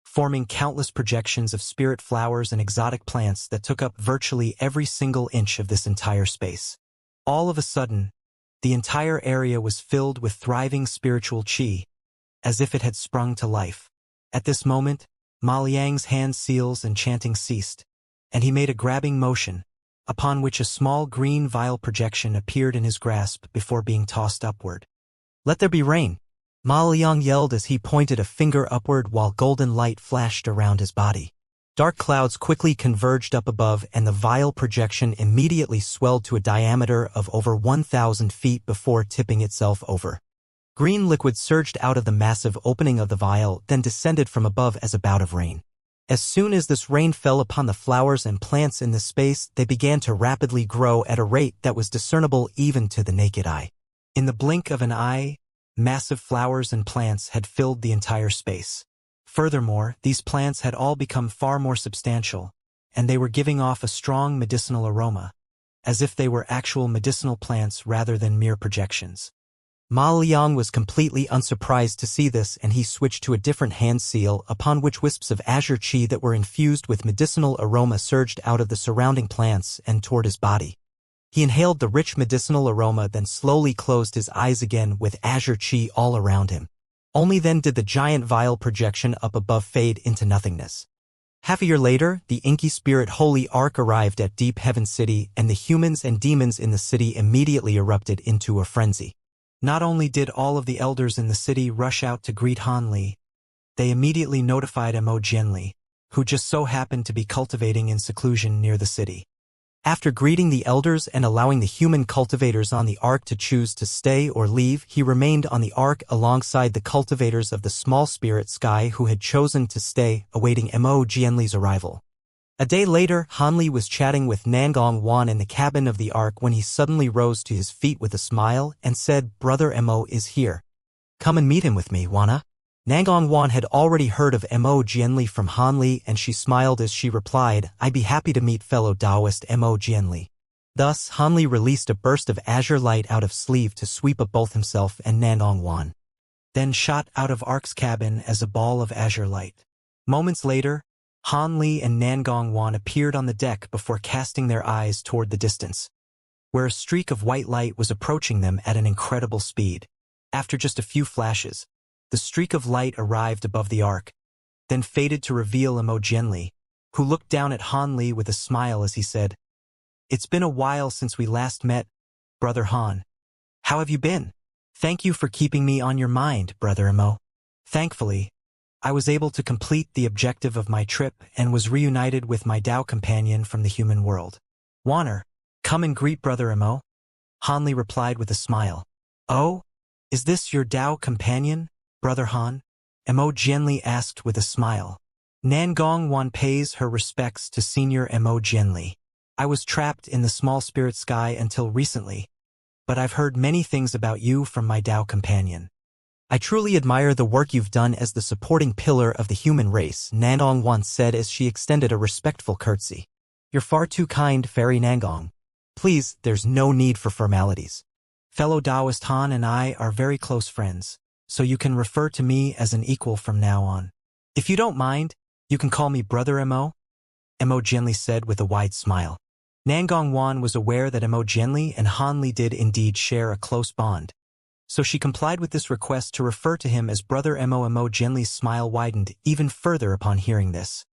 forming countless projections of spirit flowers and exotic plants that took up virtually every single inch of this entire space. All of a sudden, the entire area was filled with thriving spiritual qi, as if it had sprung to life. At this moment, Ma Liang's hand seals and chanting ceased, and he made a grabbing motion, upon which a small green vial projection appeared in his grasp before being tossed upward. "Let there be rain!" Ma Liang yelled as he pointed a finger upward while golden light flashed around his body. Dark clouds quickly converged up above, and the vial projection immediately swelled to a diameter of over 1,000 feet before tipping itself over. Green liquid surged out of the massive opening of the vial, then descended from above as a bout of rain. As soon as this rain fell upon the flowers and plants in the space, they began to rapidly grow at a rate that was discernible even to the naked eye. In the blink of an eye, massive flowers and plants had filled the entire space. Furthermore, these plants had all become far more substantial, and they were giving off a strong medicinal aroma, as if they were actual medicinal plants rather than mere projections. Ma Liang was completely unsurprised to see this, and he switched to a different hand seal, upon which wisps of azure qi that were infused with medicinal aroma surged out of the surrounding plants and toward his body. He inhaled the rich medicinal aroma, then slowly closed his eyes again with azure qi all around him. Only then did the giant vial projection up above fade into nothingness. Half a year later, the inky spirit Holy Ark arrived at Deep Heaven City, and the humans and demons in the city immediately erupted into a frenzy. Not only did all of the elders in the city rush out to greet Han Li, they immediately notified Mo Jianli, who just so happened to be cultivating in seclusion near the city. After greeting the elders and allowing the human cultivators on the Ark to choose to stay or leave, he remained on the Ark alongside the cultivators of the small spirit sky who had chosen to stay, awaiting Mo Jianli's arrival. A day later, Han Li was chatting with Nangong Wan in the cabin of the Ark when he suddenly rose to his feet with a smile and said, "Brother Mo is here. Come and meet him with me, Wana." Nangong Wan had already heard of Mo Jianli from Han Li, and she smiled as she replied, "I'd be happy to meet fellow Taoist Mo Jianli." Thus, Han Li released a burst of azure light out of sleeve to sweep up both himself and Nangong Wan, then shot out of Ark's cabin as a ball of azure light. Moments later, Han Li and Nangong Wan appeared on the deck before casting their eyes toward the distance, where a streak of white light was approaching them at an incredible speed. After just a few flashes, the streak of light arrived above the Ark, then faded to reveal Mo Jianli, who looked down at Han Li with a smile as he said, "It's been a while since we last met, Brother Han. How have you been? Thank you for keeping me on your mind, Brother Mo." Thankfully, I was able to complete the objective of my trip and was reunited with my Tao companion from the human world. "Wanner, come and greet Brother Mo," Han Li replied with a smile. "Oh, is this your Tao companion, Brother Han?" Mo Jianli asked with a smile. Nangong Wan pays her respects to Senior Mo Jianli. "I was trapped in the small spirit sky until recently, but I've heard many things about you from my Tao companion. I truly admire the work you've done as the supporting pillar of the human race," Nangong Wan said as she extended a respectful curtsy. "You're far too kind, Fairy Nangong. Please, there's no need for formalities. Fellow Taoist Han and I are very close friends, so you can refer to me as an equal from now on. If you don't mind, you can call me Brother Mo," Mo Jianli said with a wide smile. Nangong Wan was aware that Mo Jianli and Han Li did indeed share a close bond, so she complied with this request to refer to him as Brother Mo. Mo Jianli's smile widened even further upon hearing this,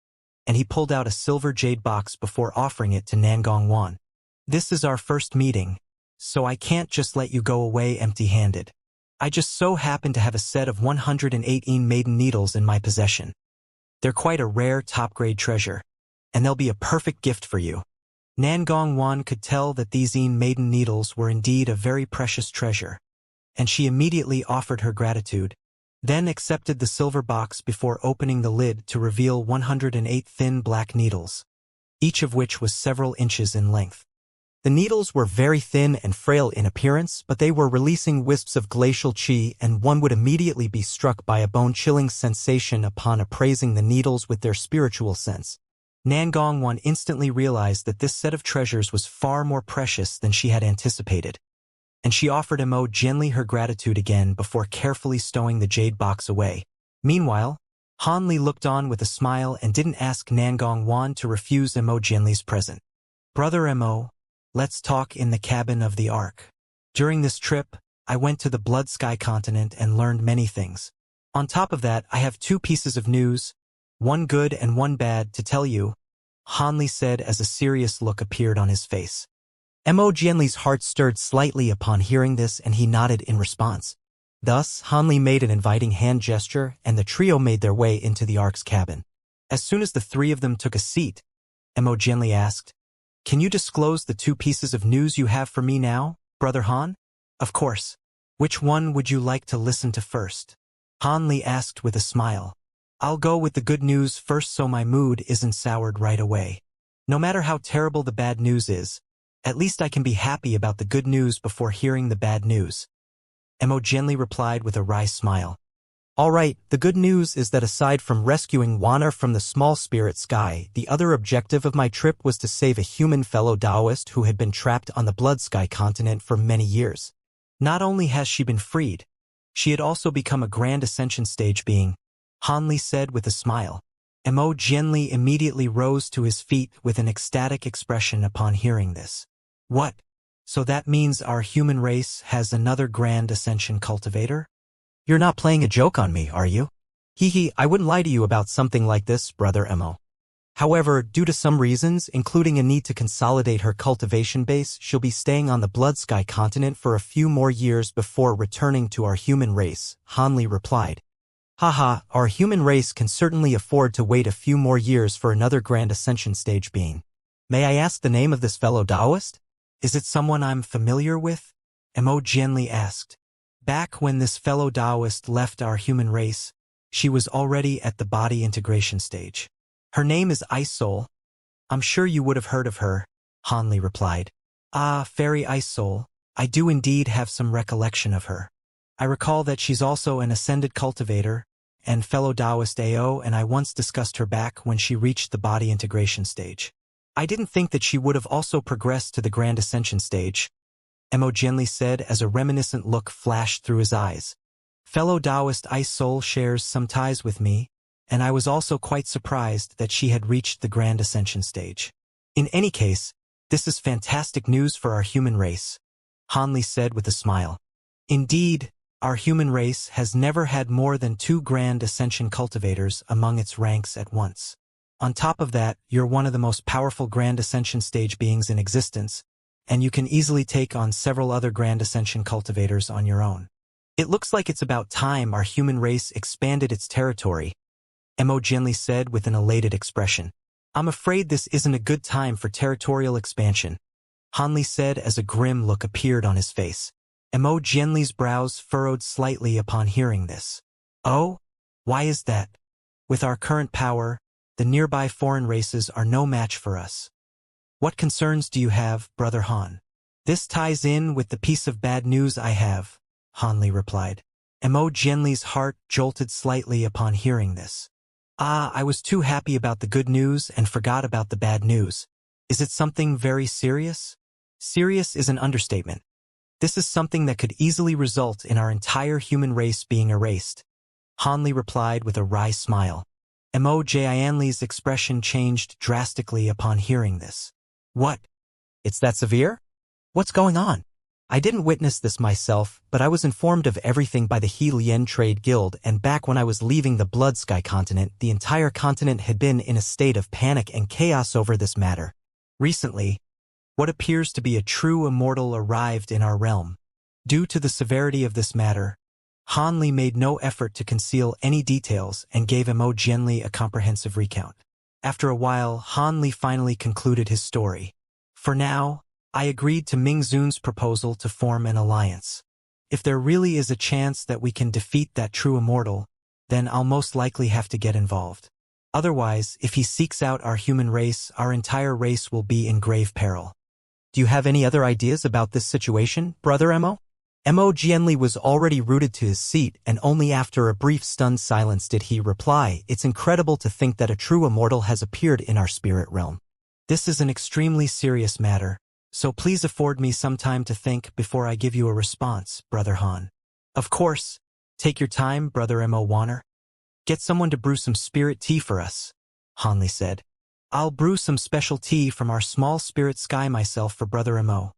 and he pulled out a silver jade box before offering it to Nangong Wan. "This is our first meeting, so I can't just let you go away empty-handed. I just so happen to have a set of 118 maiden needles in my possession. They're quite a rare top-grade treasure, and they'll be a perfect gift for you." Nangong Wan could tell that these maiden needles were indeed a very precious treasure, and she immediately offered her gratitude, then accepted the silver box before opening the lid to reveal 108 thin black needles, each of which was several inches in length. The needles were very thin and frail in appearance, but they were releasing wisps of glacial qi, and one would immediately be struck by a bone-chilling sensation upon appraising the needles with their spiritual sense. Nangong Wan instantly realized that this set of treasures was far more precious than she had anticipated. and she offered Mo gently her gratitude again before carefully stowing the jade box away. Meanwhile, Han Li looked on with a smile and didn't ask Nangong Wan to refuse Mo Jianli's present. Brother Mo, let's talk in the cabin of the Ark. During this trip, I went to the Blood Sky continent and learned many things. On top of that, I have two pieces of news, one good and one bad, to tell you, Han Li said as a serious look appeared on his face. Mo Jianli's heart stirred slightly upon hearing this and he nodded in response. Thus, Han Li made an inviting hand gesture and the trio made their way into the Ark's cabin. As soon as the three of them took a seat, Mo Jianli asked, "Can you disclose the two pieces of news you have for me now, Brother Han?" "Of course. Which one would you like to listen to first?" Han Li asked with a smile. "I'll go with the good news first so my mood isn't soured right away. No matter how terrible the bad news is, at least I can be happy about the good news before hearing the bad news." Mo Jianli replied with a wry smile. "All right, the good news is that aside from rescuing Wana from the small spirit sky, the other objective of my trip was to save a human fellow Taoist who had been trapped on the Blood Sky continent for many years. Not only has she been freed, she had also become a Grand Ascension stage being," Han Li said with a smile. Mo Jianli immediately rose to his feet with an ecstatic expression upon hearing this. "What? So that means our human race has another Grand Ascension cultivator? You're not playing a joke on me, are you?" "Hee, I wouldn't lie to you about something like this, Brother Mo. However, due to some reasons, including a need to consolidate her cultivation base, she'll be staying on the Blood Sky continent for a few more years before returning to our human race," Han Li replied. "Haha, our human race can certainly afford to wait a few more years for another Grand Ascension stage being. May I ask the name of this fellow Taoist? Is it someone I'm familiar with?" Mo Jianli asked. "Back when this fellow Taoist left our human race, she was already at the body integration stage. Her name is Ice Soul. I'm sure you would have heard of her," Han Li replied. "Ah, Fairy Ice Soul, I do indeed have some recollection of her. I recall that she's also an ascended cultivator and fellow Taoist AO, and I once discussed her back when she reached the body integration stage. I didn't think that she would have also progressed to the Grand Ascension stage," Mo Jianli said as a reminiscent look flashed through his eyes. "Fellow Taoist Ice Soul shares some ties with me, and I was also quite surprised that she had reached the Grand Ascension stage. In any case, this is fantastic news for our human race," Han Li said with a smile. "Indeed, our human race has never had more than 2 Grand Ascension cultivators among its ranks at once. On top of that, you're one of the most powerful Grand Ascension stage beings in existence, and you can easily take on several other Grand Ascension cultivators on your own. It looks like it's about time our human race expanded its territory," Mo Jianli said with an elated expression. "I'm afraid this isn't a good time for territorial expansion," Han Li said as a grim look appeared on his face. Mo Jianli's brows furrowed slightly upon hearing this. "Oh? Why is that? With our current power, the nearby foreign races are no match for us. What concerns do you have, Brother Han?" "This ties in with the piece of bad news I have," Han Li replied. Mo Jianli's heart jolted slightly upon hearing this. "Ah, I was too happy about the good news and forgot about the bad news. Is it something very serious?" "Serious is an understatement. This is something that could easily result in our entire human race being erased," Han Li replied with a wry smile. Mo Jianli's expression changed drastically upon hearing this. "What? It's that severe? What's going on?" "I didn't witness this myself, but I was informed of everything by the He Lian Trade Guild, and back when I was leaving the Blood Sky continent, the entire continent had been in a state of panic and chaos over this matter. Recently, what appears to be a true immortal arrived in our realm. Due to the severity of this matter, Han Li made no effort to conceal any details and gave Mo Jianli a comprehensive recount. After a while, Han Li finally concluded his story. "For now, I agreed to Ming Zun's proposal to form an alliance. If there really is a chance that we can defeat that true immortal, then I'll most likely have to get involved. Otherwise, if he seeks out our human race, our entire race will be in grave peril. Do you have any other ideas about this situation, Brother Mo?" Mo Jianli was already rooted to his seat, and only after a brief stunned silence did he reply, "It's incredible to think that a true immortal has appeared in our spirit realm. This is an extremely serious matter, So please afford me some time to think before I give you a response, Brother Han. Of course. Take your time, Brother Mo Warner. Get someone to brew some spirit tea for us, Hanli said. I'll brew some special tea from our small spirit sky myself for Brother Mo.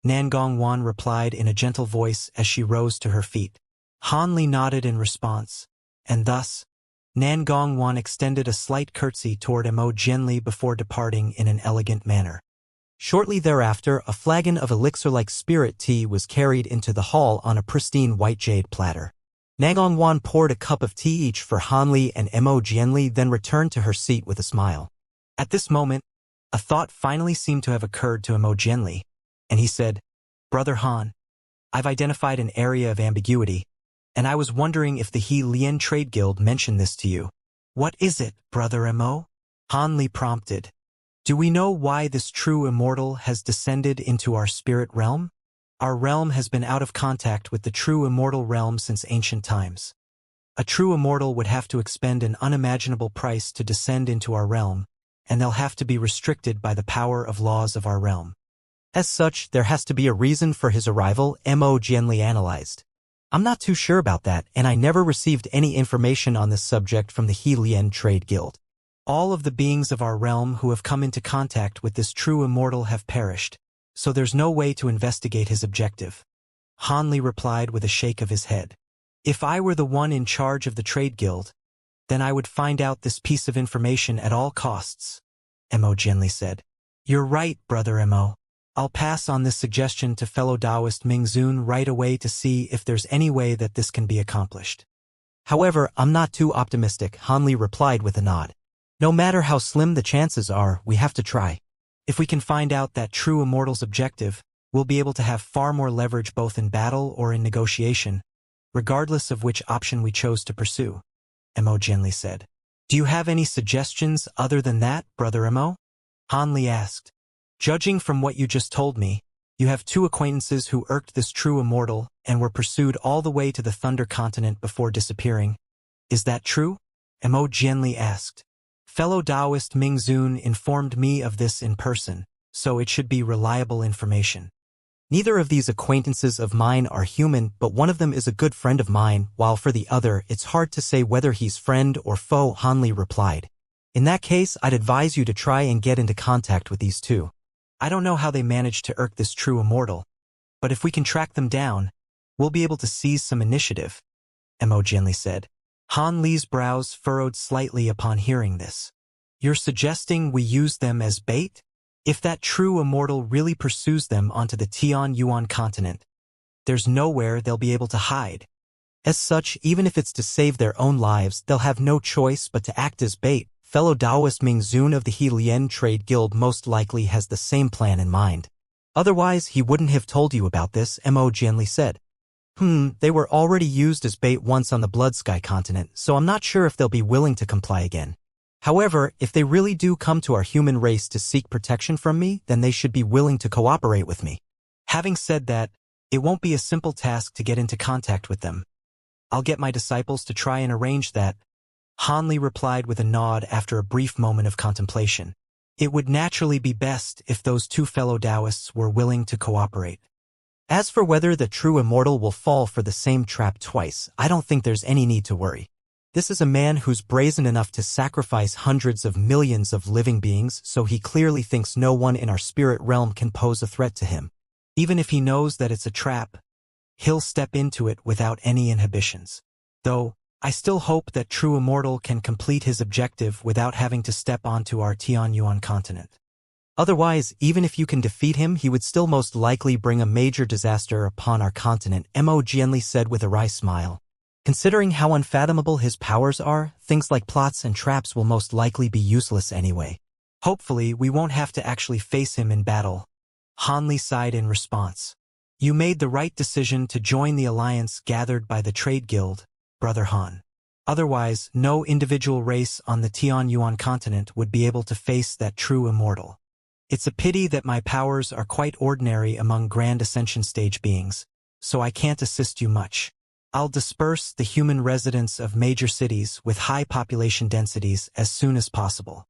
Nangong Wan replied in a gentle voice as she rose to her feet. Hanli nodded in response, and thus, Nangong Wan extended a slight curtsy toward Mo Jianli before departing in an elegant manner. Shortly thereafter, a flagon of elixir-like spirit tea was carried into the hall on a pristine white jade platter. Nangong Wan poured a cup of tea each for Hanli and Mo Jianli, then returned to her seat with a smile. At this moment, a thought finally seemed to have occurred to Mo Jianli, and he said, Brother Han, I've identified an area of ambiguity, and I was wondering if the He Lian Trade Guild mentioned this to you. What is it, Brother Mo? Hanli prompted. Do we know why this true immortal has descended into our spirit realm? Our realm has been out of contact with the true immortal realm since ancient times. A true immortal would have to expend an unimaginable price to descend into our realm, and they'll have to be restricted by the power of laws of our realm. As such, there has to be a reason for his arrival, Mo Jianli analyzed. I'm not too sure about that, and I never received any information on this subject from the He Lian Trade Guild. All of the beings of our realm who have come into contact with this true immortal have perished, so there's no way to investigate his objective. Hanli replied with a shake of his head. If I were the one in charge of the trade guild, then I would find out this piece of information at all costs, Mo Jianli said. You're right, Brother Mo. I'll pass on this suggestion to fellow Taoist Mingzun right away to see if there's any way that this can be accomplished. However, I'm not too optimistic, Hanli replied with a nod. No matter how slim the chances are, we have to try. If we can find out that true immortal's objective, we'll be able to have far more leverage both in battle or in negotiation, regardless of which option we chose to pursue, Mo Jianli said. Do you have any suggestions other than that, Brother Mo? Hanli asked. Judging from what you just told me, you have two acquaintances who irked this true immortal and were pursued all the way to the Thunder Continent before disappearing. Is that true? Mo Jianli asked. Fellow Taoist Mingzun informed me of this in person, so it should be reliable information. Neither of these acquaintances of mine are human, but one of them is a good friend of mine, while for the other, it's hard to say whether he's friend or foe, Hanli replied. In that case, I'd advise you to try and get into contact with these two. I don't know how they managed to irk this true immortal, but if we can track them down, we'll be able to seize some initiative, Mo Jianli said. Hanli's brows furrowed slightly upon hearing this. You're suggesting we use them as bait? If that true immortal really pursues them onto the Tian Yuan continent, there's nowhere they'll be able to hide. As such, even if it's to save their own lives, they'll have no choice but to act as bait. Fellow Taoist Mingzun of the He Lian Trade Guild most likely has the same plan in mind. Otherwise, he wouldn't have told you about this, Mo Jianli said. They were already used as bait once on the Blood Sky continent, so I'm not sure if they'll be willing to comply again. However, if they really do come to our human race to seek protection from me, then they should be willing to cooperate with me. Having said that, it won't be a simple task to get into contact with them. I'll get my disciples to try and arrange that, Hanli replied with a nod after a brief moment of contemplation. It would naturally be best if those two fellow Taoists were willing to cooperate. As for whether the true immortal will fall for the same trap twice, I don't think there's any need to worry. This is a man who's brazen enough to sacrifice hundreds of millions of living beings, so he clearly thinks no one in our spirit realm can pose a threat to him. Even if he knows that it's a trap, he'll step into it without any inhibitions. Though, I still hope that true immortal can complete his objective without having to step onto our Tian Yuan continent. Otherwise, even if you can defeat him, he would still most likely bring a major disaster upon our continent, Mo Jianli said with a wry smile. Considering how unfathomable his powers are, things like plots and traps will most likely be useless anyway. Hopefully, we won't have to actually face him in battle. Hanli sighed in response. You made the right decision to join the alliance gathered by the Trade Guild, Brother Han. Otherwise, no individual race on the Tian Yuan continent would be able to face that true immortal. It's a pity that my powers are quite ordinary among Grand Ascension stage beings, so I can't assist you much. I'll disperse the human residents of major cities with high population densities as soon as possible.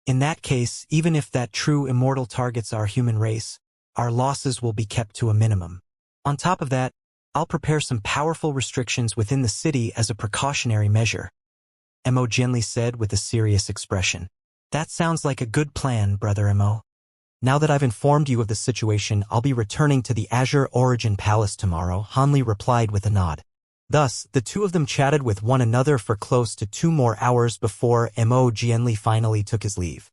In that case, even if that true immortal targets our human race, our losses will be kept to a minimum. On top of that, I'll prepare some powerful restrictions within the city as a precautionary measure. Mo gently said with a serious expression. That sounds like a good plan, Brother Mo. Now that I've informed you of the situation, I'll be returning to the Azure Origin Palace tomorrow, Hanli replied with a nod. Thus, the two of them chatted with one another for close to 2 more hours before Mo Jianli finally took his leave.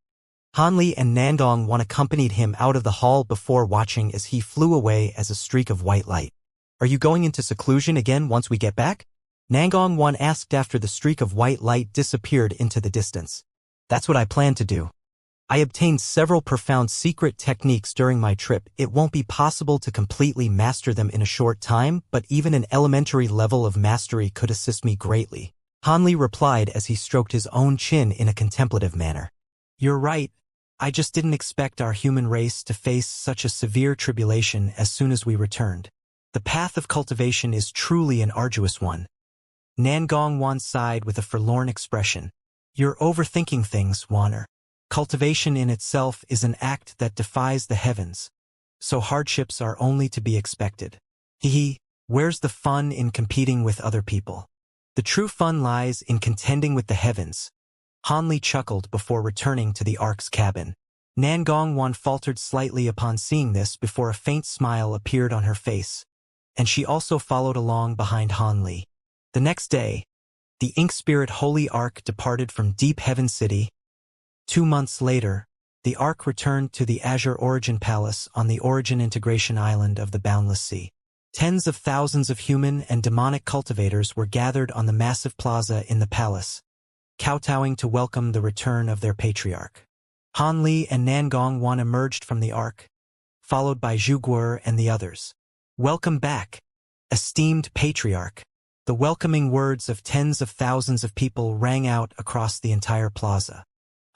Hanli and Nangong Wan accompanied him out of the hall before watching as he flew away as a streak of white light. Are you going into seclusion again once we get back? Nangong Wan asked after the streak of white light disappeared into the distance. That's what I plan to do. I obtained several profound secret techniques during my trip. It won't be possible to completely master them in a short time, but even an elementary level of mastery could assist me greatly. Hanli replied as he stroked his own chin in a contemplative manner. You're right. I just didn't expect our human race to face such a severe tribulation as soon as we returned. The path of cultivation is truly an arduous one. Nangong Wan sighed with a forlorn expression. You're overthinking things, Wanner. Cultivation in itself is an act that defies the heavens, so hardships are only to be expected. Where's the fun in competing with other people? The true fun lies in contending with the heavens. Hanli chuckled before returning to the Ark's cabin. Nangong Wan faltered slightly upon seeing this before a faint smile appeared on her face, and she also followed along behind Hanli. The next day, the Ink Spirit Holy Ark departed from Deep Heaven City. 2 months later, the Ark returned to the Azure Origin Palace on the Origin Integration Island of the Boundless Sea. Tens of thousands of human and demonic cultivators were gathered on the massive plaza in the palace, kowtowing to welcome the return of their patriarch. Hanli and Nangong Wan emerged from the Ark, followed by Zhu Guo and the others. Welcome back, esteemed patriarch. The welcoming words of tens of thousands of people rang out across the entire plaza.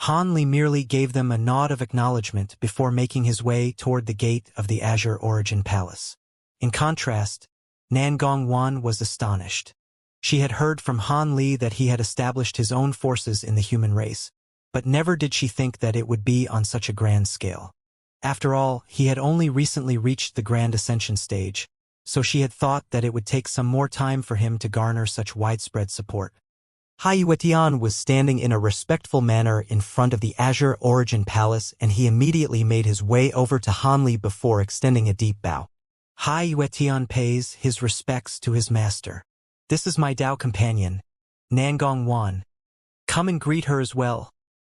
Hanli merely gave them a nod of acknowledgement before making his way toward the gate of the Azure Origin Palace. In contrast, Nangong Wan was astonished. She had heard from Hanli that he had established his own forces in the human race, but never did she think that it would be on such a grand scale. After all, he had only recently reached the Grand Ascension stage, so she had thought that it would take some more time for him to garner such widespread support. Haiyuetian was standing in a respectful manner in front of the Azure Origin Palace, and he immediately made his way over to Hanli before extending a deep bow. Haiyuetian pays his respects to his master. This is my Dao companion, Nangong Wan. Come and greet her as well,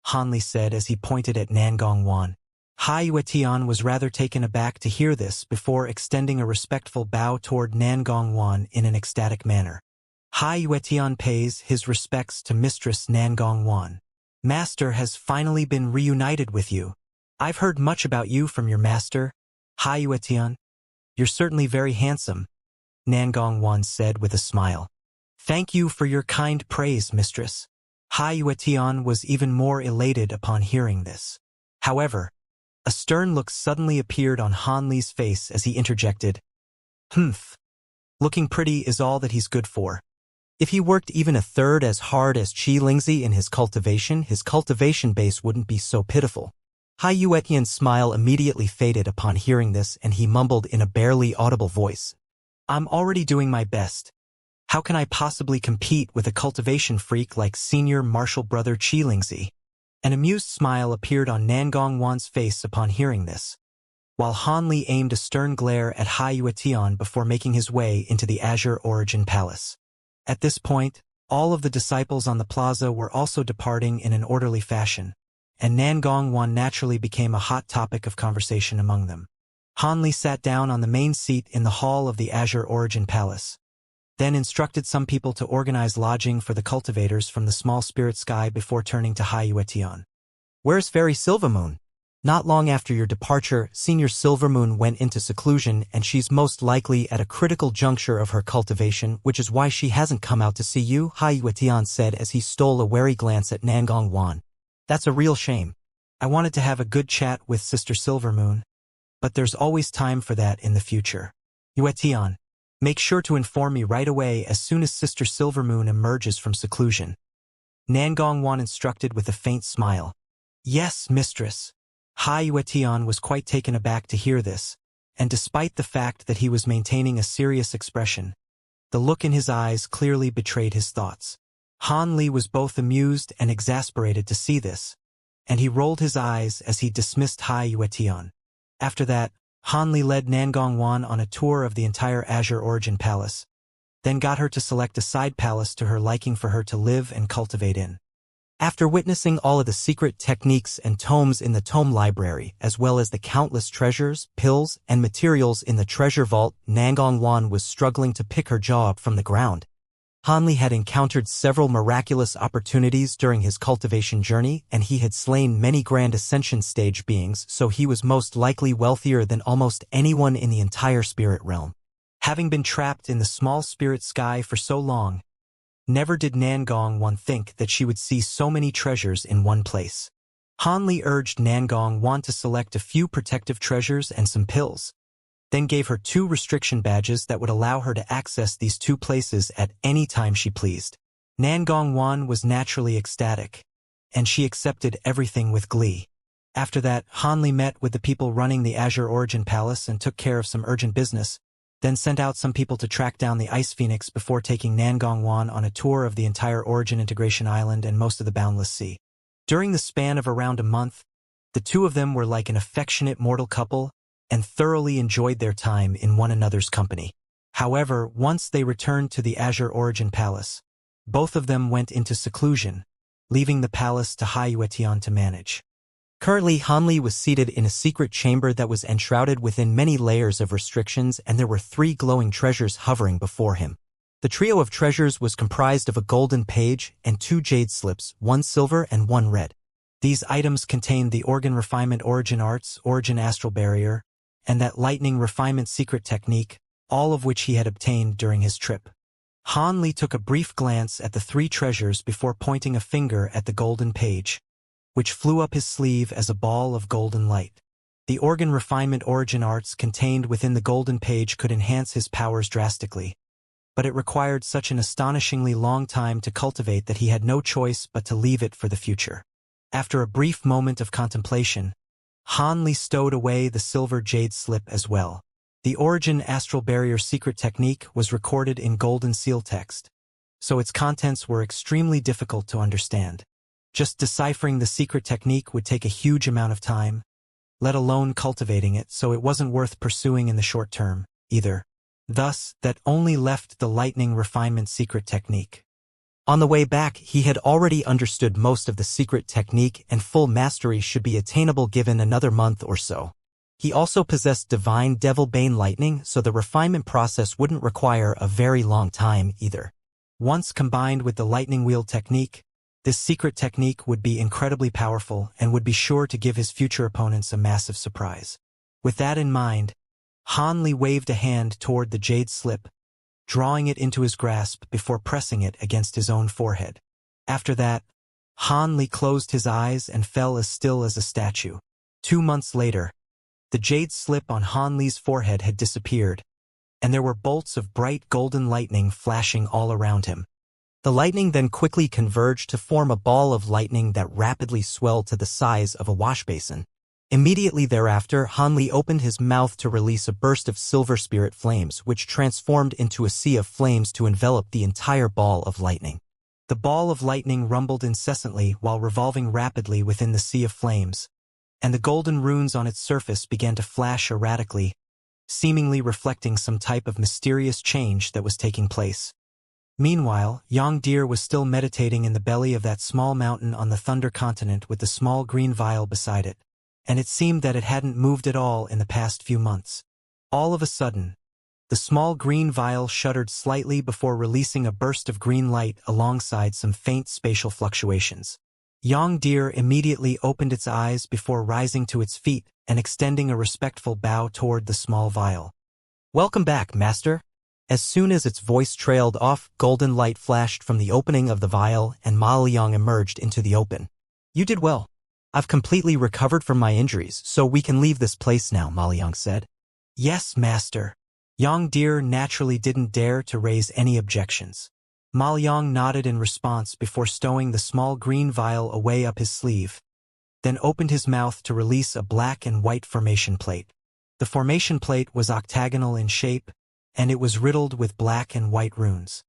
Hanli said as he pointed at Nangong Wan. Haiyuetian was rather taken aback to hear this before extending a respectful bow toward Nangong Wan in an ecstatic manner. Haiyuetian pays his respects to Mistress Nangong Wan. Master has finally been reunited with you. I've heard much about you from your master, Haiyuetian. You're certainly very handsome, Nangong Wan said with a smile. Thank you for your kind praise, mistress. Haiyuetian was even more elated upon hearing this. However, a stern look suddenly appeared on Hanli's face as he interjected. Looking pretty is all that he's good for. If he worked even a third as hard as Xianxia in his cultivation base wouldn't be so pitiful. Haiyuetian's smile immediately faded upon hearing this, and he mumbled in a barely audible voice. I'm already doing my best. How can I possibly compete with a cultivation freak like senior martial brother Xianxia? An amused smile appeared on Nangong Wan's face upon hearing this, while Hanli aimed a stern glare at Haiyuetian before making his way into the Azure Origin Palace. At this point, all of the disciples on the plaza were also departing in an orderly fashion, and Nangong Wan naturally became a hot topic of conversation among them. Hanli sat down on the main seat in the hall of the Azure Origin Palace, then instructed some people to organize lodging for the cultivators from the small spirit sky before turning to Haiyuetian. Where's Fairy Silvermoon? Not long after your departure, Senior Silvermoon went into seclusion, and she's most likely at a critical juncture of her cultivation, which is why she hasn't come out to see you, Haiyuetian said as he stole a wary glance at Nangong Wan. That's a real shame. I wanted to have a good chat with Sister Silvermoon, but there's always time for that in the future. Yuetian, make sure to inform me right away as soon as Sister Silvermoon emerges from seclusion. Nangong Wan instructed with a faint smile. Yes, mistress. Haiyuetian was quite taken aback to hear this, and despite the fact that he was maintaining a serious expression, the look in his eyes clearly betrayed his thoughts. Han Li was both amused and exasperated to see this, and he rolled his eyes as he dismissed Hai Yuetian. After that, Han Li led Nangong Wan on a tour of the entire Azure Origin Palace, then got her to select a side palace to her liking for her to live and cultivate in. After witnessing all of the secret techniques and tomes in the tome library, as well as the countless treasures, pills, and materials in the treasure vault, Nangong Wan was struggling to pick her jaw up from the ground. Han Li had encountered several miraculous opportunities during his cultivation journey, and he had slain many grand Ascension stage beings, so he was most likely wealthier than almost anyone in the entire spirit realm. Having been trapped in the small spirit sky for so long, never did Nangong Wan think that she would see so many treasures in one place. Han Li urged Nangong Wan to select a few protective treasures and some pills, then gave her 2 restriction badges that would allow her to access these 2 places at any time she pleased. Nangong Wan was naturally ecstatic, and she accepted everything with glee. After that, Han Li met with the people running the Azure Origin Palace and took care of some urgent business, then sent out some people to track down the Ice Phoenix before taking Nangong Wan on a tour of the entire Origin Integration Island and most of the Boundless Sea. During the span of around a month, the 2 of them were like an affectionate mortal couple and thoroughly enjoyed their time in one another's company. However, once they returned to the Azure Origin Palace, both of them went into seclusion, leaving the palace to Hai Yuetian to manage. Currently, Han Li was seated in a secret chamber that was enshrouded within many layers of restrictions, and there were 3 glowing treasures hovering before him. The trio of treasures was comprised of a golden page and 2 jade slips, 1 silver and 1 red. These items contained the Organ Refinement Origin Arts, Origin Astral Barrier, and that Lightning Refinement secret technique, all of which he had obtained during his trip. Han Li took a brief glance at the 3 treasures before pointing a finger at the golden page, which flew up his sleeve as a ball of golden light. The Organ Refinement Origin Arts contained within the golden page could enhance his powers drastically, but it required such an astonishingly long time to cultivate that he had no choice but to leave it for the future. After a brief moment of contemplation, Han Li stowed away the silver jade slip as well. The Origin Astral Barrier secret technique was recorded in golden seal text, so its contents were extremely difficult to understand. Just deciphering the secret technique would take a huge amount of time, let alone cultivating it, so it wasn't worth pursuing in the short term, either. Thus, that only left the Lightning Refinement secret technique. On the way back, he had already understood most of the secret technique, and full mastery should be attainable given another month or so. He also possessed Divine Devil Bane Lightning, so the refinement process wouldn't require a very long time either. Once combined with the Lightning Wheel technique, this secret technique would be incredibly powerful and would be sure to give his future opponents a massive surprise. With that in mind, Han Li waved a hand toward the jade slip, drawing it into his grasp before pressing it against his own forehead. After that, Han Li closed his eyes and fell as still as a statue. 2 months later, the jade slip on Han Li's forehead had disappeared, and there were bolts of bright golden lightning flashing all around him. The lightning then quickly converged to form a ball of lightning that rapidly swelled to the size of a wash basin. Immediately thereafter, Han Li opened his mouth to release a burst of silver spirit flames, which transformed into a sea of flames to envelop the entire ball of lightning. The ball of lightning rumbled incessantly while revolving rapidly within the sea of flames, and the golden runes on its surface began to flash erratically, seemingly reflecting some type of mysterious change that was taking place. Meanwhile, Yang Deer was still meditating in the belly of that small mountain on the Thunder Continent with the small green vial beside it, and it seemed that it hadn't moved at all in the past few months. All of a sudden, the small green vial shuddered slightly before releasing a burst of green light alongside some faint spatial fluctuations. Yang Deer immediately opened its eyes before rising to its feet and extending a respectful bow toward the small vial. "Welcome back, Master." As soon as its voice trailed off, golden light flashed from the opening of the vial and Ma Liang emerged into the open. "You did well. I've completely recovered from my injuries, so we can leave this place now," Ma Liang said. "Yes, Master." Yang Deer naturally didn't dare to raise any objections. Ma Liang nodded in response before stowing the small green vial away up his sleeve, then opened his mouth to release a black and white formation plate. The formation plate was octagonal in shape, and it was riddled with black and white runes.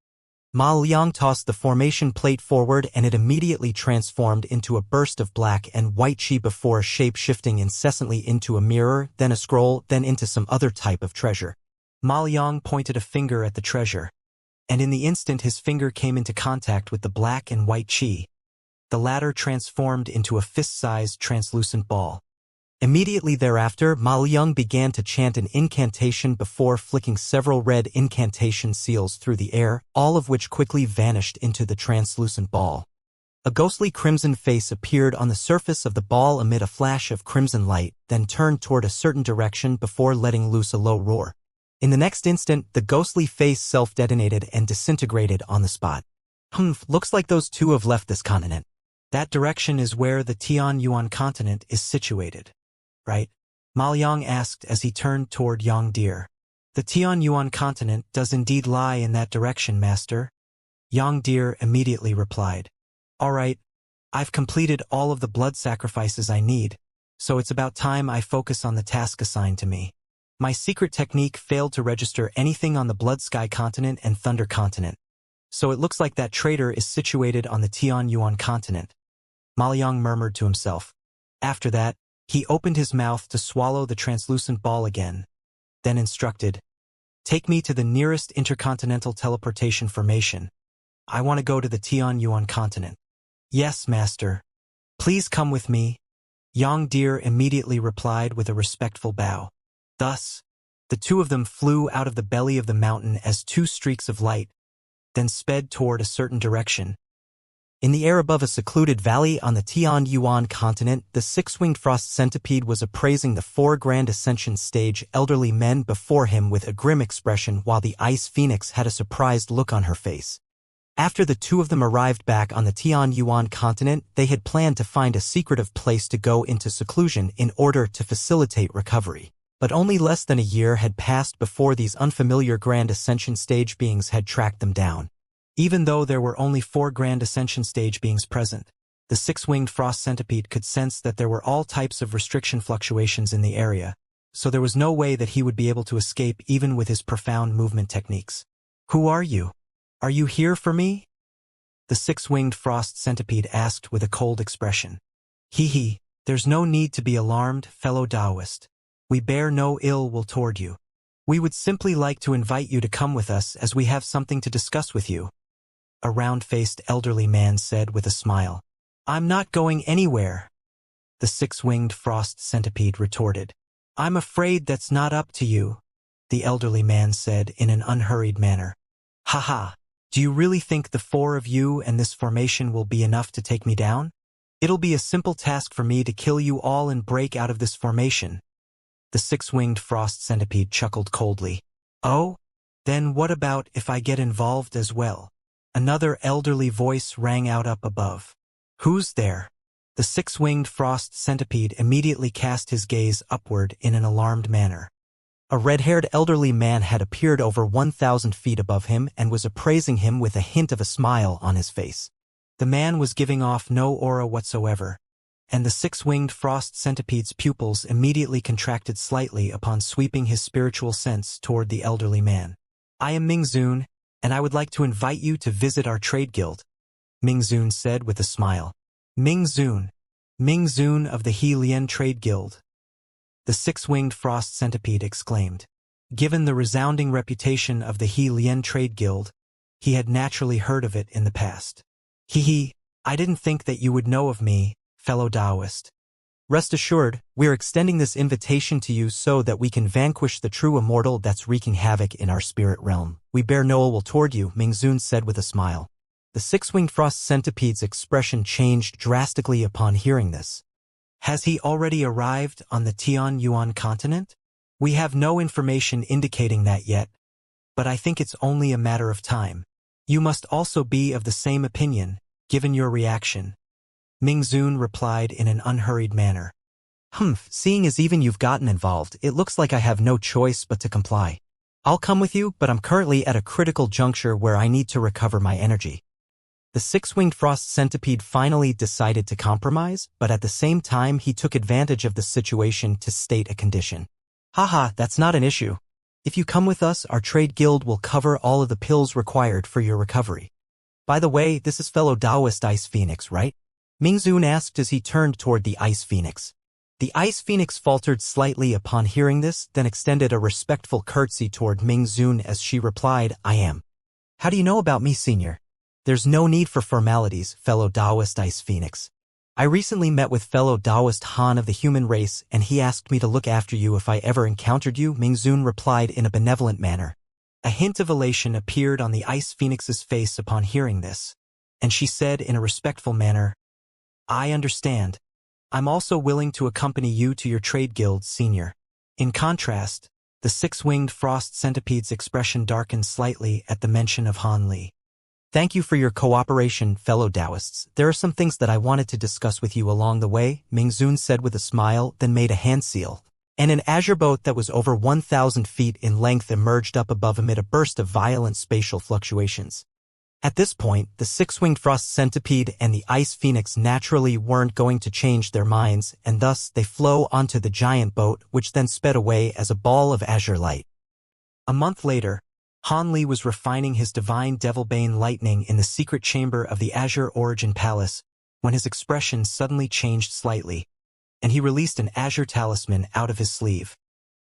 Ma Liang tossed the formation plate forward and it immediately transformed into a burst of black and white chi before shape-shifting incessantly into a mirror, then a scroll, then into some other type of treasure. Ma Liang pointed a finger at the treasure, and in the instant his finger came into contact with the black and white chi. The latter transformed into a fist-sized translucent ball. Immediately thereafter, Ma Liang began to chant an incantation before flicking several red incantation seals through the air, all of which quickly vanished into the translucent ball. A ghostly crimson face appeared on the surface of the ball amid a flash of crimson light, then turned toward a certain direction before letting loose a low roar. In the next instant, the ghostly face self-detonated and disintegrated on the spot. Looks like those two have left this continent. That direction is where the Tianyuan continent is situated, right? Ma Liang asked as he turned toward Yang Deer. The Tianyuan continent does indeed lie in that direction, master. Yang Deer immediately replied. All right, I've completed all of the blood sacrifices I need, so it's about time I focus on the task assigned to me. My secret technique failed to register anything on the Blood Sky continent and Thunder continent, so it looks like that traitor is situated on the Tianyuan continent. Ma Liang murmured to himself. After that, he opened his mouth to swallow the translucent ball again, then instructed, "Take me to the nearest intercontinental teleportation formation. I want to go to the Tianyuan continent." "Yes, master. Please come with me," Yang Deer immediately replied with a respectful bow. Thus, the two of them flew out of the belly of the mountain as two streaks of light, then sped toward a certain direction. In the air above a secluded valley on the Tianyuan continent, the six-winged frost centipede was appraising the 4 grand Ascension stage elderly men before him with a grim expression while the ice phoenix had a surprised look on her face. After the two of them arrived back on the Tianyuan continent, they had planned to find a secretive place to go into seclusion in order to facilitate recovery. But only less than a year had passed before these unfamiliar Grand Ascension stage beings had tracked them down. Even though there were only 4 Grand Ascension stage beings present, the 6-winged frost centipede could sense that there were all types of restriction fluctuations in the area, so there was no way that he would be able to escape even with his profound movement techniques. "Who are you? Are you here for me?" The 6-winged frost centipede asked with a cold expression. "Hee, there's no need to be alarmed, fellow Taoist. We bear no ill will toward you. We would simply like to invite you to come with us as we have something to discuss with you," a round-faced elderly man said with a smile. "I'm not going anywhere," the 6-winged frost centipede retorted. "I'm afraid that's not up to you," the elderly man said in an unhurried manner. "Haha, do you really think the 4 of you and this formation will be enough to take me down? It'll be a simple task for me to kill you all and break out of this formation." The 6-winged frost centipede chuckled coldly. "Oh? Then what about if I get involved as well?" Another elderly voice rang out up above. "Who's there?" The 6-winged frost centipede immediately cast his gaze upward in an alarmed manner. A red-haired elderly man had appeared over 1,000 feet above him and was appraising him with a hint of a smile on his face. The man was giving off no aura whatsoever, and the 6-winged frost centipede's pupils immediately contracted slightly upon sweeping his spiritual sense toward the elderly man. "I am Mingzun, and I would like to invite you to visit our trade guild," Mingzun said with a smile. "Mingzun of the He Lian Trade Guild," the 6-winged frost centipede exclaimed. Given the resounding reputation of the He Lian Trade Guild, he had naturally heard of it in the past. I didn't think that you would know of me, fellow Taoist. Rest assured, we're extending this invitation to you so that we can vanquish the true immortal that's wreaking havoc in our spirit realm. We bear no ill will toward you," Mingzun said with a smile. The 6-winged frost centipede's expression changed drastically upon hearing this. "Has he already arrived on the Tianyuan continent? We have no information indicating that yet, but I think it's only a matter of time. You must also be of the same opinion, given your reaction," Mingzun replied in an unhurried manner. Seeing as even you've gotten involved, it looks like I have no choice but to comply. I'll come with you, but I'm currently at a critical juncture where I need to recover my energy." The 6-winged frost centipede finally decided to compromise, but at the same time he took advantage of the situation to state a condition. Haha, that's not an issue. If you come with us, our trade guild will cover all of the pills required for your recovery. By the way, this is fellow Taoist Ice Phoenix, right? Mingzun asked as he turned toward the Ice Phoenix. The Ice Phoenix faltered slightly upon hearing this, then extended a respectful curtsy toward Mingzun as she replied, I am. How do you know about me, senior? There's no need for formalities, fellow Taoist Ice Phoenix. I recently met with fellow Taoist Han of the human race, and he asked me to look after you if I ever encountered you, Mingzun replied in a benevolent manner. A hint of elation appeared on the Ice Phoenix's face upon hearing this, and she said in a respectful manner, I understand. I'm also willing to accompany you to your trade guild, senior. In contrast, the six-winged frost centipede's expression darkened slightly at the mention of Han Li. Thank you for your cooperation, fellow Taoists. There are some things that I wanted to discuss with you along the way, Mingzun said with a smile, then made a hand seal. And an azure boat that was over 1,000 feet in length emerged up above amid a burst of violent spatial fluctuations. At this point, the six-winged frost centipede and the ice phoenix naturally weren't going to change their minds, and thus they flew onto the giant boat, which then sped away as a ball of azure light. A month later, Han Li was refining his divine Devilbane lightning in the secret chamber of the Azure Origin Palace when his expression suddenly changed slightly, and he released an azure talisman out of his sleeve.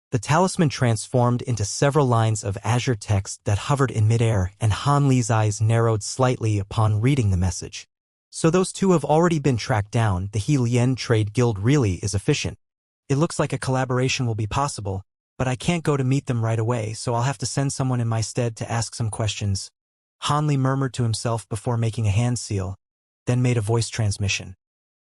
The talisman transformed into several lines of azure text that hovered in midair, and Han Li's eyes narrowed slightly upon reading the message. So those two have already been tracked down. The He Lian Trade Guild really is efficient. It looks like a collaboration will be possible, but I can't go to meet them right away, so I'll have to send someone in my stead to ask some questions. Han Li murmured to himself before making a hand seal, then made a voice transmission.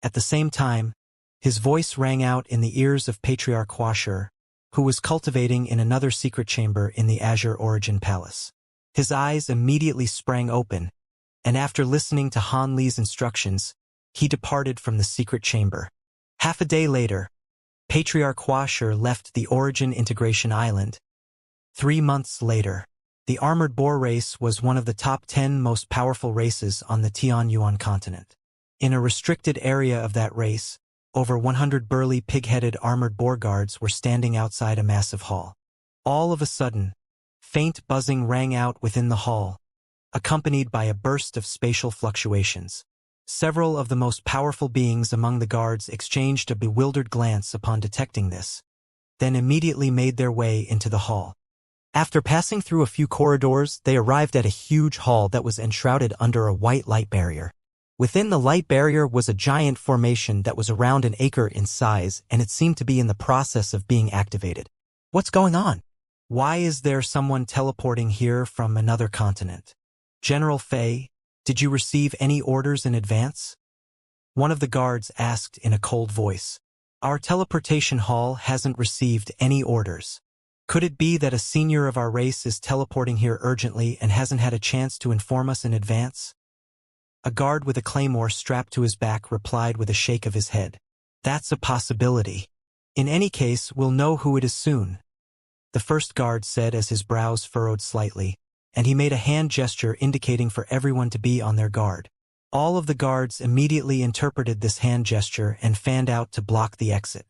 At the same time, his voice rang out in the ears of Patriarch Huasher, who was cultivating in another secret chamber in the Azure Origin Palace. His eyes immediately sprang open, and after listening to Han Li's instructions, he departed from the secret chamber. Half a day later, Patriarch Huasher left the Origin Integration Island. 3 months later, the Armored Boar race was one of the top 10 most powerful races on the Tianyuan continent. In a restricted area of that race, over 100 burly pig-headed armored boar guards were standing outside a massive hall. All of a sudden, faint buzzing rang out within the hall, accompanied by a burst of spatial fluctuations. Several of the most powerful beings among the guards exchanged a bewildered glance upon detecting this, then immediately made their way into the hall. After passing through a few corridors, they arrived at a huge hall that was enshrouded under a white light barrier. Within the light barrier was a giant formation that was around an acre in size, and it seemed to be in the process of being activated. What's going on? Why is there someone teleporting here from another continent? General Fei, did you receive any orders in advance? One of the guards asked in a cold voice. Our teleportation hall hasn't received any orders. Could it be that a senior of our race is teleporting here urgently and hasn't had a chance to inform us in advance? A guard with a claymore strapped to his back replied with a shake of his head. That's a possibility. In any case, we'll know who it is soon. The first guard said as his brows furrowed slightly, and he made a hand gesture indicating for everyone to be on their guard. All of the guards immediately interpreted this hand gesture and fanned out to block the exit.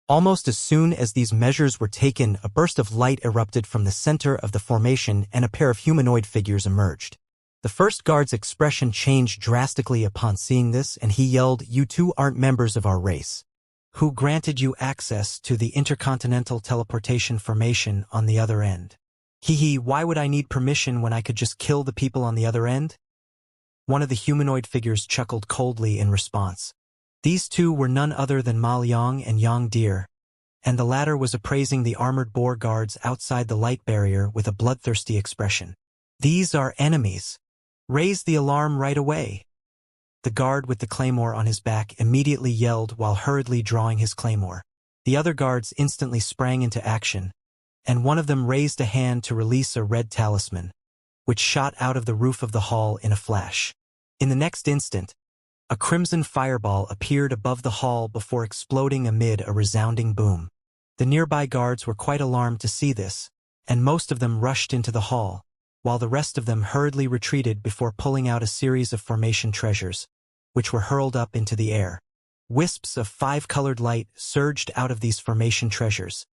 Almost as soon as these measures were taken, a burst of light erupted from the center of the formation and a pair of humanoid figures emerged. The first guard's expression changed drastically upon seeing this, and he yelled, "You two aren't members of our race. Who granted you access to the intercontinental teleportation formation on the other end?" Hee, why would I need permission when I could just kill the people on the other end? One of the humanoid figures chuckled coldly in response. These two were none other than Ma Liang and Yang Deer, and the latter was appraising the armored boar guards outside the light barrier with a bloodthirsty expression. These are enemies. Raise the alarm right away. The guard with the claymore on his back immediately yelled while hurriedly drawing his claymore. The other guards instantly sprang into action, and one of them raised a hand to release a red talisman, which shot out of the roof of the hall in a flash. In the next instant, a crimson fireball appeared above the hall before exploding amid a resounding boom. The nearby guards were quite alarmed to see this, and most of them rushed into the hall, while the rest of them hurriedly retreated before pulling out a series of formation treasures, which were hurled up into the air. Wisps of 5-colored light surged out of these formation treasures,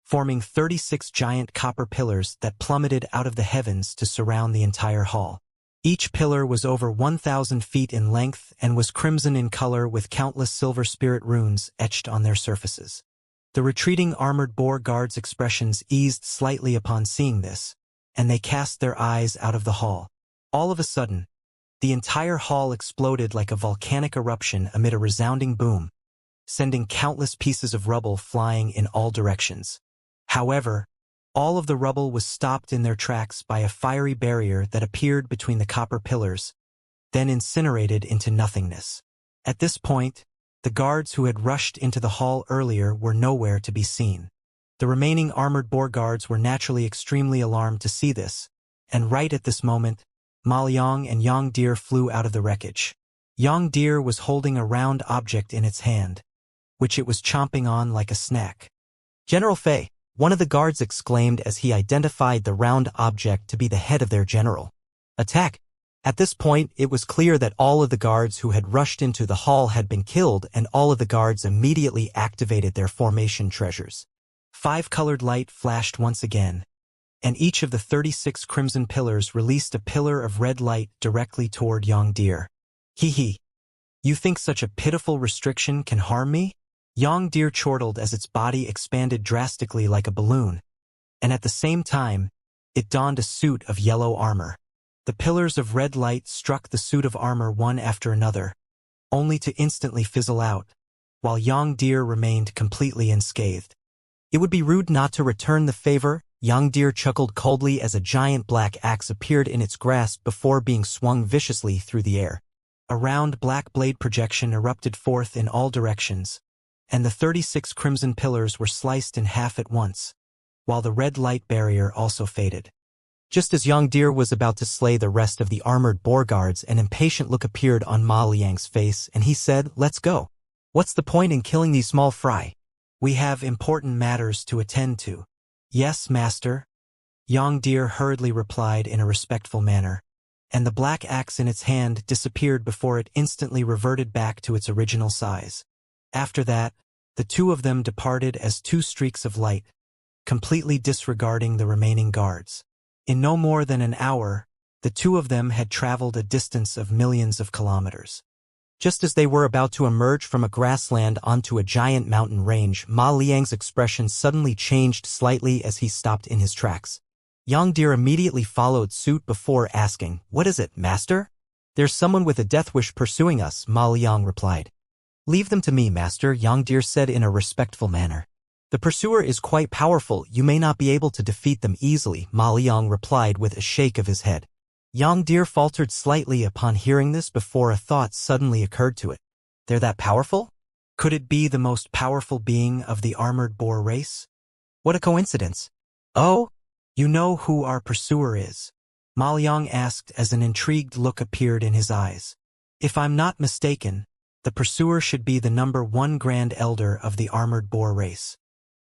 forming 36 giant copper pillars that plummeted out of the heavens to surround the entire hall. Each pillar was over 1,000 feet in length and was crimson in color with countless silver spirit runes etched on their surfaces. The retreating armored boar guards' expressions eased slightly upon seeing this, and they cast their eyes out of the hall. All of a sudden, the entire hall exploded like a volcanic eruption amid a resounding boom, sending countless pieces of rubble flying in all directions. However, all of the rubble was stopped in their tracks by a fiery barrier that appeared between the copper pillars, then incinerated into nothingness. At this point, the guards who had rushed into the hall earlier were nowhere to be seen. The remaining armored boar guards were naturally extremely alarmed to see this, and right at this moment, Ma Liang and Yang Deer flew out of the wreckage. Yang Deer was holding a round object in its hand, which it was chomping on like a snack. "General Fei," one of the guards exclaimed as he identified the round object to be the head of their general. "Attack!" At this point, it was clear that all of the guards who had rushed into the hall had been killed, and all of the guards immediately activated their formation treasures. 5-colored light flashed once again, and each of the 36 crimson pillars released a pillar of red light directly toward Yang Deer. "Hee hee. You think such a pitiful restriction can harm me?" Yang Deer chortled as its body expanded drastically like a balloon, and at the same time, it donned a suit of yellow armor. The pillars of red light struck the suit of armor one after another, only to instantly fizzle out, while Yang Deer remained completely unscathed. "It would be rude not to return the favor," Yang Deer chuckled coldly as a giant black axe appeared in its grasp before being swung viciously through the air. A round black blade projection erupted forth in all directions, and the 36 crimson pillars were sliced in half at once, while the red light barrier also faded. Just as Yang Deer was about to slay the rest of the armored boar guards, an impatient look appeared on Ma Liang's face, and he said, "Let's go. What's the point in killing these small fry? We have important matters to attend to." "Yes, master," Yang Deer hurriedly replied in a respectful manner, and the black axe in its hand disappeared before it instantly reverted back to its original size. After that, the two of them departed as two streaks of light, completely disregarding the remaining guards. In no more than an hour, the two of them had traveled a distance of millions of kilometers. Just as they were about to emerge from a grassland onto a giant mountain range, Ma Liang's expression suddenly changed slightly as he stopped in his tracks. Yang Deer immediately followed suit before asking, "What is it, master?" "There's someone with a death wish pursuing us," Ma Liang replied. "Leave them to me, master," Yang Deer said in a respectful manner. "The pursuer is quite powerful. You may not be able to defeat them easily," Ma Liang replied with a shake of his head. Yang Deer faltered slightly upon hearing this before a thought suddenly occurred to it. "They're that powerful? Could it be the most powerful being of the armored boar race? What a coincidence." "Oh? You know who our pursuer is?" Ma Liang asked as an intrigued look appeared in his eyes. "If I'm not mistaken, the pursuer should be the #1 Grand Elder of the armored boar race.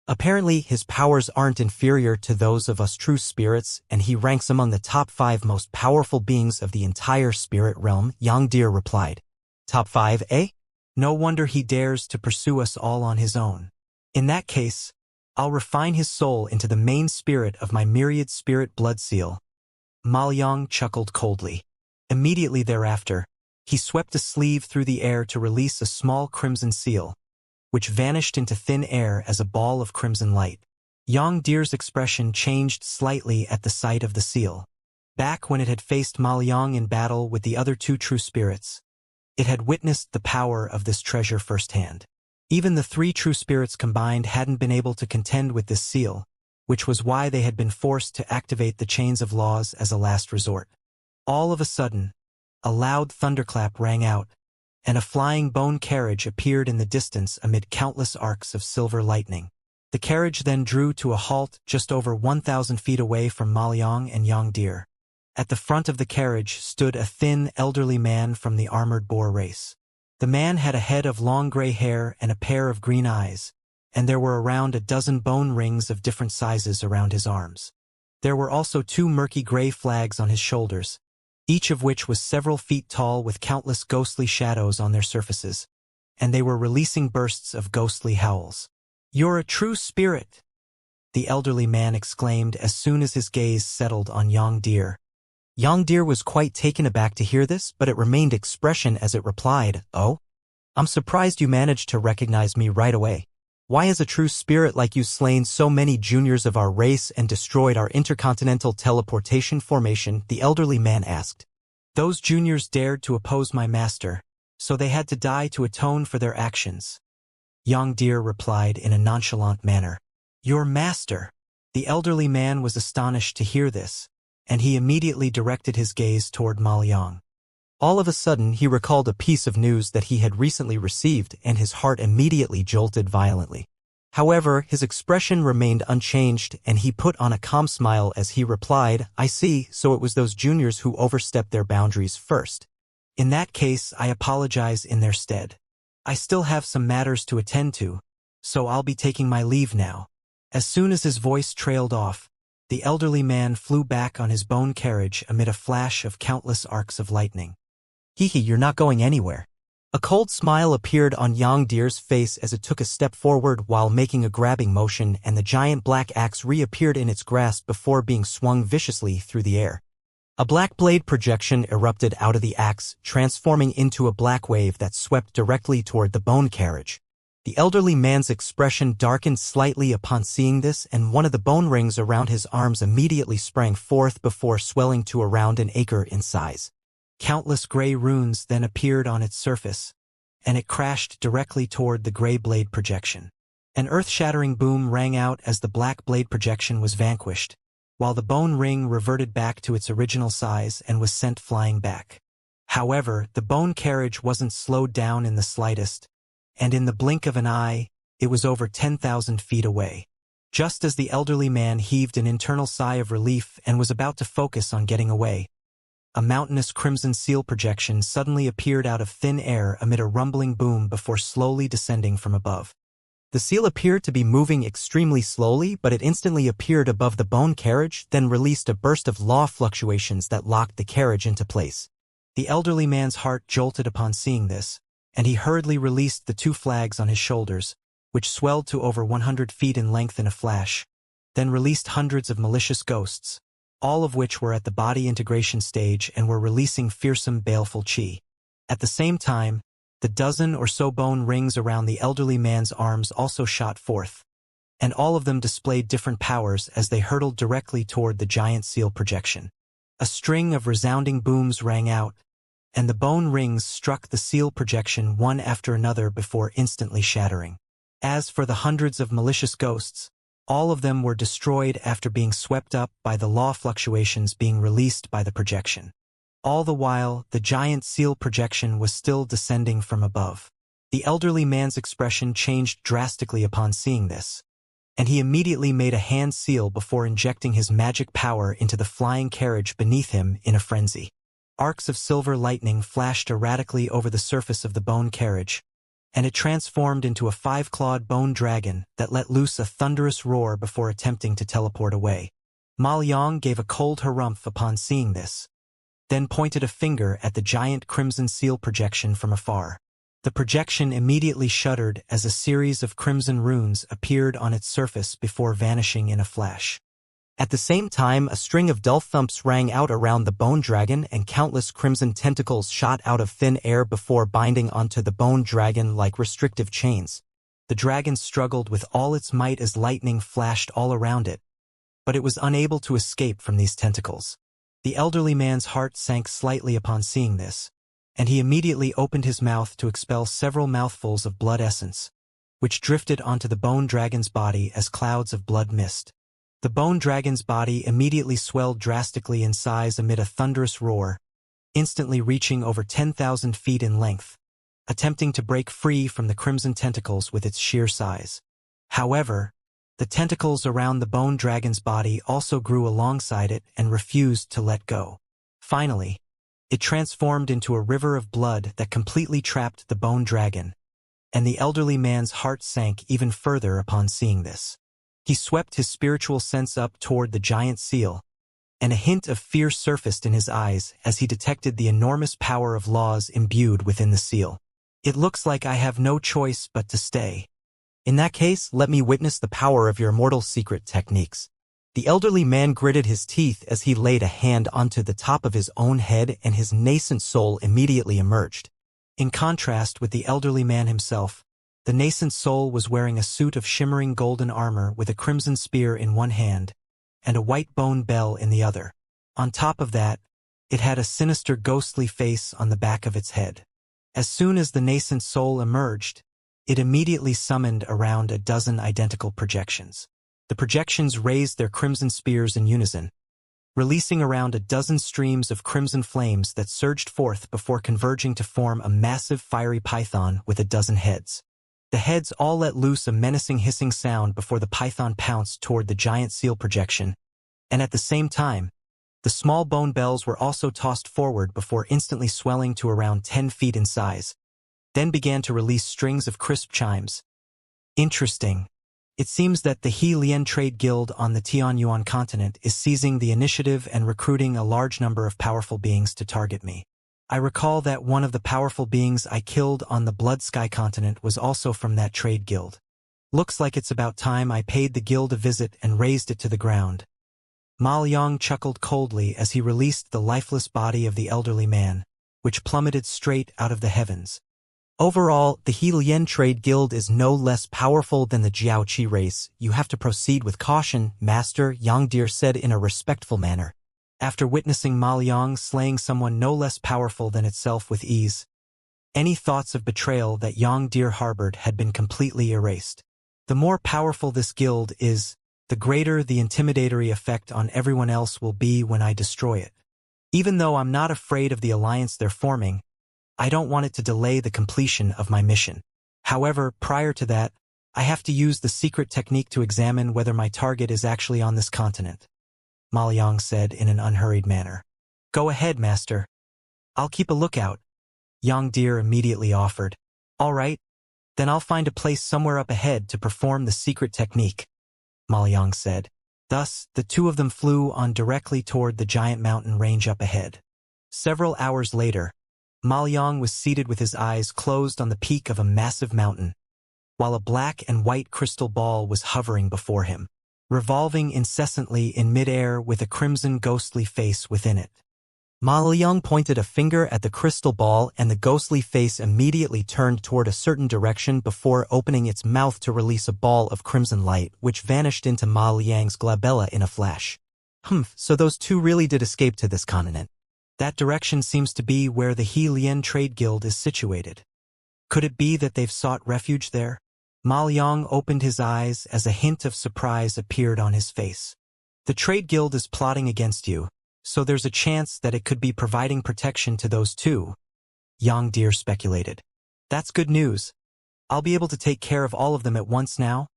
Apparently, his powers aren't inferior to those of us true spirits, and he ranks among the top 5 most powerful beings of the entire spirit realm," Yang Deer replied. "Top 5, eh? No wonder he dares to pursue us all on his own. In that case, I'll refine his soul into the main spirit of my myriad spirit blood seal." Ma Liang chuckled coldly. Immediately thereafter, he swept a sleeve through the air to release a small crimson seal, which vanished into thin air as a ball of crimson light. Yang Deer's expression changed slightly at the sight of the seal. Back when it had faced Ma Liang in battle with the other 2 true spirits, it had witnessed the power of this treasure firsthand. Even the 3 true spirits combined hadn't been able to contend with this seal, which was why they had been forced to activate the chains of laws as a last resort. All of a sudden, a loud thunderclap rang out, and a flying bone carriage appeared in the distance amid countless arcs of silver lightning. The carriage then drew to a halt just over 1,000 feet away from Ma Liang and Yang Deer. At the front of the carriage stood a thin, elderly man from the armored boar race. The man had a head of long gray hair and a pair of green eyes, and there were around a dozen bone rings of different sizes around his arms. There were also 2 murky gray flags on his shoulders, each of which was several feet tall with countless ghostly shadows on their surfaces, and they were releasing bursts of ghostly howls. "You're a true spirit," the elderly man exclaimed as soon as his gaze settled on Yang Deer. Yang Deer was quite taken aback to hear this, but it remained expression as it replied, "Oh? I'm surprised you managed to recognize me right away. Why has a true spirit like you slain so many juniors of our race and destroyed our intercontinental teleportation formation?" the elderly man asked. "Those juniors dared to oppose my master, so they had to die to atone for their actions," Yang Deer replied in a nonchalant manner. "Your master?" The elderly man was astonished to hear this, and he immediately directed his gaze toward Ma Liang. All of a sudden, he recalled a piece of news that he had recently received, and his heart immediately jolted violently. However, his expression remained unchanged, and he put on a calm smile as he replied, "I see, so it was those juniors who overstepped their boundaries first. In that case, I apologize in their stead. I still have some matters to attend to, so I'll be taking my leave now." As soon as his voice trailed off, the elderly man flew back on his bone carriage amid a flash of countless arcs of lightning. "Hee, you're not going anywhere." A cold smile appeared on Yang Deer's face as it took a step forward while making a grabbing motion, and the giant black axe reappeared in its grasp before being swung viciously through the air. A black blade projection erupted out of the axe, transforming into a black wave that swept directly toward the bone carriage. The elderly man's expression darkened slightly upon seeing this, and one of the bone rings around his arms immediately sprang forth before swelling to around an acre in size. Countless gray runes then appeared on its surface, and it crashed directly toward the gray blade projection. An earth-shattering boom rang out as the black blade projection was vanquished, while the bone ring reverted back to its original size and was sent flying back. However, the bone carriage wasn't slowed down in the slightest, and in the blink of an eye, it was over 10,000 feet away. Just as the elderly man heaved an internal sigh of relief and was about to focus on getting away, a mountainous crimson seal projection suddenly appeared out of thin air amid a rumbling boom before slowly descending from above. The seal appeared to be moving extremely slowly, but it instantly appeared above the bone carriage, then released a burst of law fluctuations that locked the carriage into place. The elderly man's heart jolted upon seeing this, and he hurriedly released the two flags on his shoulders, which swelled to over 100 feet in length in a flash, then released hundreds of malicious ghosts, all of which were at the body integration stage and were releasing fearsome, baleful chi. At the same time, the dozen or so bone rings around the elderly man's arms also shot forth, and all of them displayed different powers as they hurtled directly toward the giant seal projection. A string of resounding booms rang out, and the bone rings struck the seal projection one after another before instantly shattering. As for the hundreds of malicious ghosts, all of them were destroyed after being swept up by the law fluctuations being released by the projection. All the while, the giant seal projection was still descending from above. The elderly man's expression changed drastically upon seeing this, and he immediately made a hand seal before injecting his magic power into the flying carriage beneath him in a frenzy. Arcs of silver lightning flashed erratically over the surface of the bone carriage, and it transformed into a 5-clawed bone dragon that let loose a thunderous roar before attempting to teleport away. Ma Liang gave a cold harumph upon seeing this, then pointed a finger at the giant crimson seal projection from afar. The projection immediately shuddered as a series of crimson runes appeared on its surface before vanishing in a flash. At the same time, a string of dull thumps rang out around the bone dragon, and countless crimson tentacles shot out of thin air before binding onto the bone dragon like restrictive chains. The dragon struggled with all its might as lightning flashed all around it, but it was unable to escape from these tentacles. The elderly man's heart sank slightly upon seeing this, and he immediately opened his mouth to expel several mouthfuls of blood essence, which drifted onto the bone dragon's body as clouds of blood mist. The bone dragon's body immediately swelled drastically in size amid a thunderous roar, instantly reaching over 10,000 feet in length, attempting to break free from the crimson tentacles with its sheer size. However, the tentacles around the bone dragon's body also grew alongside it and refused to let go. Finally, it transformed into a river of blood that completely trapped the bone dragon, and the elderly man's heart sank even further upon seeing this. He swept his spiritual sense up toward the giant seal, and a hint of fear surfaced in his eyes as he detected the enormous power of laws imbued within the seal. "It looks like I have no choice but to stay," In that case, let me witness the power of your immortal secret techniques. The elderly man gritted his teeth as he laid a hand onto the top of his own head, and his nascent soul immediately emerged. In contrast with the elderly man himself, the nascent soul was wearing a suit of shimmering golden armor with a crimson spear in one hand and a white bone bell in the other. On top of that, it had a sinister ghostly face on the back of its head. As soon as the nascent soul emerged, it immediately summoned around a dozen identical projections. The projections raised their crimson spears in unison, releasing around a dozen streams of crimson flames that surged forth before converging to form a massive fiery python with a dozen heads. The heads all let loose a menacing hissing sound before the python pounced toward the giant seal projection, and at the same time, the small bone bells were also tossed forward before instantly swelling to around 10 feet in size, then began to release strings of crisp chimes. Interesting. It seems that the He Lian Trade Guild on the Tianyuan continent is seizing the initiative and recruiting a large number of powerful beings to target me. I recall that one of the powerful beings I killed on the Blood Sky continent was also from that trade guild. Looks like it's about time I paid the guild a visit and razed it to the ground. Ma Liang chuckled coldly as he released the lifeless body of the elderly man, which plummeted straight out of the heavens. Overall, the He Lian Trade Guild is no less powerful than the Jiaoqi race. You have to proceed with caution, Master, Yang Deer said in a respectful manner. After witnessing Ma Liang slaying someone no less powerful than itself with ease, any thoughts of betrayal that Yang Deer harbored had been completely erased. The more powerful this guild is, the greater the intimidatory effect on everyone else will be when I destroy it. Even though I'm not afraid of the alliance they're forming, I don't want it to delay the completion of my mission. However, prior to that, I have to use the secret technique to examine whether my target is actually on this continent, Ma Liang said in an unhurried manner. Go ahead, Master. I'll keep a lookout, Yang Deer immediately offered. All right, then I'll find a place somewhere up ahead to perform the secret technique, Ma Liang said. Thus, the two of them flew on directly toward the giant mountain range up ahead. Several hours later, Ma Liang was seated with his eyes closed on the peak of a massive mountain, while a black and white crystal ball was hovering before him, revolving incessantly in midair with a crimson ghostly face within it. Ma Liang pointed a finger at the crystal ball, and the ghostly face immediately turned toward a certain direction before opening its mouth to release a ball of crimson light, which vanished into Ma Liang's glabella in a flash. So those two really did escape to this continent. That direction seems to be where the He Lian Trade Guild is situated. Could it be that they've sought refuge there? Ma Liang opened his eyes as a hint of surprise appeared on his face. The Trade Guild is plotting against you, so there's a chance that it could be providing protection to those two, Yang Deer speculated. That's good news. I'll be able to take care of all of them at once now?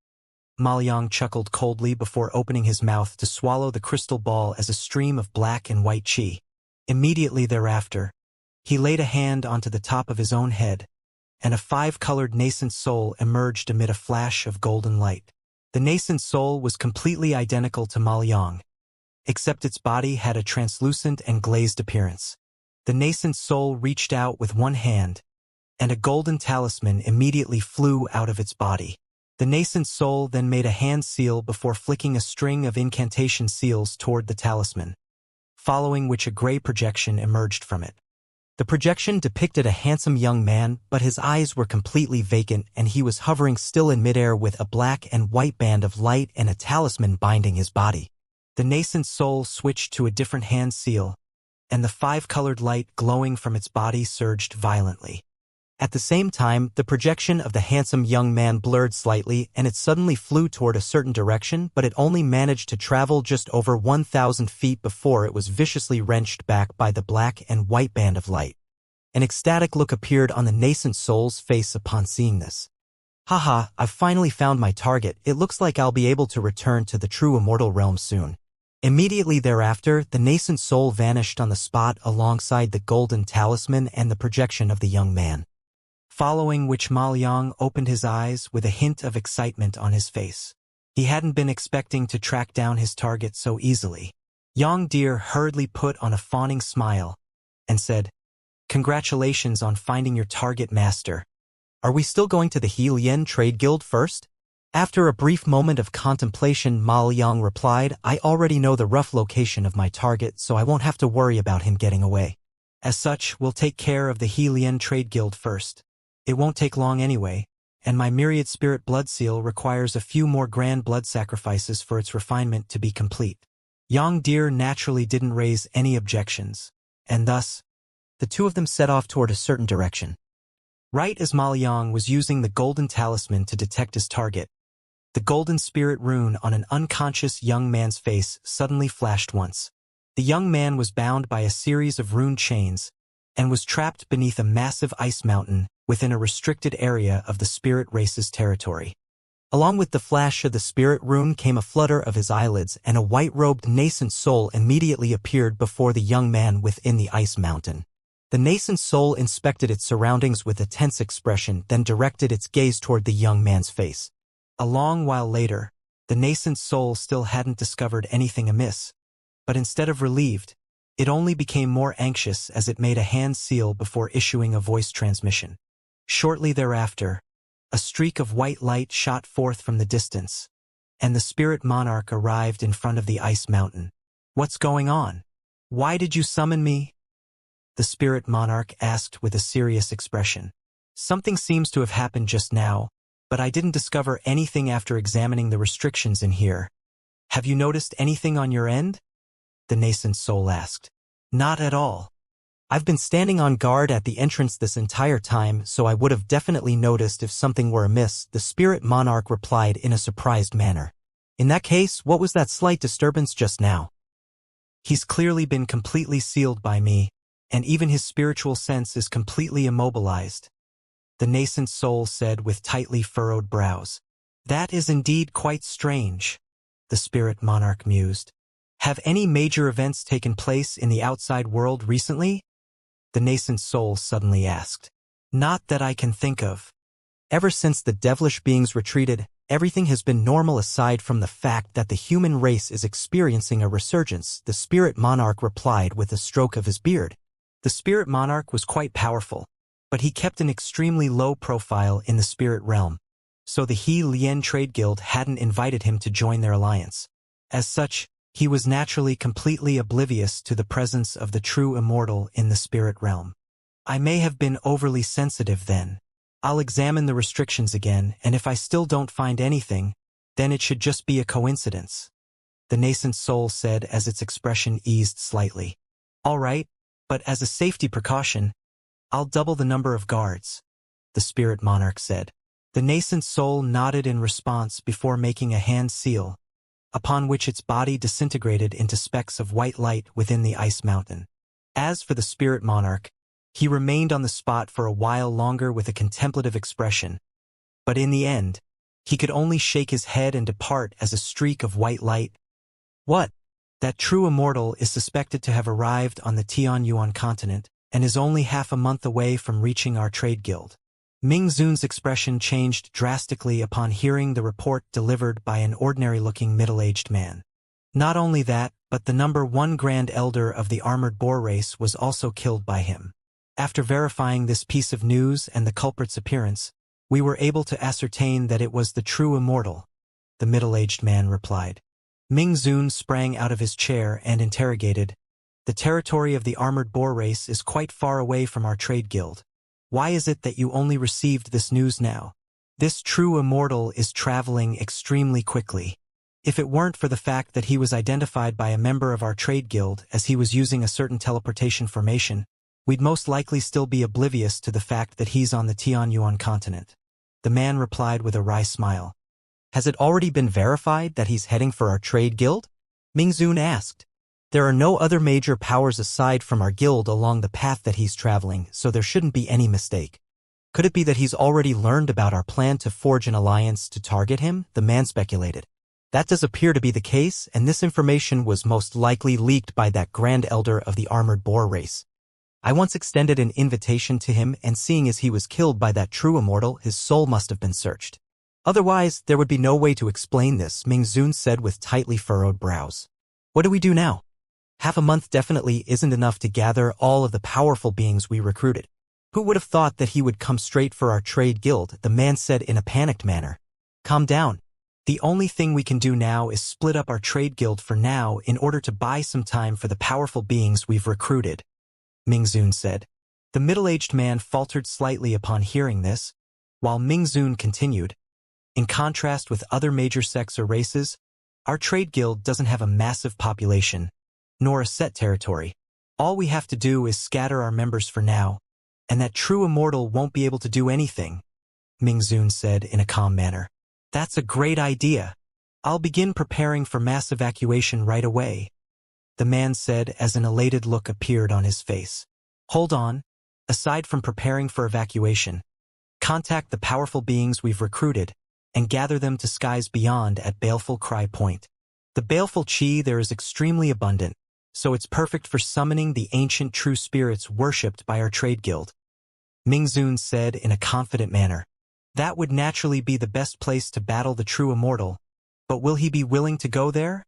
Ma Liang chuckled coldly before opening his mouth to swallow the crystal ball as a stream of black and white qi. Immediately thereafter, he laid a hand onto the top of his own head, and a five-colored nascent soul emerged amid a flash of golden light. The nascent soul was completely identical to Ma Liang, except its body had a translucent and glazed appearance. The nascent soul reached out with one hand, and a golden talisman immediately flew out of its body. The nascent soul then made a hand seal before flicking a string of incantation seals toward the talisman, following which a gray projection emerged from it. The projection depicted a handsome young man, but his eyes were completely vacant, and he was hovering still in midair with a black and white band of light and a talisman binding his body. The nascent soul switched to a different hand seal, and the five-colored light glowing from its body surged violently. At the same time, the projection of the handsome young man blurred slightly, and it suddenly flew toward a certain direction, but it only managed to travel just over 1,000 feet before it was viciously wrenched back by the black and white band of light. An ecstatic look appeared on the nascent soul's face upon seeing this. Haha, I've finally found my target. It looks like I'll be able to return to the true immortal realm soon. Immediately thereafter, the nascent soul vanished on the spot alongside the golden talisman and the projection of the young man. Following which Ma Liang opened his eyes with a hint of excitement on his face. He hadn't been expecting to track down his target so easily. Yang Deer hurriedly put on a fawning smile and said, Congratulations on finding your target, Master. Are we still going to the He Lian Trade Guild first? After a brief moment of contemplation, Ma Liang replied, I already know the rough location of my target, so I won't have to worry about him getting away. As such, we'll take care of the He Lian Trade Guild first. It won't take long anyway, and my myriad spirit blood seal requires a few more grand blood sacrifices for its refinement to be complete. Yang Deer naturally didn't raise any objections, and thus, the two of them set off toward a certain direction. Right as Ma Liang was using the golden talisman to detect his target, the golden spirit rune on an unconscious young man's face suddenly flashed once. The young man was bound by a series of rune chains and was trapped beneath a massive ice mountain within a restricted area of the spirit race's territory. Along with the flash of the spirit rune came a flutter of his eyelids, and a white-robed nascent soul immediately appeared before the young man within the ice mountain. The nascent soul inspected its surroundings with a tense expression, then directed its gaze toward the young man's face. A long while later, the nascent soul still hadn't discovered anything amiss, but instead of relieved, it only became more anxious as it made a hand seal before issuing a voice transmission. Shortly thereafter, a streak of white light shot forth from the distance, and the spirit monarch arrived in front of the ice mountain. What's going on? Why did you summon me? The spirit monarch asked with a serious expression. Something seems to have happened just now, but I didn't discover anything after examining the restrictions in here. Have you noticed anything on your end? The nascent soul asked. Not at all. I've been standing on guard at the entrance this entire time, so I would have definitely noticed if something were amiss, the spirit monarch replied in a surprised manner. In that case, what was that slight disturbance just now? He's clearly been completely sealed by me, and even his spiritual sense is completely immobilized, the nascent soul said with tightly furrowed brows. That is indeed quite strange, the spirit monarch mused. Have any major events taken place in the outside world recently? The nascent soul suddenly asked. Not that I can think of. Ever since the devilish beings retreated, everything has been normal aside from the fact that the human race is experiencing a resurgence, the spirit monarch replied with a stroke of his beard. The spirit monarch was quite powerful, but he kept an extremely low profile in the spirit realm, so the He Lian Trade Guild hadn't invited him to join their alliance. As such, he was naturally completely oblivious to the presence of the true immortal in the spirit realm. I may have been overly sensitive then. I'll examine the restrictions again, and if I still don't find anything, then it should just be a coincidence, the nascent soul said as its expression eased slightly. All right, but as a safety precaution, I'll double the number of guards, the spirit monarch said. The nascent soul nodded in response before making a hand seal, upon which its body disintegrated into specks of white light within the ice mountain. As for the spirit monarch, he remained on the spot for a while longer with a contemplative expression, but in the end, he could only shake his head and depart as a streak of white light. What? That true immortal is suspected to have arrived on the Tianyuan continent and is only half a month away from reaching our trade guild. Ming Zun's expression changed drastically upon hearing the report delivered by an ordinary-looking middle-aged man. Not only that, but the number 1 Grand Elder of the armored boar race was also killed by him. After verifying this piece of news and the culprit's appearance, we were able to ascertain that it was the true immortal, the middle-aged man replied. Ming Zun sprang out of his chair and interrogated, The territory of the armored boar race is quite far away from our trade guild. Why is it that you only received this news now? This true immortal is traveling extremely quickly. If it weren't for the fact that he was identified by a member of our trade guild as he was using a certain teleportation formation, we'd most likely still be oblivious to the fact that he's on the Tianyuan continent. The man replied with a wry smile. Has it already been verified that he's heading for our trade guild? Ming Zun asked. There are no other major powers aside from our guild along the path that he's traveling, so there shouldn't be any mistake. Could it be that he's already learned about our plan to forge an alliance to target him? The man speculated. That does appear to be the case, and this information was most likely leaked by that Grand Elder of the armored boar race. I once extended an invitation to him, and seeing as he was killed by that true immortal, his soul must have been searched. Otherwise, there would be no way to explain this, Ming Zun said with tightly furrowed brows. What do we do now? Half a month definitely isn't enough to gather all of the powerful beings we recruited. Who would have thought that he would come straight for our trade guild? The man said in a panicked manner. Calm down. The only thing we can do now is split up our trade guild for now in order to buy some time for the powerful beings we've recruited, Mingzun said. The middle-aged man faltered slightly upon hearing this, while Mingzun continued, in contrast with other major sects or races, our trade guild doesn't have a massive population, nor a set territory. All we have to do is scatter our members for now, and that true immortal won't be able to do anything, Mingzun said in a calm manner. That's a great idea. I'll begin preparing for mass evacuation right away, the man said as an elated look appeared on his face. Hold on. Aside from preparing for evacuation, contact the powerful beings we've recruited and gather them to skies beyond at Baleful Cry Point. The baleful chi there is extremely abundant, so it's perfect for summoning the ancient true spirits worshipped by our trade guild, Mingzun said in a confident manner. That would naturally be the best place to battle the true immortal, but will he be willing to go there?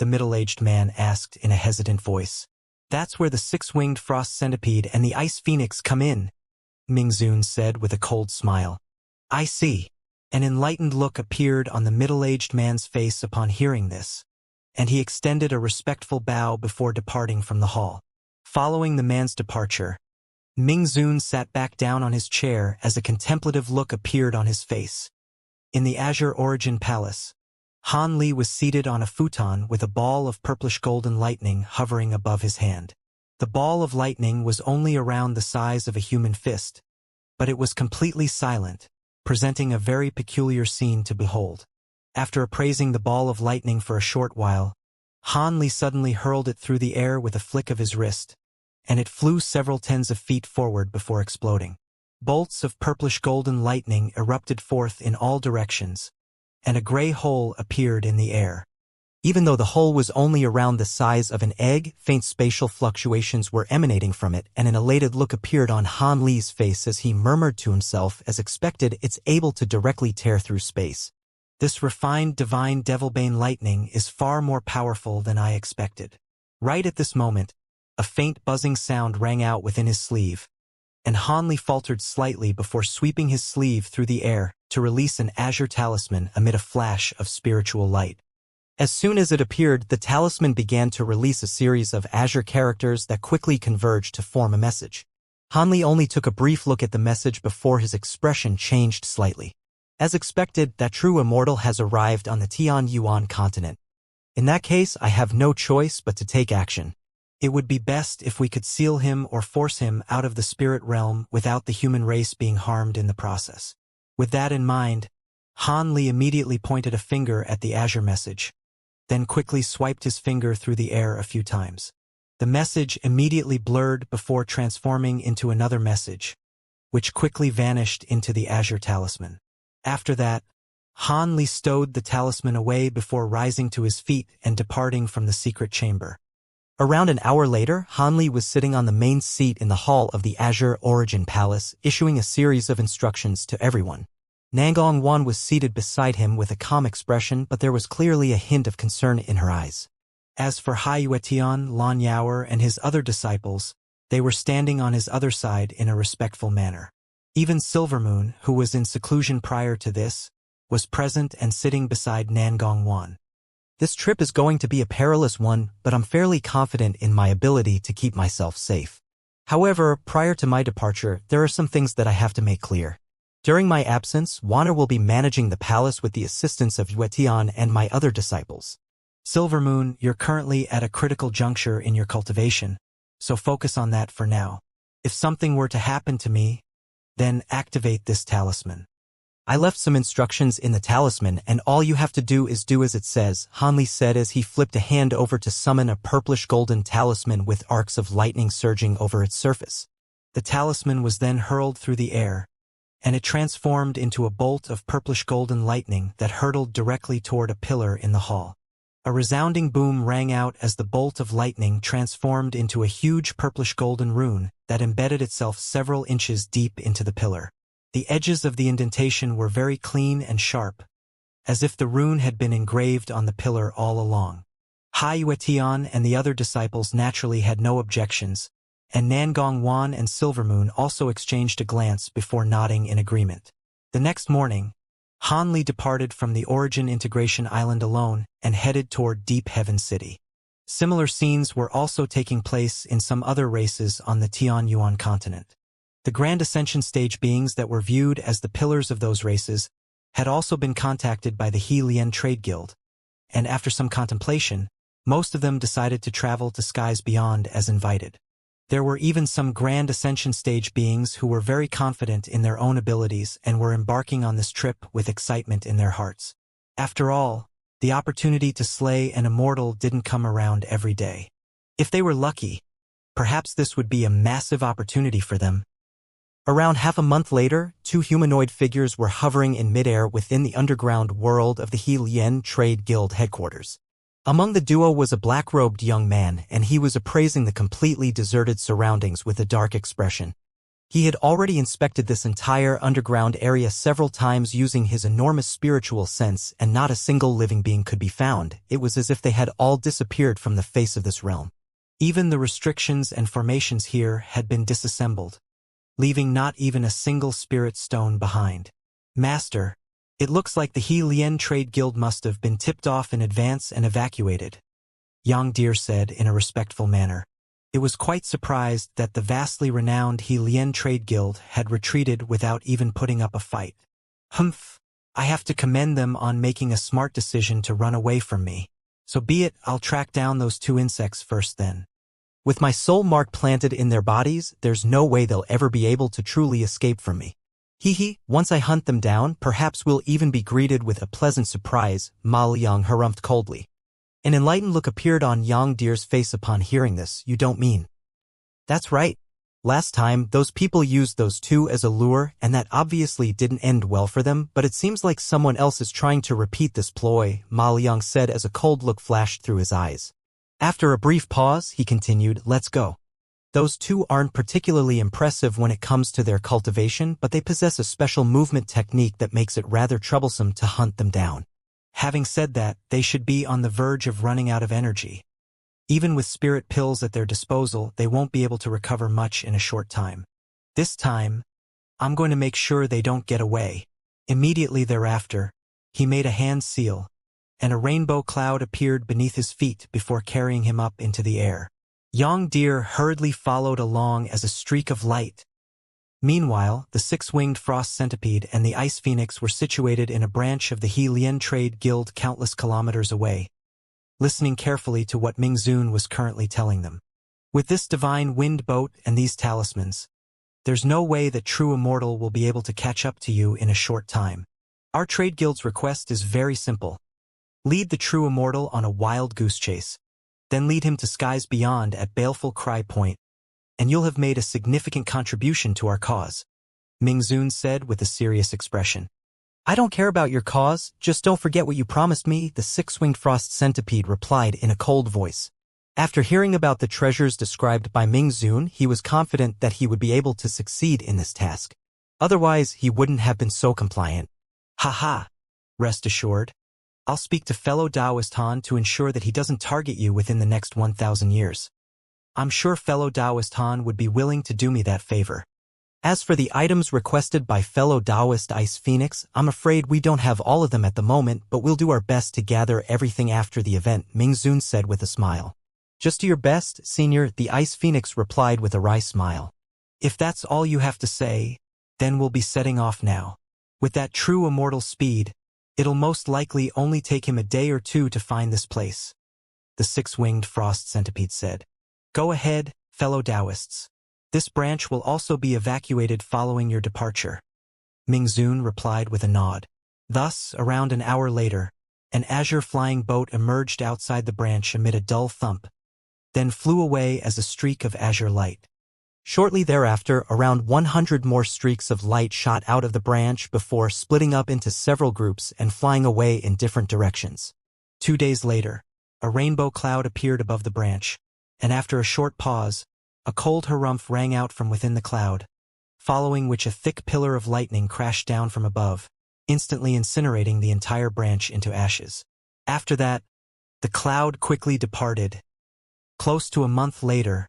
The middle-aged man asked in a hesitant voice. That's where the six-winged frost centipede and the ice phoenix come in, Mingzun said with a cold smile. I see. An enlightened look appeared on the middle-aged man's face upon hearing this, and he extended a respectful bow before departing from the hall. Following the man's departure, Mingzun sat back down on his chair as a contemplative look appeared on his face. In the Azure Origin Palace, Han Li was seated on a futon with a ball of purplish golden lightning hovering above his hand. The ball of lightning was only around the size of a human fist, but it was completely silent, presenting a very peculiar scene to behold. After appraising the ball of lightning for a short while, Han Li suddenly hurled it through the air with a flick of his wrist, and it flew several tens of feet forward before exploding. Bolts of purplish golden lightning erupted forth in all directions, and a gray hole appeared in the air. Even though the hole was only around the size of an egg, faint spatial fluctuations were emanating from it, and an elated look appeared on Han Li's face as he murmured to himself, as expected, it's able to directly tear through space. This refined divine devilbane lightning is far more powerful than I expected. Right at this moment, a faint buzzing sound rang out within his sleeve, and Han Li faltered slightly before sweeping his sleeve through the air to release an azure talisman amid a flash of spiritual light. As soon as it appeared, the talisman began to release a series of azure characters that quickly converged to form a message. Han Li only took a brief look at the message before his expression changed slightly. As expected, that true immortal has arrived on the Tian Yuan continent. In that case, I have no choice but to take action. It would be best if we could seal him or force him out of the spirit realm without the human race being harmed in the process. With that in mind, Han Li immediately pointed a finger at the azure message, then quickly swiped his finger through the air a few times. The message immediately blurred before transforming into another message, which quickly vanished into the azure talisman. After that, Han Li stowed the talisman away before rising to his feet and departing from the secret chamber. Around an hour later, Han Li was sitting on the main seat in the hall of the Azure Origin Palace, issuing a series of instructions to everyone. Nangong Wan was seated beside him with a calm expression, but there was clearly a hint of concern in her eyes. As for Hai Yuetian, Lan Yaoer, and his other disciples, they were standing on his other side in a respectful manner. Even Silvermoon, who was in seclusion prior to this, was present and sitting beside Nangong Wan. This trip is going to be a perilous one, but I'm fairly confident in my ability to keep myself safe. However, prior to my departure, there are some things that I have to make clear. During my absence, Wana will be managing the palace with the assistance of Yuetian and my other disciples. Silvermoon, you're currently at a critical juncture in your cultivation, so focus on that for now. If something were to happen to me, then activate this talisman. I left some instructions in the talisman, and all you have to do is do as it says, Han Li said as he flipped a hand over to summon a purplish golden talisman with arcs of lightning surging over its surface. The talisman was then hurled through the air, and it transformed into a bolt of purplish golden lightning that hurtled directly toward a pillar in the hall. A resounding boom rang out as the bolt of lightning transformed into a huge purplish golden rune that embedded itself several inches deep into the pillar. The edges of the indentation were very clean and sharp, as if the rune had been engraved on the pillar all along. Hai Yuetian and the other disciples naturally had no objections, and Nangong Wan and Silvermoon also exchanged a glance before nodding in agreement. The next morning, Han departed from the Origin Integration Island alone and headed toward Deep Heaven City. Similar scenes were also taking place in some other races on the Tianyuan continent. The Grand Ascension stage beings that were viewed as the pillars of those races had also been contacted by the He Lien Trade Guild, and after some contemplation, most of them decided to travel to skies beyond as invited. There were even some Grand Ascension stage beings who were very confident in their own abilities and were embarking on this trip with excitement in their hearts. After all, the opportunity to slay an immortal didn't come around every day. If they were lucky, perhaps this would be a massive opportunity for them. Around half a month later, two humanoid figures were hovering in midair within the underground world of the He Lien Trade Guild headquarters. Among the duo was a black-robed young man, and he was appraising the completely deserted surroundings with a dark expression. He had already inspected this entire underground area several times using his enormous spiritual sense, and not a single living being could be found. It was as if they had all disappeared from the face of this realm. Even the restrictions and formations here had been disassembled, leaving not even a single spirit stone behind. Master, it looks like the He Lien Trade Guild must have been tipped off in advance and evacuated, Yang Deer said in a respectful manner. It was quite surprised that the vastly renowned He Lien Trade Guild had retreated without even putting up a fight. Humph, I have to commend them on making a smart decision to run away from me. So be it, I'll track down those two insects first then. With my soul mark planted in their bodies, there's no way they'll ever be able to truly escape from me. Hee, once I hunt them down, perhaps we'll even be greeted with a pleasant surprise, Ma Liang harumphed coldly. An enlightened look appeared on Yang Deer's face upon hearing this. You don't mean? That's right. Last time, those people used those two as a lure, and that obviously didn't end well for them, but it seems like someone else is trying to repeat this ploy, Ma Liang said as a cold look flashed through his eyes. After a brief pause, he continued, let's go. Those two aren't particularly impressive when it comes to their cultivation, but they possess a special movement technique that makes it rather troublesome to hunt them down. Having said that, they should be on the verge of running out of energy. Even with spirit pills at their disposal, they won't be able to recover much in a short time. This time, I'm going to make sure they don't get away. Immediately thereafter, he made a hand seal, and a rainbow cloud appeared beneath his feet before carrying him up into the air. Yang Deer hurriedly followed along as a streak of light. Meanwhile, the six-winged frost centipede and the ice phoenix were situated in a branch of the He Lien Trade Guild countless kilometers away, listening carefully to what Ming Zun was currently telling them. With this divine wind boat and these talismans, there's no way that true Immortal will be able to catch up to you in a short time. Our trade guild's request is very simple. Lead the true Immortal on a wild goose chase. Then lead him to skies beyond at Baleful Cry Point, and you'll have made a significant contribution to our cause, Ming Zun said with a serious expression. I don't care about your cause, just don't forget what you promised me, the six-winged frost centipede replied in a cold voice. After hearing about the treasures described by Ming Zun, he was confident that he would be able to succeed in this task. Otherwise, he wouldn't have been so compliant. Ha! Rest assured. I'll speak to fellow Taoist Han to ensure that he doesn't target you within the next 1,000 years. I'm sure fellow Taoist Han would be willing to do me that favor. As for the items requested by fellow Taoist Ice Phoenix, I'm afraid we don't have all of them at the moment, but we'll do our best to gather everything after the event, Ming Zun said with a smile. Just do your best, Senior, the Ice Phoenix replied with a wry smile. If that's all you have to say, then we'll be setting off now. With that true immortal speed, it'll most likely only take him a day or two to find this place, the six-winged frost centipede said. Go ahead, fellow Taoists. This branch will also be evacuated following your departure, Ming Zun replied with a nod. Thus, around an hour later, an azure flying boat emerged outside the branch amid a dull thump, then flew away as a streak of azure light. Shortly thereafter, around 100 more streaks of light shot out of the branch before splitting up into several groups and flying away in different directions. 2 days later, a rainbow cloud appeared above the branch, and after a short pause, a cold harumph rang out from within the cloud, following which a thick pillar of lightning crashed down from above, instantly incinerating the entire branch into ashes. After that, the cloud quickly departed. Close to a month later,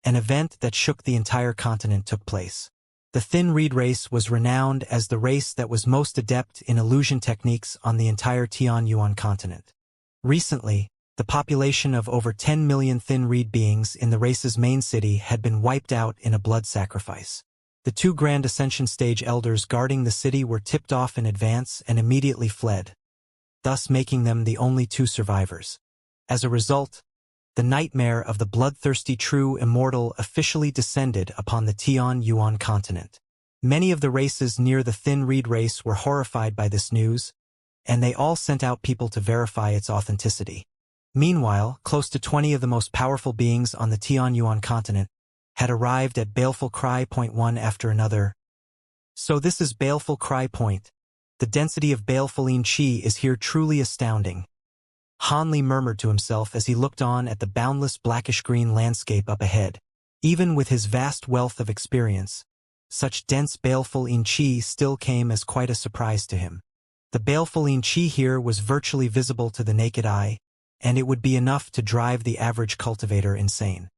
an event that shook the entire continent took place. The thin reed race was renowned as the race that was most adept in illusion techniques on the entire Tianyuan continent. Recently, the population of over 10 million thin reed beings in the race's main city had been wiped out in a blood sacrifice. The two Grand Ascension stage elders guarding the city were tipped off in advance and immediately fled, thus making them the only two survivors. As a result, the nightmare of the bloodthirsty true immortal officially descended upon the Tianyuan continent. Many of the races near the thin reed race were horrified by this news, and they all sent out people to verify its authenticity. Meanwhile, close to 20 of the most powerful beings on the Tianyuan continent had arrived at Baleful Cry Point one after another. So this is Baleful Cry Point. The density of baleful Qi is here truly astounding. Han Li murmured to himself as he looked on at the boundless blackish-green landscape up ahead. Even with his vast wealth of experience, such dense baleful Qi still came as quite a surprise to him. The baleful Qi here was virtually visible to the naked eye, and it would be enough to drive the average cultivator insane.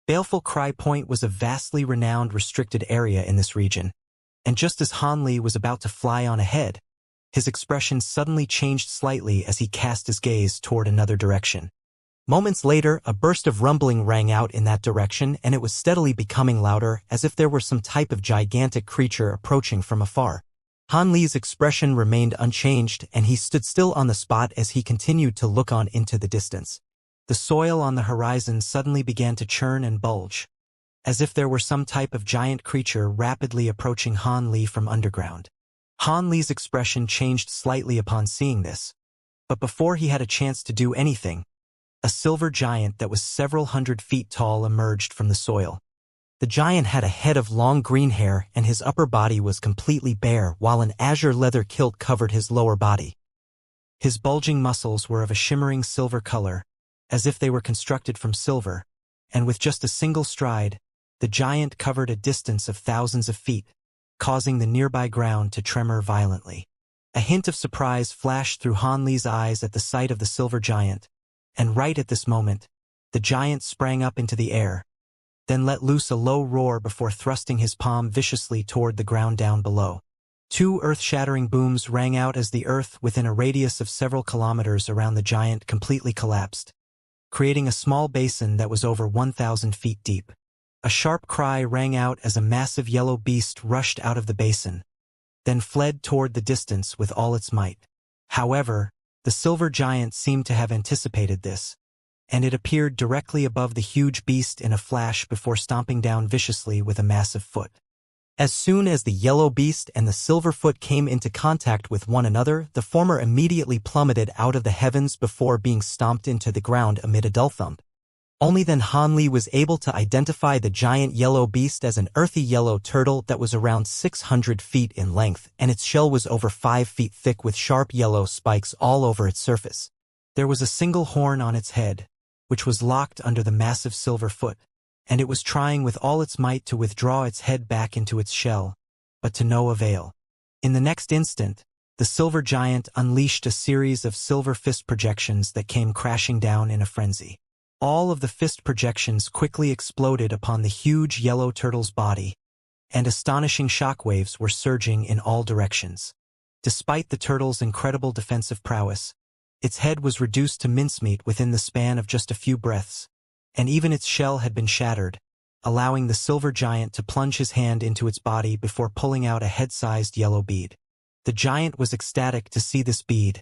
Baleful Cry Point was a vastly renowned restricted area in this region, and just as Han Li was about to fly on ahead, his expression suddenly changed slightly as he cast his gaze toward another direction. Moments later, a burst of rumbling rang out in that direction, and it was steadily becoming louder, as if there were some type of gigantic creature approaching from afar. Han Li's expression remained unchanged, and he stood still on the spot as he continued to look on into the distance. The soil on the horizon suddenly began to churn and bulge, as if there were some type of giant creature rapidly approaching Han Li from underground. Han Li's expression changed slightly upon seeing this, but before he had a chance to do anything, a silver giant that was several hundred feet tall emerged from the soil. The giant had a head of long green hair, and his upper body was completely bare, while an azure leather kilt covered his lower body. His bulging muscles were of a shimmering silver color, as if they were constructed from silver, and with just a single stride, the giant covered a distance of thousands of feet, causing the nearby ground to tremor violently. A hint of surprise flashed through Han Li's eyes at the sight of the silver giant, and right at this moment, the giant sprang up into the air, then let loose a low roar before thrusting his palm viciously toward the ground down below. Two earth-shattering booms rang out as the earth within a radius of several kilometers around the giant completely collapsed, creating a small basin that was over 1,000 feet deep. A sharp cry rang out as a massive yellow beast rushed out of the basin, then fled toward the distance with all its might. However, the silver giant seemed to have anticipated this, and it appeared directly above the huge beast in a flash before stomping down viciously with a massive foot. As soon as the yellow beast and the silver foot came into contact with one another, the former immediately plummeted out of the heavens before being stomped into the ground amid a dull thump. Only then Han Li was able to identify the giant yellow beast as an earthy yellow turtle that was around 600 feet in length, and its shell was over 5 feet thick with sharp yellow spikes all over its surface. There was a single horn on its head, which was locked under the massive silver foot, and it was trying with all its might to withdraw its head back into its shell, but to no avail. In the next instant, the silver giant unleashed a series of silver fist projections that came crashing down in a frenzy. All of the fist projections quickly exploded upon the huge yellow turtle's body, and astonishing shockwaves were surging in all directions. Despite the turtle's incredible defensive prowess, its head was reduced to mincemeat within the span of just a few breaths, and even its shell had been shattered, allowing the silver giant to plunge his hand into its body before pulling out a head-sized yellow bead. The giant was ecstatic to see this bead,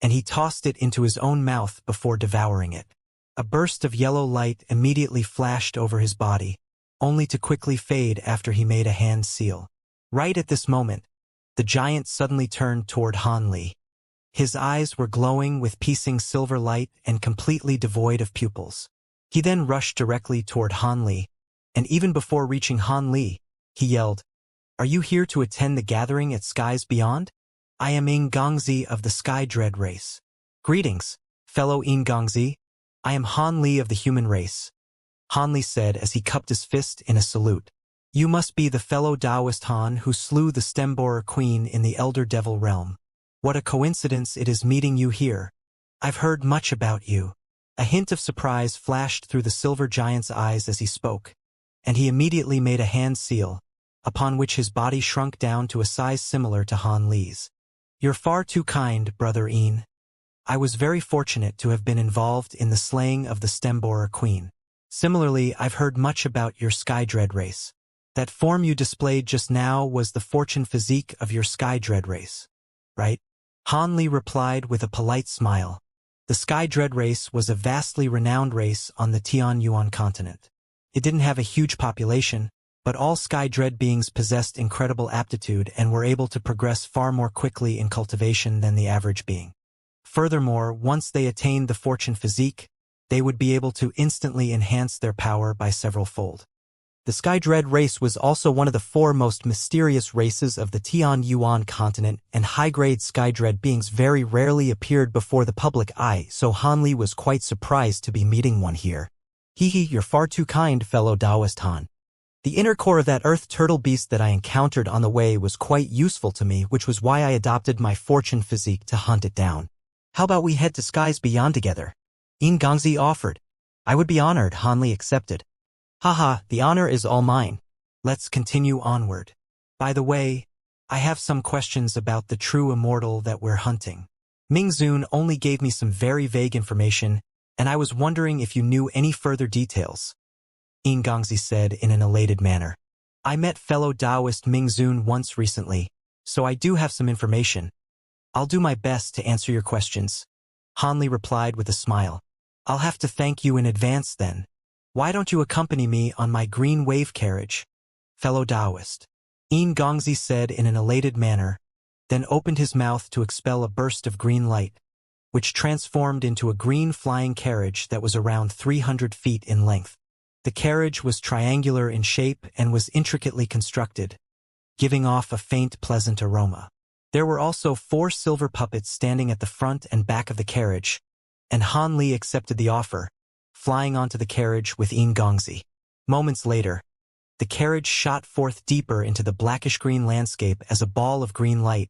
and he tossed it into his own mouth before devouring it. A burst of yellow light immediately flashed over his body, only to quickly fade after he made a hand seal. Right at this moment, the giant suddenly turned toward Han Li. His eyes were glowing with piercing silver light and completely devoid of pupils. He then rushed directly toward Han Li, and even before reaching Han Li, he yelled, "Are you here to attend the gathering at Skies Beyond? I am Ing Gongzi of the Sky Dread race. Greetings, fellow Ing Gongzi. I am Han Li of the human race," Han Li said as he cupped his fist in a salute. "You must be the fellow Taoist Han who slew the Stemborer Queen in the Elder Devil realm. What a coincidence it is meeting you here. I've heard much about you." A hint of surprise flashed through the silver giant's eyes as he spoke, and he immediately made a hand seal, upon which his body shrunk down to a size similar to Han Li's. "You're far too kind, Brother Ian. I was very fortunate to have been involved in the slaying of the Stemborer Queen. Similarly, I've heard much about your Skydread race. That form you displayed just now was the fortune physique of your Skydread race, right?" Han Li replied with a polite smile. The Skydread race was a vastly renowned race on the Tianyuan continent. It didn't have a huge population, but all Skydread beings possessed incredible aptitude and were able to progress far more quickly in cultivation than the average being. Furthermore, once they attained the fortune physique, they would be able to instantly enhance their power by several-fold. The Skydread race was also one of the 4 most mysterious races of the Tianyuan continent, and high-grade Skydread beings very rarely appeared before the public eye, so Han Li was quite surprised to be meeting one here. "Hehe, you're far too kind, fellow Taoist Han. The inner core of that earth turtle beast that I encountered on the way was quite useful to me, which was why I adopted my fortune physique to hunt it down. How about we head to skies beyond together?" Yin Gongzi offered. "I would be honored," Han Li accepted. "Haha, the honor is all mine. Let's continue onward. By the way, I have some questions about the true immortal that we're hunting. Ming Zun only gave me some very vague information, and I was wondering if you knew any further details," Yin Gongzi said in an elated manner. "I met fellow Taoist Ming Zun once recently, so I do have some information. I'll do my best to answer your questions," Han Li replied with a smile. "I'll have to thank you in advance then. Why don't you accompany me on my green wave carriage, fellow Taoist?" Yin Gongzi said in an elated manner, then opened his mouth to expel a burst of green light, which transformed into a green flying carriage that was around 300 feet in length. The carriage was triangular in shape and was intricately constructed, giving off a faint, pleasant aroma. There were also 4 silver puppets standing at the front and back of the carriage, and Han Li accepted the offer, flying onto the carriage with Yin Gongzi. Moments later, the carriage shot forth deeper into the blackish-green landscape as a ball of green light,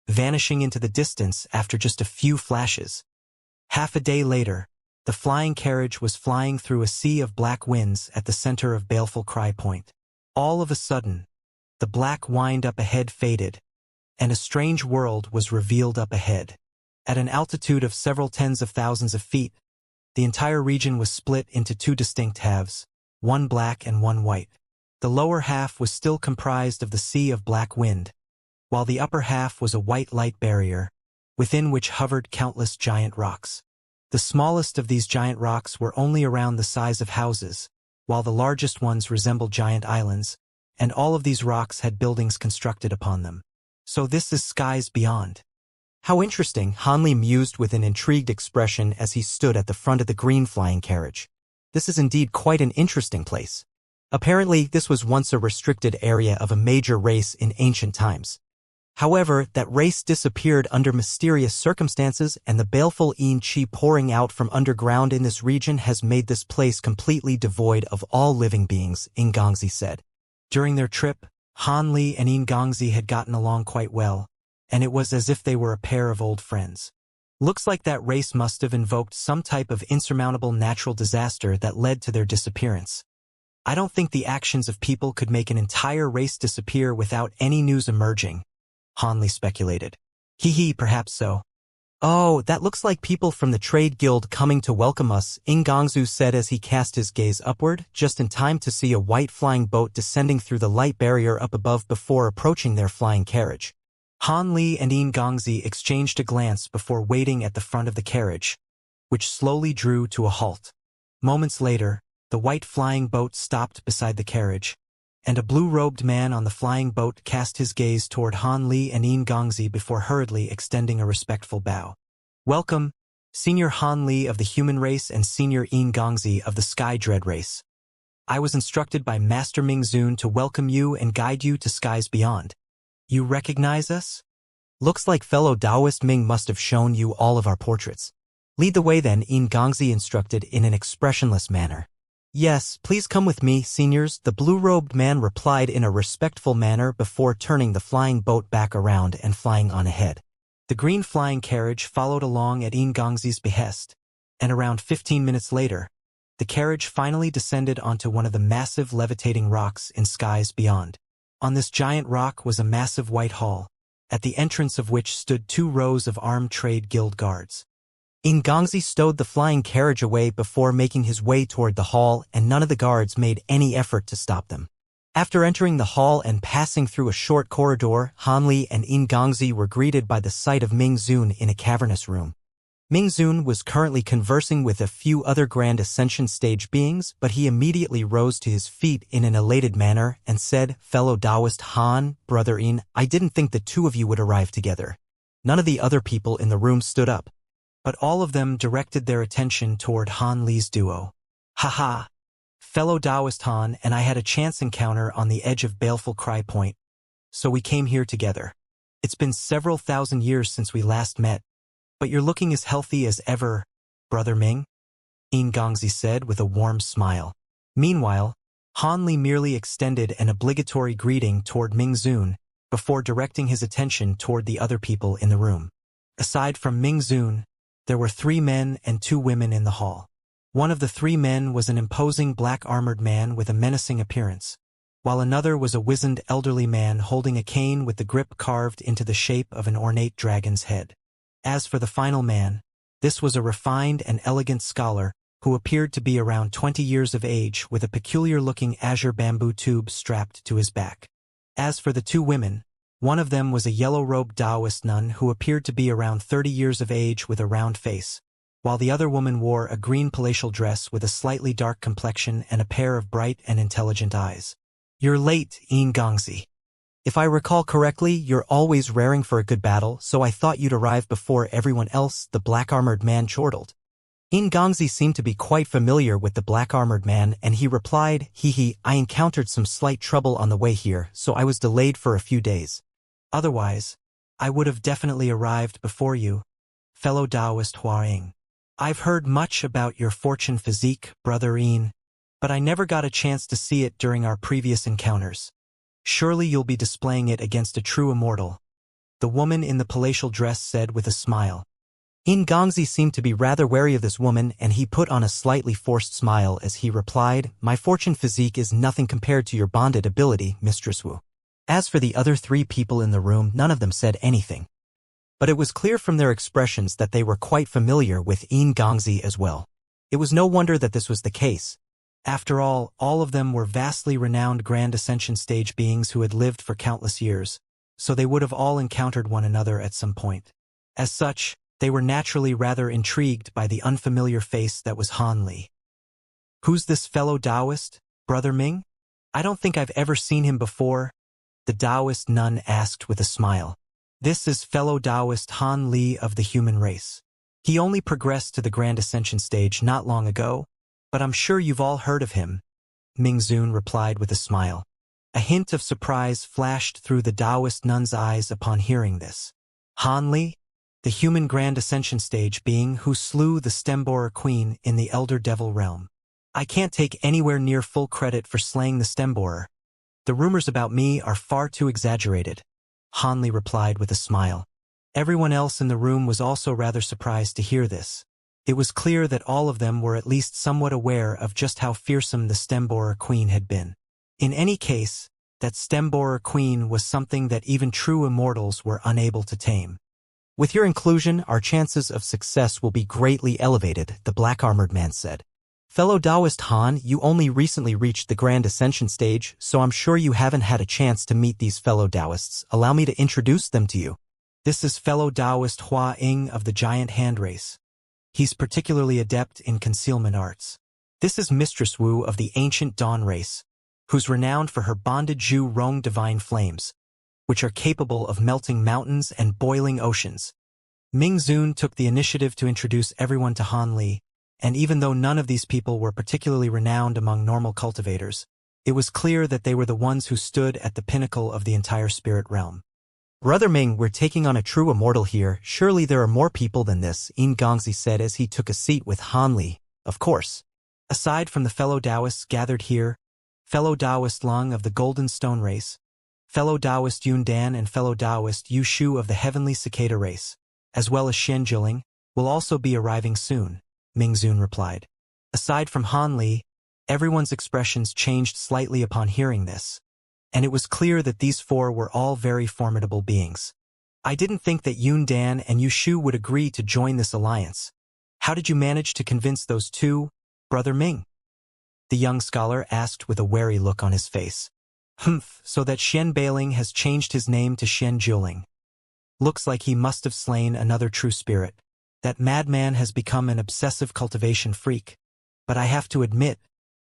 vanishing into the distance after just a few flashes. Half a day later, the flying carriage was flying through a sea of black winds at the center of Baleful Cry Point. All of a sudden, the black wind up ahead faded, and a strange world was revealed up ahead. At an altitude of several tens of thousands of feet, the entire region was split into 2 distinct halves, one black and one white. The lower half was still comprised of the sea of black wind, while the upper half was a white light barrier, within which hovered countless giant rocks. The smallest of these giant rocks were only around the size of houses, while the largest ones resembled giant islands, and all of these rocks had buildings constructed upon them. "So this is skies beyond. How interesting," Han Li mused with an intrigued expression as he stood at the front of the green flying carriage. "This is indeed quite an interesting place. Apparently, this was once a restricted area of a major race in ancient times. However, that race disappeared under mysterious circumstances, and the baleful Yin Qi pouring out from underground in this region has made this place completely devoid of all living beings," Yin Gongzi said. During their trip, Han Li and Yin Gongzi had gotten along quite well, and it was as if they were a pair of old friends. Looks like that race must have invoked some type of insurmountable natural disaster that led to their disappearance. I don't think the actions of people could make an entire race disappear without any news emerging, Han Li speculated. Hee, perhaps so. "Oh, that looks like people from the trade guild coming to welcome us," Yin Gongzi said as he cast his gaze upward, just in time to see a white flying boat descending through the light barrier up above before approaching their flying carriage. Han Li and Yin Gongzi exchanged a glance before waiting at the front of the carriage, which slowly drew to a halt. Moments later, the white flying boat stopped beside the carriage, and a blue-robed man on the flying boat cast his gaze toward Han Li and Yin Gongzi before hurriedly extending a respectful bow. "Welcome, Senior Han Li of the human race and Senior Yin Gongzi of the Skydread race. I was instructed by Master Ming Zun to welcome you and guide you to skies beyond. You recognize us? Looks like fellow Taoist Ming must have shown you all of our portraits. Lead the way then," Yin Gongzi instructed in an expressionless manner. "Yes, please come with me, seniors," the blue-robed man replied in a respectful manner before turning the flying boat back around and flying on ahead. The green flying carriage followed along at Yin Gongzi's behest, and around 15 minutes later, the carriage finally descended onto one of the massive levitating rocks in skies beyond. On this giant rock was a massive white hall, at the entrance of which stood 2 rows of armed trade guild guards. Ingangzi stowed the flying carriage away before making his way toward the hall, and none of the guards made any effort to stop them. After entering the hall and passing through a short corridor, Hanli and Ingangzi were greeted by the sight of Ming Zun in a cavernous room. Ming Zun was currently conversing with a few other Grand Ascension stage beings, but he immediately rose to his feet in an elated manner and said, "Fellow Taoist Han, Brother In, I didn't think the 2 of you would arrive together." None of the other people in the room stood up, but all of them directed their attention toward Han Li's duo. "Haha! Fellow Taoist Han and I had a chance encounter on the edge of Baleful Cry Point, so we came here together. It's been several thousand years since we last met, but you're looking as healthy as ever, Brother Ming," Ingangzi said with a warm smile. Meanwhile, Han Li merely extended an obligatory greeting toward Ming Zun before directing his attention toward the other people in the room. Aside from Ming Zun, there were 3 men and 2 women in the hall. One of the 3 men was an imposing black-armored man with a menacing appearance, while another was a wizened elderly man holding a cane with the grip carved into the shape of an ornate dragon's head. As for the final man, this was a refined and elegant scholar who appeared to be around 20 years of age with a peculiar-looking azure bamboo tube strapped to his back. As for the 2 women, one of them was a yellow-robed Taoist nun who appeared to be around 30 years of age with a round face, while the other woman wore a green palatial dress with a slightly dark complexion and a pair of bright and intelligent eyes. "You're late, Ingangzi. If I recall correctly, you're always raring for a good battle, so I thought you'd arrive before everyone else," the black-armored man chortled. Ingangzi seemed to be quite familiar with the black-armored man, and he replied, "Hee, I encountered some slight trouble on the way here, so I was delayed for a few days. Otherwise, I would have definitely arrived before you, fellow Taoist Huaing. I've heard much about your fortune physique, Brother In, but I never got a chance to see it during our previous encounters. Surely you'll be displaying it against a true immortal," the woman in the palatial dress said with a smile. Ingangzi seemed to be rather wary of this woman, and he put on a slightly forced smile as he replied, "My fortune physique is nothing compared to your bonded ability, Mistress Wu." As for the other 3 people in the room, none of them said anything. But it was clear from their expressions that they were quite familiar with Ingangzi as well. It was no wonder that this was the case. After all of them were vastly renowned Grand Ascension stage beings who had lived for countless years, so they would have all encountered one another at some point. As such, they were naturally rather intrigued by the unfamiliar face that was Han Li. "Who's this fellow Taoist, Brother Ming? I don't think I've ever seen him before," the Taoist nun asked with a smile. "This is fellow Taoist Han Li of the human race. He only progressed to the Grand Ascension stage not long ago, but I'm sure you've all heard of him," Ming Zun replied with a smile. A hint of surprise flashed through the Taoist nun's eyes upon hearing this. Han Li, the human Grand Ascension stage being who slew the Stemborer Queen in the Elder Devil realm. "I can't take anywhere near full credit for slaying the Stemborer. The rumors about me are far too exaggerated," Han Li replied with a smile. Everyone else in the room was also rather surprised to hear this. It was clear that all of them were at least somewhat aware of just how fearsome the Stemborer Queen had been. In any case, that Stemborer Queen was something that even true immortals were unable to tame. "With your inclusion, our chances of success will be greatly elevated," the black-armored man said. "Fellow Taoist Han, you only recently reached the Grand Ascension stage, so I'm sure you haven't had a chance to meet these fellow Taoists. Allow me to introduce them to you. This is fellow Taoist Hua Ing of the Giant Hand Race. He's particularly adept in concealment arts. This is Mistress Wu of the Ancient Dawn Race, who's renowned for her bonded Zhu Rong divine flames, which are capable of melting mountains and boiling oceans." Ming Zun took the initiative to introduce everyone to Han Li, and even though none of these people were particularly renowned among normal cultivators, it was clear that they were the ones who stood at the pinnacle of the entire spirit realm. "Brother Ming, we're taking on a true immortal here. Surely there are more people than this," Ingangzi said as he took a seat with Han Li. "Of course. Aside from the fellow Taoists gathered here, fellow Taoist Lung of the Golden Stone Race, fellow Taoist Yun Dan and fellow Taoist Yu Shu of the Heavenly Cicada Race, as well as Shen Jiling, will also be arriving soon," Ming Zun replied. Aside from Han Li, everyone's expressions changed slightly upon hearing this. and it was clear that these four were all very formidable beings. I didn't think that Yun Dan and Yu Shu would agree to join this alliance. How did you manage to convince those two, Brother Ming? The young scholar asked with a wary look on his face. So that Xian Bailing has changed his name to Xian Juling. Looks like he must have slain another true spirit. That madman has become an obsessive cultivation freak. But I have to admit,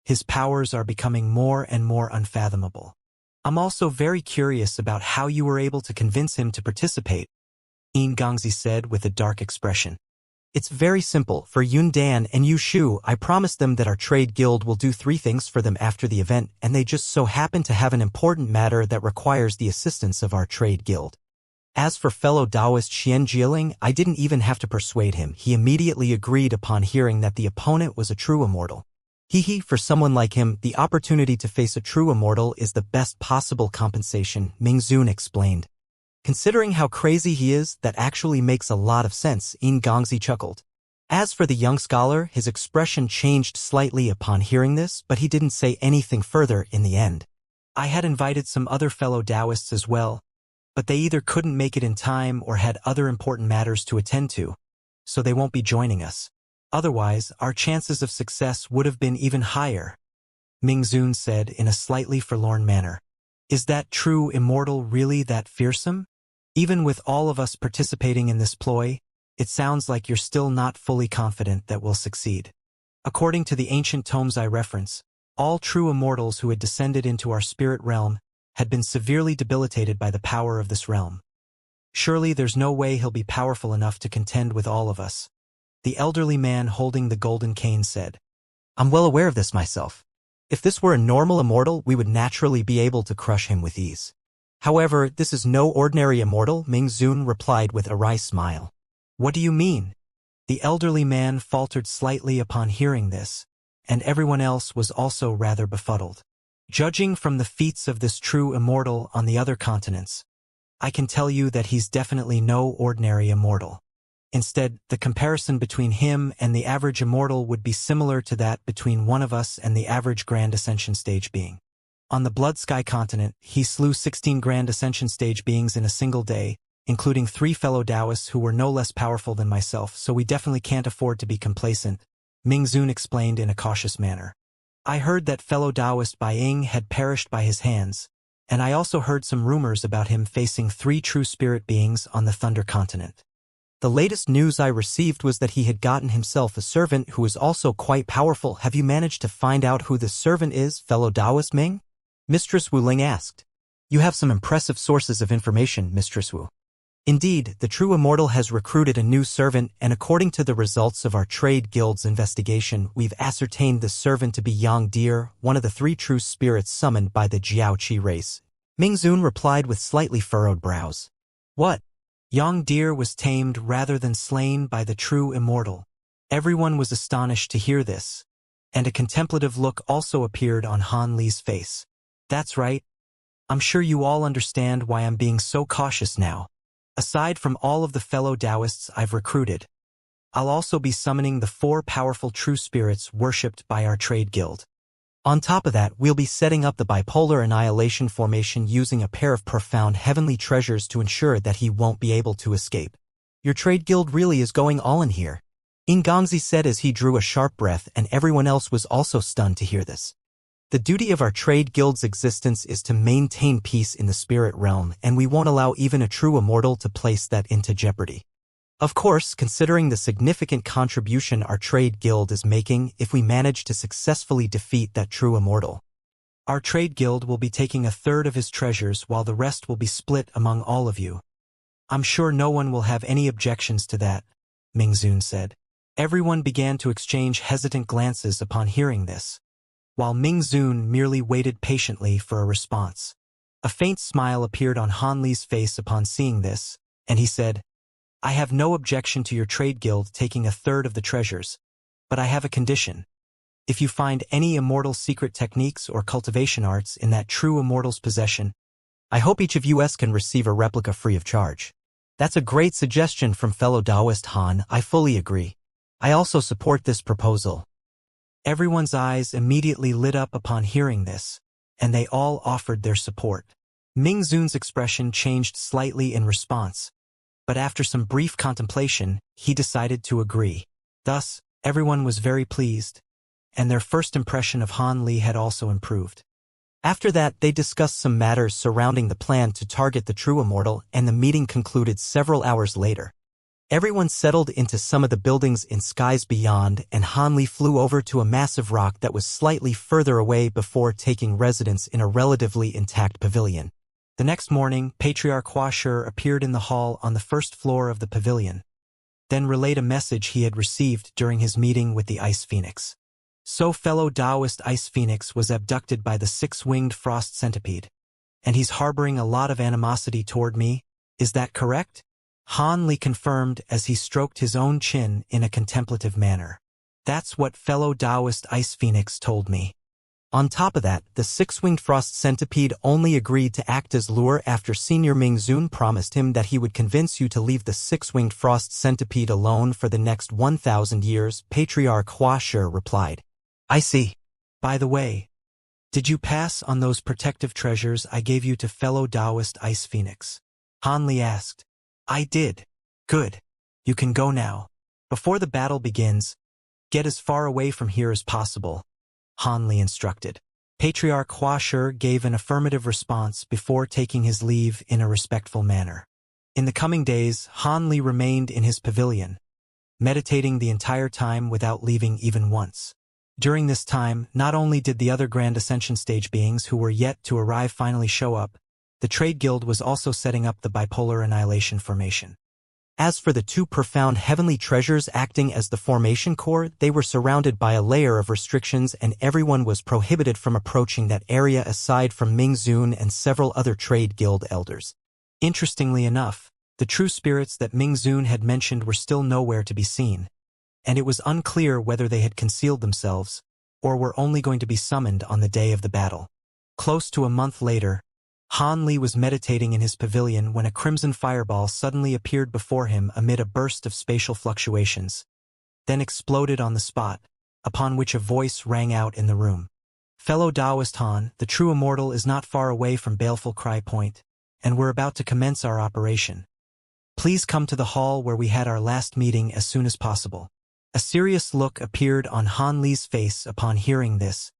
his powers are becoming more and more unfathomable. I'm also very curious about how you were able to convince him to participate, Yin Gongzi said with a dark expression. It's very simple. For Yun Dan and Yu Shu, I promised them that our trade guild will do 3 things for them after the event, and they just so happen to have an important matter that requires the assistance of our trade guild. As for fellow Taoist Xian Jiling, I didn't even have to persuade him. He immediately agreed upon hearing that the opponent was a true immortal. For someone like him, the opportunity to face a true immortal is the best possible compensation, Ming Zun explained. Considering how crazy he is, that actually makes a lot of sense, Yin Gongzi chuckled. As for the young scholar, his expression changed slightly upon hearing this, but he didn't say anything further in the end. I had invited some other fellow Taoists as well, but they either couldn't make it in time or had other important matters to attend to, so they won't be joining us. Otherwise, our chances of success would have been even higher, Ming Zun said in a slightly forlorn manner. Is that true immortal really that fearsome? Even with all of us participating in this ploy, it sounds like you're still not fully confident that we'll succeed. According to the ancient tomes I reference, all true immortals who had descended into our spirit realm had been severely debilitated by the power of this realm. Surely there's no way he'll be powerful enough to contend with all of us, the elderly man holding the golden cane said. I'm well aware of this myself. If this were a normal immortal, we would naturally be able to crush him with ease. However, this is no ordinary immortal, Ming Zun replied with a wry smile. What do you mean? The elderly man faltered slightly upon hearing this, and everyone else was also rather befuddled. Judging from the feats of this true immortal on the other continents, I can tell you that he's definitely no ordinary immortal. Instead, the comparison between him and the average immortal would be similar to that between one of us and the average Grand Ascension stage being. On the Blood Sky continent, he slew 16 Grand Ascension stage beings in a single day, including 3 fellow Taoists who were no less powerful than myself, so we definitely can't afford to be complacent, Ming Zun explained in a cautious manner. I heard that fellow Taoist Bai Ying had perished by his hands, and I also heard some rumors about him facing 3 true spirit beings on the Thunder continent. The latest news I received was that he had gotten himself a servant who is also quite powerful. Have you managed to find out who this servant is, fellow Taoist Ming? Mistress Wu Ling asked. You have some impressive sources of information, Mistress Wu. Indeed, the true immortal has recruited a new servant, and according to the results of our trade guild's investigation, we've ascertained the servant to be Yang Deer, one of the 3 true spirits summoned by the Jiaoqi race. Ming Zun replied with slightly furrowed brows. What? Yang Deer was tamed rather than slain by the true immortal. Everyone was astonished to hear this, and a contemplative look also appeared on Han Li's face. That's right. I'm sure you all understand why I'm being so cautious now. Aside from all of the fellow Taoists I've recruited, I'll also be summoning the 4 powerful true spirits worshipped by our trade guild. On top of that, we'll be setting up the bipolar annihilation formation using a pair of profound heavenly treasures to ensure that he won't be able to escape. Your trade guild really is going all in here, Yin Gongzi said as he drew a sharp breath, and everyone else was also stunned to hear this. The duty of our trade guild's existence is to maintain peace in the spirit realm, and we won't allow even a true immortal to place that into jeopardy. Of course, considering the significant contribution our trade guild is making, if we manage to successfully defeat that true immortal, our trade guild will be taking 1/3 of his treasures while the rest will be split among all of you. I'm sure no one will have any objections to that, Ming Zun said. Everyone began to exchange hesitant glances upon hearing this, while Ming Zun merely waited patiently for a response. A faint smile appeared on Han Li's face upon seeing this, and he said, I have no objection to your trade guild taking 1/3 of the treasures, but I have a condition. If you find any immortal secret techniques or cultivation arts in that true immortal's possession, I hope each of us can receive a replica free of charge. That's a great suggestion from fellow Taoist Han. I fully agree. I also support this proposal. Everyone's eyes immediately lit up upon hearing this, and they all offered their support. Ming Zun's expression changed slightly in response, but after some brief contemplation, he decided to agree. Thus, everyone was very pleased, and their first impression of Han Li had also improved. After that, they discussed some matters surrounding the plan to target the true immortal, and the meeting concluded several hours later. Everyone settled into some of the buildings in skies beyond, and Han Li flew over to a massive rock that was slightly further away before taking residence in a relatively intact pavilion. The next morning, Patriarch Huashur appeared in the hall on the first floor of the pavilion, then relayed a message he had received during his meeting with the Ice Phoenix. So fellow Taoist Ice Phoenix was abducted by the six-winged frost centipede, and he's harboring a lot of animosity toward me, is that correct? Han Li confirmed as he stroked his own chin in a contemplative manner. That's what fellow Taoist Ice Phoenix told me. On top of that, the six-winged frost centipede only agreed to act as lure after Senior Ming Zun promised him that he would convince you to leave the six-winged frost centipede alone for the next 1,000 years, Patriarch Huashur replied. I see. By the way, did you pass on those protective treasures I gave you to fellow Taoist Ice Phoenix? Han Li asked. I did. Good. You can go now. Before the battle begins, get as far away from here as possible, Han Li instructed. Patriarch Huashur gave an affirmative response before taking his leave in a respectful manner. In the coming days, Han Li remained in his pavilion, meditating the entire time without leaving even once. During this time, not only did the other Grand Ascension stage beings who were yet to arrive finally show up, the Trade Guild was also setting up the bipolar annihilation formation. As for the two profound heavenly treasures acting as the formation core, they were surrounded by a layer of restrictions, and everyone was prohibited from approaching that area aside from Ming Zun and several other Trade Guild elders. Interestingly enough, the true spirits that Ming Zun had mentioned were still nowhere to be seen, and it was unclear whether they had concealed themselves, or were only going to be summoned on the day of the battle. Close to a month later, Han Li was meditating in his pavilion when a crimson fireball suddenly appeared before him amid a burst of spatial fluctuations, then exploded on the spot, upon which a voice rang out in the room. Fellow Taoist Han, the true immortal is not far away from Baleful Cry Point, and we're about to commence our operation. Please come to the hall where we had our last meeting as soon as possible. A serious look appeared on Han Li's face upon hearing this,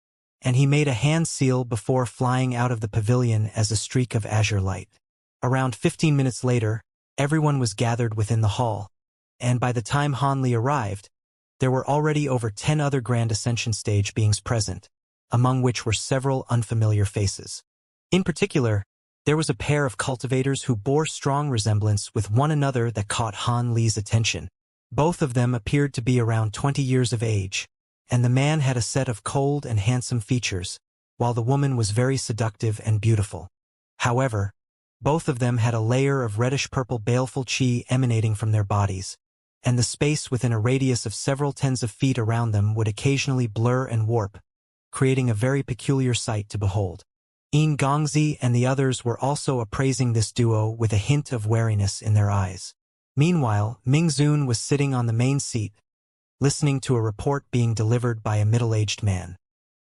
and he made a hand seal before flying out of the pavilion as a streak of azure light. Around 15 minutes later, everyone was gathered within the hall, and by the time Han Li arrived, there were already over 10 other Grand Ascension stage beings present, among which were several unfamiliar faces. In particular, there was a pair of cultivators who bore strong resemblance with one another that caught Han Li's attention. Both of them appeared to be around 20 years of age, and the man had a set of cold and handsome features, while the woman was very seductive and beautiful. However, both of them had a layer of reddish-purple baleful qi emanating from their bodies, and the space within a radius of several tens of feet around them would occasionally blur and warp, creating a very peculiar sight to behold. Yin Gongzi and the others were also appraising this duo with a hint of wariness in their eyes. Meanwhile, Ming Zun was sitting on the main seat, listening to a report being delivered by a middle-aged man.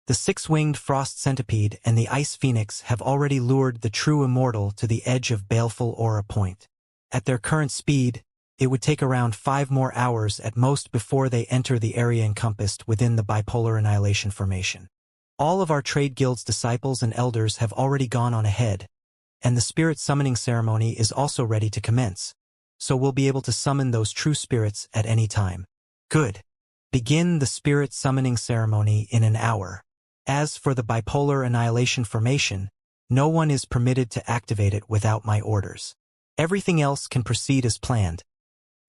The six-winged frost centipede and the ice phoenix have already lured the true immortal to the edge of Baleful Aura Point. At their current speed, it would take around 5 more hours at most before they enter the area encompassed within the bipolar annihilation formation. All of our Trade Guild's disciples and elders have already gone on ahead, and the spirit summoning ceremony is also ready to commence, so we'll be able to summon those true spirits at any time. Good. Begin the spirit summoning ceremony in an hour. As for the bipolar annihilation formation, no one is permitted to activate it without my orders. Everything else can proceed as planned.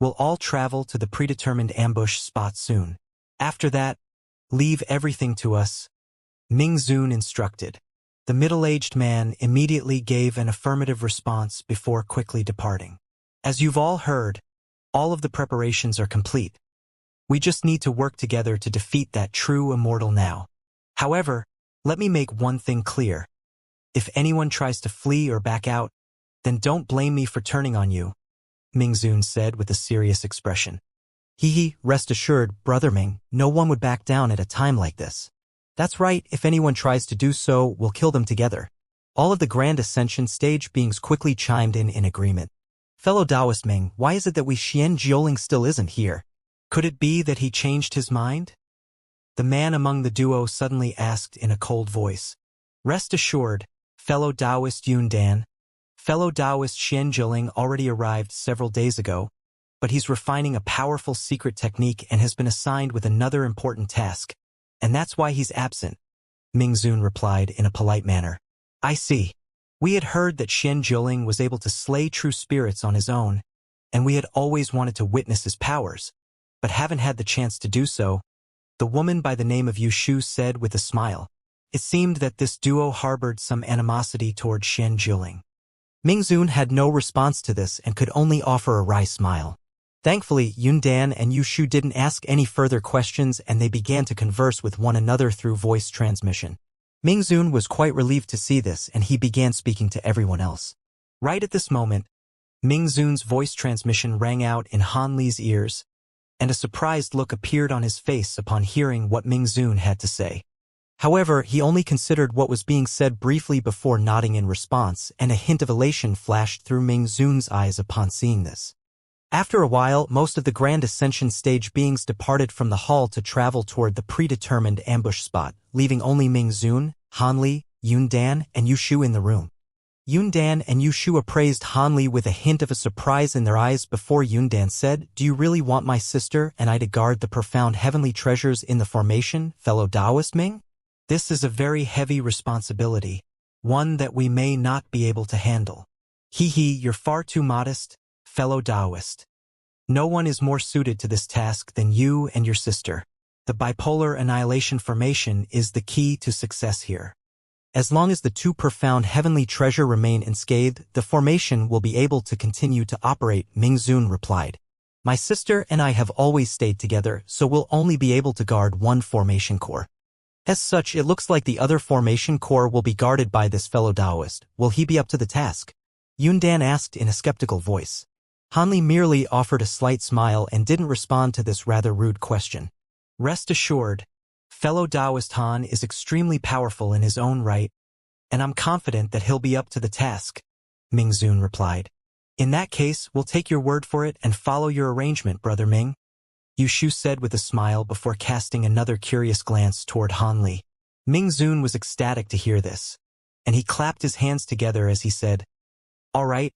We'll all travel to the predetermined ambush spot soon. After that, leave everything to us, Ming Zun instructed. The middle-aged man immediately gave an affirmative response before quickly departing. As you've all heard, all of the preparations are complete. We just need to work together to defeat that true immortal now. However, let me make one thing clear. If anyone tries to flee or back out, then don't blame me for turning on you, Ming Zun said with a serious expression. Rest assured, Brother Ming, no one would back down at a time like this. That's right, if anyone tries to do so, we'll kill them together. All of the Grand Ascension stage beings quickly chimed in agreement. Fellow Taoist Ming, why is it that Xianxia still isn't here? Could it be that he changed his mind? The man among the duo suddenly asked in a cold voice. Rest assured, fellow Taoist Yundan. Fellow Taoist Xianxia already arrived several days ago, but he's refining a powerful secret technique and has been assigned with another important task. And that's why he's absent, Mingzun replied in a polite manner. I see. We had heard that Xianxia was able to slay true spirits on his own, and we had always wanted to witness his powers, but haven't had the chance to do so, the woman by the name of Yushu said with a smile. It seemed that this duo harbored some animosity toward Xianxia. Mingzun had no response to this and could only offer a wry smile. Thankfully, Yundan and Yushu didn't ask any further questions and they began to converse with one another through voice transmission. Mingzun was quite relieved to see this and he began speaking to everyone else. Right at this moment, Mingzun's voice transmission rang out in Han Li's ears, and a surprised look appeared on his face upon hearing what Mingzun had to say. However, he only considered what was being said briefly before nodding in response, and a hint of elation flashed through Mingzun's eyes upon seeing this. After a while, most of the Grand Ascension stage beings departed from the hall to travel toward the predetermined ambush spot, leaving only Mingzun, Han Li, Yundan, and Yushu in the room. Yundan and Yushu appraised Han Li with a hint of a surprise in their eyes before Yundan said, Do you really want my sister and I to guard the profound heavenly treasures in the formation, fellow Taoist Ming? This is a very heavy responsibility, one that we may not be able to handle. You're far too modest, fellow Taoist. No one is more suited to this task than you and your sister. The bipolar annihilation formation is the key to success here. As long as the two profound heavenly treasure remain unscathed, the formation will be able to continue to operate, Mingzun replied. My sister and I have always stayed together, so we'll only be able to guard one formation core. As such, it looks like the other formation core will be guarded by this fellow Taoist. Will he be up to the task? Yundan asked in a skeptical voice. Han Li merely offered a slight smile and didn't respond to this rather rude question. Rest assured, fellow Taoist Han is extremely powerful in his own right, and I'm confident that he'll be up to the task, Mingzun replied. In that case, we'll take your word for it and follow your arrangement, Brother Ming, Yushu said with a smile before casting another curious glance toward Han Li. Mingzun was ecstatic to hear this, and he clapped his hands together as he said, All right,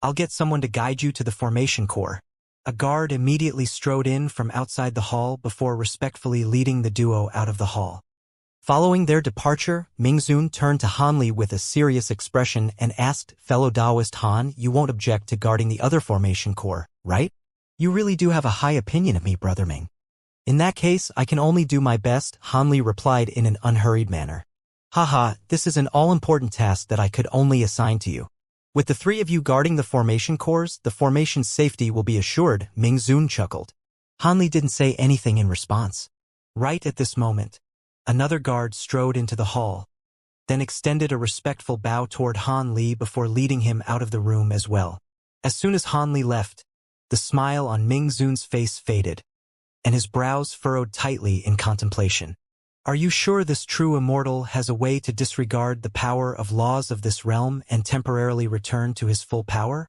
I'll get someone to guide you to the formation core. A guard immediately strode in from outside the hall before respectfully leading the duo out of the hall. Following their departure, Mingzun turned to Han Li with a serious expression and asked, Fellow Taoist Han, you won't object to guarding the other formation core, right? You really do have a high opinion of me, Brother Ming. In that case, I can only do my best, Han Li replied in an unhurried manner. Haha, this is an all-important task that I could only assign to you. With the three of you guarding the formation cores, the formation's safety will be assured, Mingzun chuckled. Han Li didn't say anything in response. Right at this moment, another guard strode into the hall, then extended a respectful bow toward Han Li before leading him out of the room as well. As soon as Han Li left, the smile on Mingzun's face faded, and his brows furrowed tightly in contemplation. Are you sure this true immortal has a way to disregard the power of laws of this realm and temporarily return to his full power?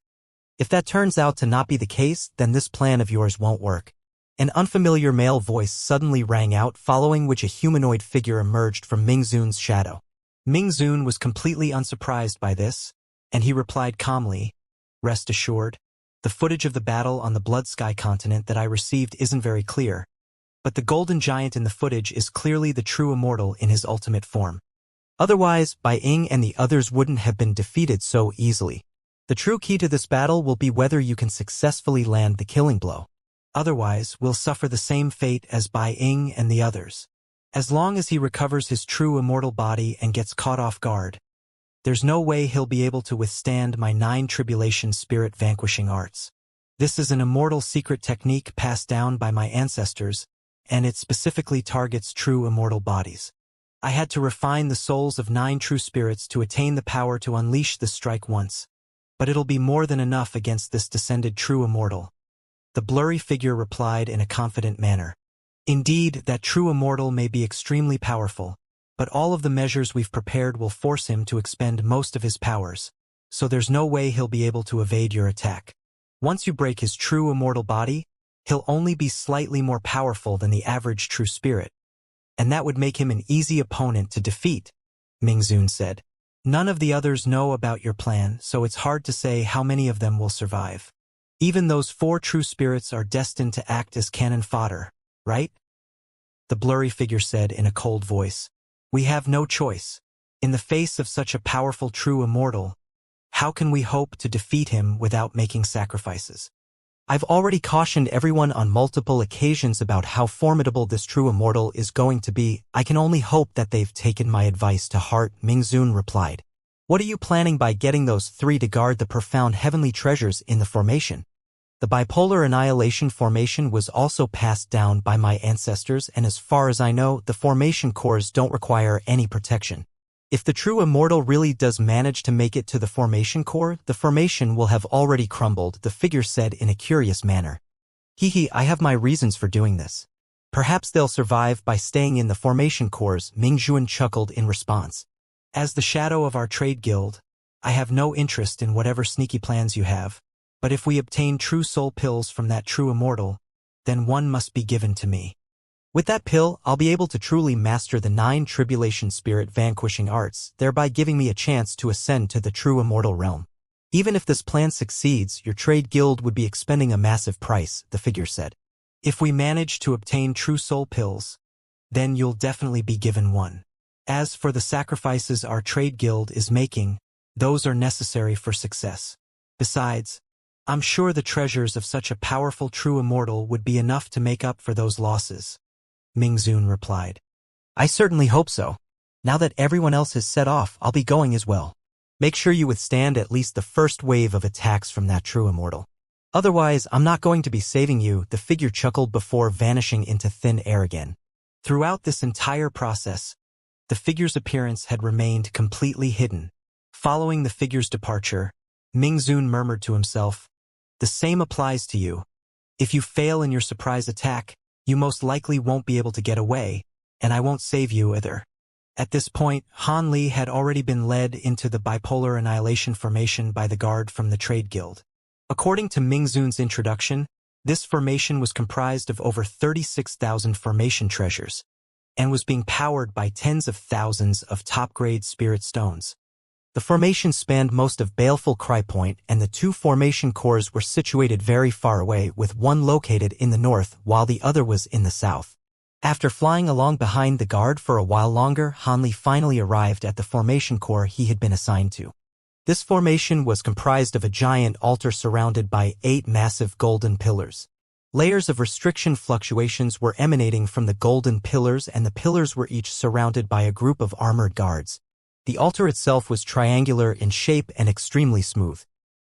If that turns out to not be the case, then this plan of yours won't work. An unfamiliar male voice suddenly rang out, following which a humanoid figure emerged from Mingzun's shadow. Mingzun was completely unsurprised by this, and he replied calmly, Rest assured, the footage of the battle on the Blood Sky continent that I received isn't very clear, but the golden giant in the footage is clearly the true immortal in his ultimate form. Otherwise, Bai Ying and the others wouldn't have been defeated so easily. The true key to this battle will be whether you can successfully land the killing blow. Otherwise, we'll suffer the same fate as Bai Ying and the others. As long as he recovers his true immortal body and gets caught off guard, there's no way he'll be able to withstand my 9 tribulation spirit vanquishing arts. This is an immortal secret technique passed down by my ancestors, and it specifically targets true immortal bodies. I had to refine the souls of 9 true spirits to attain the power to unleash this strike once, but it'll be more than enough against this descended true immortal. The blurry figure replied in a confident manner. Indeed, that true immortal may be extremely powerful, but all of the measures we've prepared will force him to expend most of his powers, so there's no way he'll be able to evade your attack. Once you break his true immortal body, he'll only be slightly more powerful than the average true spirit, and that would make him an easy opponent to defeat, Mingzun said. None of the others know about your plan, so it's hard to say how many of them will survive. Even those 4 true spirits are destined to act as cannon fodder, right? The blurry figure said in a cold voice. We have no choice. In the face of such a powerful true immortal, how can we hope to defeat him without making sacrifices? I've already cautioned everyone on multiple occasions about how formidable this true immortal is going to be. I can only hope that they've taken my advice to heart, Mingzun replied. What are you planning by getting those 3 to guard the profound heavenly treasures in the formation? The bipolar annihilation formation was also passed down by my ancestors, and as far as I know, the formation cores don't require any protection. If the true immortal really does manage to make it to the formation core, the formation will have already crumbled, the figure said in a curious manner. Hee, I have my reasons for doing this. Perhaps they'll survive by staying in the formation cores, Mingzun chuckled in response. As the shadow of our trade guild, I have no interest in whatever sneaky plans you have, but if we obtain true soul pills from that true immortal, then one must be given to me. With that pill, I'll be able to truly master the 9 tribulation spirit vanquishing arts, thereby giving me a chance to ascend to the true immortal realm. Even if this plan succeeds, your trade guild would be expending a massive price, the figure said. If we manage to obtain true soul pills, then you'll definitely be given one. As for the sacrifices our trade guild is making, those are necessary for success. Besides, I'm sure the treasures of such a powerful true immortal would be enough to make up for those losses, Mingzun replied. I certainly hope so. Now that everyone else has set off, I'll be going as well. Make sure you withstand at least the first wave of attacks from that true immortal. Otherwise, I'm not going to be saving you, the figure chuckled before vanishing into thin air again. Throughout this entire process, the figure's appearance had remained completely hidden. Following the figure's departure, Mingzun murmured to himself, the same applies to you. If you fail in your surprise attack, you most likely won't be able to get away, and I won't save you either. At this point, Han Li had already been led into the bipolar annihilation formation by the guard from the trade guild. According to Mingzun's introduction, this formation was comprised of over 36,000 formation treasures, and was being powered by tens of thousands of top-grade spirit stones. The formation spanned most of Baleful Cry Point, and the 2 formation cores were situated very far away, with one located in the north while the other was in the south. After flying along behind the guard for a while longer, Han Li finally arrived at the formation core he had been assigned to. This formation was comprised of a giant altar surrounded by 8 massive golden pillars. Layers of restriction fluctuations were emanating from the golden pillars, and the pillars were each surrounded by a group of armored guards. The altar itself was triangular in shape and extremely smooth.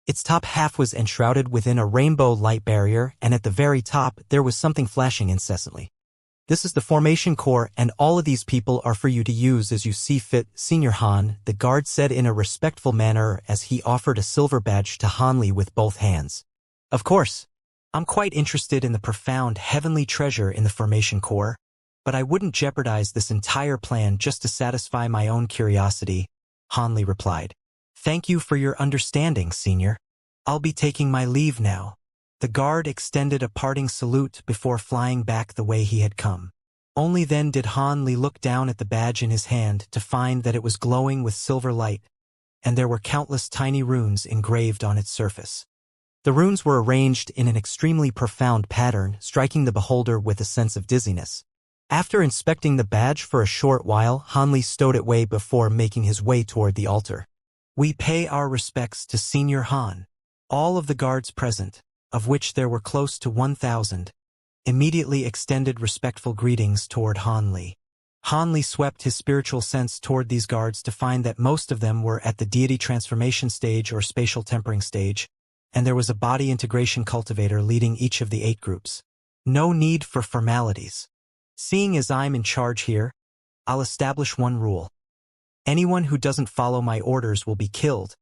Its top half was enshrouded within a rainbow light barrier, and at the very top there was something flashing incessantly. This is the formation core, and all of these people are for you to use as you see fit, Senior Han, the guard said in a respectful manner as he offered a silver badge to Han Li with both hands. Of course, I'm quite interested in the profound heavenly treasure in the formation core, but I wouldn't jeopardize this entire plan just to satisfy my own curiosity, Han Li replied. Thank you for your understanding, Senior. I'll be taking my leave now. The guard extended a parting salute before flying back the way he had come. Only then did Han Li look down at the badge in his hand to find that it was glowing with silver light, and there were countless tiny runes engraved on its surface. The runes were arranged in an extremely profound pattern, striking the beholder with a sense of dizziness. After inspecting the badge for a short while, Han Li stowed it away before making his way toward the altar. We pay our respects to Senior Han. All of the guards present, of which there were close to 1,000, immediately extended respectful greetings toward Han Li. Han Li swept his spiritual sense toward these guards to find that most of them were at the deity transformation stage or spatial tempering stage, and there was a body integration cultivator leading each of the 8 groups. No need for formalities. Seeing as I'm in charge here, I'll establish one rule. Anyone who doesn't follow my orders will be killed.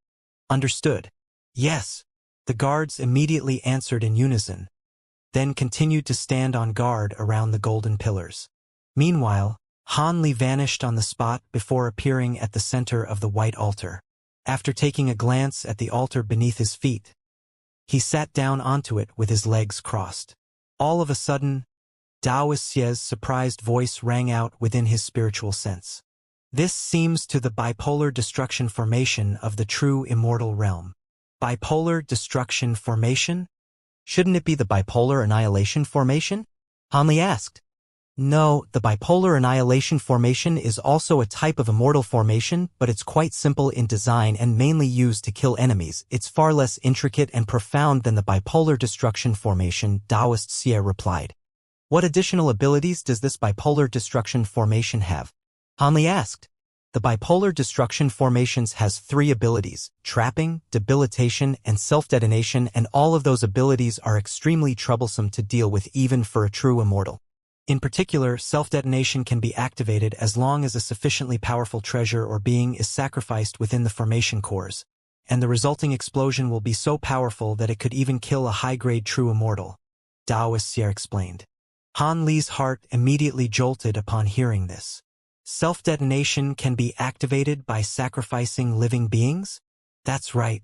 Understood? Yes. The guards immediately answered in unison, then continued to stand on guard around the golden pillars. Meanwhile, Han Li vanished on the spot before appearing at the center of the white altar. After taking a glance at the altar beneath his feet, he sat down onto it with his legs crossed. All of a sudden, Taoist Xie's surprised voice rang out within his spiritual sense. This seems to the bipolar destruction formation of the true immortal realm. Bipolar destruction formation? Shouldn't it be the bipolar annihilation formation? Han Li asked. No, the bipolar annihilation formation is also a type of immortal formation, but it's quite simple in design and mainly used to kill enemies. It's far less intricate and profound than the bipolar destruction formation, Taoist Xie replied. What additional abilities does this bipolar destruction formation have? Han Li asked. The bipolar destruction formations has 3 abilities: trapping, debilitation, and self-detonation, and all of those abilities are extremely troublesome to deal with even for a true immortal. In particular, self-detonation can be activated as long as a sufficiently powerful treasure or being is sacrificed within the formation cores, and the resulting explosion will be so powerful that it could even kill a high-grade true immortal, Taoist Xie explained. Han Li's heart immediately jolted upon hearing this. Self-detonation can be activated by sacrificing living beings? That's right.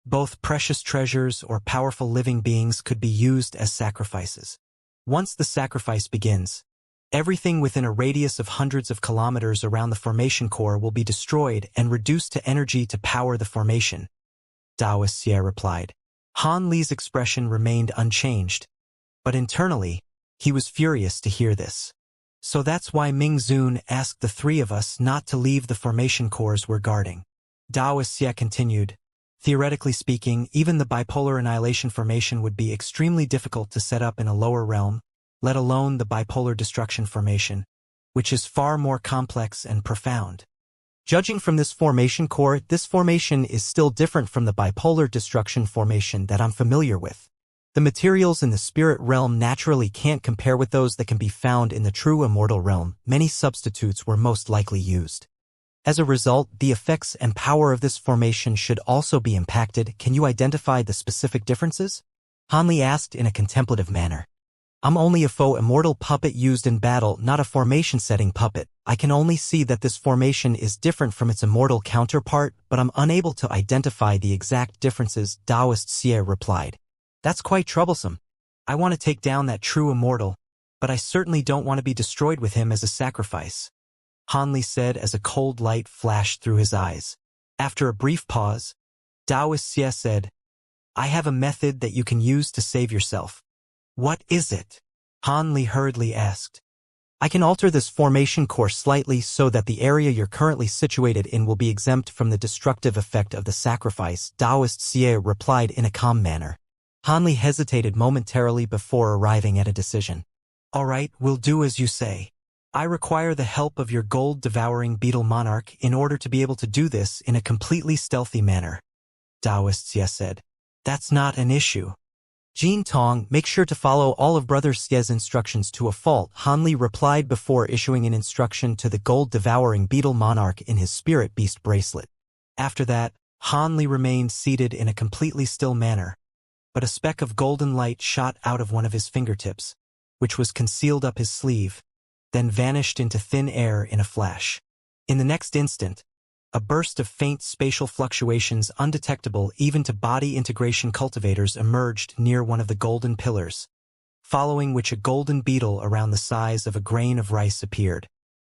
Both precious treasures or powerful living beings could be used as sacrifices. Once the sacrifice begins, everything within a radius of hundreds of kilometers around the formation core will be destroyed and reduced to energy to power the formation, Taoist Xie replied. Han Li's expression remained unchanged, but internally, he was furious to hear this. So that's why Ming Zun asked the 3 of us not to leave the formation cores we're guarding. Taoist Xie continued. Theoretically speaking, even the bipolar annihilation formation would be extremely difficult to set up in a lower realm, let alone the bipolar destruction formation, which is far more complex and profound. Judging from this formation core, this formation is still different from the bipolar destruction formation that I'm familiar with. The materials in the spirit realm naturally can't compare with those that can be found in the true immortal realm. Many substitutes were most likely used. As a result, the effects and power of this formation should also be impacted. Can you identify the specific differences? Han Li asked in a contemplative manner. I'm only a faux immortal puppet used in battle, not a formation-setting puppet. I can only see that this formation is different from its immortal counterpart, but I'm unable to identify the exact differences, Taoist Xie replied. That's quite troublesome. I want to take down that true immortal, but I certainly don't want to be destroyed with him as a sacrifice, Han Li said as a cold light flashed through his eyes. After a brief pause, Taoist Xie said, I have a method that you can use to save yourself. What is it? Han Li hurriedly asked. I can alter this formation core slightly so that the area you're currently situated in will be exempt from the destructive effect of the sacrifice, Taoist Xie replied in a calm manner. Han Li hesitated momentarily before arriving at a decision. All right, we'll do as you say. I require the help of your gold-devouring beetle monarch in order to be able to do this in a completely stealthy manner, Taoist Xie said. That's not an issue. Jin Tong, make sure to follow all of Brother Xie's instructions to a fault, Han Li replied before issuing an instruction to the gold-devouring beetle monarch in his spirit beast bracelet. After that, Han Li remained seated in a completely still manner, but a speck of golden light shot out of one of his fingertips, which was concealed up his sleeve, then vanished into thin air in a flash. In the next instant, a burst of faint spatial fluctuations undetectable even to body integration cultivators emerged near one of the golden pillars, following which a golden beetle around the size of a grain of rice appeared.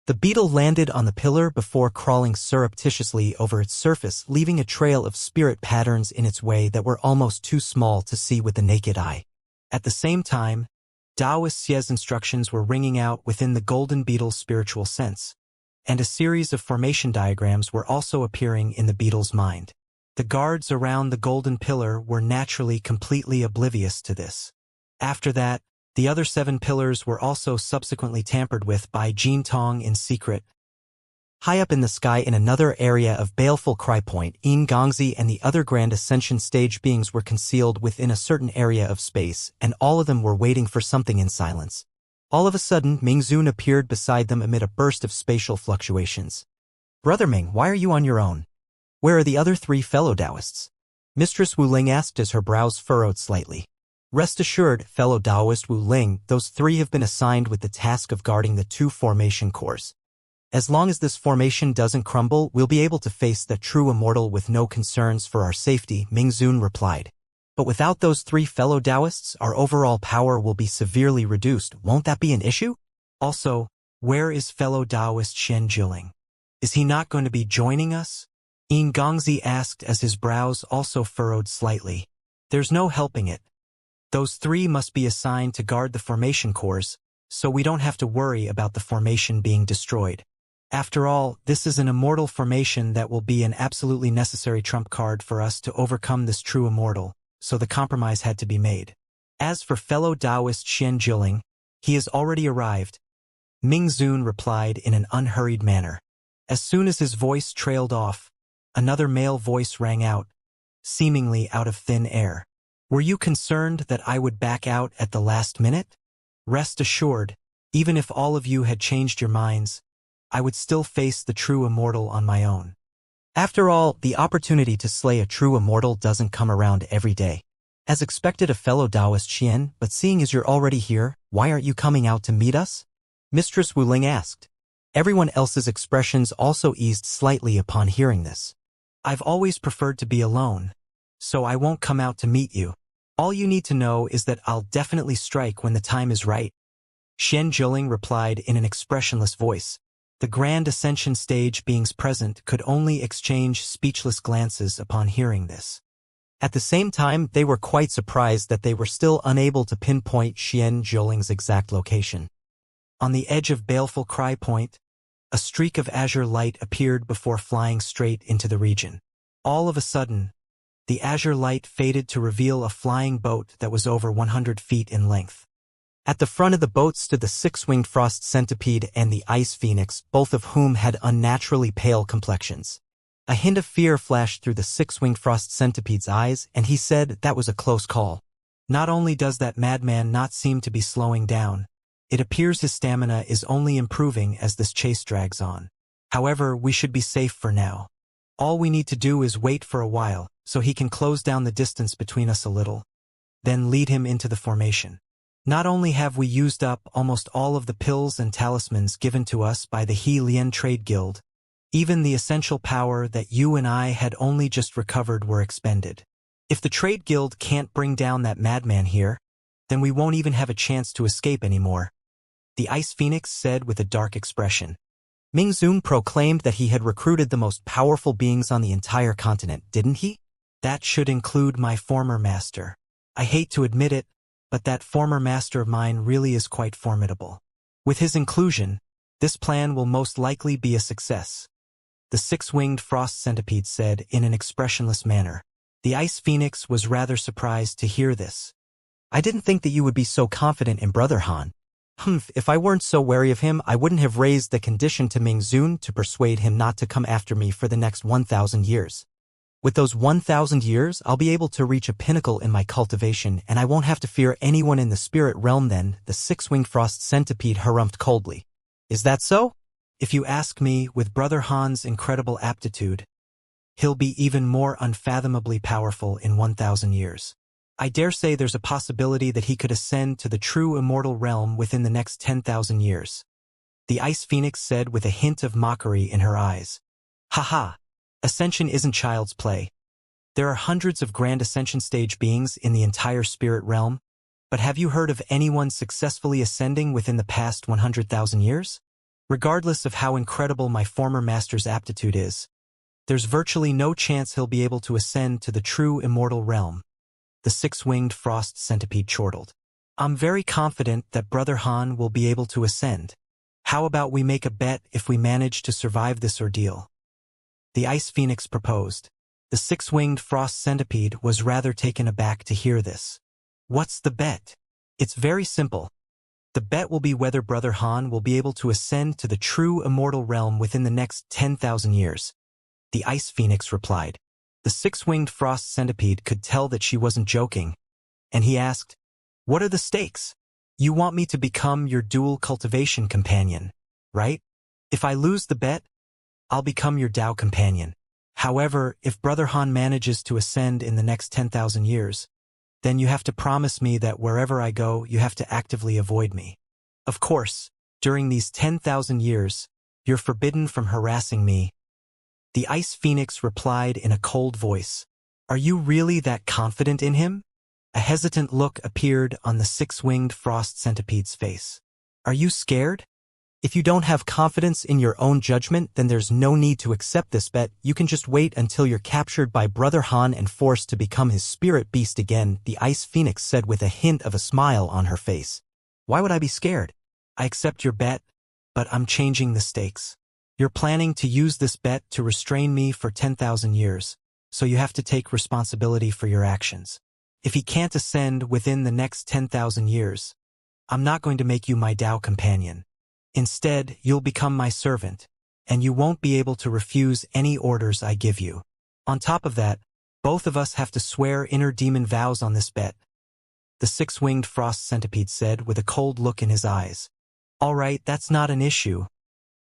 The beetle landed on the pillar before crawling surreptitiously over its surface, leaving a trail of spirit patterns in its way that were almost too small to see with the naked eye. At the same time, Taoist Xie's instructions were ringing out within the golden beetle's spiritual sense, and a series of formation diagrams were also appearing in the beetle's mind. The guards around the golden pillar were naturally completely oblivious to this. After that, the other 7 pillars were also subsequently tampered with by Jin Tong in secret. High up in the sky in another area of baleful cry point, Yin Gongzi and the other Grand Ascension stage beings were concealed within a certain area of space, and all of them were waiting for something in silence. All of a sudden, Ming Zun appeared beside them amid a burst of spatial fluctuations. Brother Ming, why are you on your own? Where are the other 3 fellow Taoists? Mistress Wu Ling asked as her brows furrowed slightly. Rest assured, fellow Taoist Wu Ling, those 3 have been assigned with the task of guarding the 2 formation cores. As long as this formation doesn't crumble, we'll be able to face the true immortal with no concerns for our safety, Mingzun replied. But without those 3 fellow Taoists, our overall power will be severely reduced. Won't that be an issue? Also, where is fellow Taoist Xianxia? Is he not going to be joining us? Yin Gongzi asked as his brows also furrowed slightly. There's no helping it. Those 3 must be assigned to guard the formation cores, so we don't have to worry about the formation being destroyed. After all, this is an immortal formation that will be an absolutely necessary trump card for us to overcome this true immortal, so the compromise had to be made. As for fellow Taoist Xianxia, he has already arrived, Mingzun replied in an unhurried manner. As soon as his voice trailed off, another male voice rang out, seemingly out of thin air. Were you concerned that I would back out at the last minute? Rest assured, even if all of you had changed your minds, I would still face the true immortal on my own. After all, the opportunity to slay a true immortal doesn't come around every day. As expected, a fellow Taoist Xian, but seeing as you're already here, why aren't you coming out to meet us? Mistress Wu Ling asked. Everyone else's expressions also eased slightly upon hearing this. I've always preferred to be alone, so I won't come out to meet you. All you need to know is that I'll definitely strike when the time is right. Xianxia replied in an expressionless voice. The grand Ascension stage beings present could only exchange speechless glances upon hearing this. At the same time, they were quite surprised that they were still unable to pinpoint Xianxia's exact location. On the edge of Baleful Cry Point, a streak of azure light appeared before flying straight into the region. All of a sudden, the azure light faded to reveal a flying boat that was over 100 feet in length. At the front of the boat stood the 6-winged frost centipede and the ice phoenix, both of whom had unnaturally pale complexions. A hint of fear flashed through the 6-winged frost centipede's eyes, and he said that was a close call. Not only does that madman not seem to be slowing down, it appears his stamina is only improving as this chase drags on. However, we should be safe for now. All we need to do is wait for a while, so he can close down the distance between us a little. Then lead him into the formation. Not only have we used up almost all of the pills and talismans given to us by the He Lian Trade Guild, even the essential power that you and I had only just recovered were expended. If the Trade Guild can't bring down that madman here, then we won't even have a chance to escape anymore. The Ice Phoenix said with a dark expression. Mingzun proclaimed that he had recruited the most powerful beings on the entire continent, didn't he? That should include my former master. I hate to admit it, but that former master of mine really is quite formidable. With his inclusion, this plan will most likely be a success. The 6-winged frost centipede said in an expressionless manner. The Ice Phoenix was rather surprised to hear this. I didn't think that you would be so confident in Brother Han. If I weren't so wary of him, I wouldn't have raised the condition to Mingzun to persuade him not to come after me for the next 1,000 years. With those 1,000 years, I'll be able to reach a pinnacle in my cultivation, and I won't have to fear anyone in the spirit realm then, the 6-winged frost centipede harumphed coldly. Is that so? If you ask me, with Brother Han's incredible aptitude, he'll be even more unfathomably powerful in 1,000 years. I dare say there's a possibility that he could ascend to the true immortal realm within the next 10,000 years. The Ice Phoenix said with a hint of mockery in her eyes. Haha. Ascension isn't child's play. There are hundreds of grand Ascension stage beings in the entire spirit realm, but have you heard of anyone successfully ascending within the past 100,000 years? Regardless of how incredible my former master's aptitude is, there's virtually no chance he'll be able to ascend to the true immortal realm. The 6-winged frost centipede chortled. I'm very confident that Brother Han will be able to ascend. How about we make a bet if we manage to survive this ordeal? The Ice Phoenix proposed. The 6-winged frost centipede was rather taken aback to hear this. What's the bet? It's very simple. The bet will be whether Brother Han will be able to ascend to the true immortal realm within the next 10,000 years. The Ice Phoenix replied. The 6-winged frost centipede could tell that she wasn't joking, and he asked, What are the stakes? You want me to become your dual cultivation companion, right? If I lose the bet, I'll become your Tao companion. However, if Brother Han manages to ascend in the next 10,000 years, then you have to promise me that wherever I go, you have to actively avoid me. Of course, during these 10,000 years, You're forbidden from harassing me. The Ice Phoenix replied in a cold voice. Are you really that confident in him? A hesitant look appeared on the six-winged frost centipede's face. Are you scared? If you don't have confidence in your own judgment, then there's no need to accept this bet. You can just wait until you're captured by Brother Han and forced to become his spirit beast again, the Ice Phoenix said with a hint of a smile on her face. Why would I be scared? I accept your bet, but I'm changing the stakes. You're planning to use this bet to restrain me for 10,000 years, so you have to take responsibility for your actions. If he can't ascend within the next 10,000 years, I'm not going to make you my Tao companion. Instead, you'll become my servant, and you won't be able to refuse any orders I give you. On top of that, both of us have to swear inner demon vows on this bet, the six-winged frost centipede said with a cold look in his eyes. All right, that's not an issue.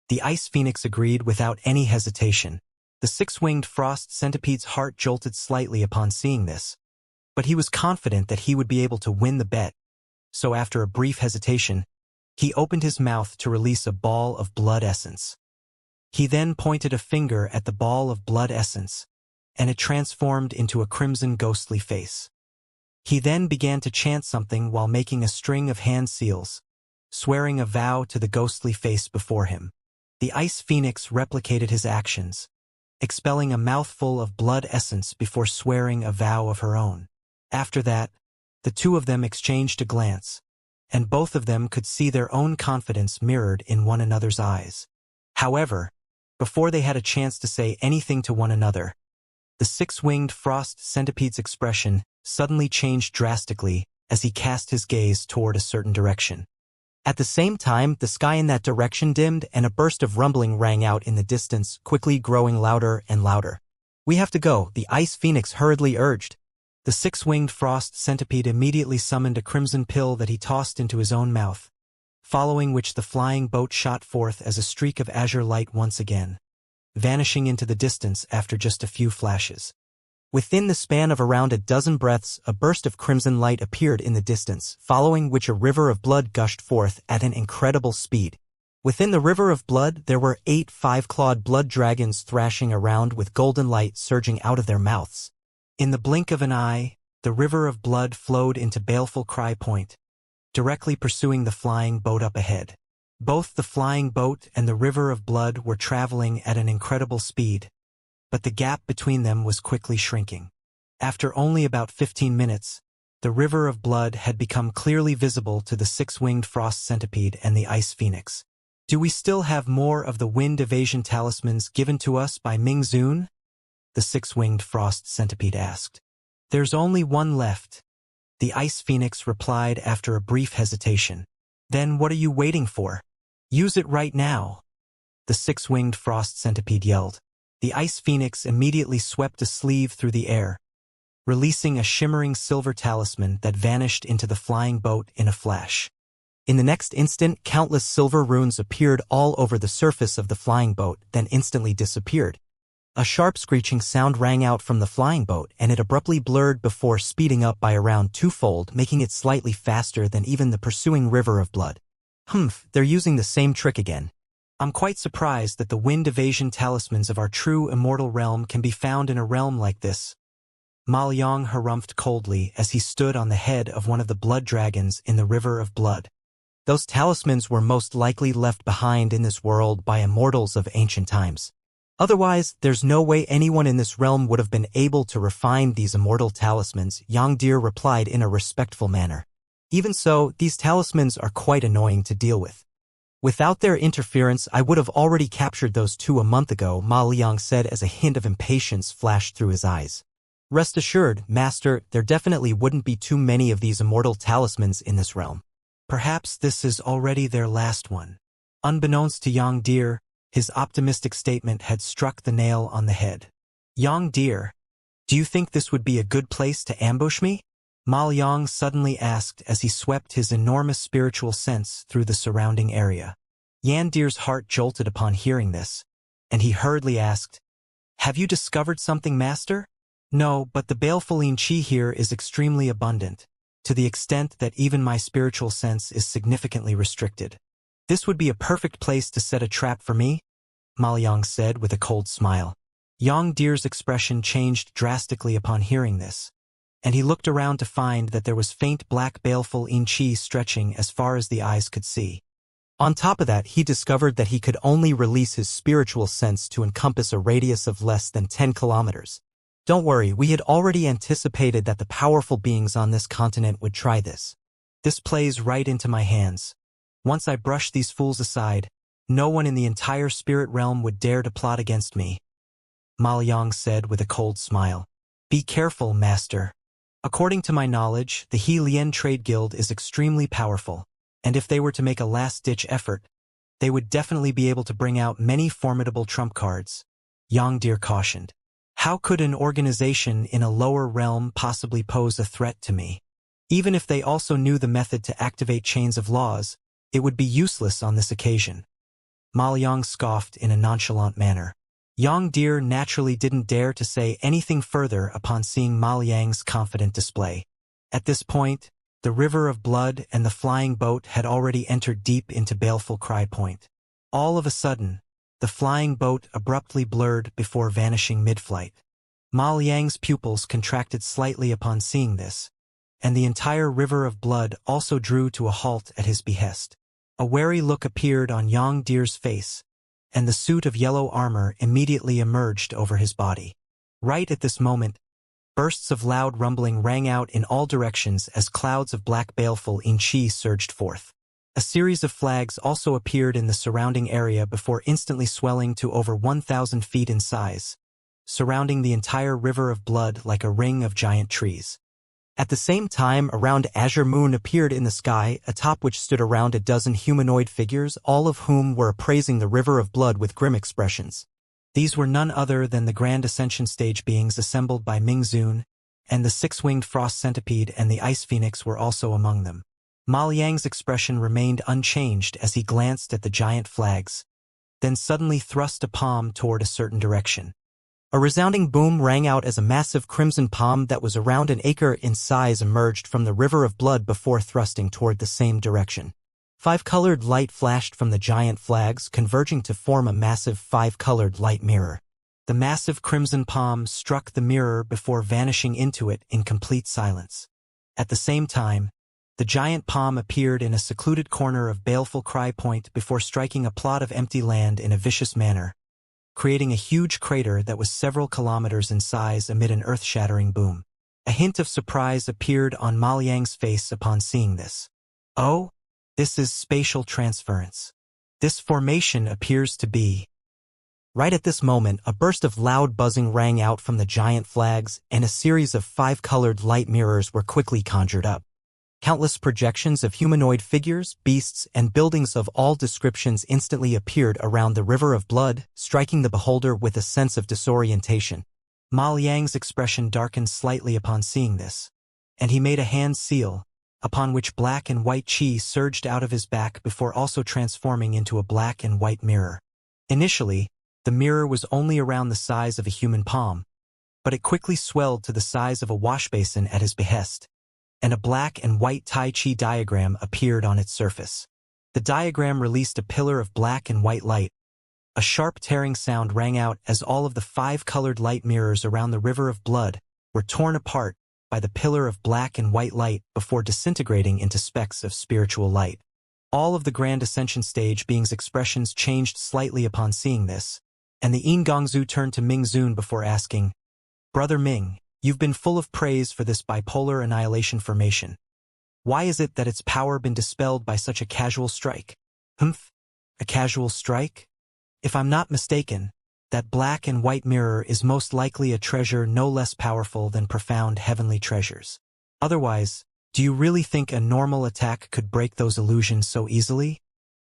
The Ice Phoenix agreed without any hesitation. The six-winged frost centipede's heart jolted slightly upon seeing this, but he was confident that he would be able to win the bet. So after a brief hesitation, he opened his mouth to release a ball of blood essence. He then pointed a finger at the ball of blood essence, and it transformed into a crimson ghostly face. He then began to chant something while making a string of hand seals, swearing a vow to the ghostly face before him. The Ice Phoenix replicated his actions, expelling a mouthful of blood essence before swearing a vow of her own. After that, the two of them exchanged a glance, and both of them could see their own confidence mirrored in one another's eyes. However, before they had a chance to say anything to one another, the six-winged frost centipede's expression suddenly changed drastically as he cast his gaze toward a certain direction. At the same time, the sky in that direction dimmed and a burst of rumbling rang out in the distance, quickly growing louder and louder. We have to go, the Ice Phoenix hurriedly urged. The six-winged frost centipede immediately summoned a crimson pill that he tossed into his own mouth, following which the flying boat shot forth as a streak of azure light once again, vanishing into the distance after just a few flashes. Within the span of around a dozen breaths, a burst of crimson light appeared in the distance, following which a river of blood gushed forth at an incredible speed. Within the river of blood, there were 8 five-clawed blood dragons thrashing around with golden light surging out of their mouths. In the blink of an eye, the river of blood flowed into baleful Cry Point, directly pursuing the flying boat up ahead. Both the flying boat and the river of blood were traveling at an incredible speed, but the gap between them was quickly shrinking. After only about 15 minutes, the river of blood had become clearly visible to the six-winged frost centipede and the Ice Phoenix. Do we still have more of the wind evasion talismans given to us by Ming Zun? The six-winged frost centipede asked. There's only one left, the Ice Phoenix replied after a brief hesitation. Then what are you waiting for? Use it right now, the six-winged frost centipede yelled. The Ice Phoenix immediately swept a sleeve through the air, releasing a shimmering silver talisman that vanished into the flying boat in a flash. In the next instant, countless silver runes appeared all over the surface of the flying boat, then instantly disappeared. A sharp screeching sound rang out from the flying boat, and it abruptly blurred before speeding up by around twofold, making it slightly faster than even the pursuing river of blood. They're using the same trick again. I'm quite surprised that the wind evasion talismans of our true immortal realm can be found in a realm like this. Ma Liang harumphed coldly as he stood on the head of one of the blood dragons in the river of blood. Those talismans were most likely left behind in this world by immortals of ancient times. Otherwise, there's no way anyone in this realm would have been able to refine these immortal talismans, Yang Deer replied in a respectful manner. Even so, these talismans are quite annoying to deal with. Without their interference, I would have already captured those two a month ago, Ma Liang said as a hint of impatience flashed through his eyes. Rest assured, Master, there definitely wouldn't be too many of these immortal talismans in this realm. Perhaps this is already their last one. Unbeknownst to Yang Deer, his optimistic statement had struck the nail on the head. Yang Deer, do you think this would be a good place to ambush me? Ma Liang suddenly asked as he swept his enormous spiritual sense through the surrounding area. Yan Deer's heart jolted upon hearing this, and he hurriedly asked, Have you discovered something, Master? No, but the baleful qi here is extremely abundant, to the extent that even my spiritual sense is significantly restricted. This would be a perfect place to set a trap for me, Maoyang said with a cold smile. Yang Dir's expression changed drastically upon hearing this, and he looked around to find that there was faint black baleful yin qi stretching as far as the eyes could see. On top of that, he discovered that he could only release his spiritual sense to encompass a radius of less than 10 kilometers. Don't worry, we had already anticipated that the powerful beings on this continent would try this. This plays right into my hands. Once I brush these fools aside, no one in the entire spirit realm would dare to plot against me, Maoyang said with a cold smile. Be careful, master. According to my knowledge, the He Lien Trade Guild is extremely powerful, and if they were to make a last-ditch effort, they would definitely be able to bring out many formidable trump cards, Yang Dir cautioned. How could an organization in a lower realm possibly pose a threat to me? Even if they also knew the method to activate chains of laws, it would be useless on this occasion. Maoyang scoffed in a nonchalant manner. Yang Dir naturally didn't dare to say anything further upon seeing Maoyang's confident display. At this point, the river of blood and the flying boat had already entered deep into baleful cry point. All of a sudden, the flying boat abruptly blurred before vanishing mid-flight. Maoyang's pupils contracted slightly upon seeing this, and the entire river of blood also drew to a halt at his behest. A wary look appeared on Yang Dir's face, and the suit of yellow armor immediately emerged over his body. Right at this moment, bursts of loud rumbling rang out in all directions as clouds of black baleful yin qi surged forth. A series of flags also appeared in the surrounding area before instantly swelling to over 1,000 feet in size, surrounding the entire river of blood like a ring of giant trees. At the same time, a round azure moon appeared in the sky, atop which stood around a dozen humanoid figures, all of whom were appraising the river of blood with grim expressions. These were none other than the Grand Ascension stage beings assembled by Mingzun, and the six-winged frost centipede and the ice phoenix were also among them. Maoyang's expression remained unchanged as he glanced at the giant flags, then suddenly thrust a palm toward a certain direction. A resounding boom rang out as a massive crimson palm that was around an acre in size emerged from the river of blood before thrusting toward the same direction. Five-colored light flashed from the giant flags, converging to form a massive five-colored light mirror. The massive crimson palm struck the mirror before vanishing into it in complete silence. At the same time, the giant palm appeared in a secluded corner of baleful cry point before striking a plot of empty land in a vicious manner, creating a huge crater that was several kilometers in size amid an earth-shattering boom. A hint of surprise appeared on Maoyang's face upon seeing this. Oh, this is spatial transference. This formation appears to be... Right at this moment, a burst of loud buzzing rang out from the giant flags, and a series of five-colored light mirrors were quickly conjured up. Countless projections of humanoid figures, beasts, and buildings of all descriptions instantly appeared around the river of blood, striking the beholder with a sense of disorientation. Maoyang's expression darkened slightly upon seeing this, and he made a hand seal, upon which black and white qi surged out of his back before also transforming into a black and white mirror. Initially, the mirror was only around the size of a human palm, but it quickly swelled to the size of a washbasin at his behest, and a black and white Tai Chi diagram appeared on its surface. The diagram released a pillar of black and white light. A sharp tearing sound rang out as all of the five-colored light mirrors around the river of blood were torn apart by the pillar of black and white light before disintegrating into specks of spiritual light. All of the Grand Ascension stage beings' expressions changed slightly upon seeing this, and the Yin Gongzu turned to Mingzun before asking, "Brother Ming, you've been full of praise for this bipolar annihilation formation. Why is it that its power been dispelled by such a casual strike?" "Humph? A casual strike? If I'm not mistaken, that black and white mirror is most likely a treasure no less powerful than profound heavenly treasures. Otherwise, do you really think a normal attack could break those illusions so easily?"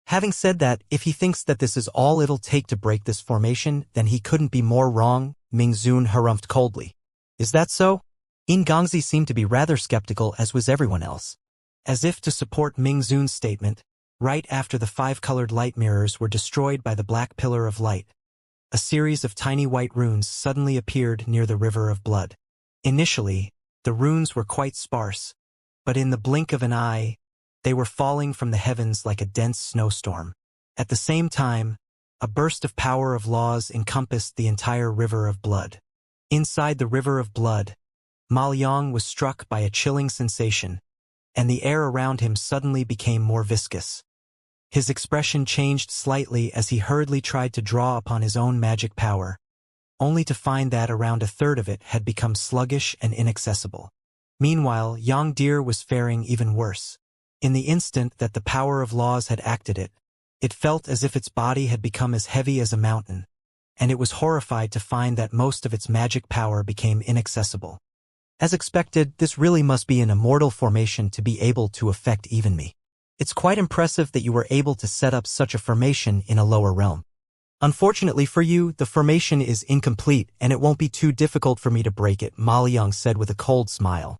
Having said that, if he thinks that this is all it'll take to break this formation, then he couldn't be more wrong, Mingzun harumphed coldly. "Is that so?" Yin Gongzi seemed to be rather skeptical, as was everyone else. As if to support Mingzun's statement, right after the five-colored light mirrors were destroyed by the black pillar of light, a series of tiny white runes suddenly appeared near the river of blood. Initially, the runes were quite sparse, but in the blink of an eye, They were falling from the heavens like a dense snowstorm. At the same time, a burst of power of laws encompassed the entire river of blood. Inside the river of blood, Ma Liang was struck by a chilling sensation, and the air around him suddenly became more viscous. His expression changed slightly as he hurriedly tried to draw upon his own magic power, only to find that around a third of it had become sluggish and inaccessible. Meanwhile, Yang Deer was faring even worse. In the instant that the power of laws had acted it felt as if its body had become as heavy as a mountain, and it was horrified to find that most of its magic power became inaccessible. As expected, this really must be an immortal formation to be able to affect even me. It's quite impressive that you were able to set up such a formation in a lower realm. Unfortunately for you, the formation is incomplete and it won't be too difficult for me to break it, Ma Liang said with a cold smile.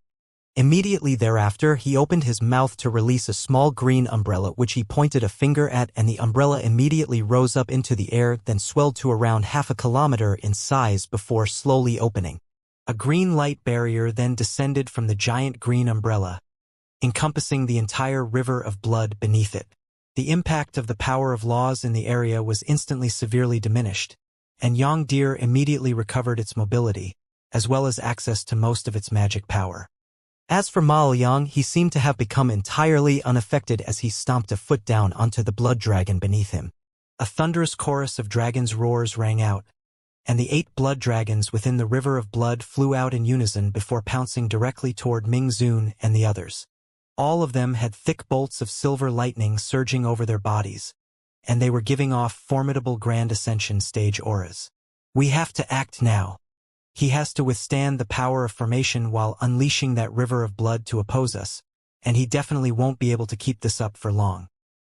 Immediately thereafter, he opened his mouth to release a small green umbrella which he pointed a finger at, and the umbrella immediately rose up into the air, then swelled to around half a kilometer in size before slowly opening. A green light barrier then descended from the giant green umbrella, encompassing the entire river of blood beneath it. The impact of the power of laws in the area was instantly severely diminished, and Yang Deer immediately recovered its mobility, as well as access to most of its magic power. As for Ma Liang, he seemed to have become entirely unaffected as he stomped a foot down onto the blood dragon beneath him. A thunderous chorus of dragons' roars rang out, and the 8 blood dragons within the river of blood flew out in unison before pouncing directly toward Ming Zun and the others. All of them had thick bolts of silver lightning surging over their bodies, and they were giving off formidable Grand Ascension stage auras. We have to act now. He has to withstand the power of formation while unleashing that river of blood to oppose us, and he definitely won't be able to keep this up for long.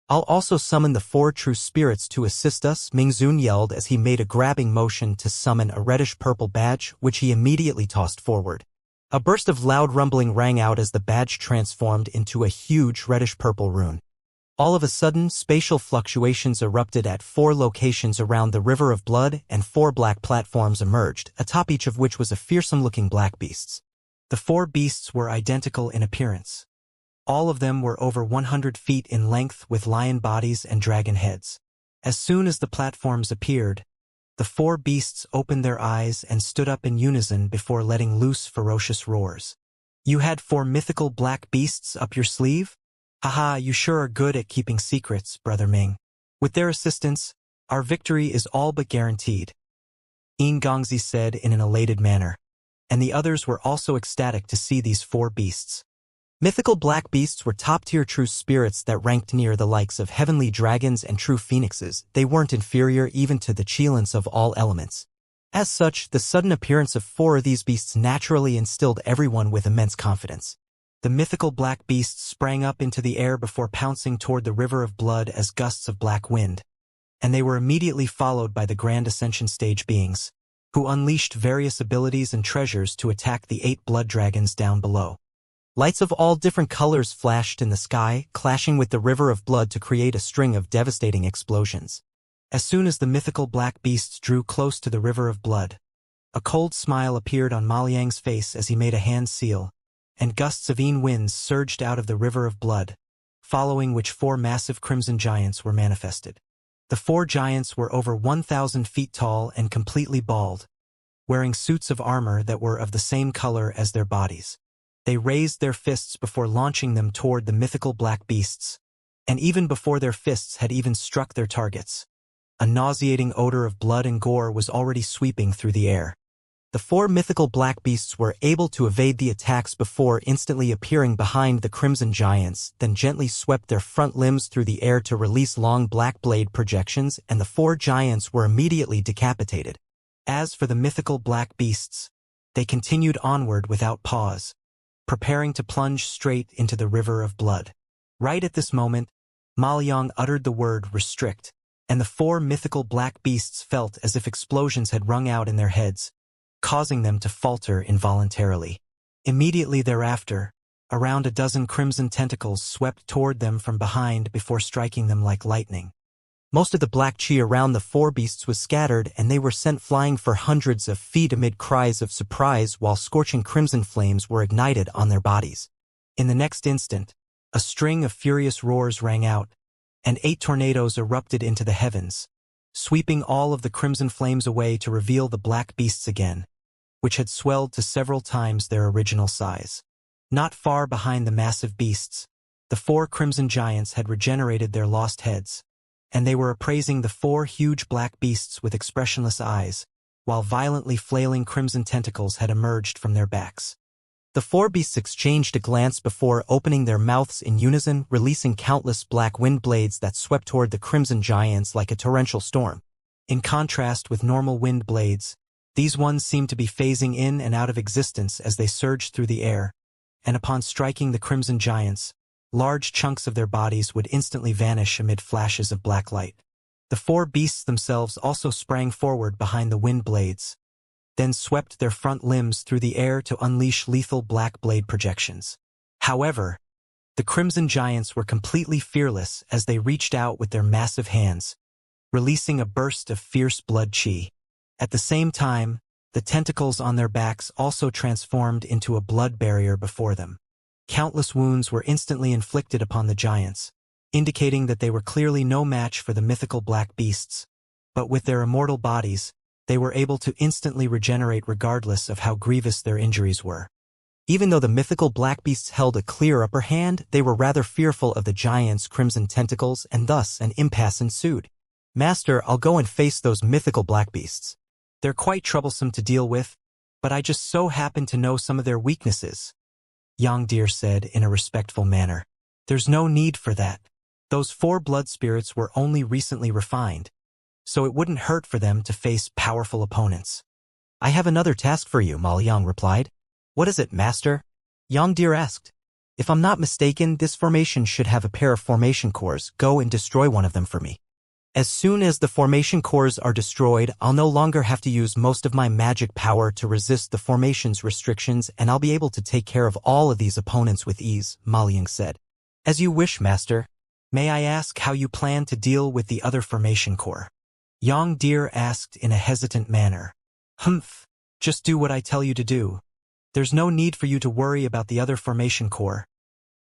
I'll also summon the 4 true spirits to assist us, Ming Zun yelled as he made a grabbing motion to summon a reddish-purple badge, which he immediately tossed forward. A burst of loud rumbling rang out as the badge transformed into a huge reddish-purple rune. All of a sudden, spatial fluctuations erupted at 4 locations around the river of blood, and 4 black platforms emerged, atop each of which was a fearsome-looking black beasts. The 4 beasts were identical in appearance. All of them were over 100 feet in length with lion bodies and dragon heads. As soon as the platforms appeared, the 4 beasts opened their eyes and stood up in unison before letting loose ferocious roars. You had 4 mythical black beasts up your sleeve? Haha, you sure are good at keeping secrets, Brother Ming. With their assistance, our victory is all but guaranteed, Yin Gongzi said in an elated manner, and the others were also ecstatic to see these 4 beasts. Mythical black beasts were top-tier true spirits that ranked near the likes of heavenly dragons and true phoenixes. They weren't inferior even to the Qilins of all elements. As such, the sudden appearance of 4 of these beasts naturally instilled everyone with immense confidence. The mythical black beasts sprang up into the air before pouncing toward the river of blood as gusts of black wind, and they were immediately followed by the Grand Ascension stage beings, who unleashed various abilities and treasures to attack the 8 blood dragons down below. Lights of all different colors flashed in the sky, clashing with the river of blood to create a string of devastating explosions. As soon as the mythical black beasts drew close to the river of blood, a cold smile appeared on Ma Liang's face as he made a hand seal, and gusts of winds surged out of the river of blood, following which 4 massive crimson giants were manifested. The 4 giants were over 1,000 feet tall and completely bald, wearing suits of armor that were of the same color as their bodies. They raised their fists before launching them toward the mythical black beasts, and even before their fists had even struck their targets, a nauseating odor of blood and gore was already sweeping through the air. The 4 mythical black beasts were able to evade the attacks before instantly appearing behind the crimson giants, then gently swept their front limbs through the air to release long black blade projections, and the 4 giants were immediately decapitated. As for the mythical black beasts, they continued onward without pause, preparing to plunge straight into the river of blood. Right at this moment, Ma Liang uttered the word restrict, and the 4 mythical black beasts felt as if explosions had rung out in their heads, causing them to falter involuntarily. Immediately thereafter, around a dozen crimson tentacles swept toward them from behind before striking them like lightning. Most of the black chi around the 4 beasts was scattered, and they were sent flying for hundreds of feet amid cries of surprise while scorching crimson flames were ignited on their bodies. In the next instant, A string of furious roars rang out, and 8 tornadoes erupted into the heavens, sweeping all of the crimson flames away to reveal the black beasts again, which had swelled to several times their original size. Not far behind the massive beasts, the 4 crimson giants had regenerated their lost heads, and they were appraising the 4 huge black beasts with expressionless eyes, while violently flailing crimson tentacles had emerged from their backs. The 4 beasts exchanged a glance before opening their mouths in unison, releasing countless black wind blades that swept toward the crimson giants like a torrential storm. In contrast with normal wind blades, these ones seemed to be phasing in and out of existence as they surged through the air, and upon striking the crimson giants, large chunks of their bodies would instantly vanish amid flashes of black light. The 4 beasts themselves also sprang forward behind the wind blades, then swept their front limbs through the air to unleash lethal black blade projections. However, the crimson giants were completely fearless as they reached out with their massive hands, releasing a burst of fierce blood chi. At the same time, the tentacles on their backs also transformed into a blood barrier before them. Countless wounds were instantly inflicted upon the giants, indicating that they were clearly no match for the mythical black beasts, but with their immortal bodies, they were able to instantly regenerate regardless of how grievous their injuries were. Even though the mythical black beasts held a clear upper hand, they were rather fearful of the giants' crimson tentacles, and thus an impasse ensued. "Master, I'll go and face those mythical black beasts. They're quite troublesome to deal with, but I just so happen to know some of their weaknesses," Xianxia said in a respectful manner. "There's no need for that. Those 4 blood spirits were only recently refined, so it wouldn't hurt for them to face powerful opponents." "I have another task for you," Maoliang replied. "What is it, master?" Xianxia asked. "If I'm not mistaken, this formation should have a pair of formation cores. Go and destroy one of them for me. As soon as the formation cores are destroyed, I'll no longer have to use most of my magic power to resist the formation's restrictions, and I'll be able to take care of all of these opponents with ease," Maoliang said. "As you wish, master. May I ask how you plan to deal with the other formation core?" Xianxia asked in a hesitant manner. "Humph, just do what I tell you to do. There's no need for you to worry about the other formation core,"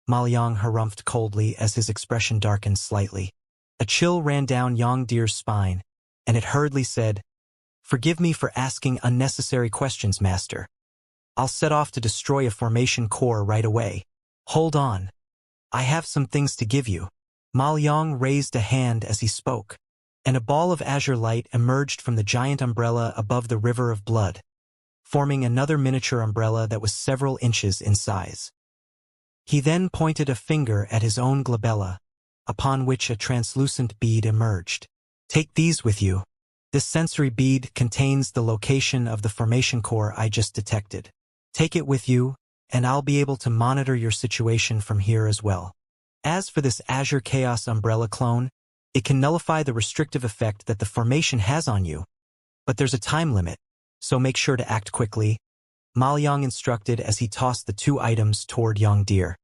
Maoliang harumphed coldly as his expression darkened slightly. A chill ran down Xianxia's spine, and it hurriedly said, "Forgive me for asking unnecessary questions, master. I'll set off to destroy a formation core right away. Hold on. I have some things to give you." Maoliang raised a hand as he spoke, and a ball of azure light emerged from the giant umbrella above the river of blood, forming another miniature umbrella that was several inches in size. He then pointed a finger at his own glabella, upon which a translucent bead emerged. "Take these with you. This sensory bead contains the location of the formation core I just detected. Take it with you, and I'll be able to monitor your situation from here as well. As for this Azure Chaos Umbrella clone, it can nullify the restrictive effect that the formation has on you, but there's a time limit, so make sure to act quickly," Maoliang instructed as he tossed the 2 items toward Xianxia.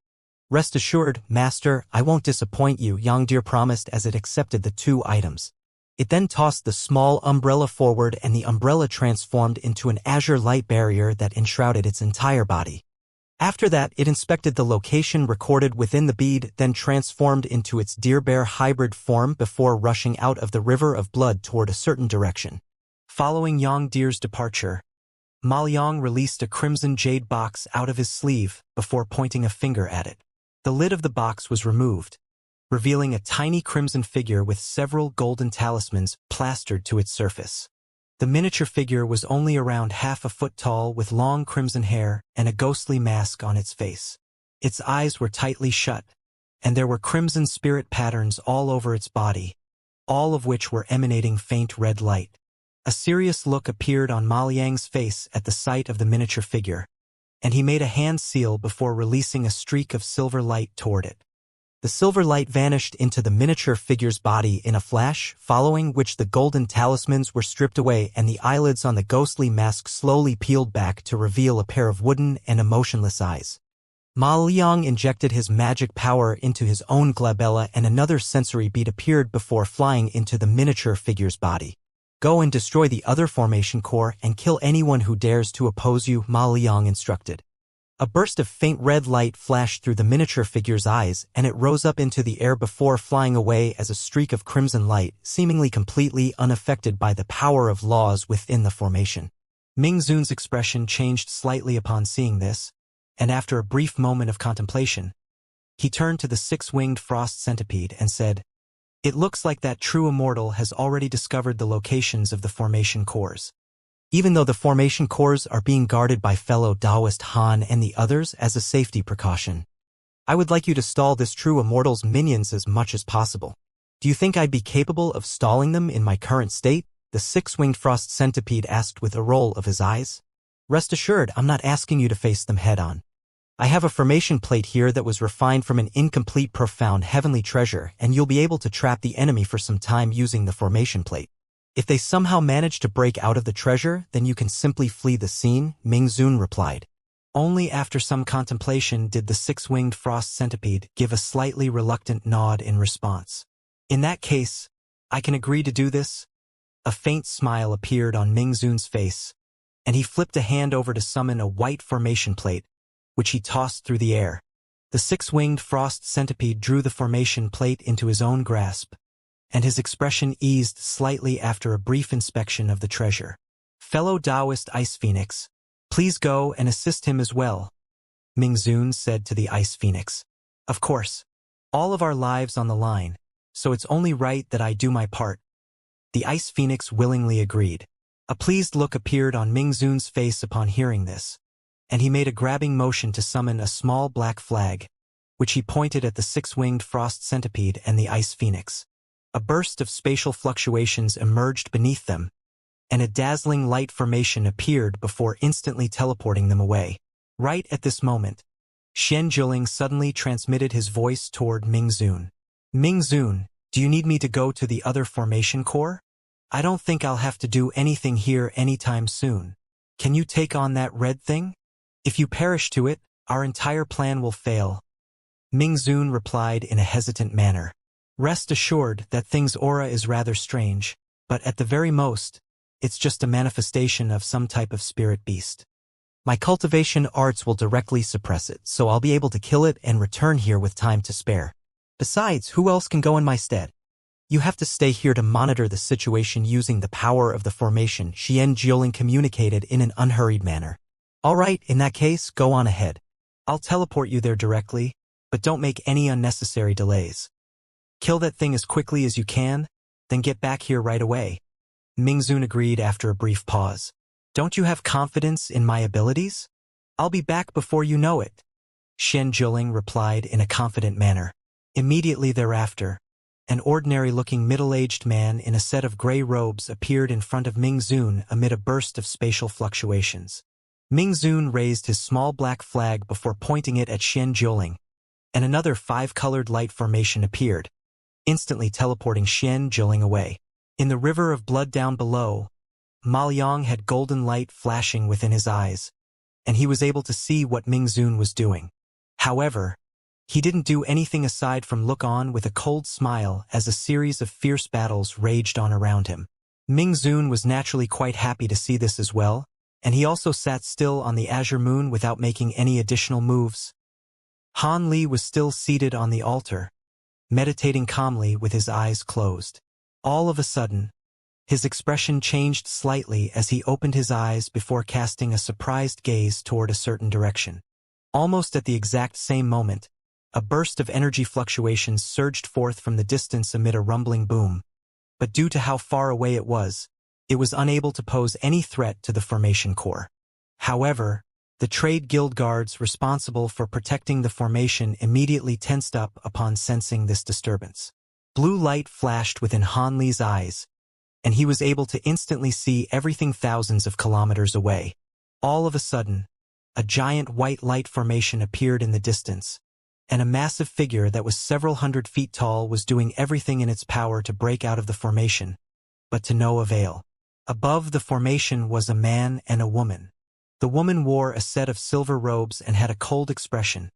"Rest assured, master, I won't disappoint you," Xianxia promised as it accepted the 2 items. It then tossed the small umbrella forward, and the umbrella transformed into an azure light barrier that enshrouded its entire body. After that, it inspected the location recorded within the bead, then transformed into its deer-bear hybrid form before rushing out of the river of blood toward a certain direction. Following Xianxia's departure, Maoliang released a crimson jade box out of his sleeve before pointing a finger at it. The lid of the box was removed, revealing a tiny crimson figure with several golden talismans plastered to its surface. The miniature figure was only around half a foot tall with long crimson hair and a ghostly mask on its face. Its eyes were tightly shut, and there were crimson spirit patterns all over its body, all of which were emanating faint red light. A serious look appeared on Maoliang's face at the sight of the miniature figure, and he made a hand seal before releasing a streak of silver light toward it. The silver light vanished into the miniature figure's body in a flash, following which the golden talismans were stripped away and the eyelids on the ghostly mask slowly peeled back to reveal a pair of wooden and emotionless eyes. Maoliang injected his magic power into his own glabella, and another sensory bead appeared before flying into the miniature figure's body. "Go and destroy the other formation core and kill anyone who dares to oppose you," Maoliang instructed. A burst of faint red light flashed through the miniature figure's eyes, and it rose up into the air before flying away as a streak of crimson light, seemingly completely unaffected by the power of laws within the formation. Ming Zun's expression changed slightly upon seeing this, and after a brief moment of contemplation, he turned to the six-winged frost centipede and said, "It looks like that true immortal has already discovered the locations of the formation cores. Even though the formation cores are being guarded by fellow Taoist Han and the others as a safety precaution, I would like you to stall this true immortal's minions as much as possible. Do you think I'd be capable of stalling them in my current state?" The six-winged frost centipede asked with a roll of his eyes. "Rest assured, I'm not asking you to face them head-on. I have a formation plate here that was refined from an incomplete profound heavenly treasure, and you'll be able to trap the enemy for some time using the formation plate. If they somehow manage to break out of the treasure, then you can simply flee the scene," Ming Zun replied. Only after some contemplation did the six-winged frost centipede give a slightly reluctant nod in response. "In that case, I can agree to do this." A faint smile appeared on Ming Zun's face, and he flipped a hand over to summon a white formation plate, which he tossed through the air. The six-winged frost centipede drew the formation plate into his own grasp, and his expression eased slightly after a brief inspection of the treasure. "Fellow Taoist Ice Phoenix, please go and assist him as well," Ming Zun said to the Ice Phoenix. "Of course, all of our lives on the line, so it's only right that I do my part." The Ice Phoenix willingly agreed. A pleased look appeared on Ming Zun's face upon hearing this, and he made a grabbing motion to summon a small black flag, which he pointed at the six-winged frost centipede and the Ice Phoenix. A burst of spatial fluctuations emerged beneath them, and a dazzling light formation appeared before instantly teleporting them away. Right at this moment, Xianxia suddenly transmitted his voice toward Ming Zun. "Ming Zun, do you need me to go to the other formation core? I don't think I'll have to do anything here anytime soon. Can you take on that red thing? If you perish to it, our entire plan will fail." Ming Zun replied in a hesitant manner. "Rest assured that thing's aura is rather strange, but at the very most, it's just a manifestation of some type of spirit beast. My cultivation arts will directly suppress it, so I'll be able to kill it and return here with time to spare. Besides, who else can go in my stead? You have to stay here to monitor the situation using the power of the formation," Xianxia communicated in an unhurried manner. "All right, in that case, go on ahead. I'll teleport you there directly, but don't make any unnecessary delays. Kill that thing as quickly as you can, then get back here right away." Ming Zun agreed after a brief pause. "Don't you have confidence in my abilities? I'll be back before you know it," Xianxia replied in a confident manner. Immediately thereafter, an ordinary-looking middle-aged man in a set of gray robes appeared in front of Ming Zun amid a burst of spatial fluctuations. Ming Zun raised his small black flag before pointing it at Xianxia, and another five-colored light formation appeared, instantly teleporting Xianxia away. In the river of blood down below, Ma Liang had golden light flashing within his eyes, and he was able to see what Ming Zun was doing. However, he didn't do anything aside from look on with a cold smile as a series of fierce battles raged on around him. Ming Zun was naturally quite happy to see this as well, and he also sat still on the azure moon without making any additional moves. Han Li was still seated on the altar, meditating calmly with his eyes closed. All of a sudden, his expression changed slightly as he opened his eyes before casting a surprised gaze toward a certain direction. Almost at the exact same moment, a burst of energy fluctuations surged forth from the distance amid a rumbling boom, but due to how far away it was unable to pose any threat to the formation core. However, the trade guild guards responsible for protecting the formation immediately tensed up upon sensing this disturbance. Blue light flashed within Han Li's eyes, and he was able to instantly see everything thousands of kilometers away. All of a sudden, a giant white light formation appeared in the distance, and a massive figure that was several hundred feet tall was doing everything in its power to break out of the formation, but to no avail. Above the formation was a man and a woman. The woman wore a set of silver robes and had a cold expression,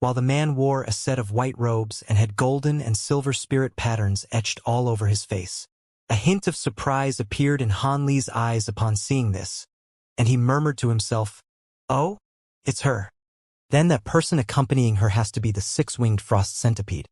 while the man wore a set of white robes and had golden and silver spirit patterns etched all over his face. A hint of surprise appeared in Han Li's eyes upon seeing this, and he murmured to himself, "Oh, it's her." Then that person accompanying her has to be the six-winged frost centipede.